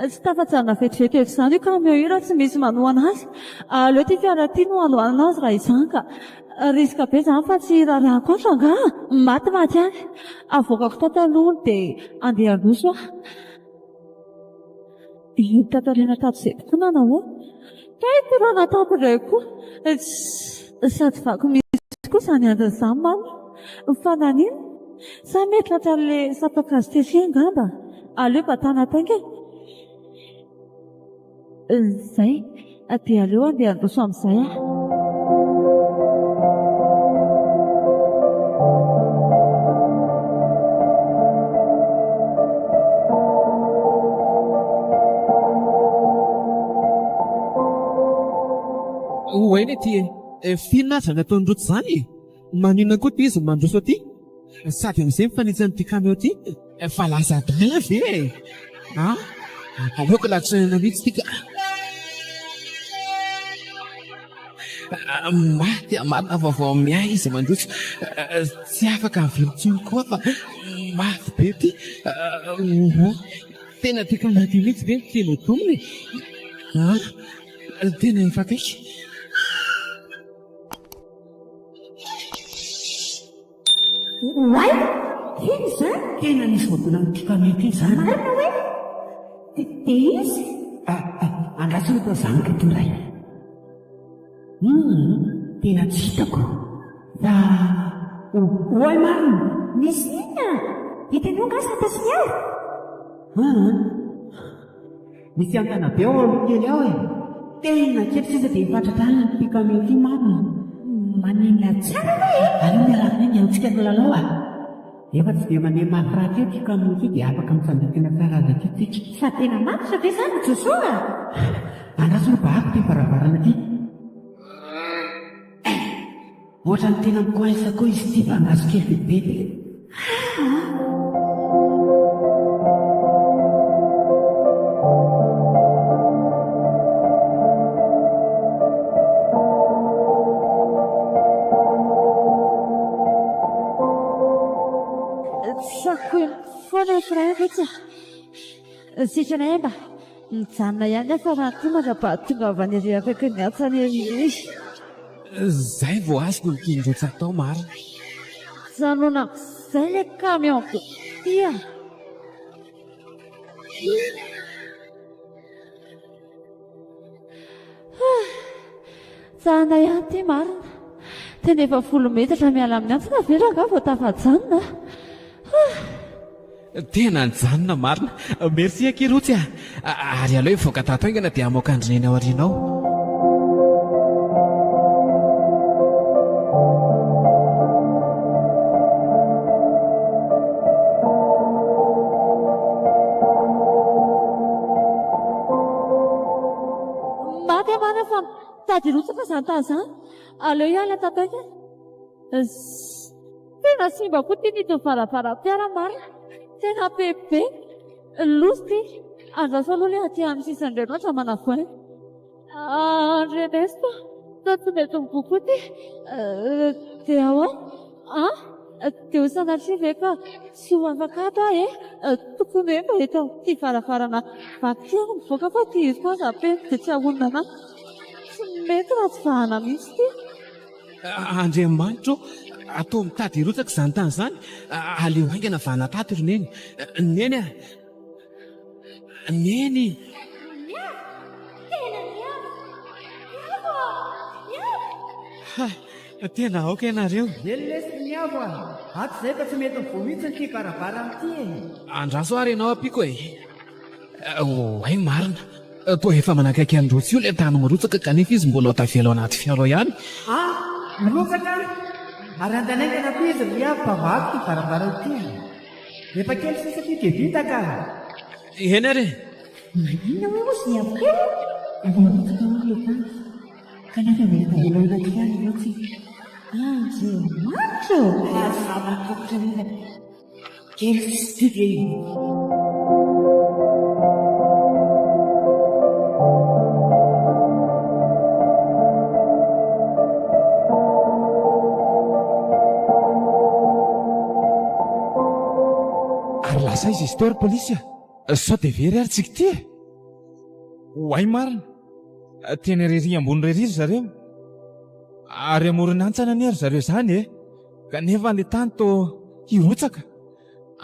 Tsy tafatsarina vetivety eto izany io ka meo io raha tsy misy manohana azy. Aleo ty fiara ty no anohanana azy raha izany ka riska be izany fa tsy rarahako aso angaha. Maty any. Avoakako tantaloha dia andeha aloso aho. Tantarina tato izay tokoa nanao. Kaito raha nataoko indray koa. Sady vaky misy koa izany andiny izany mamy. Fa nanino? Sa mety latran'ilay sapakazy tesia angamba? Aleo batana tainga. Izay, dia aleo andeha andoso amin'izay aho. Hoainy ety e, fiana aza nataony rotsy izany e. Maninona koa ty izy mandroso aty? Sady amin'izay mifanitsy n'ity kameo ty fa lasa adala ve e? Aleoko latsonana mihitsy tika. Maty marina vaovao miay izy mandroso. Tsy afaka mivelontsony koa fa mafy be ty. Tena tika anaty mihitsy ve ny telo dominy? Tena efa kaiky. Wai, ino izany? Tena nisy voadona ny kikamety izany. Marina hoe? Dia izy? Andrasana tao zanaka eto iray. Tena tsy hitako. Oay marina. Misy inona? Hitanao nga sa tasy miaro? Misy antana be ao aloha kely ao e. Tena kely sisa dia mifatratrana ny kikamety marina. Maninona tsara hoe? Aleo miarahana ny antsika ny lalao efa tsy dia maneho mafy raha kely kikamety dia afaka mifandatena tsara aza tsitsika. Fa tena mafy sa ve izany josoa? Andrasona bahako ty varavarana ty. Ohatra ny tena mikoaisa koa izy ty fangaso kely bebe. Foana firay rehetra. Sitranay mba mijanona ihany aho fa raha tonga mba tonga avy any ary afaka ny atsany ery. Zay vao azoko ny kindrotsy atao marina. Zanona izay ilay kamionko tia. Tsahana ihany ty marina. Tena efa 10 metatra miala amin'ny antsika ve raha nga vao tafajanona. Tena nijanona marina. Merci akerotsy ary aleo ivoaka tato aingana dia amoaka andrineny ao aorianao. Maty amana fa mitady rotsaka izany tazany. Aleo ihany tato aingana. Tena simba koa ty nito varavaram-piara marina. Tena bebe. Lozy ty. Andraso aloha ilay aty amin'ny sisiny indray loatra manavoay. Andry Ernesto, tsy mety miboako ty. Dia ahoana? Dia ho sanatria ve ka tsy ho afaka ato e? Tokony hoe mba eto ty varavarana vaky mivoaka fa ty izy koa zapeny dia tsy ahonona anahy. Tsy mety raha tsy vahana mihitsy ty. Andriamanitro, atao mitady rotsaka izany tany izany aleo haingana vanataty ry neny. Neny a, neny. Tena aoka ianareo. Elesy niavo a, ato izay fa tsy mety mivoamihitsy ny karavara amin'ity e. Andraso ary ianao ampiko e. Hay marina. Toa efa manakaiky androtsy io ilay tany mirotsaka kanefa izy mbola ao tavela ao anaty fiara ao ihany. Mirotsaka ary andanaingana koa izy miavo mpavako ty varavara ity. Rehefa kely sisa ty dia vita ka. Eny ary. Inona hoe ozy niavo kely? Mirotsaka ao ilay tany. Kanefa mety elo anaty fiara ianao tsy. Andriamanitra! Zavatra nila. Kely sisa ty lasa izy izy teo ary polisia. Sao dia very ary tsika ty e. Hoay marina, teny rery ambony rery zareo ary amoronantsana ny ary zareo izany e. Kanefa ilay tany toa hirotsaka.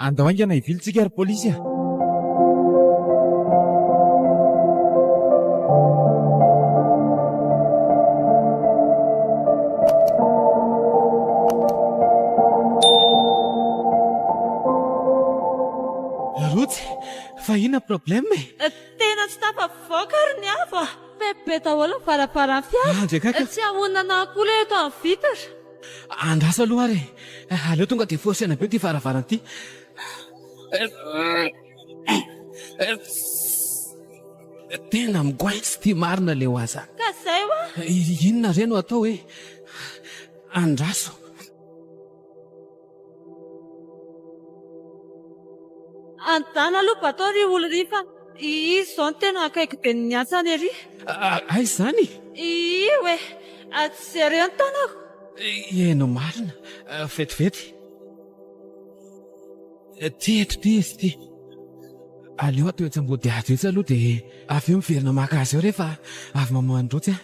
Andao aingana hivilitsika ary polisia. Rotsy, fa ina problème e? Tena tsy tafavoaka ary ny hafa. Bebe daholo ny varavarany fiara. Tsy ahonana koa ilay eto amin'ny vitatra. Andraso aloha ary. Aleo tonga dia forcena be ity varavarana ity. Tena migoaitsy ity marina leo aza. Ka izay hoa? Inona re no atao hoe andraso? Andana aloha batao ry olo ry fa izy izao no tena akaiky be ny antsany ery. Ay izany? Hoe, tsy zareo ny tanako. Eno marina, vetivety. Ty eto ty izy ty. Aleo atao etsam-body azy etsy aloha dia avy eo miverina maka azy eo rehefa avy mamoha androtsy a.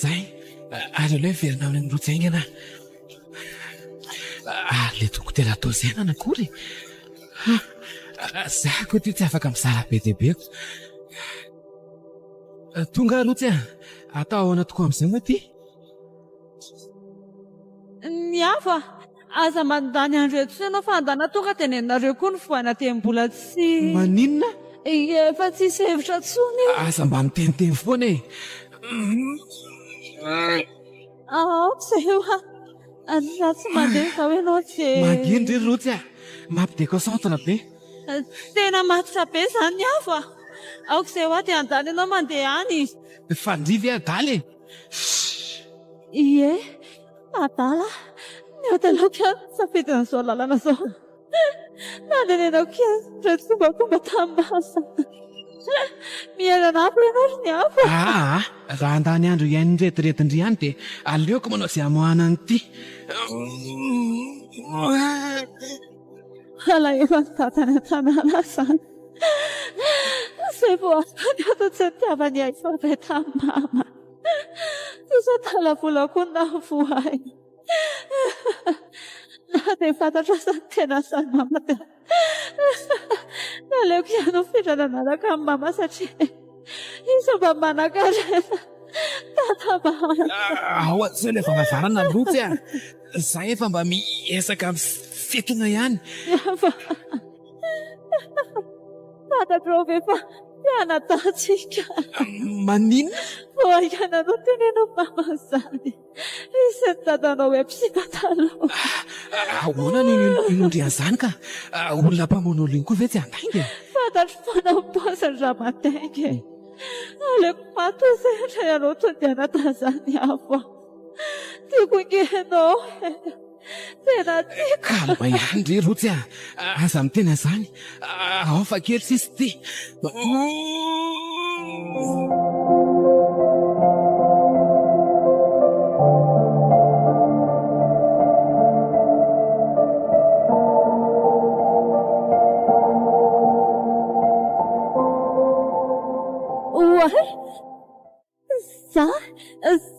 Zay, ary aleo miverina amin'ny androtsy aingana. Le dokotera atao izay nanakory. Zaho koa ty tsy afaka mizara be dia be. Tonga alotsy a, atao ahoana tokoa amin'izay moa ty? Ny hafa, aza mandany andro etsy ianao fa andana tonga tenenareo koa ny voana tem-bola tsy... Maninona? Efa tsisy hevitra tsony io. Aza mba miteniteny foana e. Izay io ha. Raha tsy mandeha fa hoe ianao dia... Mangino ry Rotsy a, mampidéconcentre be. Tena matitra be izany ny hafa. Aoka izay hoa dia andany ianao mandeha any. Fandrivy adaly e. Ie, adala. Ny adalao kia safidin'izao lalana izao. Nandenenao kia reto fombakomba tambasa. Miainana hafa ianao ry ny hafa. Raha andany andro iain'ny retiretindry ihany dia aleoko manao izay hamohana an'ity. Alahelo ny tatany an-tanàna izany. Izay vao afany ato tsy nitiavany ahy fa avy tamin'ny mama. Sisa talavola koa navoay. Na dia fantatra izany tena izany mama dia naleoko ihany hofindra nanaraka amin'ny mama satria izy mba manan-karena tatabahana. Ao atsy ilay varavarana Rotsy a. Zaho efa mba miesaka misetina ihany. Fantatrao ve fa mianadatsika. Maninona? Vao aingana no tenenao mama izany. Isy ny dadanao hoe mpisipataloha. Ahoana no inondrian'izany ka? Olona mpamono olo iny koa ve tsy andainga? Fantatro foana ny paoziny raha mandainga. Aleoko maty izay rehefa ianao tondiana tazany hafa. Tiako ingenao. Tena tiako. Kalma ihany ry Rotsy a. Aza miteny izany. Ao fa kely sisy ty.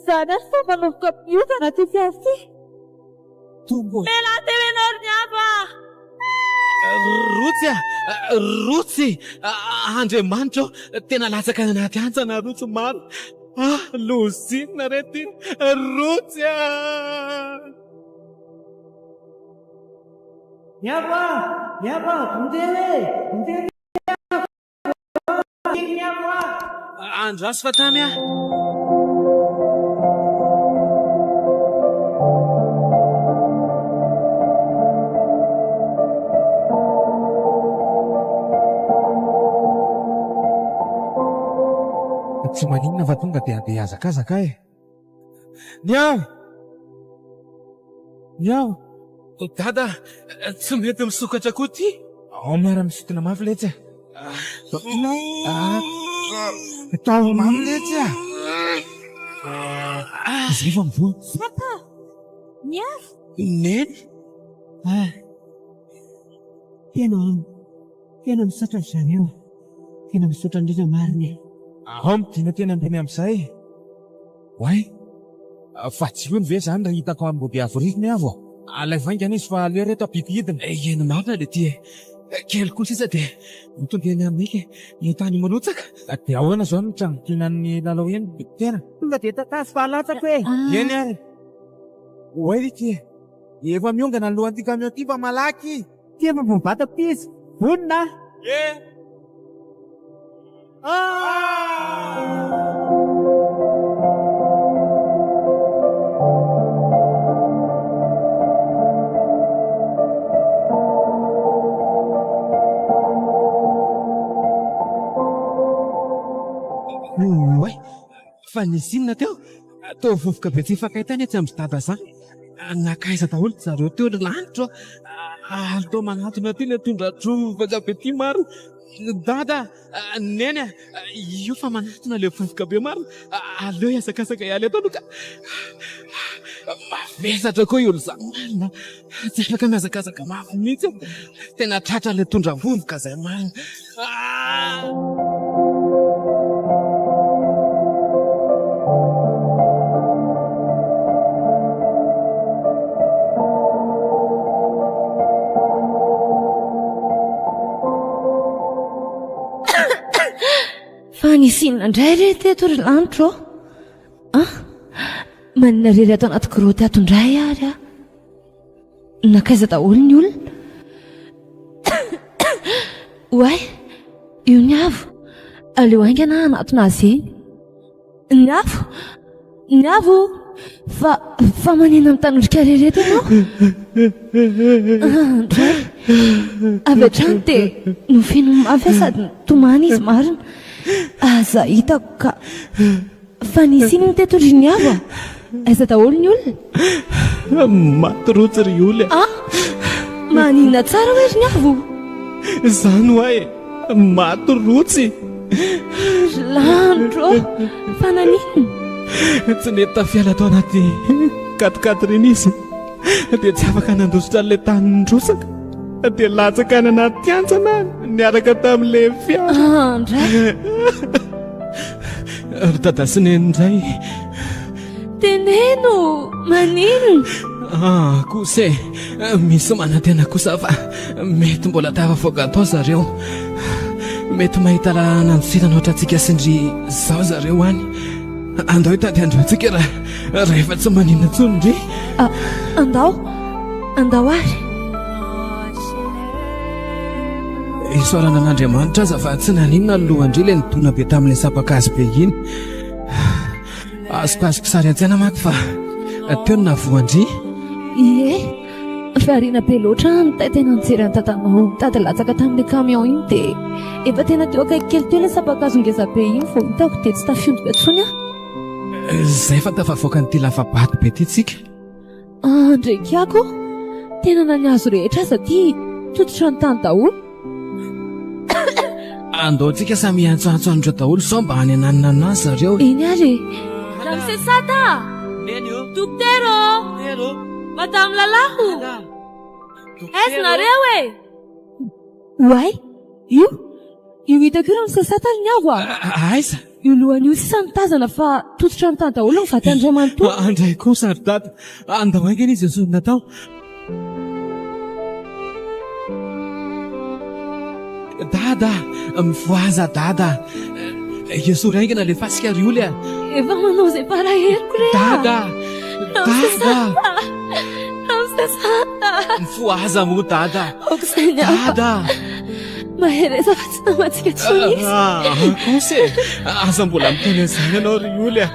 Za nazy fa manomboka miotana ty fiavy ty. Mela telenao niava. Rotsy Andriamanitra tena latsaka ny anaty antsana rotsy maro. Lozina rety rotsy Niava, Ndele. Niava. Andraso fa tamy tsy maninona fa tonga dia andeha hazakazaka e. Niavo dada, tsy mety misokatra koa ty. ao miara-misotona mafy letsy tao mafy letsy zay fa mivony Papa, niava. neny Tena misaotra izany eo. Tena misaotra indrindra marina. ao midina tena andeny amin'izay way fa tsy io ny ve zany raha hitako amboby avoriko ny avo alay vaingana izy fa aleo reto ampidihidina eny marina le ty kely koa sisa dia mitonga eny amin'ike ny tany manotsaka. dia ahoana zao ny trangotinan'ny lalao eny tena Tonga dia tatasy fahalatsaka hoe. eny ary way ty efa miongana ny lohan'ity kamion ty fa malaky Tia mivombatako ty izy. Vonona. Way fa nisy inona teo tao vovoka be tsy fakaitany tsy amin'ny dada zany nakaiza daholo zareo teo lanitra tao manatona ty ny tondra-trovaka be ty maro. Dada neny io fa manatona le vovoka be maro aleo hiasakasaka ihany atao loka mavesatra koa olo zany marina tsy afaka miazakazaka mafy mihitsy tena tratra le tondra vovoka zay marina. Fa nisy inona indray re teto ry lanitra manina rery ato anaty groty ato indray ary nakaiza daholo ny olona. Way io ny avo aleo aingana anatona azy eny ny avo fa manina mitanodrika rereto ianao andray avy hatrany dia nofino mafy sady tomany izy marina. Aza hitako ka fa nisy inona teto ry ny avo aiza daholo ny olona maty rotsy ry olona maninona tsara hoe ry ny avo zany hoe maty rotsy landro fa naninona tsy nety tafiala atao anaty katikaty reny izy dia tsy afaka nandositra n'ilay tany nydrosaka dia latsaka any anaty antsana niaraka tamin'ilay fiara andray ry dada sy neny indray teneno maninona kosa misy manantena kosa fa mety mbola tafavoaka atao zareo mety mahita raha nandosirana ohatrantsika sindry zao zareo any andao hitady andro antsika rehefa tsy maninona tsony ndry andao ary isorana an'Andriamanitra aza fa tsy naninona ny lohandry ilay nidona be tamin'ilay sapakazy be iny azokazoko sary an-tsaina maky fa teo ny navoandry fa ariana be loatra ny tena nijery ny tatanao tady latsaka tamin'ilay camion iny dia efa tena teo akaiky kely teo ilay sapakazo ngeza be iny vao hitako dia tsy tafiondo be tsony zay fa tafavoaka nyity lafabaty be ty tsika ndraikyako tena naniazo rehetra aza ty tototra ny tany daholo andao tsika samy antsoantso andro daholo sao mba any ananina anazy zareo eny ary Ramsesata Doktero Madame Lalaho Aiza nareo e way io hitako io misasatany ny avo aiza io lohan'io sisa mitazana fa tototra ny tany daholo ny vatandriamanontolo andray kosa ry dada andao aingana izy azony natao dada mivoaza dada Yesu raingana le fasika ry olona efa manao izay paraheriko re dada misasata mivoaza mo dada okizay ny dada mahereza fa tsy namatsika tsony izy kose aza mbola miteny an'izany ianao ry olona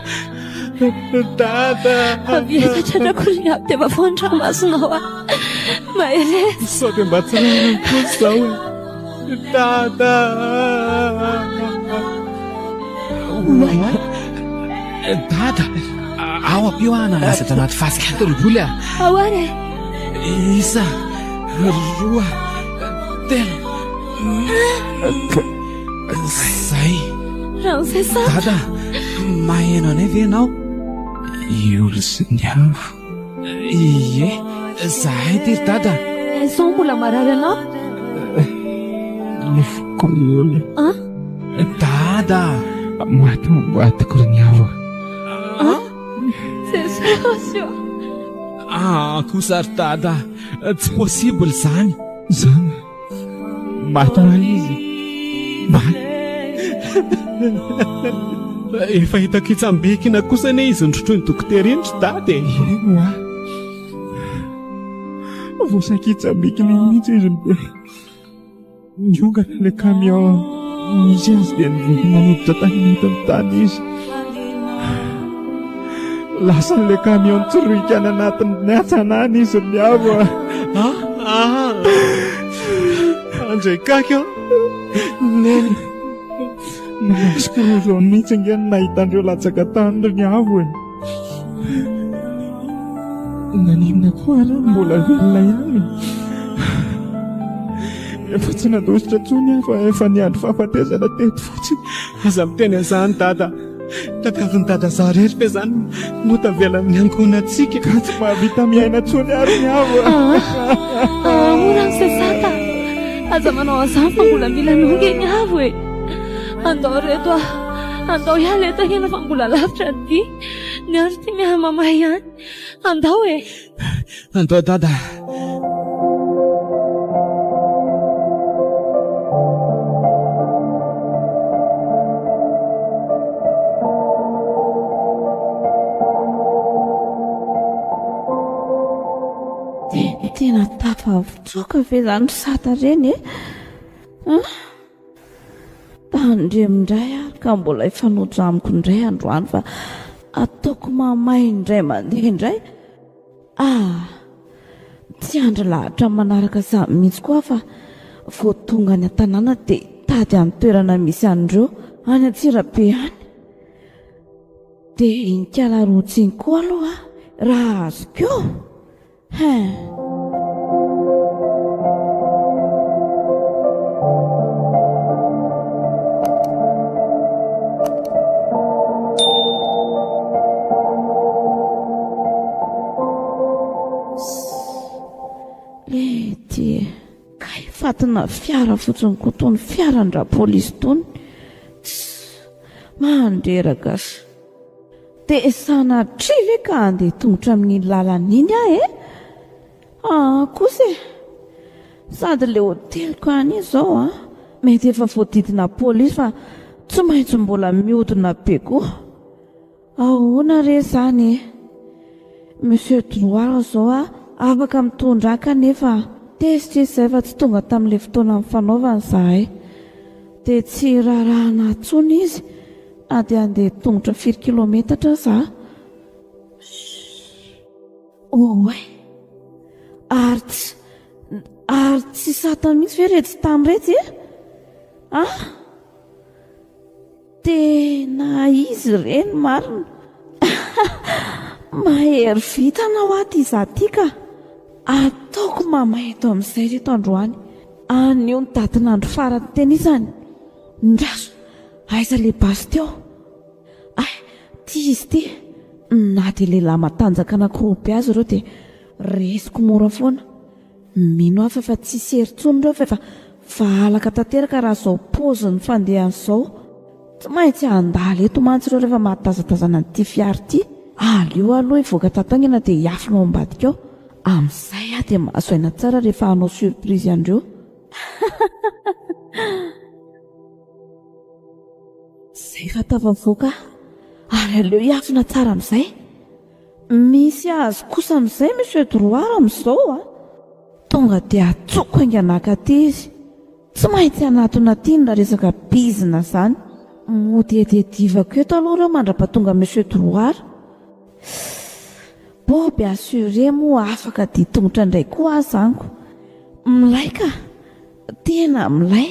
dada aviakatrarako ny aby dia efa foan-dranomasonao a mahereza sao dia mba tsy rarany kosa zao e dada dada ao ampio ananazatra anaty fasika ato ry olona ao ary isa roa telo zay raha izay sa dada maheno anay ve ianao iolo sy ny avo ie zahay ty ry dada izao mbola marary anao lefoko iolo dada maty mamboatiko ry ny avo sesosio kosa ry dada tsy possible zany zany maty hoany izy maty efa hitako itsambekina kosa ne izy nydrotroiny dokotera iny ry dada enoa vosakitsambekina mihitsy izy niongana le camion misy azy dia nanoditra tany nahita ny tany izy lasa n'le camion tsoroikana anatin'ny atsanany izy ny avo andray kaky neny namasikorizao mihitsy ngeny nahitandreo latsaka tany ry ny avo e nanina koa ara mbola velona ihany efa tsy nadositra tsony fa efa niandro fahafatezana teto fotsiny aza miteny an'izany dada takavin'ny dada zarery fe zany no tavela amin'ny ankohonantsika ka tsy mahavita miaina tsony ary ny avo ora misasata aza manao azany fa mbola mila nonge ny avo e andao reto andao ihany eto hena fa mbola lavitra ny ty ny andro ty mihamamay ihany andao e andao dada tena tafavotsoka ve zany ry sata reny e tandremindray ary ka mbola ifanotra amiko indray androany fa ataoko mamay indray mandeha indray tsy andra lahatra manaraka samy mihitsy koa fa vo tonga ny an-tanàna dia tady amin'ny toerana misy an'ireo any Antsirabe any dia inikalarotsiny koa aloha raha azoko lety ka hifatina fiara fotsiny ko tony fiarandra polisy tony mandreraka sa dia sanatri ve ka andeha tongotra amin'ny lalan'iny kosa sady le hoteliko any izao mety efa voadidina polisy fa tsy maintsy mbola mihodina be koa ahoana re zany monsieur Drouard zao afaka mitondra kanefa tezitra izay fa tsy tonga tamin'ilay fotoana mifanaovana zahay dia tsy rarahana tsony izy na dia andeha tongotra 4 kilometatra za ary tsy satana mihitsy ve retsy tamyretsy tena izy reny marina mahery vitanao aty izaty ka ataoko mamaheto amin'izay reto androany anio ny datin'andro farany tenisany ndraso aiza le basy teo ty izy ty na dia lehilahy matanjaka anankiroa be azy ireo dia resiko mora foana mino hafa fa tsy sery tsony ireo fa efa valaka tanteraka raha zao paoziny fandehan'izao. Tsy maintsy handala eto mantsy ireo rehefa mahatazatazana nyity fiara ity. Aleo aloha hivoaka tatangina dia hiafina ao ambadika ao. Amin'izay aho dia mahazo aina tsara rehefa hanao surprise andreo. Izay fa tafavoaka ary aleo hiafina tsara amin'izay. Misy azo kosa amin'izay monsieur Drouard amin'izao a. Tonga dia atsoko ainganaka aty izy. Tsy maintsy anatona tiana resaka bizina izany. Modededivako eto aloha ireo mandra-pahatonga monsieur Drouard. Boby assuré moa afaka dia tongotra indray koa aho zaniko. Milay ka, tena milay.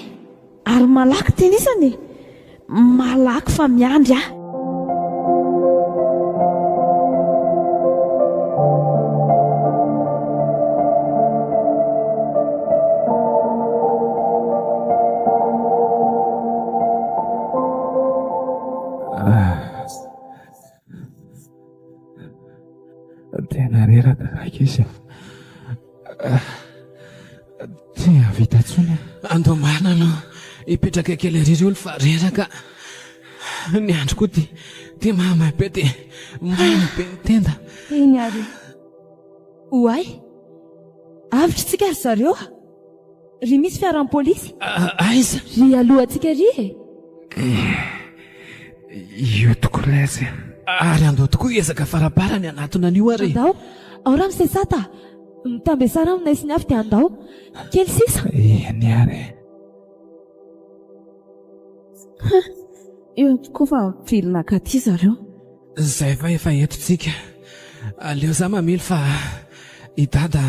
Ary malaky tenisany, malaky fa miandry aho. Tena reraka raika izy. Tia vita tsony. Andomana no hipetraka kely ariry olo fa reraka. Ny andro koa dia mamay be dia maina be ny tenda. Eny ary. Oay, avitry ry zareo. Ry misy fiaran'ny polisy. Aiza? Ry alohantsika ry e. Io tokoa lazy. Ary andao tokoa ezaka faraparany anatona an'io ary. Andao, ao raha misesata. Mitambe sara aminay ny avy dia andao. Kely sisa. Eny ary. Io tokoa fa vilona katy zareo. Zay fa efa etontsika. Aleo za mamily fa i dada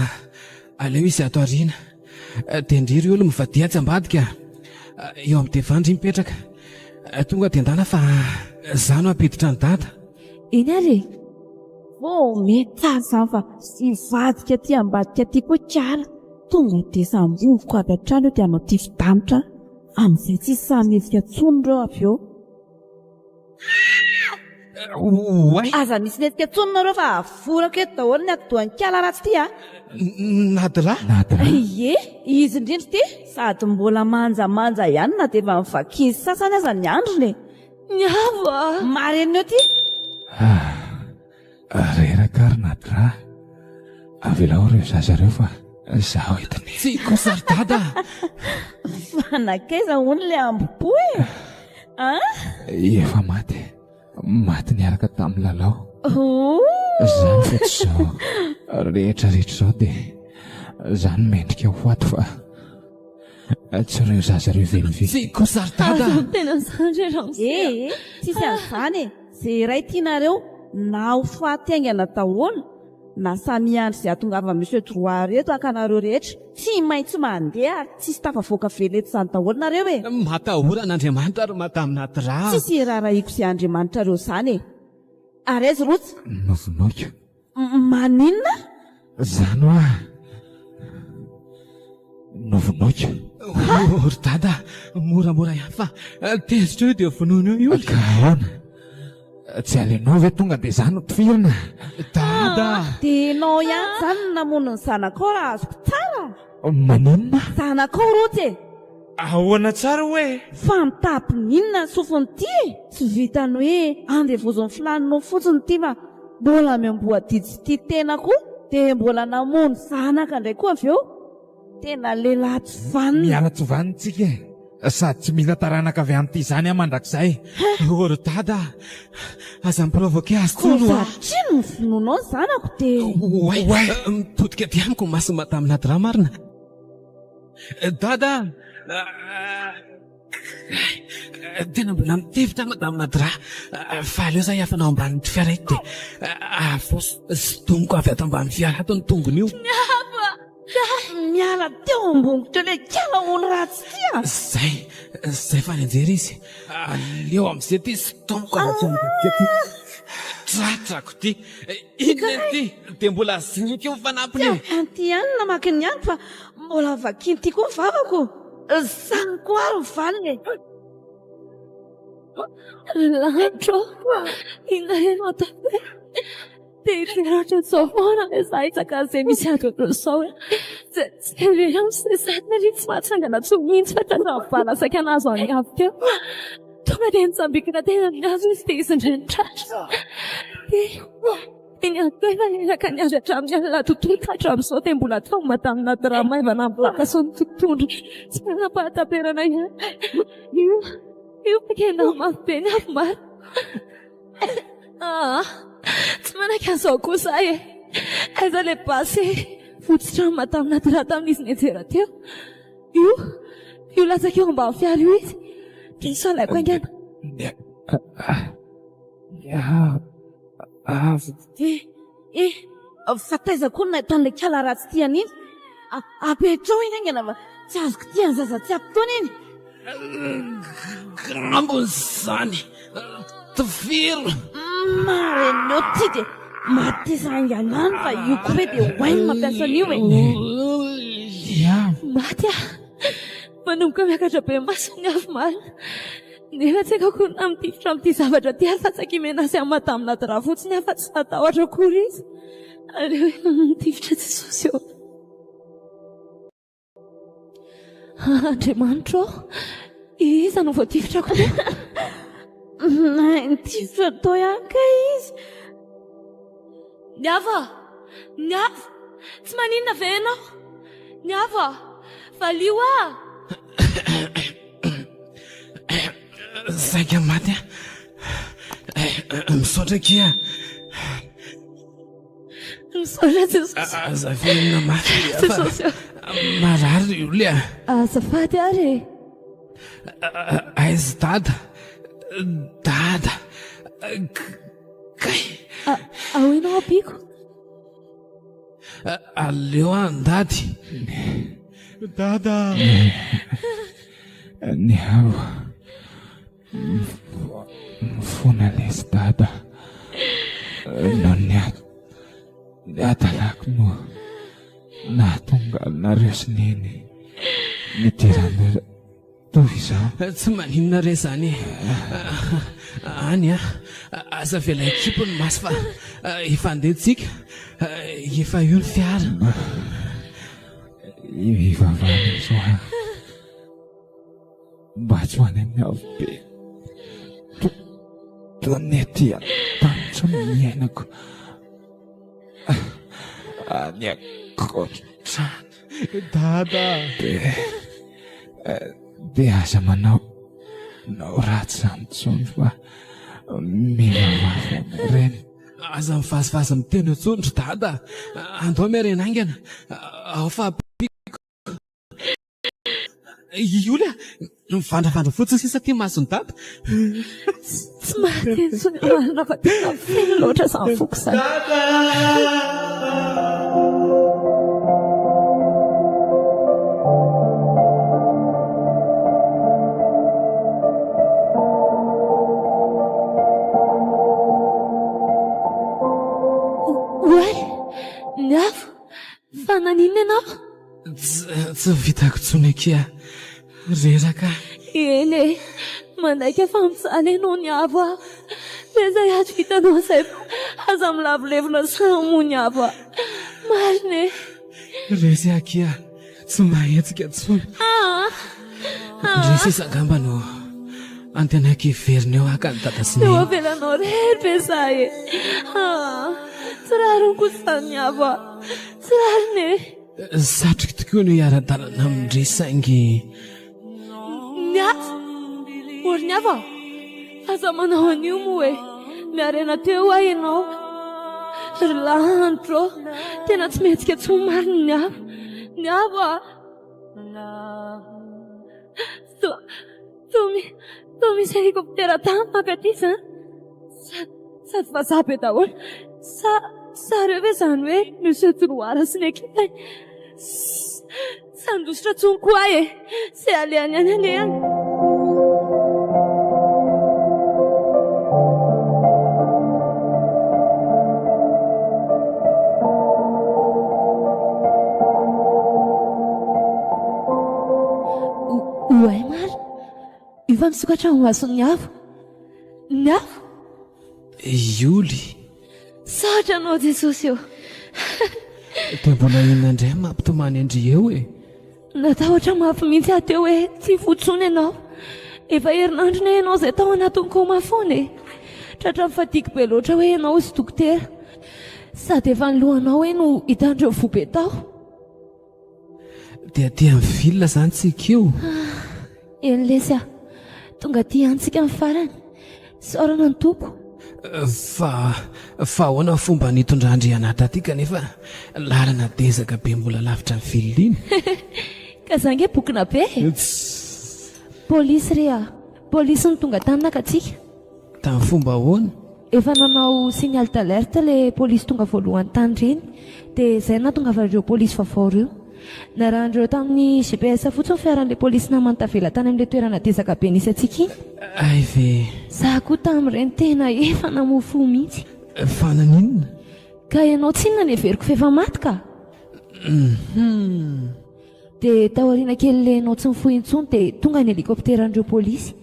aleo izy ato ariana. Dia indriry olo mivadia tsy ambadika. Eo amin'ny devandry mipetraka. Tonga dia andana fa za no ampiditra ny dada. Eny ary. Mety tsara izany fa sy vadika aty ambadika aty koa tsara. Tonga dia sambovoko avy hatrany eo dia hanao ity fidanitra. Amin'izay tsy samihetsika tsony ireo avy eo. Aza misy netsika tsony nareo fa avorako eto daholo ny atidohan'ny kala ratsy ity a. Nadra? Ie, izy indrindra ity sady mbola manjamanja ihany na dia efa mivakizy sasany aza ny androny. Ny avo. Mareny eo ity. Reraka ary Nadra. Avelao ireo zazareo fa zaho hitany. Tsy kosa ry dada. Fanakaiza hono ilay ambopo e. Efa maty. Maty niaraka tamin'ny lalao. Zany fa tsy zao. Rehetra izao dia zany mendrika ho ato fa tsy ireo zazareo velively. Tsy kosa ry dada. Tena zany raha. Tsisy an'izany e. Izay iray tianareo na ho faty aingana daholo na samiandry izay atongava monsieur Drouard eto akanareo rehetra. Tsy maintsy mandeha ary tsisy tafavoaka veleto izany daholo nareo e. Matahoran'Andriamanitra ary matamin'ny dra. Tsisy raharaiko izay Andriamanitra reo izany e. Ary aiza rotsy? Novonoika. Maninona? Zany hoa. Novonoika. Ry dada, moramora ihany fa tezitra eo dia vonoina eo io. Kahoana. Tsy alenao ve tonga dia zany no tifirina. Dada. Dia enao ihany zany namono ny zanakao raha azoko tsara. Maninona? Zanakao rotsy e. Ahoana tsara hoe? Fa mitapininona ny sofiny ity e. Tsy vitany hoe andevozon'ny filaninao fotsiny ity fa mbola miamboadidy sy ity tena koa. Dia mbola namono zanaka indray koa avy eo. Tena lehilahy tsy vanina. Miala tsy vanintsika e. Sady tsy mila taranaka avy amin'ity izany aho mandrakizay. Ry dada, aza miprovoke azy Koa tsony hoa. satria no vononao ny zanako dia. Oay, mitodika ty amiko masina tamin'ny dra marina. Dada, tena mbola mitevitra tamin'ny dra. Fa aleo za hiafanao ambanin'ny fiara ito dia sy tongoko avy ato ambanin'ny fiara ato ny tongony io. Miala teo ambongotra ilay kala olo ratsy ity a. Zay fa nianjera izy. Aleo amin'izay ty sy tomoko avy aty ambadika ty. Tratrako ty. Inona ty dia mbola zinika eo mifanampiny eo. Anty ihany namaky ny andro fa mbola vakiny ty koa ny vavako. Zany koa ary ny valiny e. Landro, inona ataoko? Dia iratra izao foana izay isaka izay misy ato izao. Tsy mahatsangana tsomintsy fa tazavala anazy any avy teo. Tonga dia nitsambikina tena ny azo izy dia izy indray nitratra. Iny atao efa eraka ny azy hatramin'ny alina tontolo ka hatramin'izao dia mbola taoma tamin'ny naty ranomaivana mbolaka so ny tontolo. Tsy manam-pahataperana ihany. Io pekena mafy be ny avy maro. Tsy manaka an'izao kosa aiza ilay basy fototra tamin'ny naty rà tamin'izy nianjera teo. Io latsaka eo ambany fiara io izy. Dia salaiko aingana. Fa taiza koa nahitany kala ratsy tiany iny. Apetrao iny aingana fa tsy azoko tia ny zaza tsy ampitoana iny. Ambony zany toviro Marenao ty dia mateza angalany fa io koa hoe dia hoainy mampiasa an'io Maty manomboka miakatra be masony avy marina. Nefa tsy haiko akory mitifitra amin'ity zavatra ty ary fa tsy hakimena sy amin'ny matamina naty rà fotsiny afa tsy atahotra akory izy. Aleo mitifitra Jesosy eo. Andriamanitra iza no voatifitra koa? Nitifitra tao ihany ka izy. Niava! Tsy maninona ve ianao? Niava! Valio Saika maty misaotra kia. Misaotra Jesosy. Azafina mafy Jesosy. Marary io le Azafady ary. Aiza dada kay Ao ianao ampiko. aleo andady dada ny hawa mifona lesy dada no ny atalako no nahatongalinareo sineny nidirana toy izao. Tsy maninona re zany any aza vela ekipo ny masy fa efa andehitsika efa io ny fiara ivavany izao mba tsy ho any amin'ny avy be tony aty an-tanitra miainako any akotrany dada dia aza manao ratsy zany tsony fa mila mafy anareny. aza mivazivazy miteny tsondro dada andao miarena aingana ao fa iola mivandravandra fotsiny sisa ty masony dada. Tsy mahateny tsony marina fa tena feno loatra izany foko izany. Niavo, fa naninona ianao? Tsy vitako tsony kia reraka. Eny mandaika fa misaly ianao Niavo aho. Dia izay ady vitanao izay aza milavolevona samo Niavo. Marina resy akia tsy mahetsika tsony. Resy isangamba no antenako iverina eo aka ny dada sy eo avelanao rery be izahay. Tsy rariny kosa izany Niavo. Tsy rariny satrika tokoa no hiara-dalana amindre saingy Niavo. Ory Niavo, aza manao an'io moa miarena teo aho ianao. Ry landro tena tsy mihetsika tsony marina Niavo. Toa misy helikoptera tany makaty izany. Sady vazaha be daholo. Sareo ve izany hoe Monsieur Trouara sy ny ekipany? Sandositra tsony koa izay alehany any alehany. Oay mary, io fa misokatra amin'ny masony Niavo. Niavo Ioly saotra anao Jesosy eo. dia mbola inona indray mampitomany andry eo e. Natahotra mafy mihitsy ateo hoe tsy fotsony ianao. Efa herinandro na ianao izay tao anatin'ny koma foana e. Tratra mifadiky be loatra hoe ianao sy dokotera. Sady efa ny lohanao hoe no hitandreo vobe tao. Dia tia mivilla zany tsika io. Eny lesy aho. Tonga tia antsika amin'ny farany. Saorana ny tompo. Fa ahoana fomba nitondran-drianatra aty kanefa lalana dezaka be mbola lavitra ny vilina. Ka zange bokina be. Polisy rea. Polisy ny tonga tanina ka tsika. Tamin'ny fomba ahoana? Efa nanao signal d'alerte le polisy tonga voalohany tany reny. Dia izay nahatongavan'ireo polisy vaovao ireo. Narahan'ireo tamin'ny GPS fotsiny fiaran'ilay polisy namany tavela tany amin'ilay toerana dezaka be nisy antsika iny. Ay ve. Za koa tamin'ireny tena efa namofo mihitsy. Fa naninona? Ka ianao tsinona neveriko fefa maty ka? Dia taoriana kely ilay ianao tsy mifohy intsony dia tonga ny helikopteran'ireo polisy.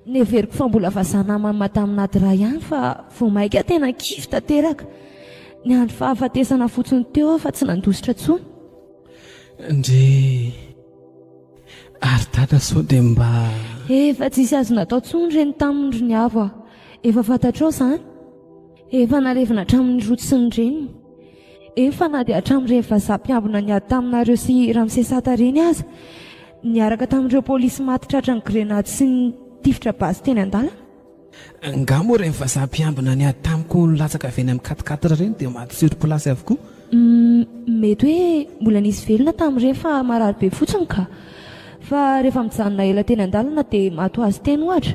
Neveriko fa mbola vazaha namany matamin'ady ra ihany fa vao maika tena kify tanteraka. Ny andro fahafatesana fotsiny teo fa tsy nandositra intsony. Ndre ary dada sao dia mba efa tsisy azo natao tsony reny tamin'ndry ny avo a. Efa fantatrao izany. Efa narevina hatramin'ny roto sy ny reniny. Efa na dia hatramin'ireny vazaha mpiambina niady taminareo sy Ramsesata reny aza. Niaraka tamin'ireo polisy maty tratra ny grenady sy ny tifitra basy teny an-dalana. Nga moa ireny vazaha mpiambina niady tamiko nilatsaka avy eny amin'ny 4x4 reny dia maty sur place avokoa. Mety hoe mbola nisy velona tamin'ireny fa marary be fotsiny ka. Fa rehefa mijanona ela teny an-dalana dia maty ho azy teny ohatra.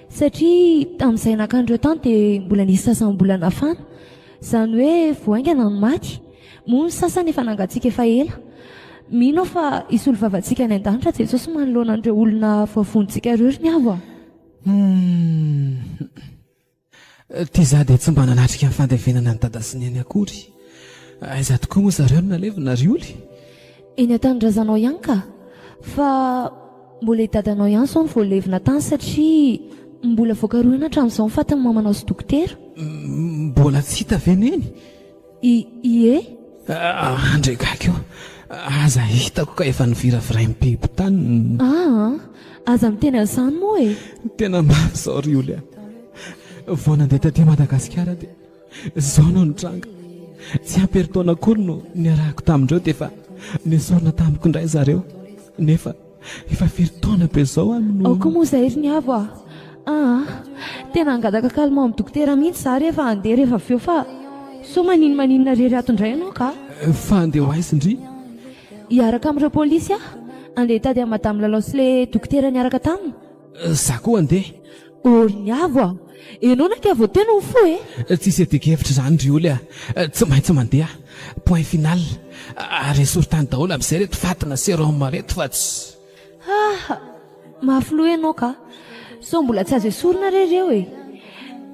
Satria tamin'izay nakan'ireo tany dia mbola nisy sasany mbola nafana. Izany hoe voaingana no maty. Moa ny sasany efa nangatsiaka efa ela. Mino fa isolo vavantsika any an-danitra Jesosy manoloana an'ireo olona voavonitsika ireo ny avo a. Tia za dia tsy mba nanatrika ny fandevenana ny dada sy ny any akory. Aiza tokoa moa zareo no nalevina rioly? Eny an-tanindrazanao ihany ka. Fa mbola hidadanao ihany sao ny voalevina tany satria mbola voakarohina hatramin'izao ny fatiny mamanao sy dokotera. Mbola tsy hita veneny? Ie. Andrekaka eo. Aza hitako ka efa niviraviray mibiby tany. Aza miteny an'izany moa e. Tena mafy izao rioly a. Vao nandeha taty Madagasikara dia izao no nitranga. Tsy amperitaona akory no niarahako tamindreo dia efa nisorona tamiko indray zareo. Nefa efa firy-taona be izao no. Aoko moa izay ry ny avo a. Tena angadaka kalma amin'ny dokotera mihitsy za rehefa andeha rehefa avy eo fa so maninona rery ato indray ianao ka. Fa andeha ho aiza indry? Hiaraka amin'ireo polisy andeha tady amin'ny madame Lalao sy ilay dokotera niaraka taminy. Za koa andeha. Ry ny avo a. Ianao na ka vao tena ho fo e. Tsisy etika-hevitra izany rioly a. Tsy maintsy mandeha. Point final. Ary esorotany daholo amin'izay reto fatina sy Roma reto fa tsy. Mafy loha ianao ka. So mbola tsy azo esorina rereo e.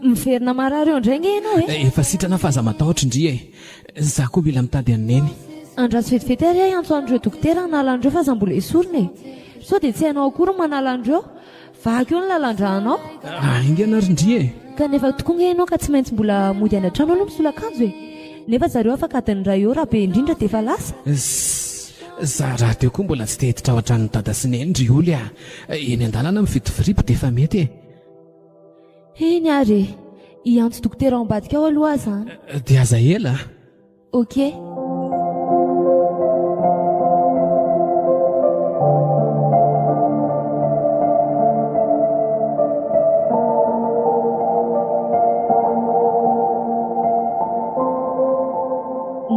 Miverina marary eo indray nge ianao e. Efa sitrana fa aza matahotra indry e. Za koa mila mitady an'neny. Andraso vetivety ary antso an'ireo dokotera hanala an'ireo fa za mbola esorina e. So dia tsy hainao akory manala an'ireo. Vaky eo ny lalan-drahanao. Inga anary indry e. Kanefa tokoa nge ianao ka tsy maintsy mbola mody any an-trano aloha misolo akanjo e. Nefa zareo afaka adiny ray eo raha be indrindra dia efa lasa. Za raha teo koa mbola tsy tehitra ao an-tranony dada sy neny rioly a. Eny an-dalana mividy firipo dia efa mety e. Eny ary hiantso dokotera ao ambadika ao aloha zany. Dia aza ela. Ok.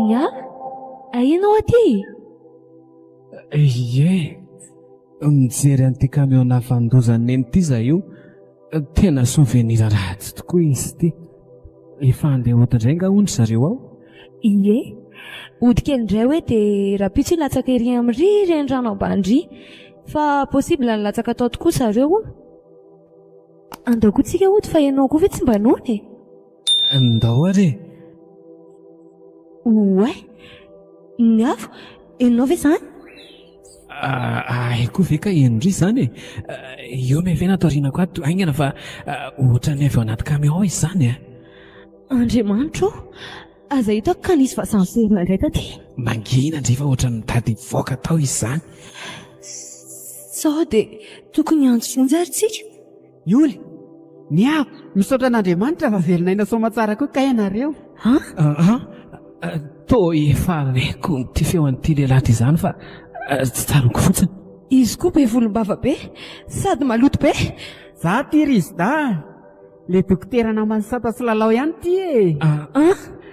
Nya, ainao aty? Ie, mijery an'ity kamiona fandozany eny ity za io. Tena souvenir ratsy tokoa izy ity. Efa andeha hody indray nga ondry zareo ao? Ie, hody kely indray hoe dia raha pitsy latsaka ery amin'ry reny rano ambandry. Fa possible ny latsaka atao tokoa zareo. Andao koa tsika hody fa ianao koa ve tsy mba noana e? Ndao ary. Oay, ny avo, enao ve zany? Aiko ve ka enodry zany e. Eo mevena atao rinako ato aingana fa ohatra ny avy ao anaty camion izy zany e. Andriamanitro, aza hitako ka nisy vasanserina indray taty. Mangina ndrefa ohatra ny tady voaka tao izy zany. Sao dia tokony antso ary tsika. Ioly, miabo, misaotra an'Andriamanitra fa velona ina soma tsara koa ka ianareo. Tô efa reko ty feoan'ity lehilahy ty izany fa tsy tsaroko fotsiny. Izy koa be volombava be sady maloto be. Za ty Rizda, le dokotera namany Sata sy lalao ihany ty e.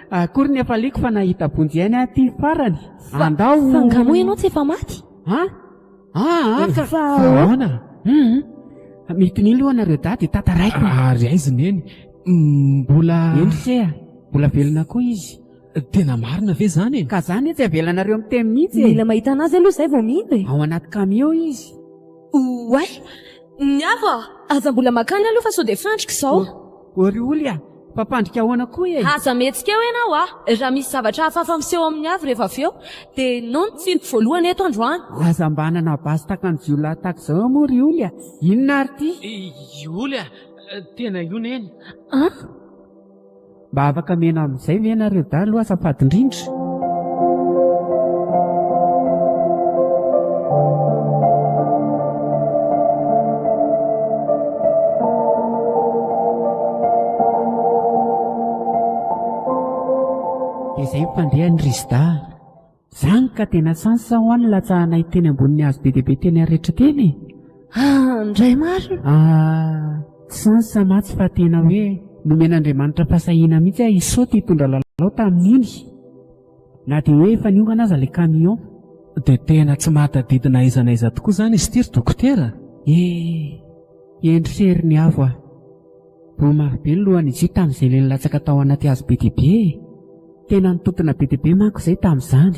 Akory ny efa liko fa nahita bonjy ihany aty farany. Andao fangamo ianao tsy efa maty. Ahoana? Mitiny lohanareo dady tataraiko. Ary aiziny eny mbola endrisea, mbola velona koa izy. Tena marina ve zany e? Ka zany tsy avelanareo miteny mihitsy e. Mila mahita anazy aloha izay vao mino e. Ao anaty camion izy. Oay, niava aza mbola makany aloha fa sao dia fandrika izao. Ory olya, pampandrika ahoana koa e. Aza metsika eo ianao raha misy zavatra hafahafa miseho amin'ny avy rehefa avy eo dia no nitsindry voalohany eto androany. Aza mba hanana basy takanjiola tahaka izao moa ry olya. Inona ary ty? Olya, tena iona eny. Mba afaka mena amin'izay ve ianareo da aloha safady indrindra. Izay mpandehan'ny Rizda. Zany ka tena sansa ho any latsahanay teny ambonin'ny hazo be dia be teny arehetra teny. Ndray marina. Sansa matsy fa tena hoe nomen'Andriamanitra fasahiana mihitsy isaoty hitondra lalao tamin'iny. Na dia hoe efa niongana aza ilay camion. Dia tena tsy mahatadidina aiza na aiza tokoa zany izy ity ry dokotera. Endriseriny avo a. Bo marobe ny lohan'izy tamin'izay ilay nilatsaka tao anaty hazo be dia be. Tena nitotona be dia be manko izay tamin'izany.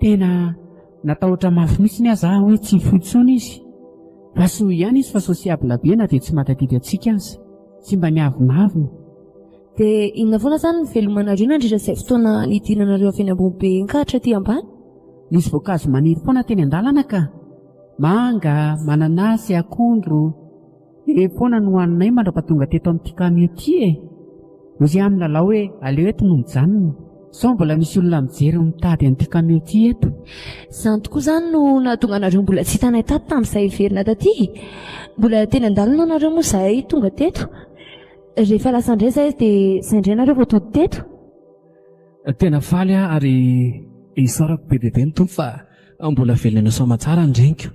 Tena natahotra mafy mihitsy ny aza hoe tsy fotsony izy. Fa soa ihany izy fa sosiabla be na dia tsy mahatadidy antsika aza. Tsy mba miavonavona. Dia inona foana izany ny velomanareo nandritra izay fotoana nidinanareo avy eny ambony be nkahatra aty ambany? Nisy voankazo maniry foana teny an-dalana ka. Manga, mananasy, akondro. Foana no hoaninay mandrapatonga teto amin'ity camion ity e. Ozy amin'ny lalao hoe aleo eto no mijanona. Sao mbola misy olona mijery mitady an'ity camion ity eto. Izany tokoa izany no nahatonga anareo mbola tsy hitanay tato tamin'izay verina taty. Mbola teny an-dalana anareo moa izay tonga teto. Rehefa lasa indray izay dia izay indray nareo vao tody teto. Tena faly ary isaorako be dia be ny tompo fa mbola velona soma tsara ny reniko.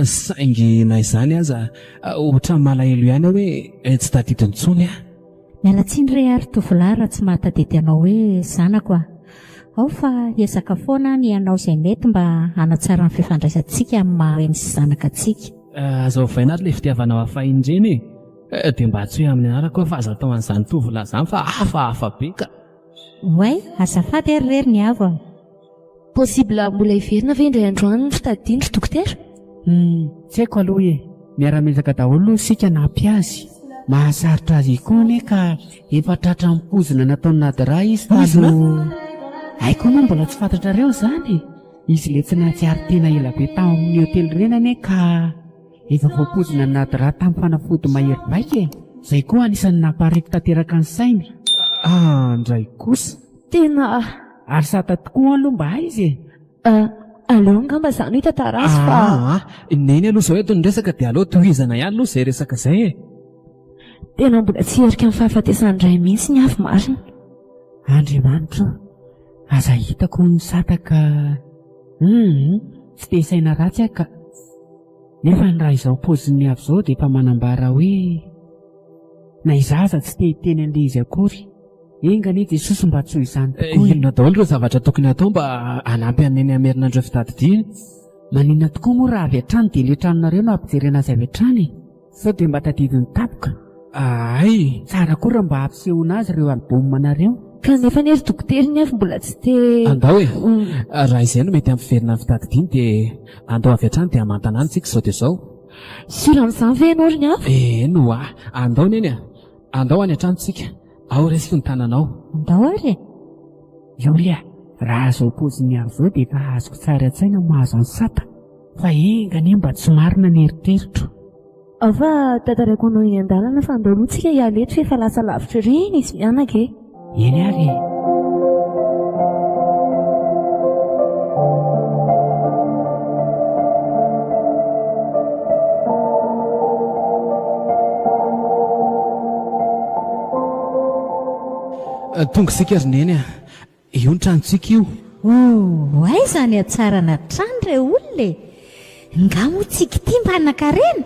Saingy na izany aza ohatra malahelo ihany hoe tsy tadidiny intsony a. Mialatsiny re ary tovolahy raha tsy mahatadidy anao hoe zanako a. Ao fa hiezaka foana ny ianao izay mety mba hanatsara ny fifandraisantsika amin'ny maha misy zanakatsika. Azo vaina ary ilay fitiavanao hafahiny ireny e. Dia mba tsy hoe amin'ny anarako fa aza tao an'izany tovolahy izany fa hafahafa be ka. Way, azafady ary rery ny avo. Possible mbola hiverina ve indray androany ny fitadidiana ry dokotera? Tsy haiko aloha e. Miara-mizaka daholo sika nampy azy. Mahasarotra azy koa ane ka efa tratra mipozina nataony nadira izy talo. Haiko moa mbola tsy fantatrareo zany. Izy le tsy nahatsiaro tena ela be tamin'ny hotely reny ane ka efa voapozina nadira tamin'ny fanafody mahery baika e. Izay koa anisan'ny nampahareko tanteraka ny sainy. Ndray kosa. Tena ary sata tokoa aloha mba izy e. Aleo ngamba izany hita tarazy fa neny aloha izao eto ny resaka dia aleo tohizana ihany aloha izay resaka izay e. Tena mbola tsy herika amin'ny fahafatesany iray mihitsy ny afo marina. Andriamanitra, aza hitako ny sataka tsy dia saina ratsy ka nefa ny raha izao poziny avy izao dia efa manambara hoe na izaza tsy te hiteny an'ilay izy akory. Engany Jesosy mba tsy ho izany tokoa. Inona daholo ireo zavatra tokony atao mba hanampy aneny amerinandreo fitadidiana? Maninona tokoa moa raha avy hatrany dia ilay tranonareo no ampijerena azy avy hatrany. Sao dia mba tadidiny tapoka. Ay, tsara koa raha mba hampisehoana azy ireo albomanareo. Kanefa ny ery dokotera ny avy mbola tsy te andao e. Raha izay no mety ampiverina ny fitadidiana dia andao avy hatrany dia hamantana any tsika izao dia izao. Sira amin'izany ve ianao ry ny avy? No andao neny a. Andao any hatrany tsika. Ao resiko ny tananao. Andao ary. Julia, raha izao poziny avy izao dia efa azoko tsara an-tsaina mahazo ny sata. Fa engany mba tsy marina ny eritreritro. Fa tantaraiko anao eny an-dalana fa andao aloha tsika hialeto fa efa lasa lavitra ireny izy mianaka e. Eny ary. Tonga sika ry neny a. Io ny tranontsika io. Aiza ny atsarana trano re olona e. Nga mo tsika ity mba hanankarena.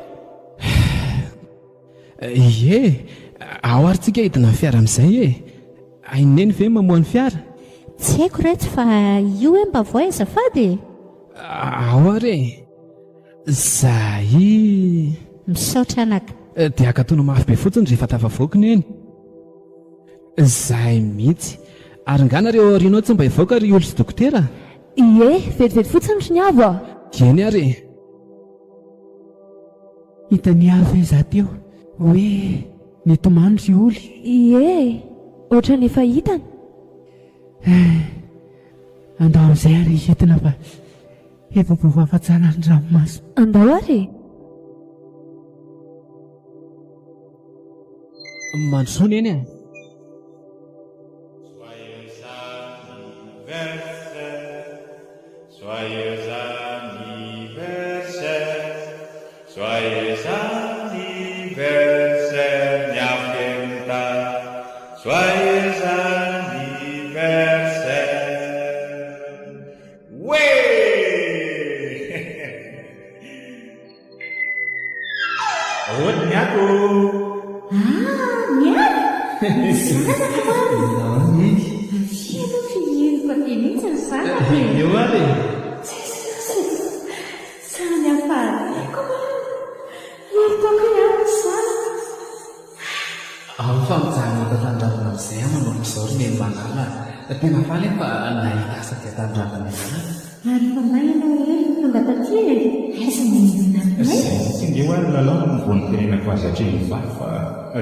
Ie, ao ary tsika hidina ny fiara amin'izay e. Aineny ve mamohan'ny fiara? Tsy haiko reto fa io hoe mba voaiza fady. Ao ary e. Zay misaotra anaka. Dia akatono mafy be fotsiny rehefa tafavoaka neny. Zay mihitsy. Ary nganareo aorianao tsy mba hivoaka ry olo sy dokotera? Ie, vetivety fotsiny ry ny avo a. Eny ary. Hitany avy izaho teo hoe nitomany ry oly. Ie, ohatra ny efa hitany. Andao amin'izay ary hitina fa efa voafatsana ny ranomasina. Andao ary. Mandrosoana eny a. Joyeux anniversaire, joyeux anniversaire, Nyafkenta, joyeux anniversaire. Ouais! Oh, Nyako! Fa mijanona tandrarana amin'izay manao izao ry neny manala. Tena faly fa nahitasa dia tandrarana izany. Ary fa maina hoe tonga taty e. Aiza manina tsy nge ho ary lalao mivony tenenako azy hatreny valy fa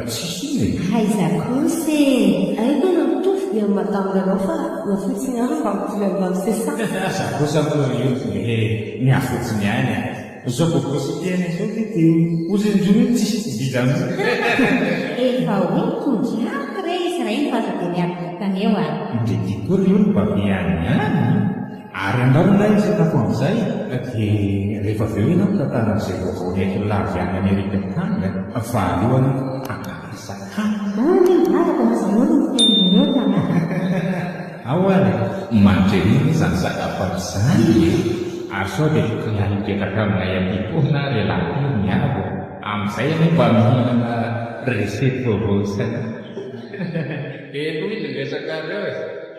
tsisy iny e. Aiza kosa e. Aiko na mitovy dia matamina fa nafotsiny ary mba mitovy amin'ny sesa. Za kosa moa io miafotsiny any a. Zao kokosy tena izao dia ozinjony tsisy didy aminy. Efa hoe tondrako re izy raha iny fa aza dia miavitany eo a. Dia dikory io ny babe any any. Ary andarona izy atako amin'izay dia rehefa avy eo ianao mitantara an'izay vaovao nety lavy any Amerika tany fa alohan'ny akasa hany. Araka mazahoana ny tenoneo tana. Ao ary mandrerina izany zaka-pamizany ary sao dia kilany mipetraka aminay am-pipoana lehilahy miavo amin'izay ianao mba mihinana resety vaovao isany. Eto izy resakareo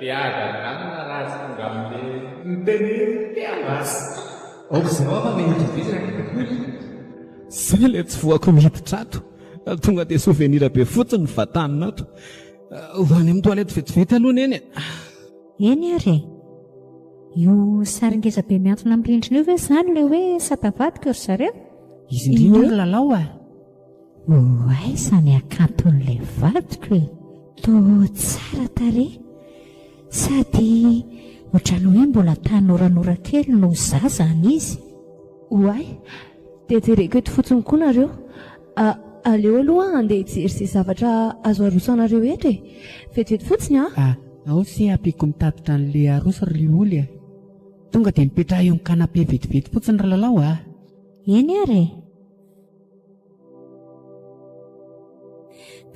dia adanana raha sy tonga amin'ilay niteny mpiavasa. Zao fa mihitra vizaka. Zay ilay tsy voako mihiditra ato. Tonga dia souvenir be fotsiny vatanina ato. Ho any amin'ny toalety vetivety aloha neny. Eny ary. Io saringeza be miantona amin'ny rindrina io ve izany ilay hoe satavadika ry zareo? Izy indrindra ry lalao a. Aiza ny akanton'ilay vadiko e. Toa tsara tarehy. Sady ohatrany hoe mbola tanoranora kely no zazany izy. Oay, dia jereko eto fotsiny koa nareo. Aleo aloha andeha hijery izay zavatra azo arosanareo etra e. Vetivety fotsiny a. Ao sy ampiako mitatitra an'ilay aroso ry oly a. Tonga dia mipetraha eo amin'ny kanape vetivety fotsiny ry lalao a. Eny ary.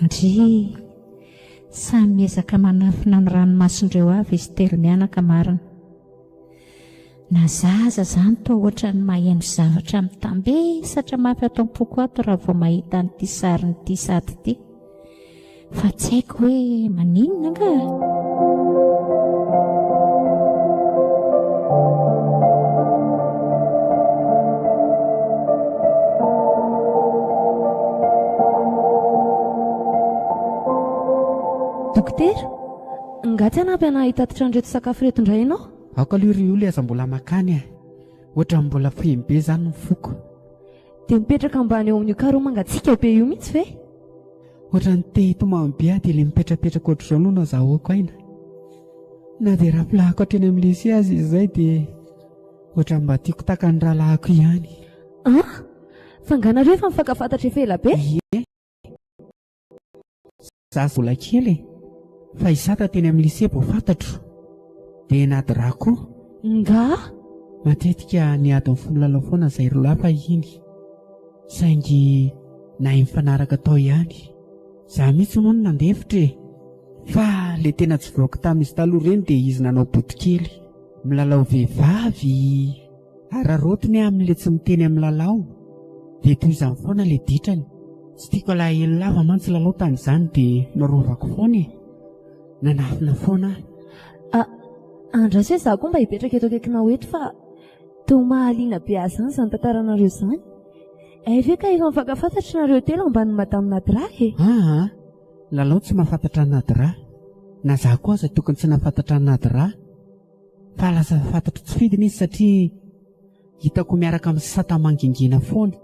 Ndry samy miezaka manafina ny ranomasindreo avy izy telo mianaka marina. Na zaza izany toa ohatra ny maheno zavatra mitambesatra mafy ato am-poko ato raha vao mahita n'ity sarin'ity sady ity. Fa tsy haiko hoe maninona nga. Dokotera, ngaty anampy ana hitatitra an'ireto sakafo reto indray ianao? Aoka aloha ry oly aza mbola makany a. Ohatra mbola fihiny be izany ny foko. Dia mipetraka ambany eo amin'io karo mangatsiaka be io mihitsy ve? Ohatra ny te hitomany be dia ilay mipetrapetraka ohatr'izao no nazahoako aina. Na dia raha pilahako hatreny amin'ny lycée azy izay dia ohatra mba tiako taka ny rahalahako ihany. Fa nganareo efa mifankafantatra efa ela be? Ie. Za vola kely e. Fa izata teny amin'ny lycée vao fantatro. Dia nadira koa. Nga? Matetika ny adiny folo lalao foana izay roa lafa iny. Saingy na mifanaraka tao ihany. Za mihitsy moa no nandefitra e. fa le tena tsy voaka tamin'izy taloha ireny dia izy nanao botikely milalao vehivavy ararotiny amin'ile tsy miteny amin'ny lalao dia toy izany foana le ditrany. Tsy tiako alahelo lava mantsy lalao tamin'izany dia narovako foana e. Nanafina foana. Andraso hoe za koa mba hipetraka eto akaikina hoeto fa teo mahaliana be azany izany tantaranareo izany. Ve ka efa mifankafantatra nareo telo ambany madame Nadra e? Lalao tsy mahafantatra Nadra. Na za koa aza tokony tsy nahafantatra Nadra. Fa lasa fantatra tsy fidiny izy satria hitako miaraka amin'ny sata mangingina foana.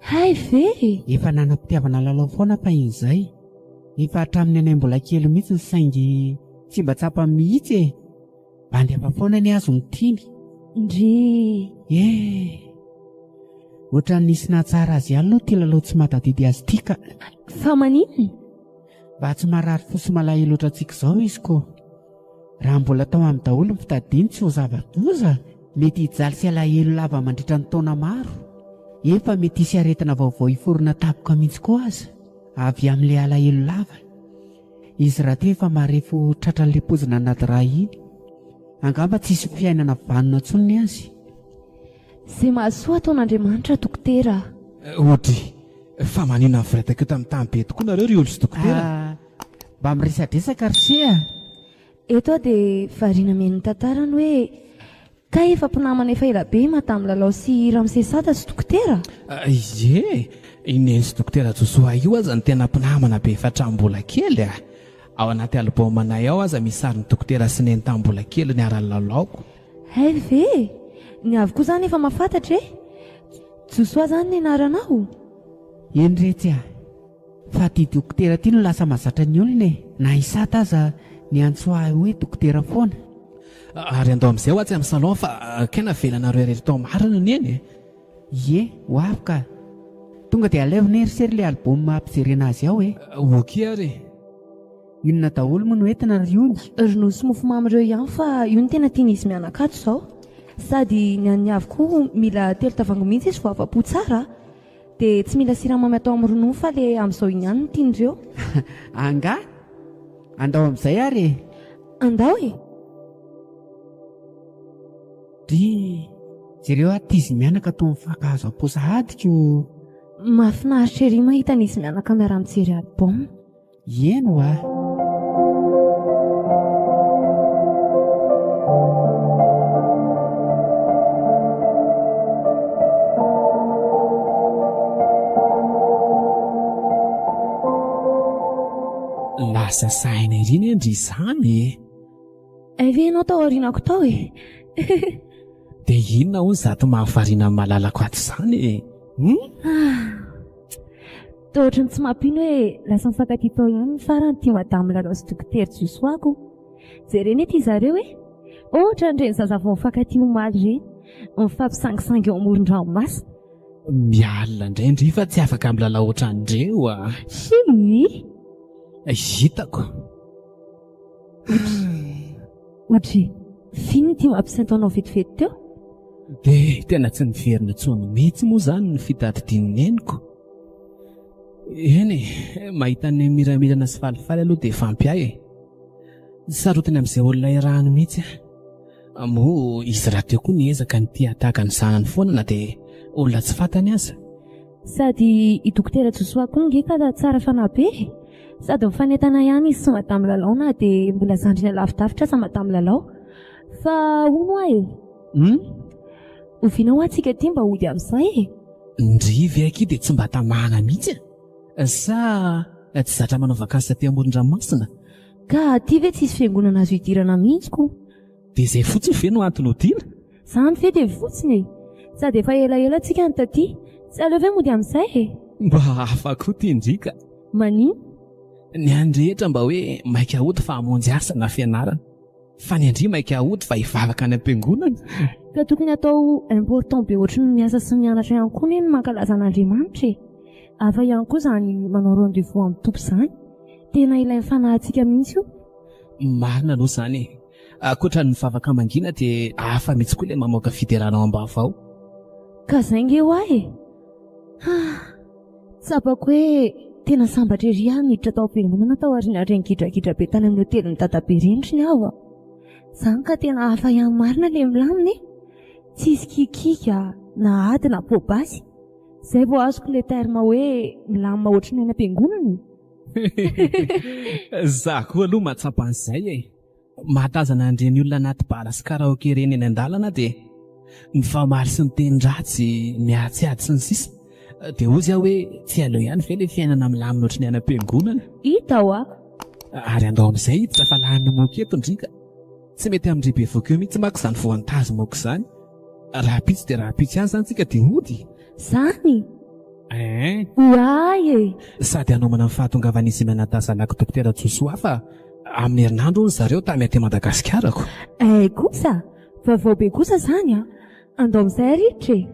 Hay ve? Efa nanam-pitiavana lalao foana fa in'izay. Efa hatramin'ny anay mbola kely mihitsy ny saingy tsy mba tsapa mihitsy e. Bandefa foana ny azo ny tiny. Ohatran'ny nisy nahatsara azy ihany aloha ty lalao tsy mahatadidy azy ity ka. Fa maninona? Mba tsy marary fosy malahelo ohatrantsika izao izy ko. Raha mbola tao amin'ny daholo ny fitadiany tsy ho zava-doza, mety hijaly sy alahelo lava mandritra ny taona maro. Efa mety hisy aretina vaovao hiforona tapoka mihitsy koa aza avy amin'ilay alahelo lava. Izy raha teo efa marefo tratran'ilay pozina Nadra iny. Angamba tsisy fiainana vanona intsony azy. Izay mahasoa ataon'Andriamanitra dokotera. Ohatra fa maninona mivorataka tamin'ny tany be tokoa nareo ry olo sy dokotera. Mba miresadresaka ry eto dia variana men'ny tantarany hoe ka efa mpinamana efa elabe madame Lalao sy Ramsesada sy dokotera. Ineny sy dokotera Josoa io aza ny tena mpinamana be efa hatramin'ny kely. Ao anaty albaomanay ao aza misy sarin'ny dokotera sy neny tamin'ny kely ny ara lalaoko. Hay ve? Ny avy koa zany efa mahafantatra e? Josoa zany ny anaranao. Eny retsy fa ty dokotera ty no lasa mahazatra ny olona e. Na isata aza ny antsoa hoe dokotera foana. Ary andao amin'izay ho atsy amin'ny salon fa kena velanareo irery tao marina ny eny. Ho avy ka. Tonga dia alevina erisery ilay albom ampijerena azy ao e. Oky ary. Inona daholo moa no entina ry ony? Ronono sy mofomamy ireo ihany fa io ny tena tian'izy mianakato izao. Sady ny an'ny avy koa mila telo tavango mihitsy izy vao afa-po tsara. Dia tsy mila siramamy atao amin'ny ronono fa le amin'izao iny ihany no tian'ireo. Anga? Andao amin'izay ary e? Andao e? Jereo aty izy mianaka toy mifankahazo am-posa adiko. Mahafinaritra ery mahita n'izy mianaka miara-mijery album. Eno lasa saina iriny endry izany. Ve ianao tao aorianako tao e? Dia inona hoy zato mahavariana amin'ny malalako ato izany Toa ohatrany tsy mampino hoe lasa mifankatia tao ihany ny farany tia madame Lalao sy dokotera Josoako. Jereny ety zareo e? Ohatran'ireny zazavao mifankatia omaly ireny, mifampisangisangy eo amoron-dranomasina. Mialina indraindray fa tsy afaka milalao ohatran'ireo. Hitako. Ohatry, fino tia mampisaintaonao vetivety teo? Dia tena tsy niverina intsony mihitsy moa izany ny fitadidian'ny neniko. Eny mahita ny miramirana sy falifaly aloha dia fampiay e. Sarotiny amin'izay olona irahany mihitsy. Moa izy raha teo koa niezaka ny tia tahaka ny zanany foana na dia olona tsy fantany aza. Sady i dokotera Josoa koa ngeka tsara fanahy be. Sady mifanentana ihany izy sy madame Lalao na dia mbola zandriny alavidavitra sa madame Lalao. Fa hono ahy ovinao antsika ty mba hody amin'izay e. Ndrivy aky dia tsy mba tamahana mihitsy sa tsy zatra manao vakansy aty amoron-dranomasina. Ka aty ve tsisy fiangonana azo hidirana mihitsy ko? Dia izay fotsiny ve no antony hodiana? Izany ve dia fotsiny e. Sady efa elaela antsika ny taty. Tsy aleo ve mody amin'izay e? Mba hafa koa ty ndrika. Manino? Ny andrehetra mba hoe maika hody fa hamonjy asa na fianarana. Fa ny andry maika hody fa hivavaka any am-piangonana. Ka tokony atao important be ohatry ny miasa sy mianatra ihany koa ny mankalaza an'Andriamanitra e. Hafa ihany koa izany manao rendez-vous amin'ny tompo izany. Tena ilain'ny fanahintsika mihitsy io. Marina aloha izany e. Ankoatra ny mivavaka mangina dia hafa mihitsy koa ilay mamoaka fideranao am-bava ao. Ka izay nge ho ahy e. Tsapako hoe tena sambatra ery aho miditra tao am-piangonana tao aoriana reny gidragidra be tany amin'ny hotelin'ny dadabe rindriny aho a. Izany ka tena hafa ihany marina ilay milamina e. Tsisy kikika na ady na pôbasy. Izay vao azoko ilay terma hoe milamina ohatry ny any am-piangonana. Za koa aloha mahatsapa an'izay e. Mahatazana andreny olona anaty bara sy karaoke reny eny an-dalana dia mifamary sy miteny ratsy, mihatsiady sy ny sisa. Dia ozy aho hoe tsy aleo ihany ve ilay fiainana milamina ohatry ny any am-piangonana. Hita ho ako. Ary andao amin'izay hiditra fa lahany moka eto ndrika. Tsy mety amin'ireo be vokeo mihitsy maka izany voantazo moka izany. Raha pitsy dia raha pitsy ihany izany tsika dia hody. Zany? Oay e. Sady hanomana ny fahatongavana izy menatazanako dokotera Joshua fa amin'ny herinandro hono zareo tamy aty Madagasikara. Kosa vaovao be kosa izany a. Andao amin'izay ritra e.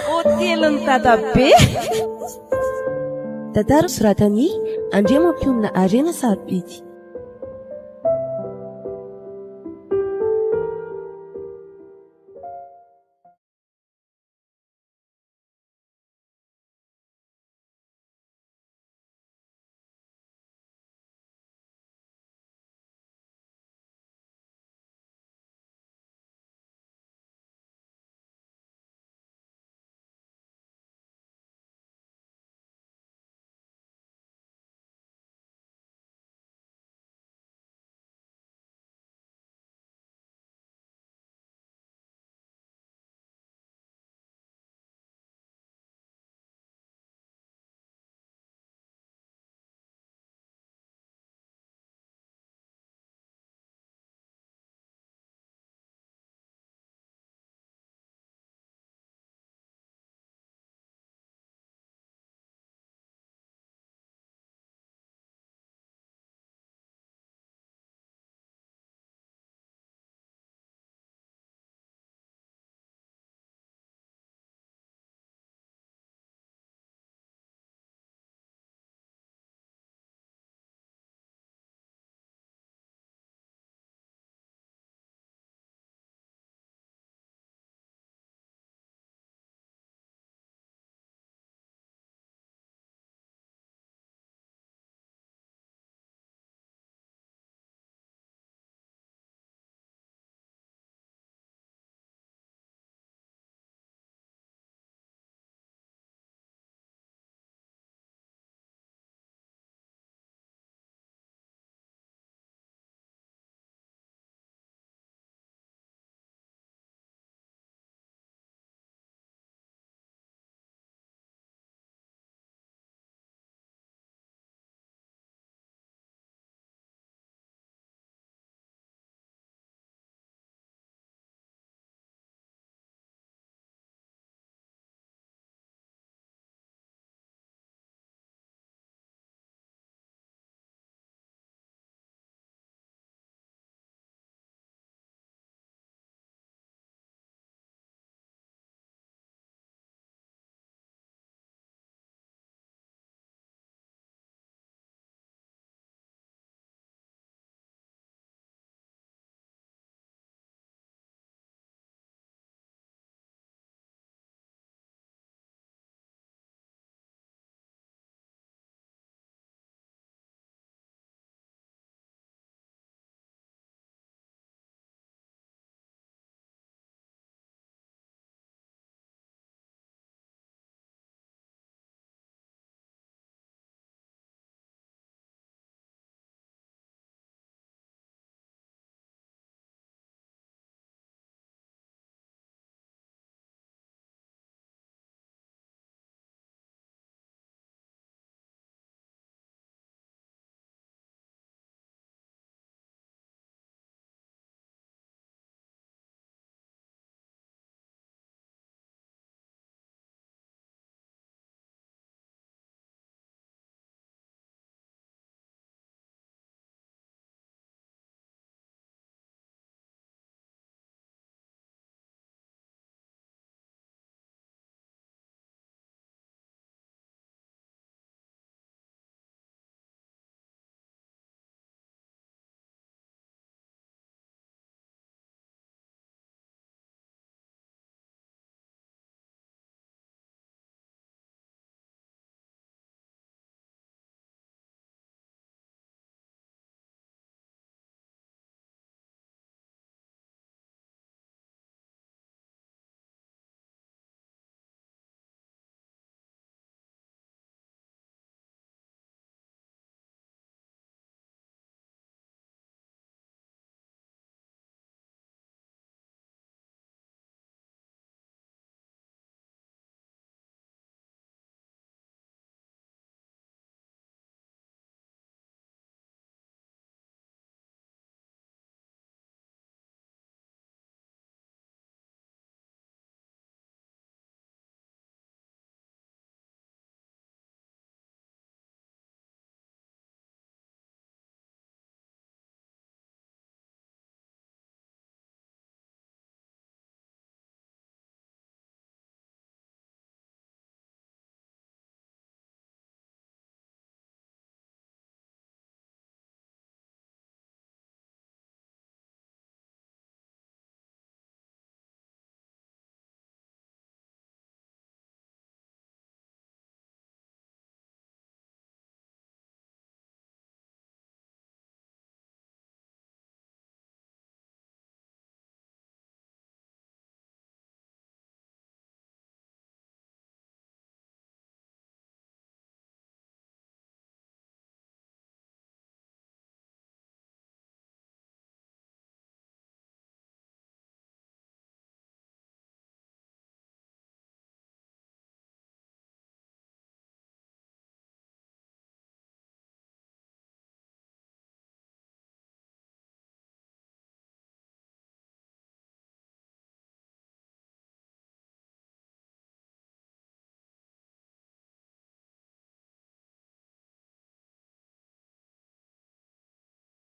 Hotelin'ny dadabe. Tantara soratany Andriamampiomina Arena Sarobidy.